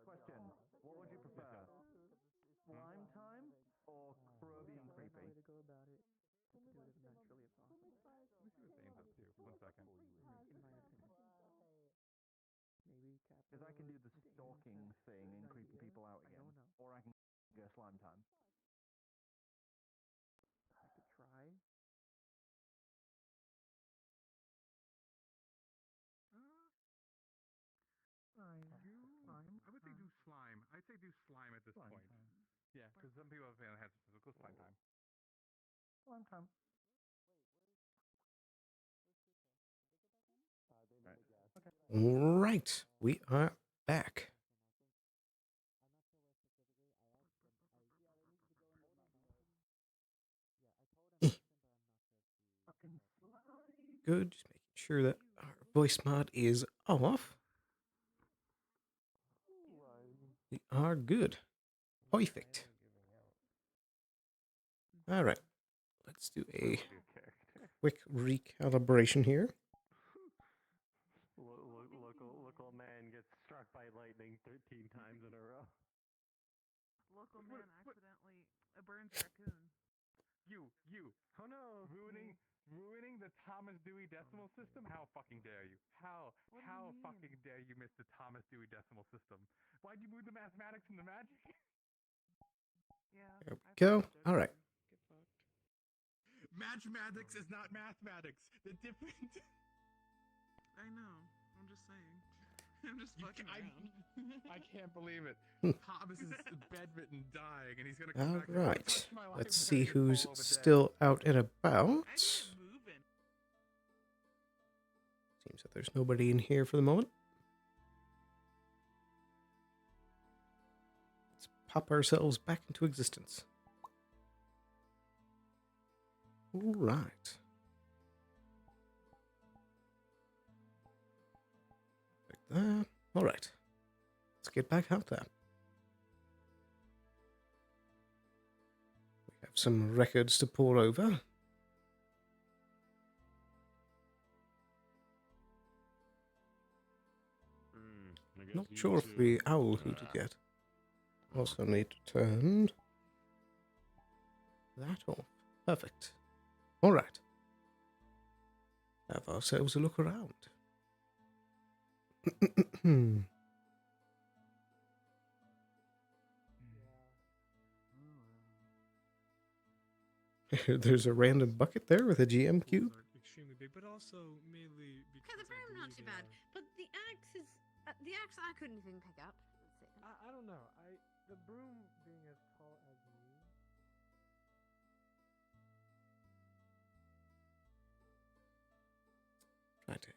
Question: what would you prefer? Slime time or crowby and creepy?
Way to go about it. Just do it as naturally as possible.
Let me see what Zane's up to. 1 second.
In my opinion. Maybe
Because I can do the stalking thing and creeping people out again, or I can go slime time.
I could try.
I would say do slime. I'd say do slime at this point. Yeah, because some people have had physical slime time.
Slime time.
All right, we are back. Good, just making sure that our voice mod is off. We are good. Perfect. All right, let's do a quick recalibration here.
Local man gets struck by lightning 13 times in a row.
Local man accidentally burns a raccoon.
You. Oh no. Ruining the Thomas Dewey Decimal System? How fucking dare you? How fucking dare you miss the Thomas Dewey Decimal System? Why'd you move the mathematics and the magic?
Yeah.
There we go. All right.
Mathematics is not mathematics. They're different.
I know. I'm just saying. I'm just fucking around.
I can't believe it. Thomas is bedridden, dying, and he's gonna
All
come back.
right. Let's see who's still out and about. Seems that there's nobody in here for the moment. Let's pop ourselves back into existence. All right. Like that. All right. let's get back out there. We have some records to pour over. Not sure if the owl hooted yet. Also need to turn that off. Perfect. All right. Have ourselves a look around. There's a random bucket there with a GM cube.
Extremely big, but also mainly because
Okay, the broom not too bad, but the axe is the axe I couldn't even pick up.
I don't know. The broom being as tall as me.
Righty.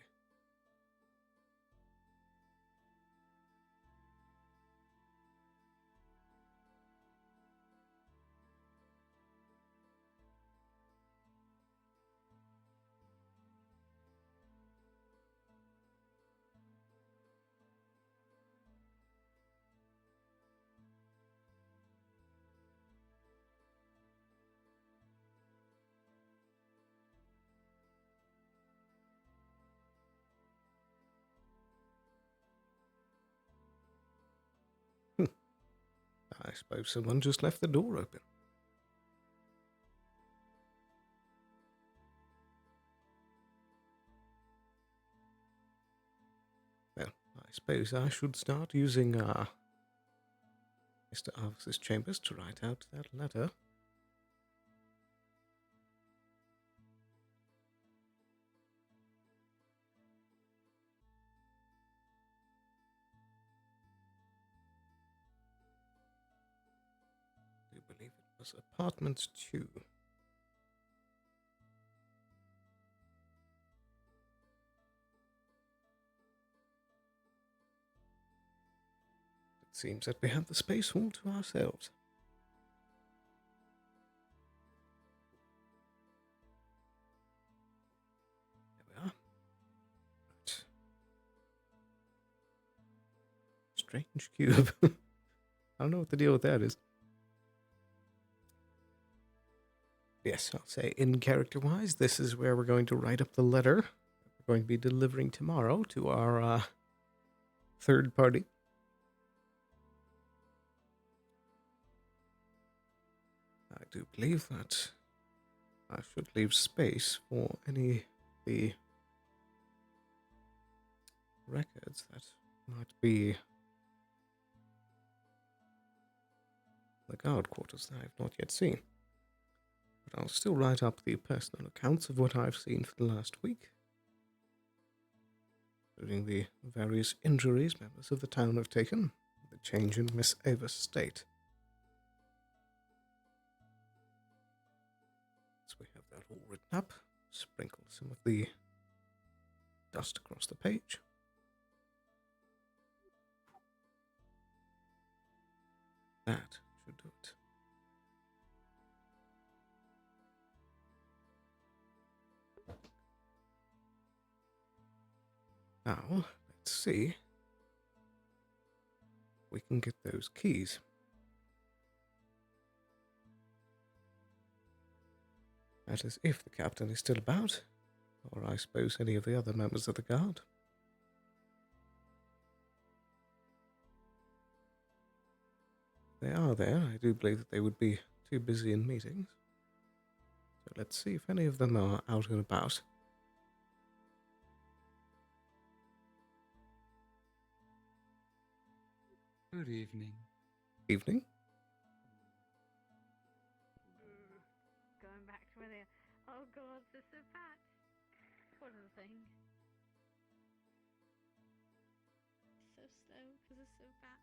I suppose someone just left the door open. Well, I suppose I should start using Mr. Arvis's chambers to write out that letter. I do believe it was apartment 2. It seems that we have the space all to ourselves. There we are. Right. Strange cube. I don't know what the deal with that is. Yes, I'll say in character-wise, this is where we're going to write up the letter that we're going to be delivering tomorrow to our third party. I do believe that I should leave space for any of the records that might be the guard quarters that I have not yet seen. But I'll still write up the personal accounts of what I've seen for the last week, including the various injuries members of the town have taken, the change in Miss Ava's state. So we have that all written up, sprinkle some of the dust across the page. That should do it. Now, let's see. We can get those keys. That is if the captain is still about, or I suppose any of the other members of the guard. They are there. I do believe that they would be too busy in meetings. So let's see if any of them are out and about.
Good evening.
Evening?
Going back to where they oh god, they're so fat. What are the thing? So slow because they're so fat.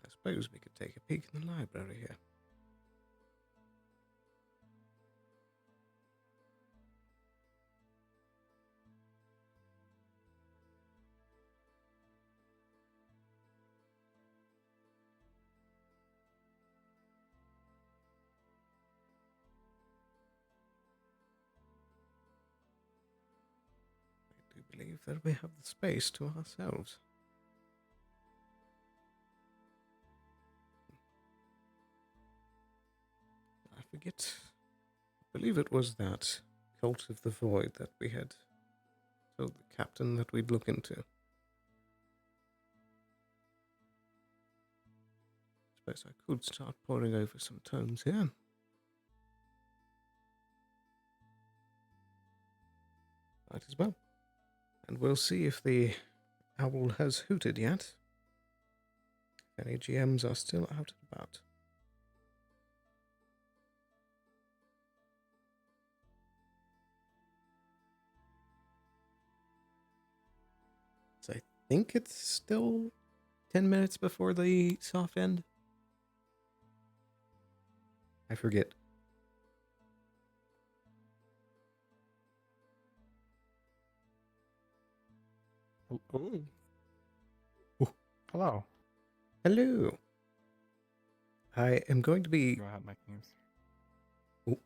I suppose we could take a peek in the library here. believe that we have the space to ourselves. I forget. I believe it was that Cult of the Void that we had told the captain that we'd look into. Suppose I could start poring over some tomes here. Might as well. And we'll see if the owl has hooted yet. If any GMs are still out and about. So I think it's still 10 minutes before the soft end. I forget.
Oh. Hello.
Hello. I am going to be...
Go ahead, Mike News.
Oh.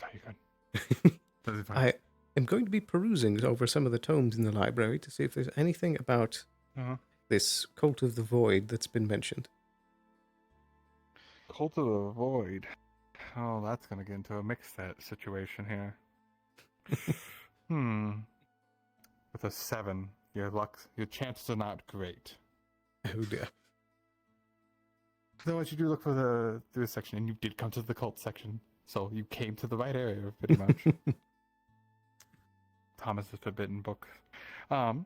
Oh, you good.
I am going to be perusing over some of the tomes in the library to see if there's anything about this Cult of the Void that's been mentioned.
Cult of the Void. Oh, that's going to get into a mixed situation here. With a 7, your chances are not great.
Oh dear.
Otherwise, you do look for the section, and you did come to the cult section, so you came to the right area, pretty much. Thomas's Forbidden Book. You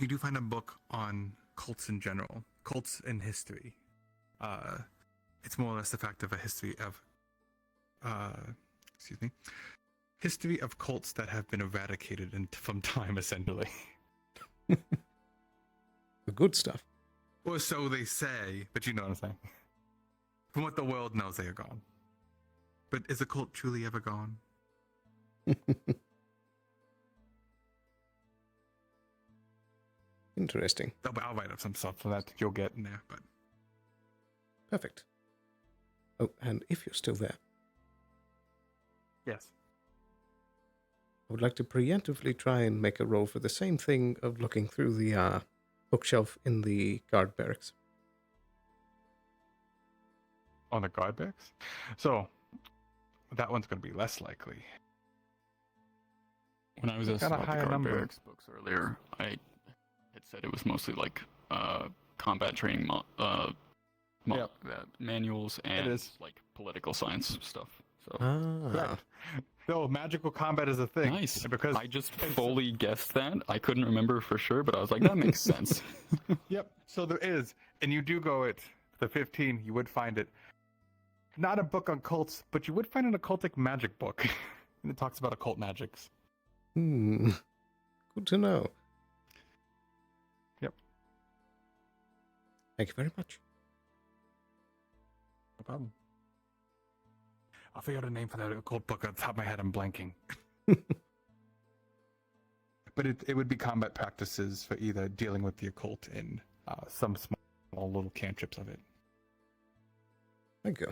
do find a book on cults in general, cults in history. It's more or less the fact of a history of, history of cults that have been eradicated from time, essentially.
The good stuff.
Or so they say, but you know what I'm saying. From what the world knows, they are gone. But is a cult truly ever gone?
Interesting.
I'll write up some stuff for that you'll get in there, but...
Perfect. Oh, and if you're still there...
Yes.
I would like to preemptively try and make a roll for the same thing of looking through the bookshelf in the guard barracks.
On the guard barracks? So, that one's going to be less likely.
When I was asking about the guard
number.
barracks books earlier, I had said it was mostly like combat training manuals and like political science stuff. So.
Correct. No, magical combat is a thing.
Nice.
Because
I just fully guessed that. I couldn't remember for sure, but I was like, that makes sense.
Yep. So there is. And you do go at the 15, you would find it. Not a book on cults, but you would find an occultic magic book. And it talks about occult magics.
Good to know.
Yep.
Thank you very much.
No problem. I'll figure out a name for that occult book. On the top of my head, I'm blanking. But it would be combat practices for either dealing with the occult and some small little cantrips of it.
Thank you.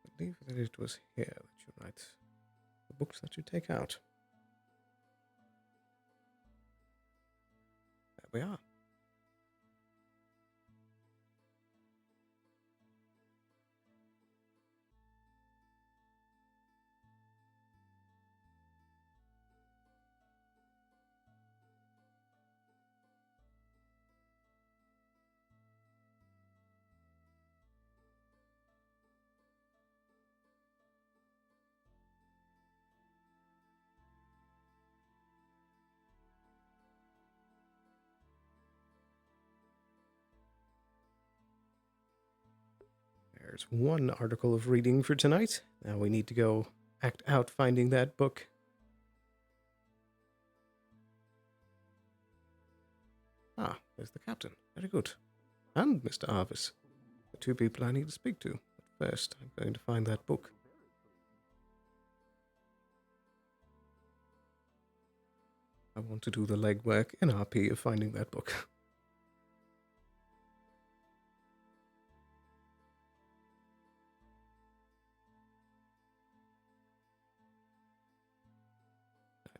I believe that it was here that you write the books that you take out. There we are. There's one article of reading for tonight. Now we need to go act out finding that book. Ah, there's the captain. Very good. And Mr. Arvis. The two people I need to speak to. But first, I'm going to find that book. I want to do the legwork and RP of finding that book.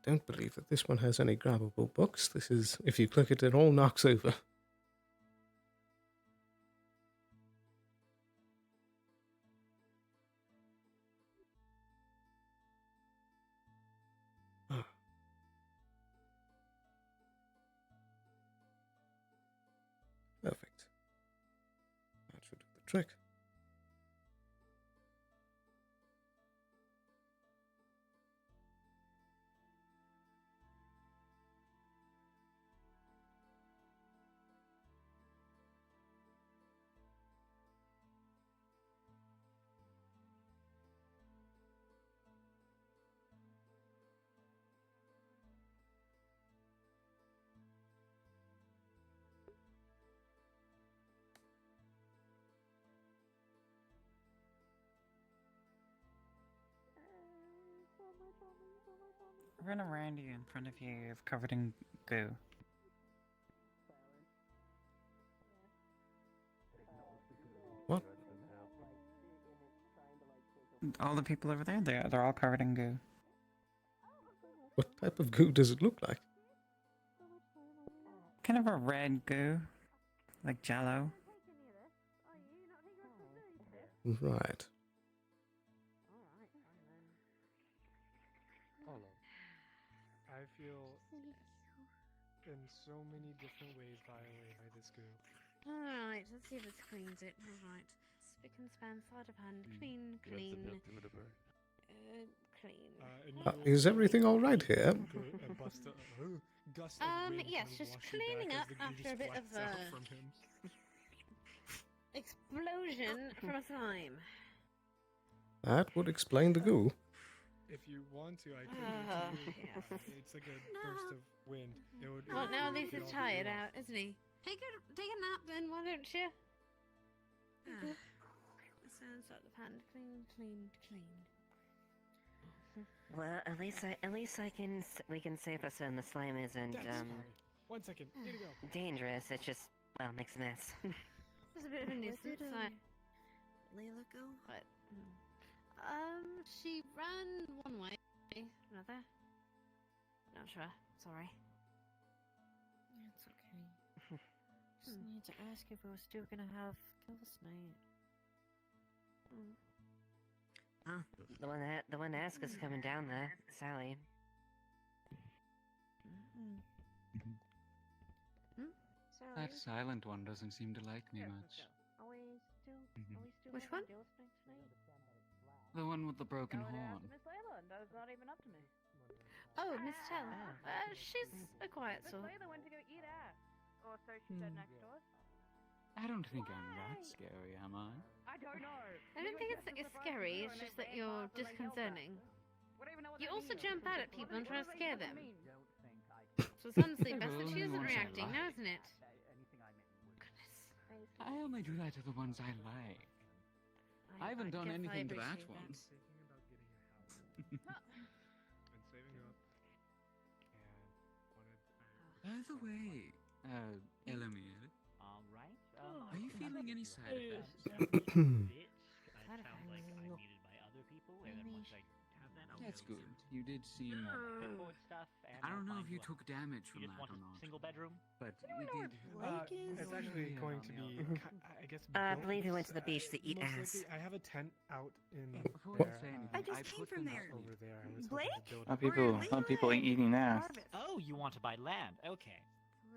I don't believe that this one has any grabbable books. This is, if you click it, it all knocks over. Ah. Perfect. That should do the trick.
Run around you in front of you, covered in goo.
What?
All the people over there, they're all covered in goo.
What type of goo does it look like?
Kind of a red goo, like Jello.
Right.
I feel in so many different ways violated by this goo.
Alright, let's see if it cleans it. Alright. Spick and span, sleight of hand. Clean, clean. Clean.
Is everything all right here?
Yes, just cleaning up after a bit of a explosion from a slime.
That would explain the goo.
If you want to, I could.
Yes.
It's like a burst of wind. It would,
Well, now at least
it
he's
would all be
tired
wrong.
out, isn't he? Take a nap then, why don't you? Sounds like the pan clean, clean, clean.
Well, at least we can say for certain the slime isn't
That's fine. 1 second. Need to go.
dangerous. It just makes a mess.
There's a bit of a nuisance.
Layla go?
But, she ran one way, another. Not sure. Sorry.
It's okay. Just need to ask if we're still gonna have kill the snake. Oh, the one that asked us coming down there, Sally.
That silent one doesn't seem to like me much.
Which one?
The one with the broken horn.
Miss Layla, that's not even up to me.
Oh, Miss Tell. She's a quiet
Miss
sort.
Layla went to go eat ass. Or so she said next door.
I don't think I'm that scary, am I?
I don't know.
I don't think it's scary, it's just that you're disconcerting. You also jump out at people and try to scare them. So it's honestly best that she isn't reacting now, isn't it?
I only do that to the ones I like. I haven't done
guess I
anything to that
appreciate
one.
Been saving up and wanted.
By the way, Elamir,
Alright.
are you feeling any side effects?
Sounds like I'm needed by other people, and then once I have that, I'll
That's
go
good. You did seem.
record stuff, and
I don't
I'll
know
find
if you
what.
took damage from
You just
that
want
or
a
not.
single bedroom?
But we did.
It's actually going to be, I guess.
I
built
believe he went to the
this,
beach to eat
most
ass.
likely- I have a tent out in
Before you
there.
say anything,
I just came from there.
Over there. I was
Blake?
hoping to build
Some people eating ass.
Oh, you want to buy land? Okay.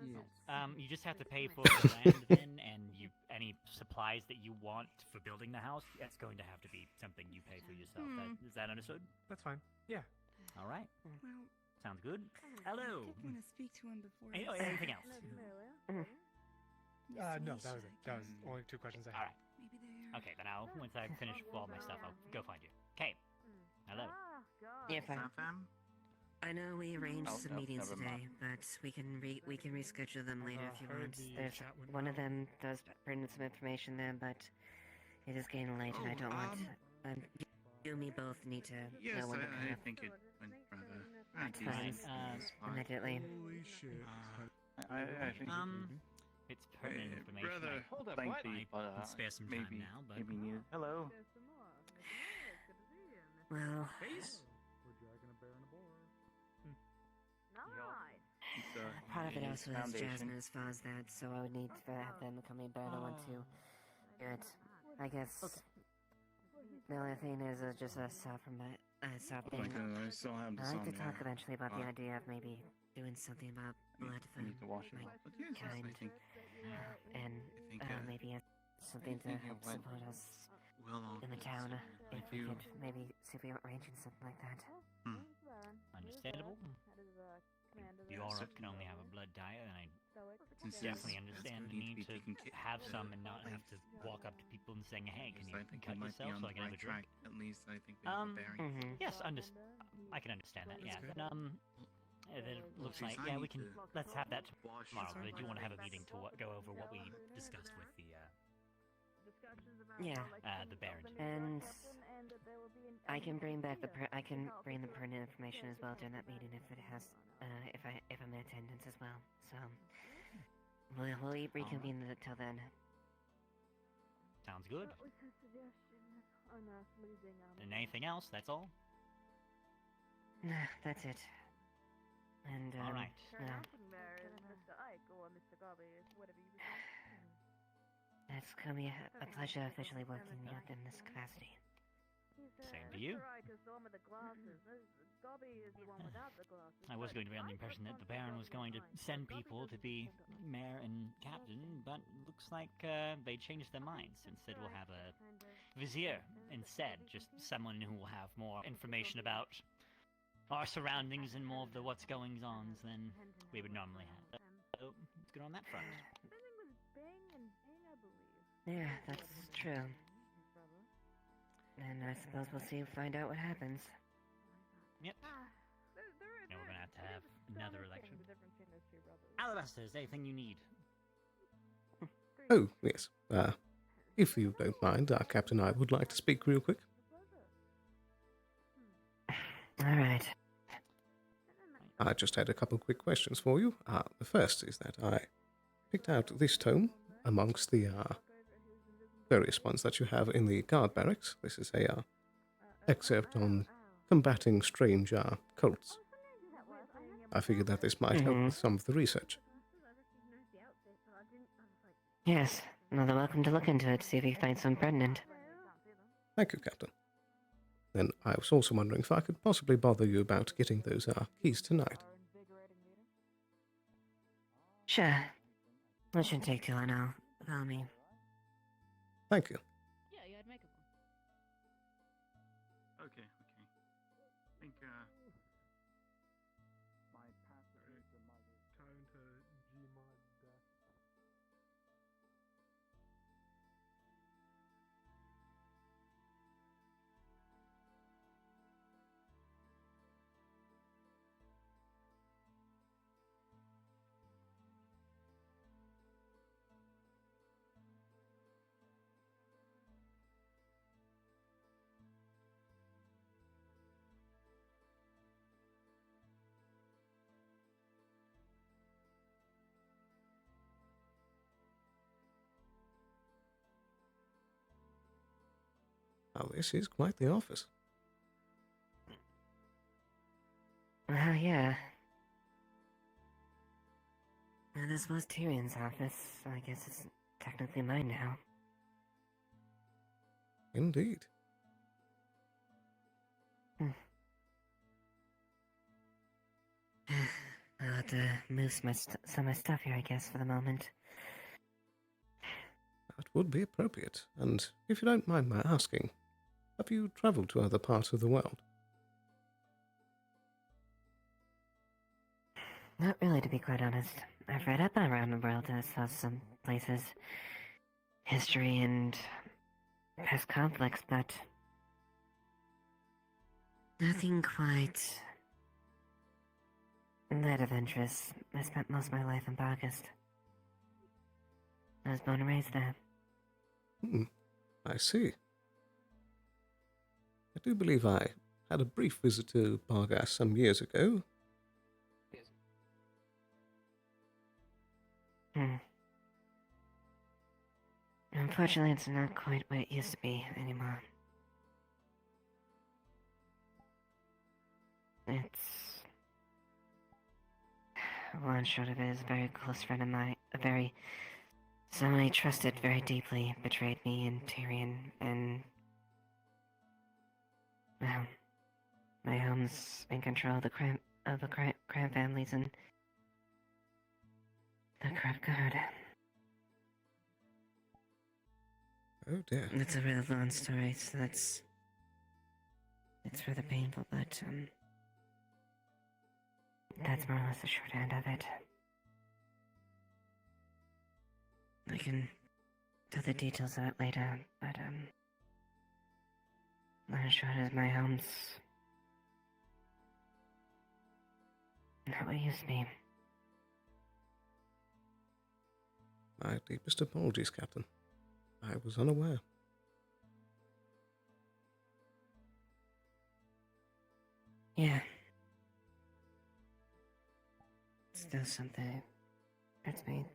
Yes.
You just have to pay for the land then, and any supplies that you want for building the house. That's going to have to be something you pay for yourself. Is that understood?
That's fine. Yeah.
All right.
Well,
Sounds good.
I
Hello.
did want to speak to him before.
Anything else?
No, that was it. That was only 2 questions I had.
All right.
Maybe they're.
Okay, then once I finish all my stuff, I'll go find you. Okay. Hello.
Yeah, fine. I know we arranged
Oh,
some
no,
meetings
never
today, but we can reschedule them later if you
heard
want.
the
There's
chat went
one of them does bring in some information there, but it is getting late, and I don't want. You and me both need to
Yes,
know when to
I
kind of.
think it went rather
That's
Thank you.
fine. Immediately.
Holy shit.
I think.
It's pertinent information.
Rather
Hold up, what?
lengthy,
I
but
can spare some
maybe,
time now, but
maybe needed. Hello.
Well,
We're dragging a bear and a boar.
part of it also is
Foundation.
Jasmine as far as that, so I would need to have them come in, but I don't want to do it. I guess the only thing is just a stop from that. Stop
Oh my
being.
god, I still have
I'd like to
insomnia.
talk eventually about the idea of maybe doing something about blood for
I need to wash it
my
off. But yes, I
kind,
think
and
think,
maybe something to
think it
help
went
support us
well off
in the
this.
town.
I
If we
do.
could maybe see if we arranging something like that.
understandable. The Aura can only have a blood diet, and I
Since
definitely
it's
understand the
going
need to
taken ca-
have some and not have to walk up to people and saying, "Hey, can you
I think
cut
it might be
yourself
on
so I
the
can have
right
a drink?"
track. At least I think we have a bearing.
Yes, I can understand that. Yeah,
good.
then then it looks
since
like
I
we
need
can.
to
Let's have that
wash
tomorrow.
this
I do want to have a
off.
meeting to go over what we discussed with
Yeah.
the Baron.
And I can bring back the I can bring the pertinent information as well during that meeting if it has if I'm in attendance as well. So we'll reconvene till then.
Sounds good. And anything else? That's all.
Nah, that's it. And
All right.
well, it's gonna be a pleasure officially working in this capacity.
Same to you. I was going to be under the impression that the Baron was going to send people to be mayor and captain, but looks like they changed their minds. Instead, we'll have a vizier instead, just someone who will have more information about our surroundings and more of the what's going on than we would normally have. So it's good on that front.
Yeah, that's true. And I suppose find out what happens.
Yep. And we're gonna have to have another election. Aballister, is there anything you need?
Oh, yes. If you don't mind, Captain, I would like to speak real quick.
All right.
I just had a couple quick questions for you. The first is that I picked out this tome amongst the various ones that you have in the guard barracks. This is a excerpt on combating strange cults. I figured that this might help with some of the research.
Yes. Well, they're welcome to look into it, see if you find some pertinent.
Thank you, Captain. Then I was also wondering if I could possibly bother you about getting those keys tonight.
Sure. That shouldn't take too long now. Follow me.
Thank you.
Yeah, you had makeup on.
Okay. I think
My password is the mother. Time to Gmod death.
Oh, this is quite the office.
Yeah. Well, this was Tyrion's office, so I guess it's technically mine now.
Indeed.
I'll have to move some of my stuff here, I guess, for the moment.
That would be appropriate. And if you don't mind my asking, have you travelled to other parts of the world?
Not really, to be quite honest. I've read up around the world and saw some places, history and past conflicts, but nothing quite that of interest. I spent most of my life in August. I was born and raised there.
I see. I do believe I had a brief visit to Bargas some years ago.
Unfortunately, it's not quite what it used to be anymore. It's... One short of it is a very close friend of mine, someone I trusted very deeply betrayed me and Tyrion, and... Well, my home's in control of the crime families and the corrupt guard.
Oh dear.
It's a really long story, so it's rather painful, but that's more or less the short end of it. I can do the details of it later, but long short is my home's not what it used to be.
My deepest apologies, Captain. I was unaware.
Yeah. Still something hurts me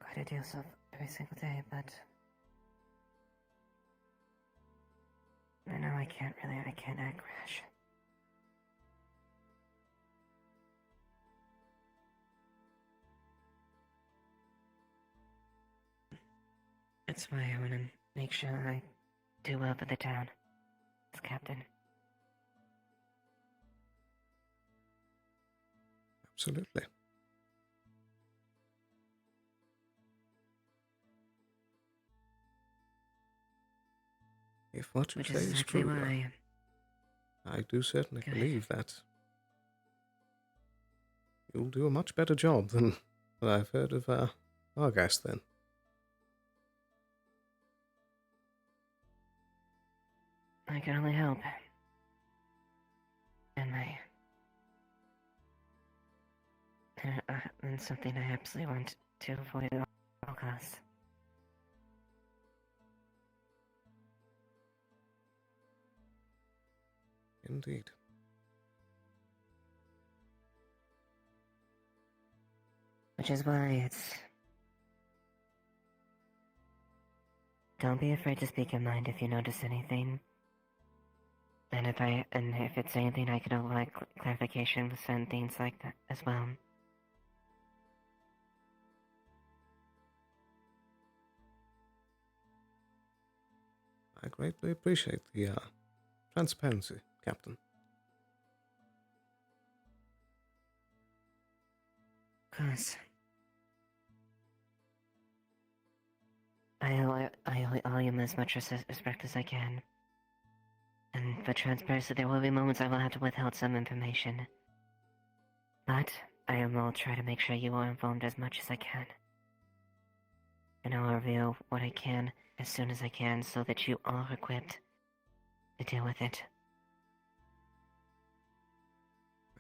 quite a deal every single day, but I know I can't act rash. That's why I want to make sure I do well for the town as captain.
Absolutely. If what you
Which
say
is
is
exactly
true,
why
I do certainly
Good.
believe that you'll do a much better job than what I've heard of Argas then.
I can only hope. And something I absolutely want to avoid at all costs.
Indeed.
Which is why it's... Don't be afraid to speak your mind if you notice anything. And if it's anything I could like clarification with certain things like that as well.
I greatly appreciate the transparency, Captain.
Of course. I owe you as much respect as I can. And for transparency, there will be moments I will have to withhold some information. But I will try to make sure you are informed as much as I can. And I will reveal what I can as soon as I can so that you are equipped to deal with it.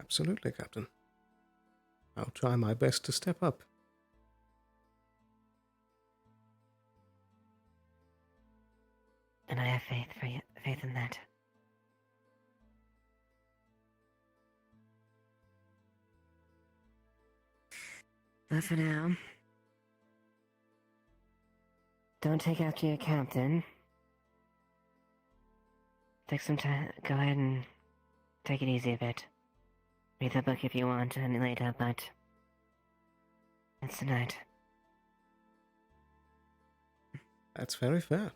Absolutely, Captain. I'll try my best to step up.
And I have faith in that. But for now, don't take after your captain. Take some time. Go ahead and take it easy a bit. Read the book if you want any later, but it's tonight.
That's very fair.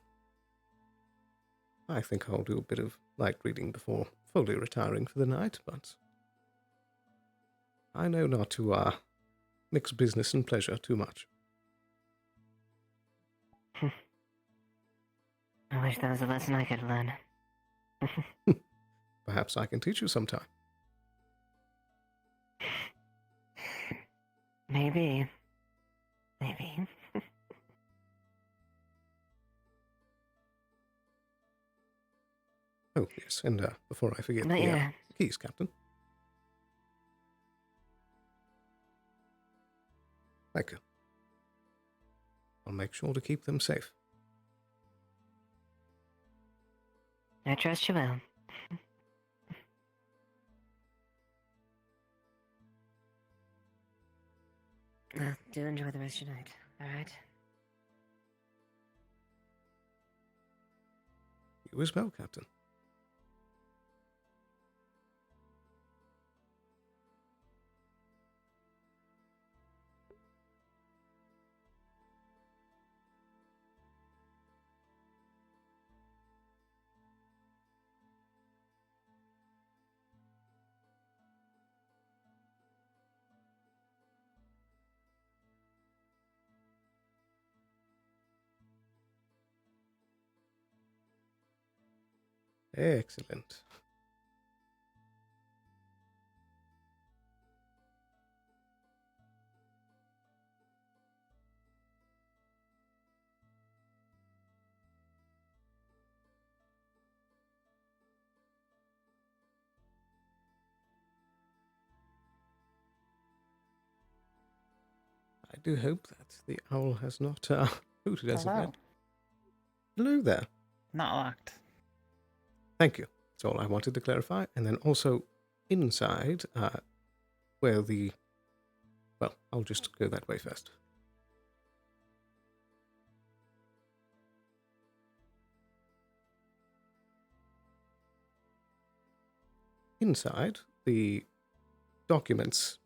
I think I'll do a bit of light reading before fully retiring for the night, but I know not to mix business and pleasure too much.
I wish that was a lesson I could learn.
Perhaps I can teach you sometime.
Maybe. Maybe.
Oh, yes, and before I forget,
But
the
yeah.
keys, Captain. Thank you. I'll make sure to keep them safe.
I trust you will. Well, do enjoy the rest of your night, alright?
You as well, Captain. Excellent. I do hope that the owl has not hooted as of
Hello.
yet. Hello there.
Not locked.
Thank you. That's all I wanted to clarify. And then also inside, where the... Well, I'll just go that way first. Inside, the documents,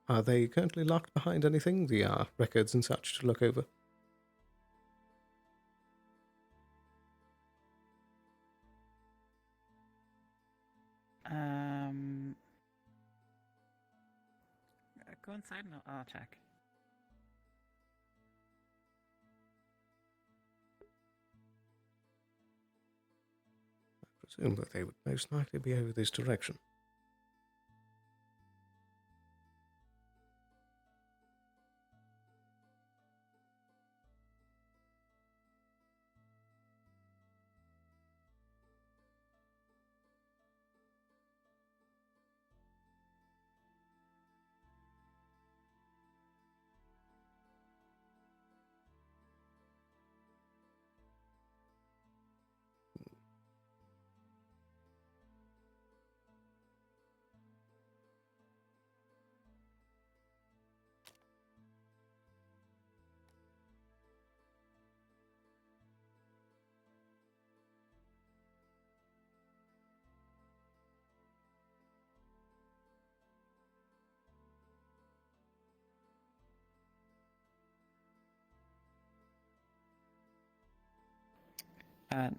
are they currently locked behind anything? The records and such to look over?
Go inside and I'll check.
I presume that they would most likely be over this direction.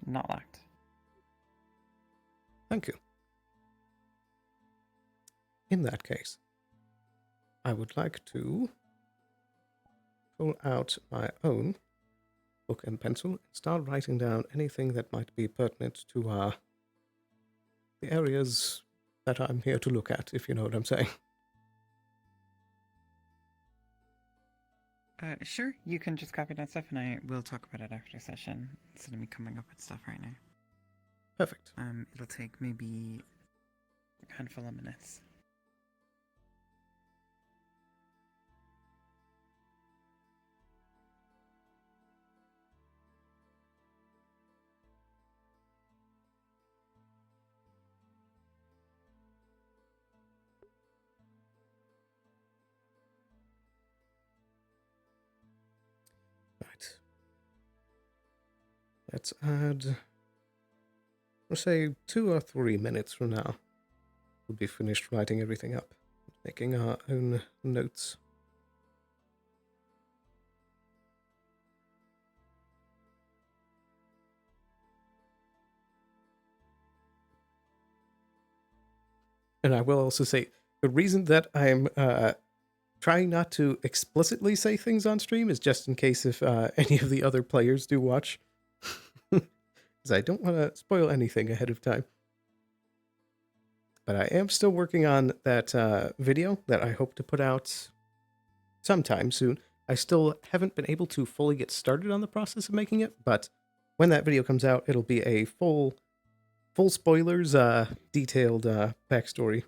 Not locked.
Thank you. In that case, I would like to pull out my own book and pencil and start writing down anything that might be pertinent to the areas that I'm here to look at, if you know what I'm saying.
Sure, you can just copy that stuff and I will talk about it after session instead of me coming up with stuff right now.
Perfect.
It'll take maybe a handful of minutes.
Right. Let's add, let's say 2 or 3 minutes from now. We'll be finished writing everything up, making our own notes. And I will also say, the reason that I'm trying not to explicitly say things on stream is just in case if any of the other players do watch. Because I don't want to spoil anything ahead of time. But I am still working on that video that I hope to put out sometime soon. I still haven't been able to fully get started on the process of making it, but when that video comes out, it'll be a full spoilers, detailed backstory.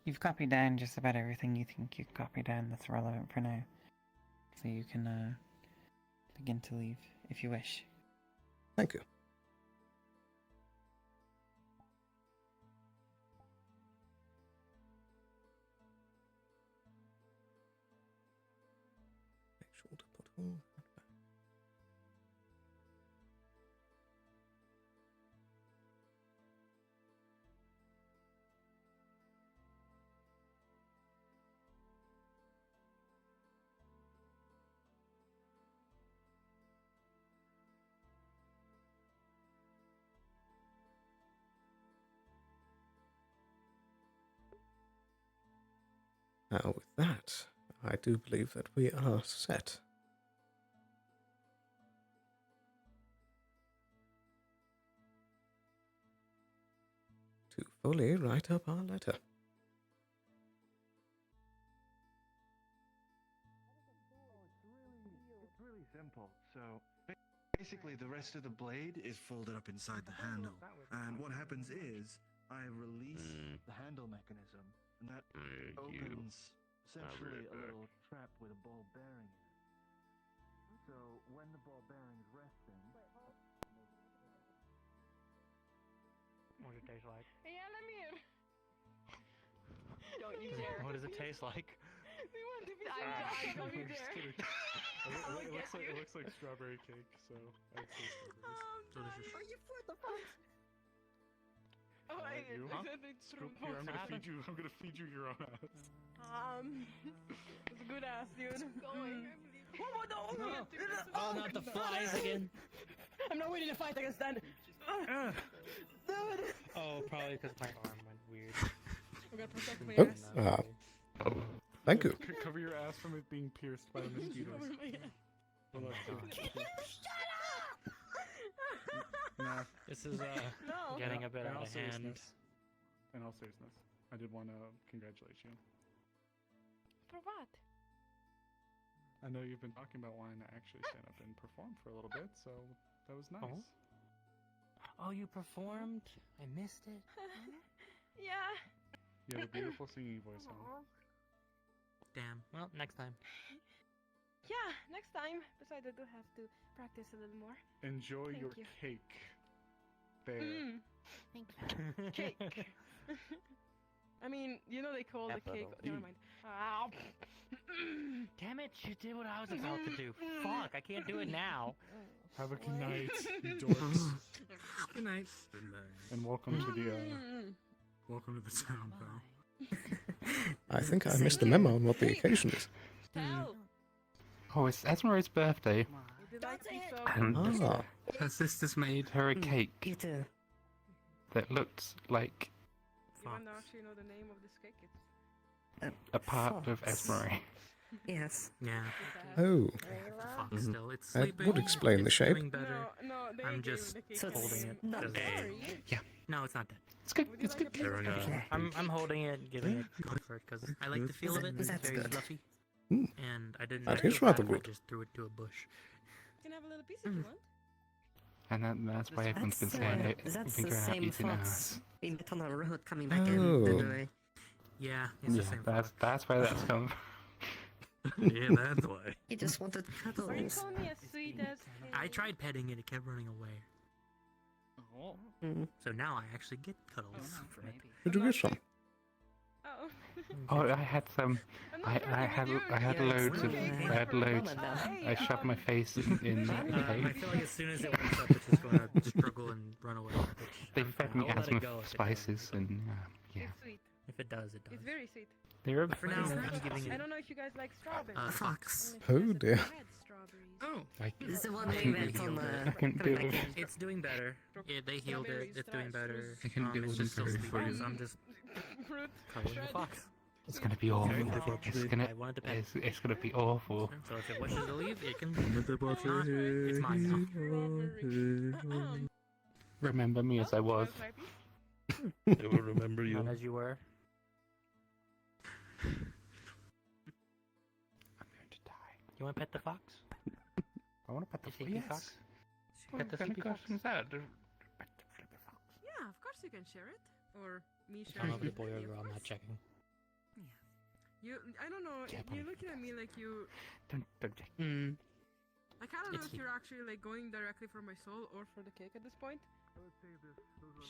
You've copied down just about everything you think you copied down that's relevant for now. So you can begin to leave if you wish.
Thank you. Pull Now, with that, I do believe that we are set. To fully write up our letter.
It's really simple. So basically, the rest of the blade is folded up inside the handle, and what happens is I release the handle mechanism, and that opens essentially a little trap with a ball bearing in it. So when the ball bearing's resting.
What does it taste like?
Yeah, let me in. Don't you dare.
What does it taste like?
We want to be seen. Don't you dare.
It looks like strawberry cake, so I'd say strawberries.
Are you for the front? Oh, I
You?
huh?
Scoop here, I'm gonna feed you your own ass.
It's a good ass, dude. Going.
Oh, not the flies again.
I'm not ready to fight against that.
Oh, probably because my arm went weird.
I'm gonna protect my ass.
Thank you.
Cover your ass from it being pierced by mosquitoes. Nah.
This is getting a bit out of hand.
In all seriousness, I did want to congratulate you.
For what?
I know you've been talking about wanting to actually stand up and perform for a little bit, so that was nice.
Oh, you performed? I missed it.
Yeah.
You have a beautiful singing voice, huh?
Damn. Well, next time.
Yeah, next time. Besides, I do have to practice a little more.
Enjoy
Thank
your
you.
cake. There.
Thank you. Cake. I mean, you know they call the cake. Never mind.
Damn it! You did what I was about to do. Fuck! I can't do it now.
Have a good night, you dorks.
Good night.
And welcome to the town, pal.
I think I missed the memo on what the occasion is.
Oh, it's Esmeralda's birthday. And her sisters made her a cake that looked like
You want to actually know the name of this cake? It's
a part of Esmeralda.
Yes.
Yeah.
Oh.
Fox still. It's
That
sleeping.
would explain the
It's
shape.
doing better.
No, they
I'm
gave
just
the cake
so
to
holding
me.
it.
Not
because-
sorry.
Yeah. No, it's not dead.
It's good.
Would you
It's
like
good.
a piece of cake?
I'm holding it, giving it comfort because I like the feel of it. It's
That's
very
good.
fluffy.
Mm.
And I didn't.
That
feel
is rather
bad if I
good.
just threw it to a bush.
You can have a little piece if you want.
And that's why everyone's been saying it.
That's
Think
the
about
same
eating
fox
ass.
we met on the road coming back
Oh.
in, anyway.
Yeah, it's the same.
That's where that's come from.
Yeah, that's why.
He just wanted
Are you
cuddles.
calling me a sweet ass
I tried petting it, it kept running away.
Mm.
So now I actually get cuddles from it.
Did you get some?
Oh.
Oh, I had some. I had loads of. I had loads. I shoved my face in the
I
cake.
feel like as soon as it wakes up, it's just going to struggle and run away.
They fed me
I'll let
asthma
it go if it
spices and yeah.
It's sweet.
If it does, it does.
It's very sweet.
They're
For now,
It's
I'm
not-
giving
I
it
don't know if you guys like strawberries.
Fox.
Oh dear.
Oh.
This is the one
They
we met on
healed
the.
it.
I can
coming
deal
back
with
in.
It's doing better. Yeah, they healed it. It's doing better.
I can deal
It's
with
just still
it
sleeping,
for you.
so I'm just
Fruit.
cuddling the fox.
It's gonna be awful. It's gonna.
I wanted to pet.
It's gonna be awful.
So if it wishes to leave, it can. If not, it's mine now.
Remember me as I was.
They will remember you.
Not as you were.
I'm going to die.
You want to pet the fox?
I want to pet the
sleepy fox? Pet the sleepy fox?
Yeah, of course you can share it. Or me
I
sharing
don't know if
it.
it's a boy or
with you,
girl,
of
I'm not
course.
checking.
I don't know. You're looking at me like you.
Don't check.
I kind of know
It's
if you're actually like going directly for my soul or for the cake at this point.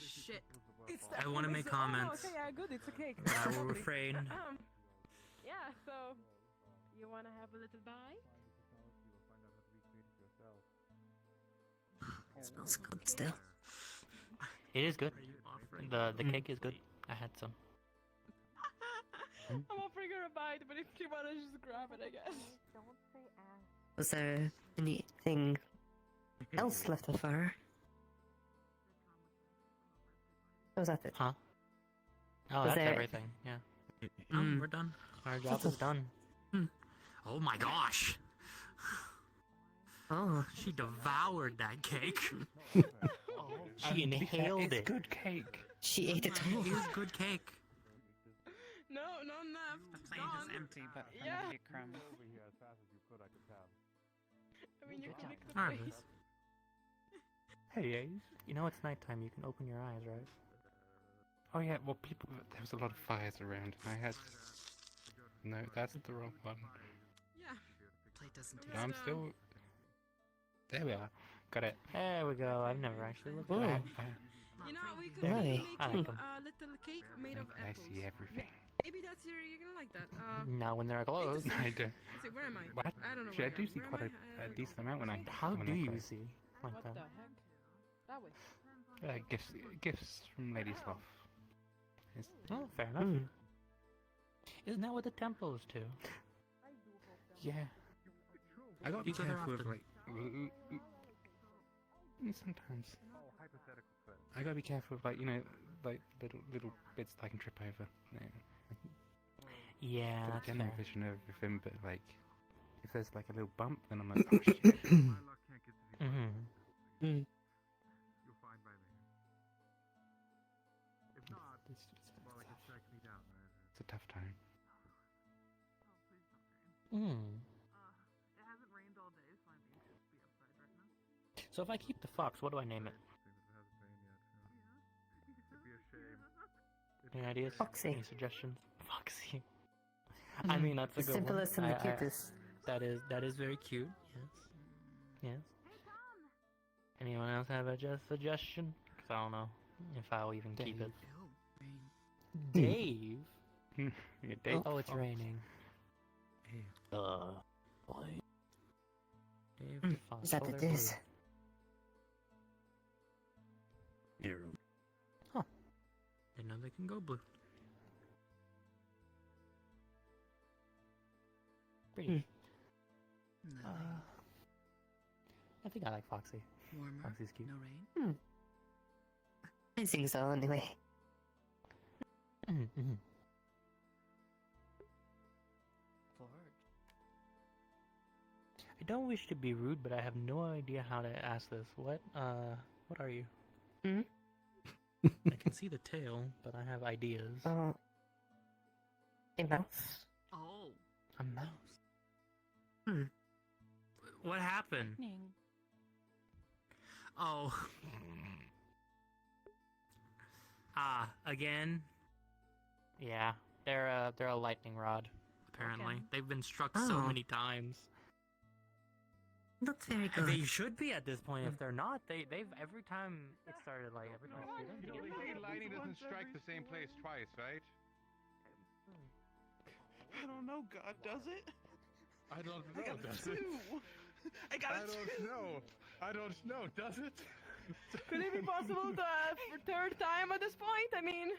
Shit. It's
I wanna make comments,
okay, yeah, good. It's a cake.
but I will
Lovely.
refrain.
Yeah. So, you wanna have a little bite?
Smells good still.
It is good. The cake is good. I had some.
I'm offering her a bite, but if she wanna just grab it, I guess.
Was there anything else left of her? Was that it?
Huh? Oh,
Was
that's
there-
everything. Yeah.
Mm.
We're done. Our job is done. Oh my gosh!
Oh.
She devoured that cake. She
To be fair,
inhaled
it's
it.
good cake.
She ate it all.
It is good cake.
No, none left.
The plate is empty, but from
Yeah.
a few crumbs.
I mean, you can lick the
Arvis.
plate.
Hey, Ace. You know it's nighttime. You can open your eyes, right?
Oh yeah, well there was a lot of fires around and I had... No, that's the wrong one.
Yeah.
Plate doesn't
But I'm still... There we are. Got it.
There we go. I've never actually looked
Ooh.
at that.
You know, we could
Really?
maybe
I
make
like them.
a little cake made of
I
apples.
see everything.
Maybe that's you're gonna like that.
Now when they're closed.
I do.
Let's see, where am I?
What?
I don't know.
Actually, I
where
do
am.
see
Where
quite
am
a
I?
decent amount when I...
How
when
do
I
you
play.
see like
What
that?
the heck? That way.
Gifts from Lady Sloth. Is-
Oh, fair enough. Isn't that what the temple is to?
Yeah. I gotta be
You go there
careful of
often.
like... Sometimes. I gotta be careful of like, you know, like little bits that I can trip over. You know.
Yeah,
Got
that's
general
fair.
vision of everything, but like, if there's like a little bump, then I'm like, oh shit.
Mm-hmm.
It's a tough time.
Mm. So if I keep the fox, what do I name it? Any ideas?
Foxy.
Any suggestions? Foxy. I mean, that's a
The
good one.
simplest and the cutest.
That is very cute. Yes. Yes. Anyone else have a suggestion? Because I don't know if I'll even keep it. Dave.
Yeah, Dave.
Oh, it's raining. What? Dave the Fox.
Is that
Oh,
it
there's
is?
blue. Huh. Didn't know they can go blue. Pretty. I think I like Foxy.
Warmer.
Foxy's cute.
No rain. I think so anyway.
Mm-hmm. I don't wish to be rude, but I have no idea how to ask this. What are you?
Hmm?
I can see the tail, but I have ideas.
A mouse.
Oh. A mouse. What happened? Oh. Again? Yeah, they're a lightning rod, apparently.
Okay.
They've been struck so
Oh.
many times.
Not very good.
They should be at this point. If they're not, they've every time it started, like every time
Lightning doesn't strike the same place twice, right?
I don't know, God, does it?
I don't
I
know,
got a
does it?
2. I got a 2.
I don't know, does it?
Could it be possible to for third time at this point? I mean,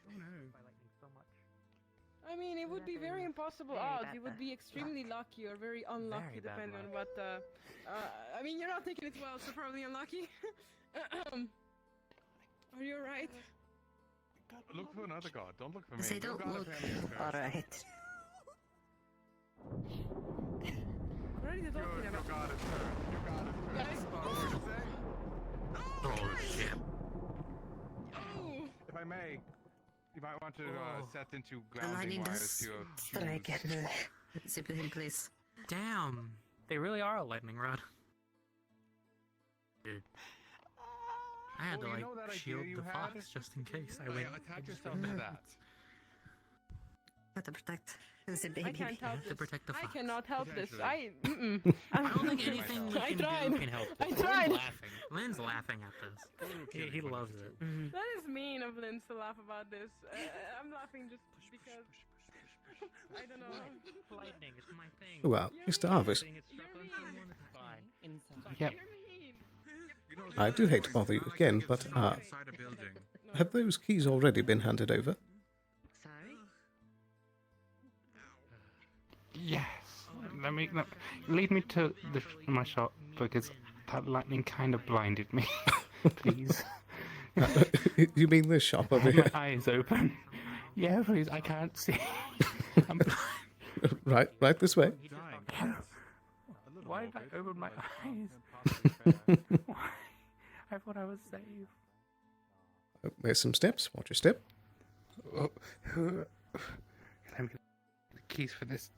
Oh no.
it would be very impossible
Very
odds.
bad
You would be extremely lucky or very unlucky,
Very bad
depending on
luck.
what. You're not taking it well, so probably unlucky. Are you alright?
Look for another god. Don't look for me.
They
You
don't
gotta
look
pay me first.
alright.
What are you talking
Your
about?
god is hurt. Your god is hurt.
Guys,
What did you say?
Oh shit!
Oh!
If I may, you might want to set into
The
grounding
lightning
wires
does
to your
strike
shoes.
at the civilian place.
Damn, they really are a lightning rod. Dude, I had to
you
like
know that idea
shield
you
the
had?
fox just in case. I
Yeah,
went.
attach yourself to that.
Got to protect the baby.
I can't help
to
this.
protect the
I
fox.
cannot help this.
Potentially.
I don't think anything we
I
can
tried.
do can help this.
I tried.
Lynn's laughing. Lynn's laughing at this. He loves it.
That is mean of Lynn to laugh about this. I'm laughing just because. I don't know.
Lightning, it's my thing.
Well, Mr. Harvest.
It's struck on someone, it's fine.
Yep.
You're mean.
I do hate to bother you again, but
Inside a building.
have those keys already been handed over?
Sorry?
Yes. Lead me to my shop because that lightning kind of blinded me. Please.
You mean this shop
I
over
had
here?
my eyes open. Yeah, please. I can't see. I'm blind.
Right this way.
Why did I open my eyes? Why? I thought I was safe.
There's some steps. Watch your step.
Oh, let me get the keys for this.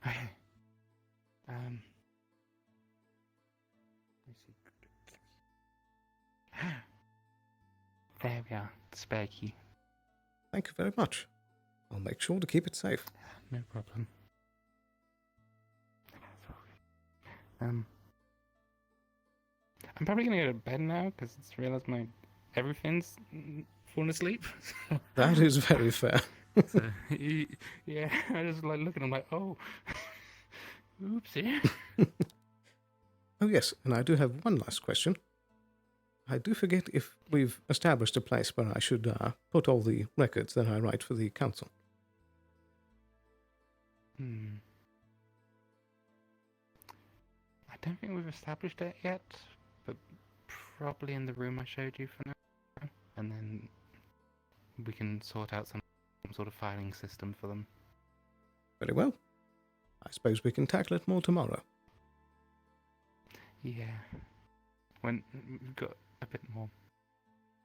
Okay. Let me see. There we are. The spare key.
Thank you very much. I'll make sure to keep it safe.
No problem. I'm probably gonna go to bed now because I just realized everything's fallen asleep.
That is very fair.
So, yeah, I just like looking. I'm like, oh, oopsie.
Oh yes, and I do have one last question. I do forget if we've established a place where I should put all the records that I write for the council.
I don't think we've established it yet, but probably in the room I showed you for now, and then we can sort out some sort of filing system for them.
Very well. I suppose we can tackle it more tomorrow.
Yeah. When we've got a bit more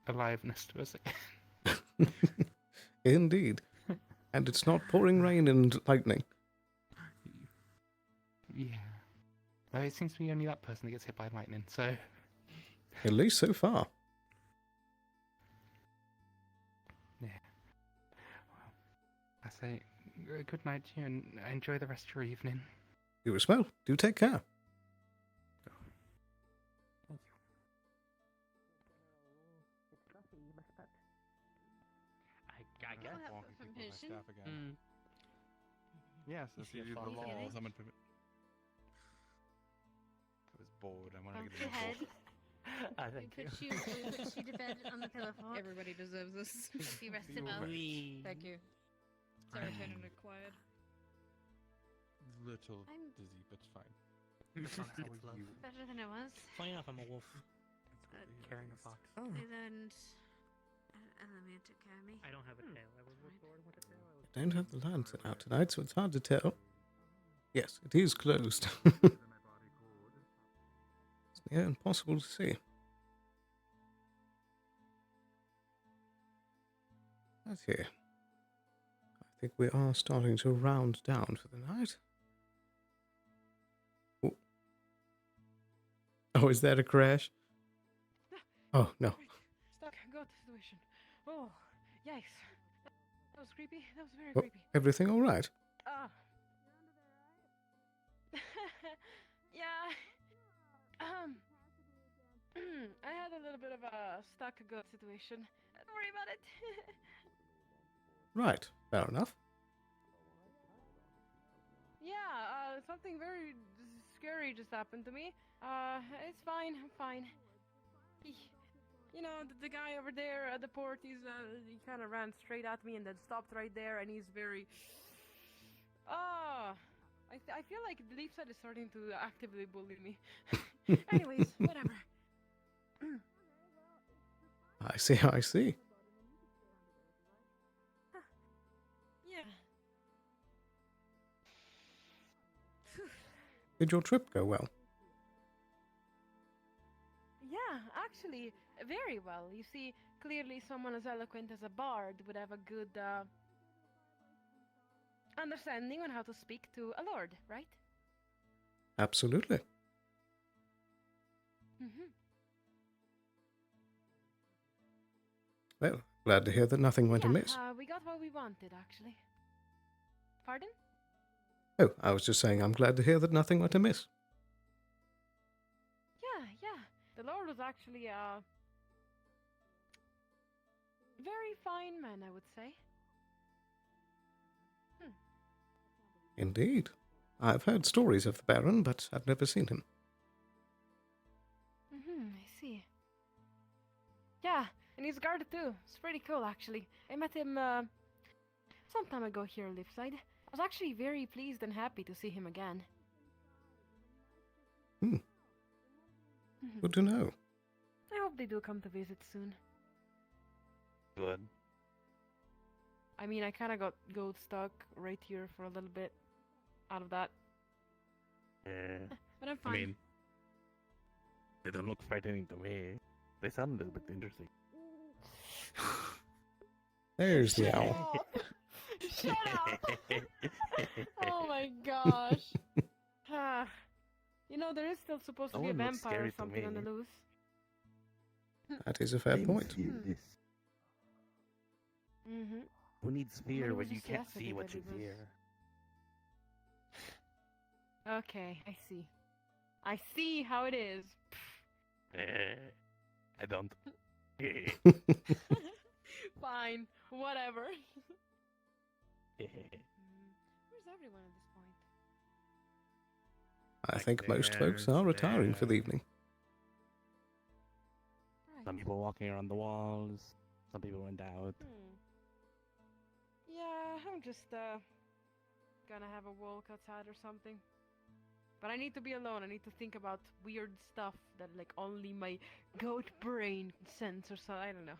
aliveness to us again.
Indeed. And it's not pouring rain and lightning.
Yeah. Well, it seems to be only that person that gets hit by lightning, so...
At least so far.
Yeah. Well, I say good night to you and enjoy the rest of your evening.
You as well. Do take care.
I guess. Walking people with my staff again. Yes, if you do the laws, I'm gonna. I was bored. I wanted to get
head.
Thank you.
We put you to bed on the pillow fort.
Everybody deserves this.
Be rested well.
Thank you. Sorry, turning it quiet.
Little
I'm-
dizzy, but it's fine.
Better than it was.
Funny enough, I'm a wolf. Carrying a fox.
I learned. Elamir took care of me.
I don't have a tail. I was born with a tail.
I don't have the lantern out tonight, so it's hard to tell. Yes, it is closed. It's near impossible to see. That's here. I think we are starting to round down for the night. Oh, is that a crash? Oh, no.
Stuck. Got the situation. Oh, yikes. That was creepy. That was very
Oh,
creepy.
everything all right?
Ah. Yeah. I had a little bit of a stuck gut situation. Don't worry about it.
Right, fair enough.
Yeah, something very scary just happened to me. It's fine. I'm fine. You know, the guy over there at the port, he kind of ran straight at me and then stopped right there, and he's very... I feel like the leaf side is starting to actively bully me. Anyways, whatever.
I see, I see.
Yeah.
Did your trip go well?
Yeah, actually, very well. You see, clearly someone as eloquent as a bard would have a good understanding on how to speak to a lord, right?
Absolutely.
Mm-hmm.
Well, glad to hear that nothing went amiss.
We got what we wanted, actually. Pardon?
Oh, I was just saying I'm glad to hear that nothing went amiss.
Yeah. The lord was actually a very fine man, I would say.
Indeed. I've heard stories of the Baron, but I've never seen him.
Yeah, and he's guarded too. It's pretty cool, actually. I met him some time ago here at Liftside. I was actually very pleased and happy to see him again.
Good to know.
I hope they do come to visit soon.
Good.
I mean, I kind of got stuck right here for a little bit out of that.
Yeah.
But I'm fine.
I mean, they don't look frightening to me. They sound a little bit interesting.
There's the owl.
Shut up! Oh my gosh. You know, there is still supposed to
No
be a
one looks
vampire or
scary to
something on the
me.
loose.
That is a fair point.
Mm-hmm.
Who needs
Maybe
fear
it
when
was
you
just
can't
yesterday
see what
that
you
it was-
fear?
Okay, I see. I see how it is.
I don't.
Fine, whatever.
Where's everyone at this point?
I think most folks are retiring for the evening.
Some people walking around the walls. Some people went out.
Yeah, I'm just gonna have a walk outside or something. But I need to be alone. I need to think about weird stuff that like only my goat brain can sense or so. I don't know.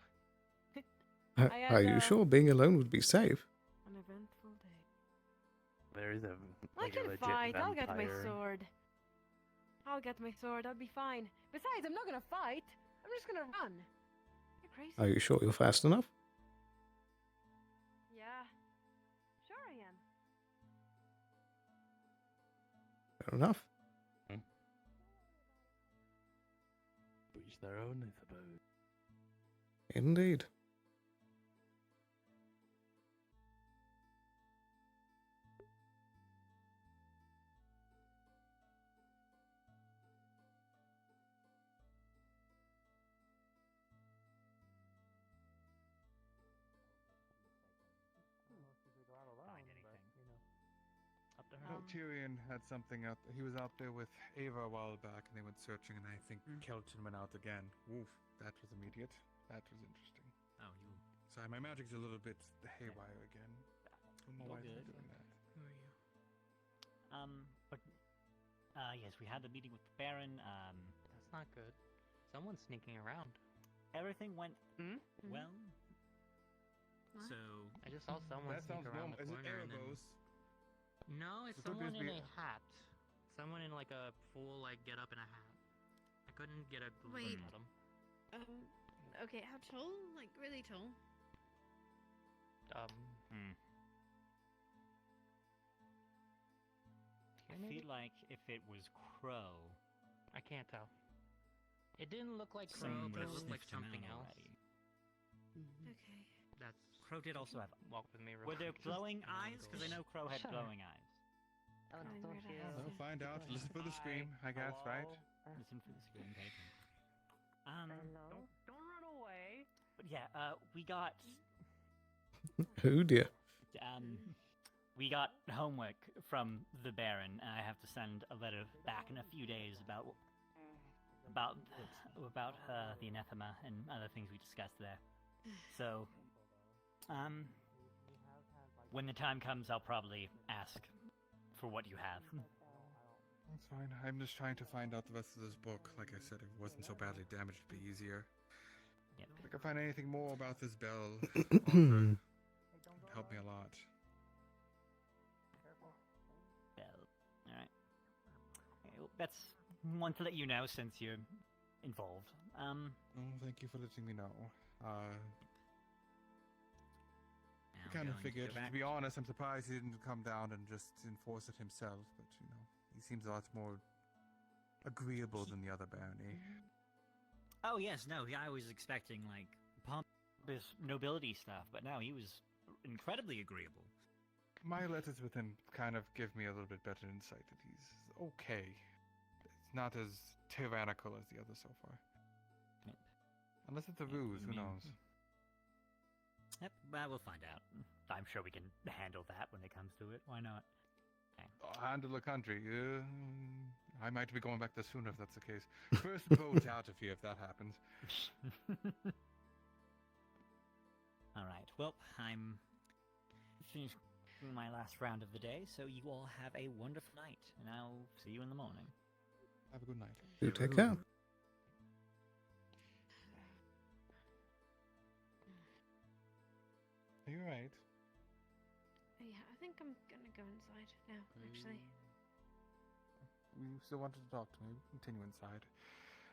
I had,
Are you sure being alone would be safe?
An eventful day.
There is a.
I
Like a
can
legit
fight. I'll get my
vampire.
sword. I'll get my sword. I'll be fine. Besides, I'm not gonna fight. I'm just gonna run. You're crazy.
Are you sure you're fast enough?
Yeah. Sure I am.
Fair enough.
Each their own, I suppose.
Indeed.
No, Tyrion had something out. He was out there with Ava a while back, and they went searching, and I think Kelton went out again. Woof, that was immediate. That was interesting.
Oh, you.
Sorry, my magic's a little bit haywire again. Don't know why
All
it's
good.
doing that.
Who are you? But yes, we had the meeting with the Baron.
That's not good. Someone's sneaking around.
Everything went well.
What?
So
I just saw someone
That
sneak
sounds
around
normal.
the
Is it
corner and then...
Erebos?
No, it's
So could
someone
this
in
be-
a hat. Someone in like a full like get up in a hat. I couldn't get a look
Wait.
at him.
Okay, how tall? Like, really tall?
I feel like if it was Crow,
I can't tell. It didn't look like Crow,
someone
but
would
it
have
looked like
sniffed him
something
out
else.
already.
Okay.
That's
Crow did also have.
walk with me.
Were there
Just
glowing
a little
eyes? Because I know Crow had
Sure.
glowing eyes.
We'll find out. Listen for the scream, I guess, right?
Listen for the scream, baby.
Don't run away.
But yeah, we got
Oh dear.
we got homework from the Baron, and I have to send a letter back in a few days about the anathema and other things we discussed there. So, when the time comes, I'll probably ask for what you have.
That's fine. I'm just trying to find out the rest of this book. Like I said, if it wasn't so badly damaged, it'd be easier.
Yep.
If I can find anything more about this bell, it'd help me a lot.
Alright. Okay, well, that's one to let you know since you're involved.
Oh, thank you for letting me know. I kind of figured, to be honest, I'm surprised he didn't come down and just enforce it himself, but, you know, he seems a lot more agreeable than the other barony.
Oh yes, no, I was expecting like pompous nobility stuff, but no, he was incredibly agreeable.
My letters with him kind of give me a little bit better insight that he's okay. It's not as tyrannical as the others so far. Unless it's a ruse, who knows?
Yep, well, we'll find out. I'm sure we can handle that when it comes to it. Why not? Okay.
Handle the country. I might be going back there sooner if that's the case. First, vote out of here if that happens.
Alright, well, I'm finished my last round of the day, so you all have a wonderful night, and I'll see you in the morning.
Have a good night.
You take care.
Are you alright?
Yeah, I think I'm gonna go inside now, actually.
You still wanted to talk to me? Continue inside.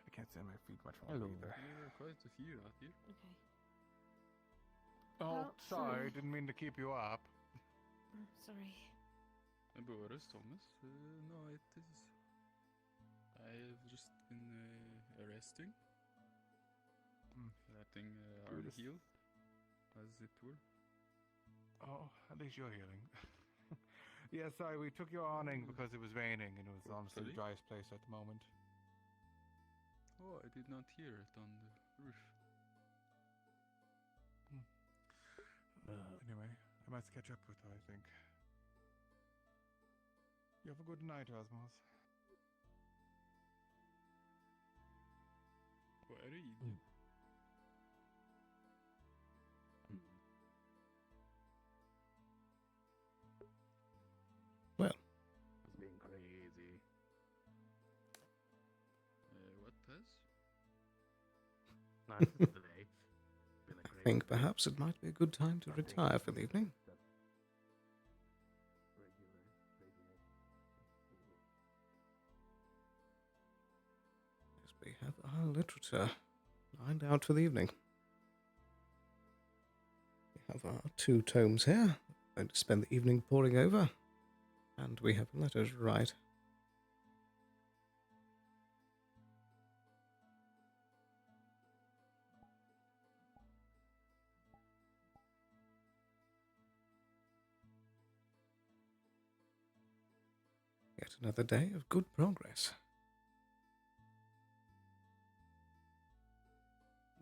I can't stand my feet much longer either.
You're quite a few out here.
Okay.
Oh,
Well,
sorry. Didn't mean to keep you up.
Sorry.
Boris, Thomas. No, it is. I've just been arresting. Letting arm
Just-
heal, as it were.
Oh, at least you're healing. Yeah, sorry, we took your awning because it was raining and it was honestly the
Sorry?
driest place at the moment.
Oh, I did not hear it on the roof.
Anyway, I might catch up with her, I think. You have a good night, Osmos.
Worried.
Well.
It's been crazy. What has?
I think perhaps it might be a good time to retire for the evening. Yes, we have our literature lined out for the evening. We have our 2 tomes here. We're going to spend the evening poring over. And we have letters to write. Yet another day of good progress.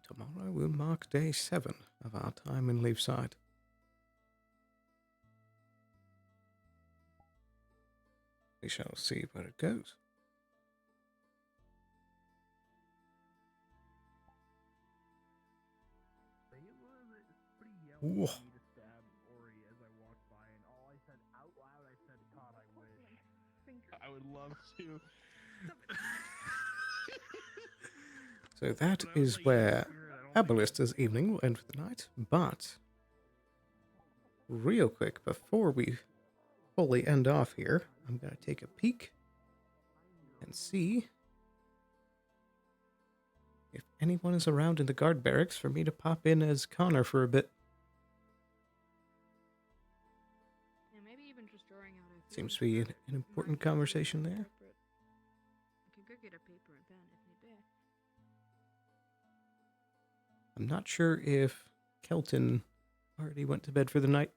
Tomorrow will mark day 7 of our time in Leafside. We shall see where it goes. Whoa.
I would love to.
So that is where Aballister's evening will end for the night. But, real quick, before we fully end off here, I'm going to take a peek and see if anyone is around in the guard barracks for me to pop in as Connor for a bit.
Yeah, maybe even just drawing out a
Seems to be an important conversation there.
I could go get a paper and pen if need be.
I'm not sure if Kelton already went to bed for the night.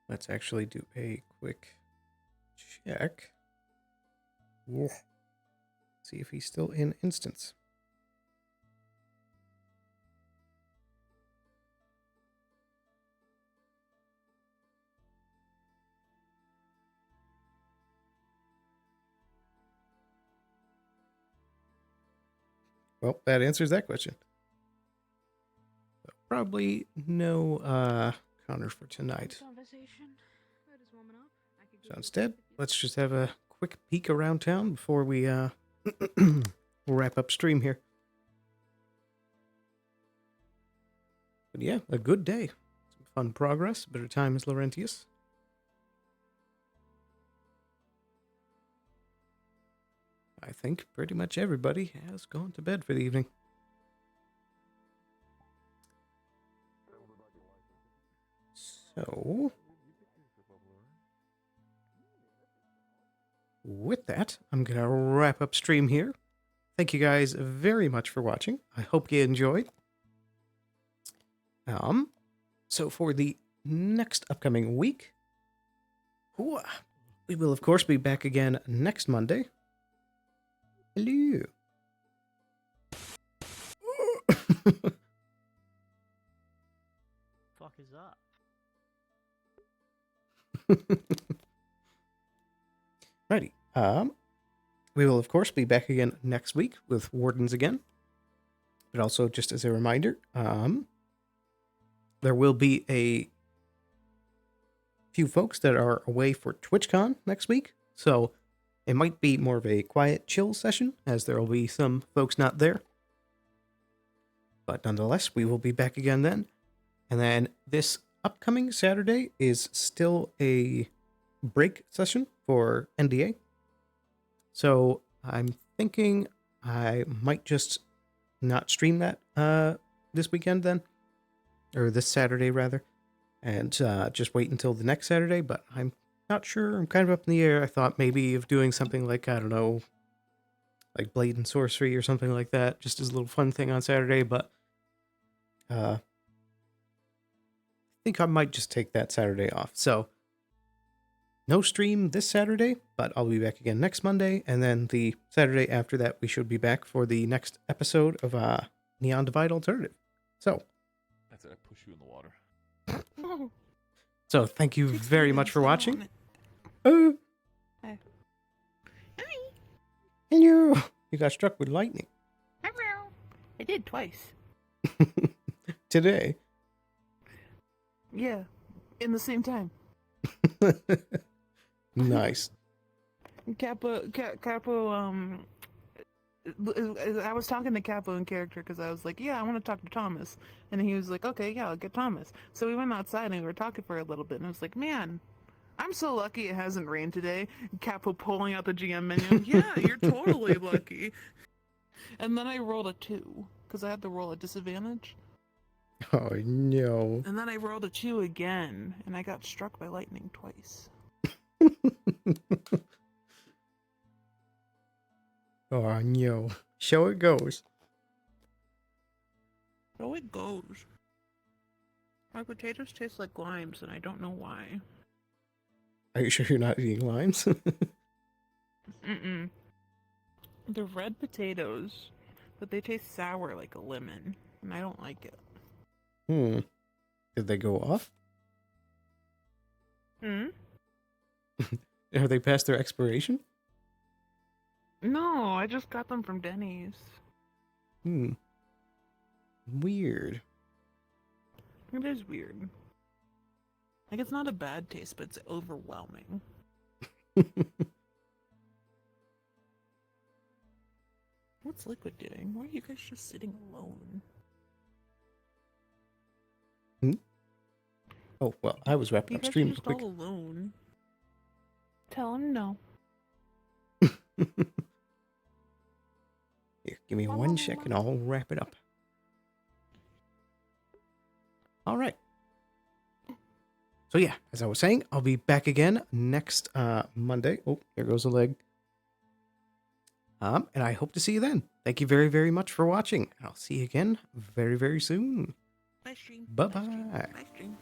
Let's actually do a quick check. Whoa. See if he's still in instance. Well, that answers that question. Probably no Connor for tonight.
Conversation. We're just warming up. I could
So instead, let's just have a quick peek around town before we wrap up stream here. But yeah, a good day. Some fun progress. A bit of time as Laurentius. I think pretty much everybody has gone to bed for the evening. So, with that, I'm going to wrap up stream here. Thank you guys very much for watching. I hope you enjoyed. So for the next upcoming week, we will of course be back again next Monday. Hello.
Fuck is up?
Righty. we will, of course, be back again next week with Wardens again. But also, just as a reminder, there will be a few folks that are away for TwitchCon next week. So it might be more of a quiet, chill session, as there will be some folks not there. But nonetheless, we will be back again then. And then this upcoming Saturday is still a break session for NDA. So I'm thinking I might just not stream that this weekend then. Or this Saturday, rather. And just wait until the next Saturday. But I'm not sure. I'm kind of up in the air. I thought maybe of doing something like, I don't know, like Blade and Sorcery or something like that. Just as a little fun thing on Saturday. But I think I might just take that Saturday off. So no stream this Saturday, but I'll be back again next Monday. And then the Saturday after that, we should be back for the next episode of Neon Divide Alternative. So
That's it. I push you in the water.
So thank you very much for watching.
Hi.
Hello. You got struck with lightning
I did twice.
today.
Yeah, in the same time.
Nice.
Capo, I was talking to Capo in character because I was like, yeah, I want to talk to Thomas. And he was like, okay, yeah, I'll get Thomas. So we went outside and we were talking for a little bit. And I was like, man, I'm so lucky it hasn't rained today. Capo pulling out the GM menu. Yeah, you're totally lucky. And then I rolled a 2 because I had to roll a disadvantage.
Oh, no.
And then I rolled a 2 again and I got struck by lightning twice.
Oh, no. So it goes.
So it goes. My potatoes taste like limes and I don't know why.
Are you sure you're not eating limes?
Mm-mm. They're red potatoes, but they taste sour like a lemon, and I don't like it.
Did they go off?
Hmm?
Are they past their expiration?
No, I just got them from Denny's.
Weird.
It is weird. Like, it's not a bad taste, but it's overwhelming. What's Liquid doing? Why are you guys just sitting alone?
Oh, well, I was wrapping
You
up
guys are
stream
just
quick.
all alone. Tell him no.
Here, give me 1 second, I'll wrap it up. All right. So yeah, as I was saying, I'll be back again next Monday. Oh, there goes a leg. And I hope to see you then. Thank you very, very much for watching. I'll see you again very, very soon.
Bye, stream.
Bye-bye.
Bye, stream.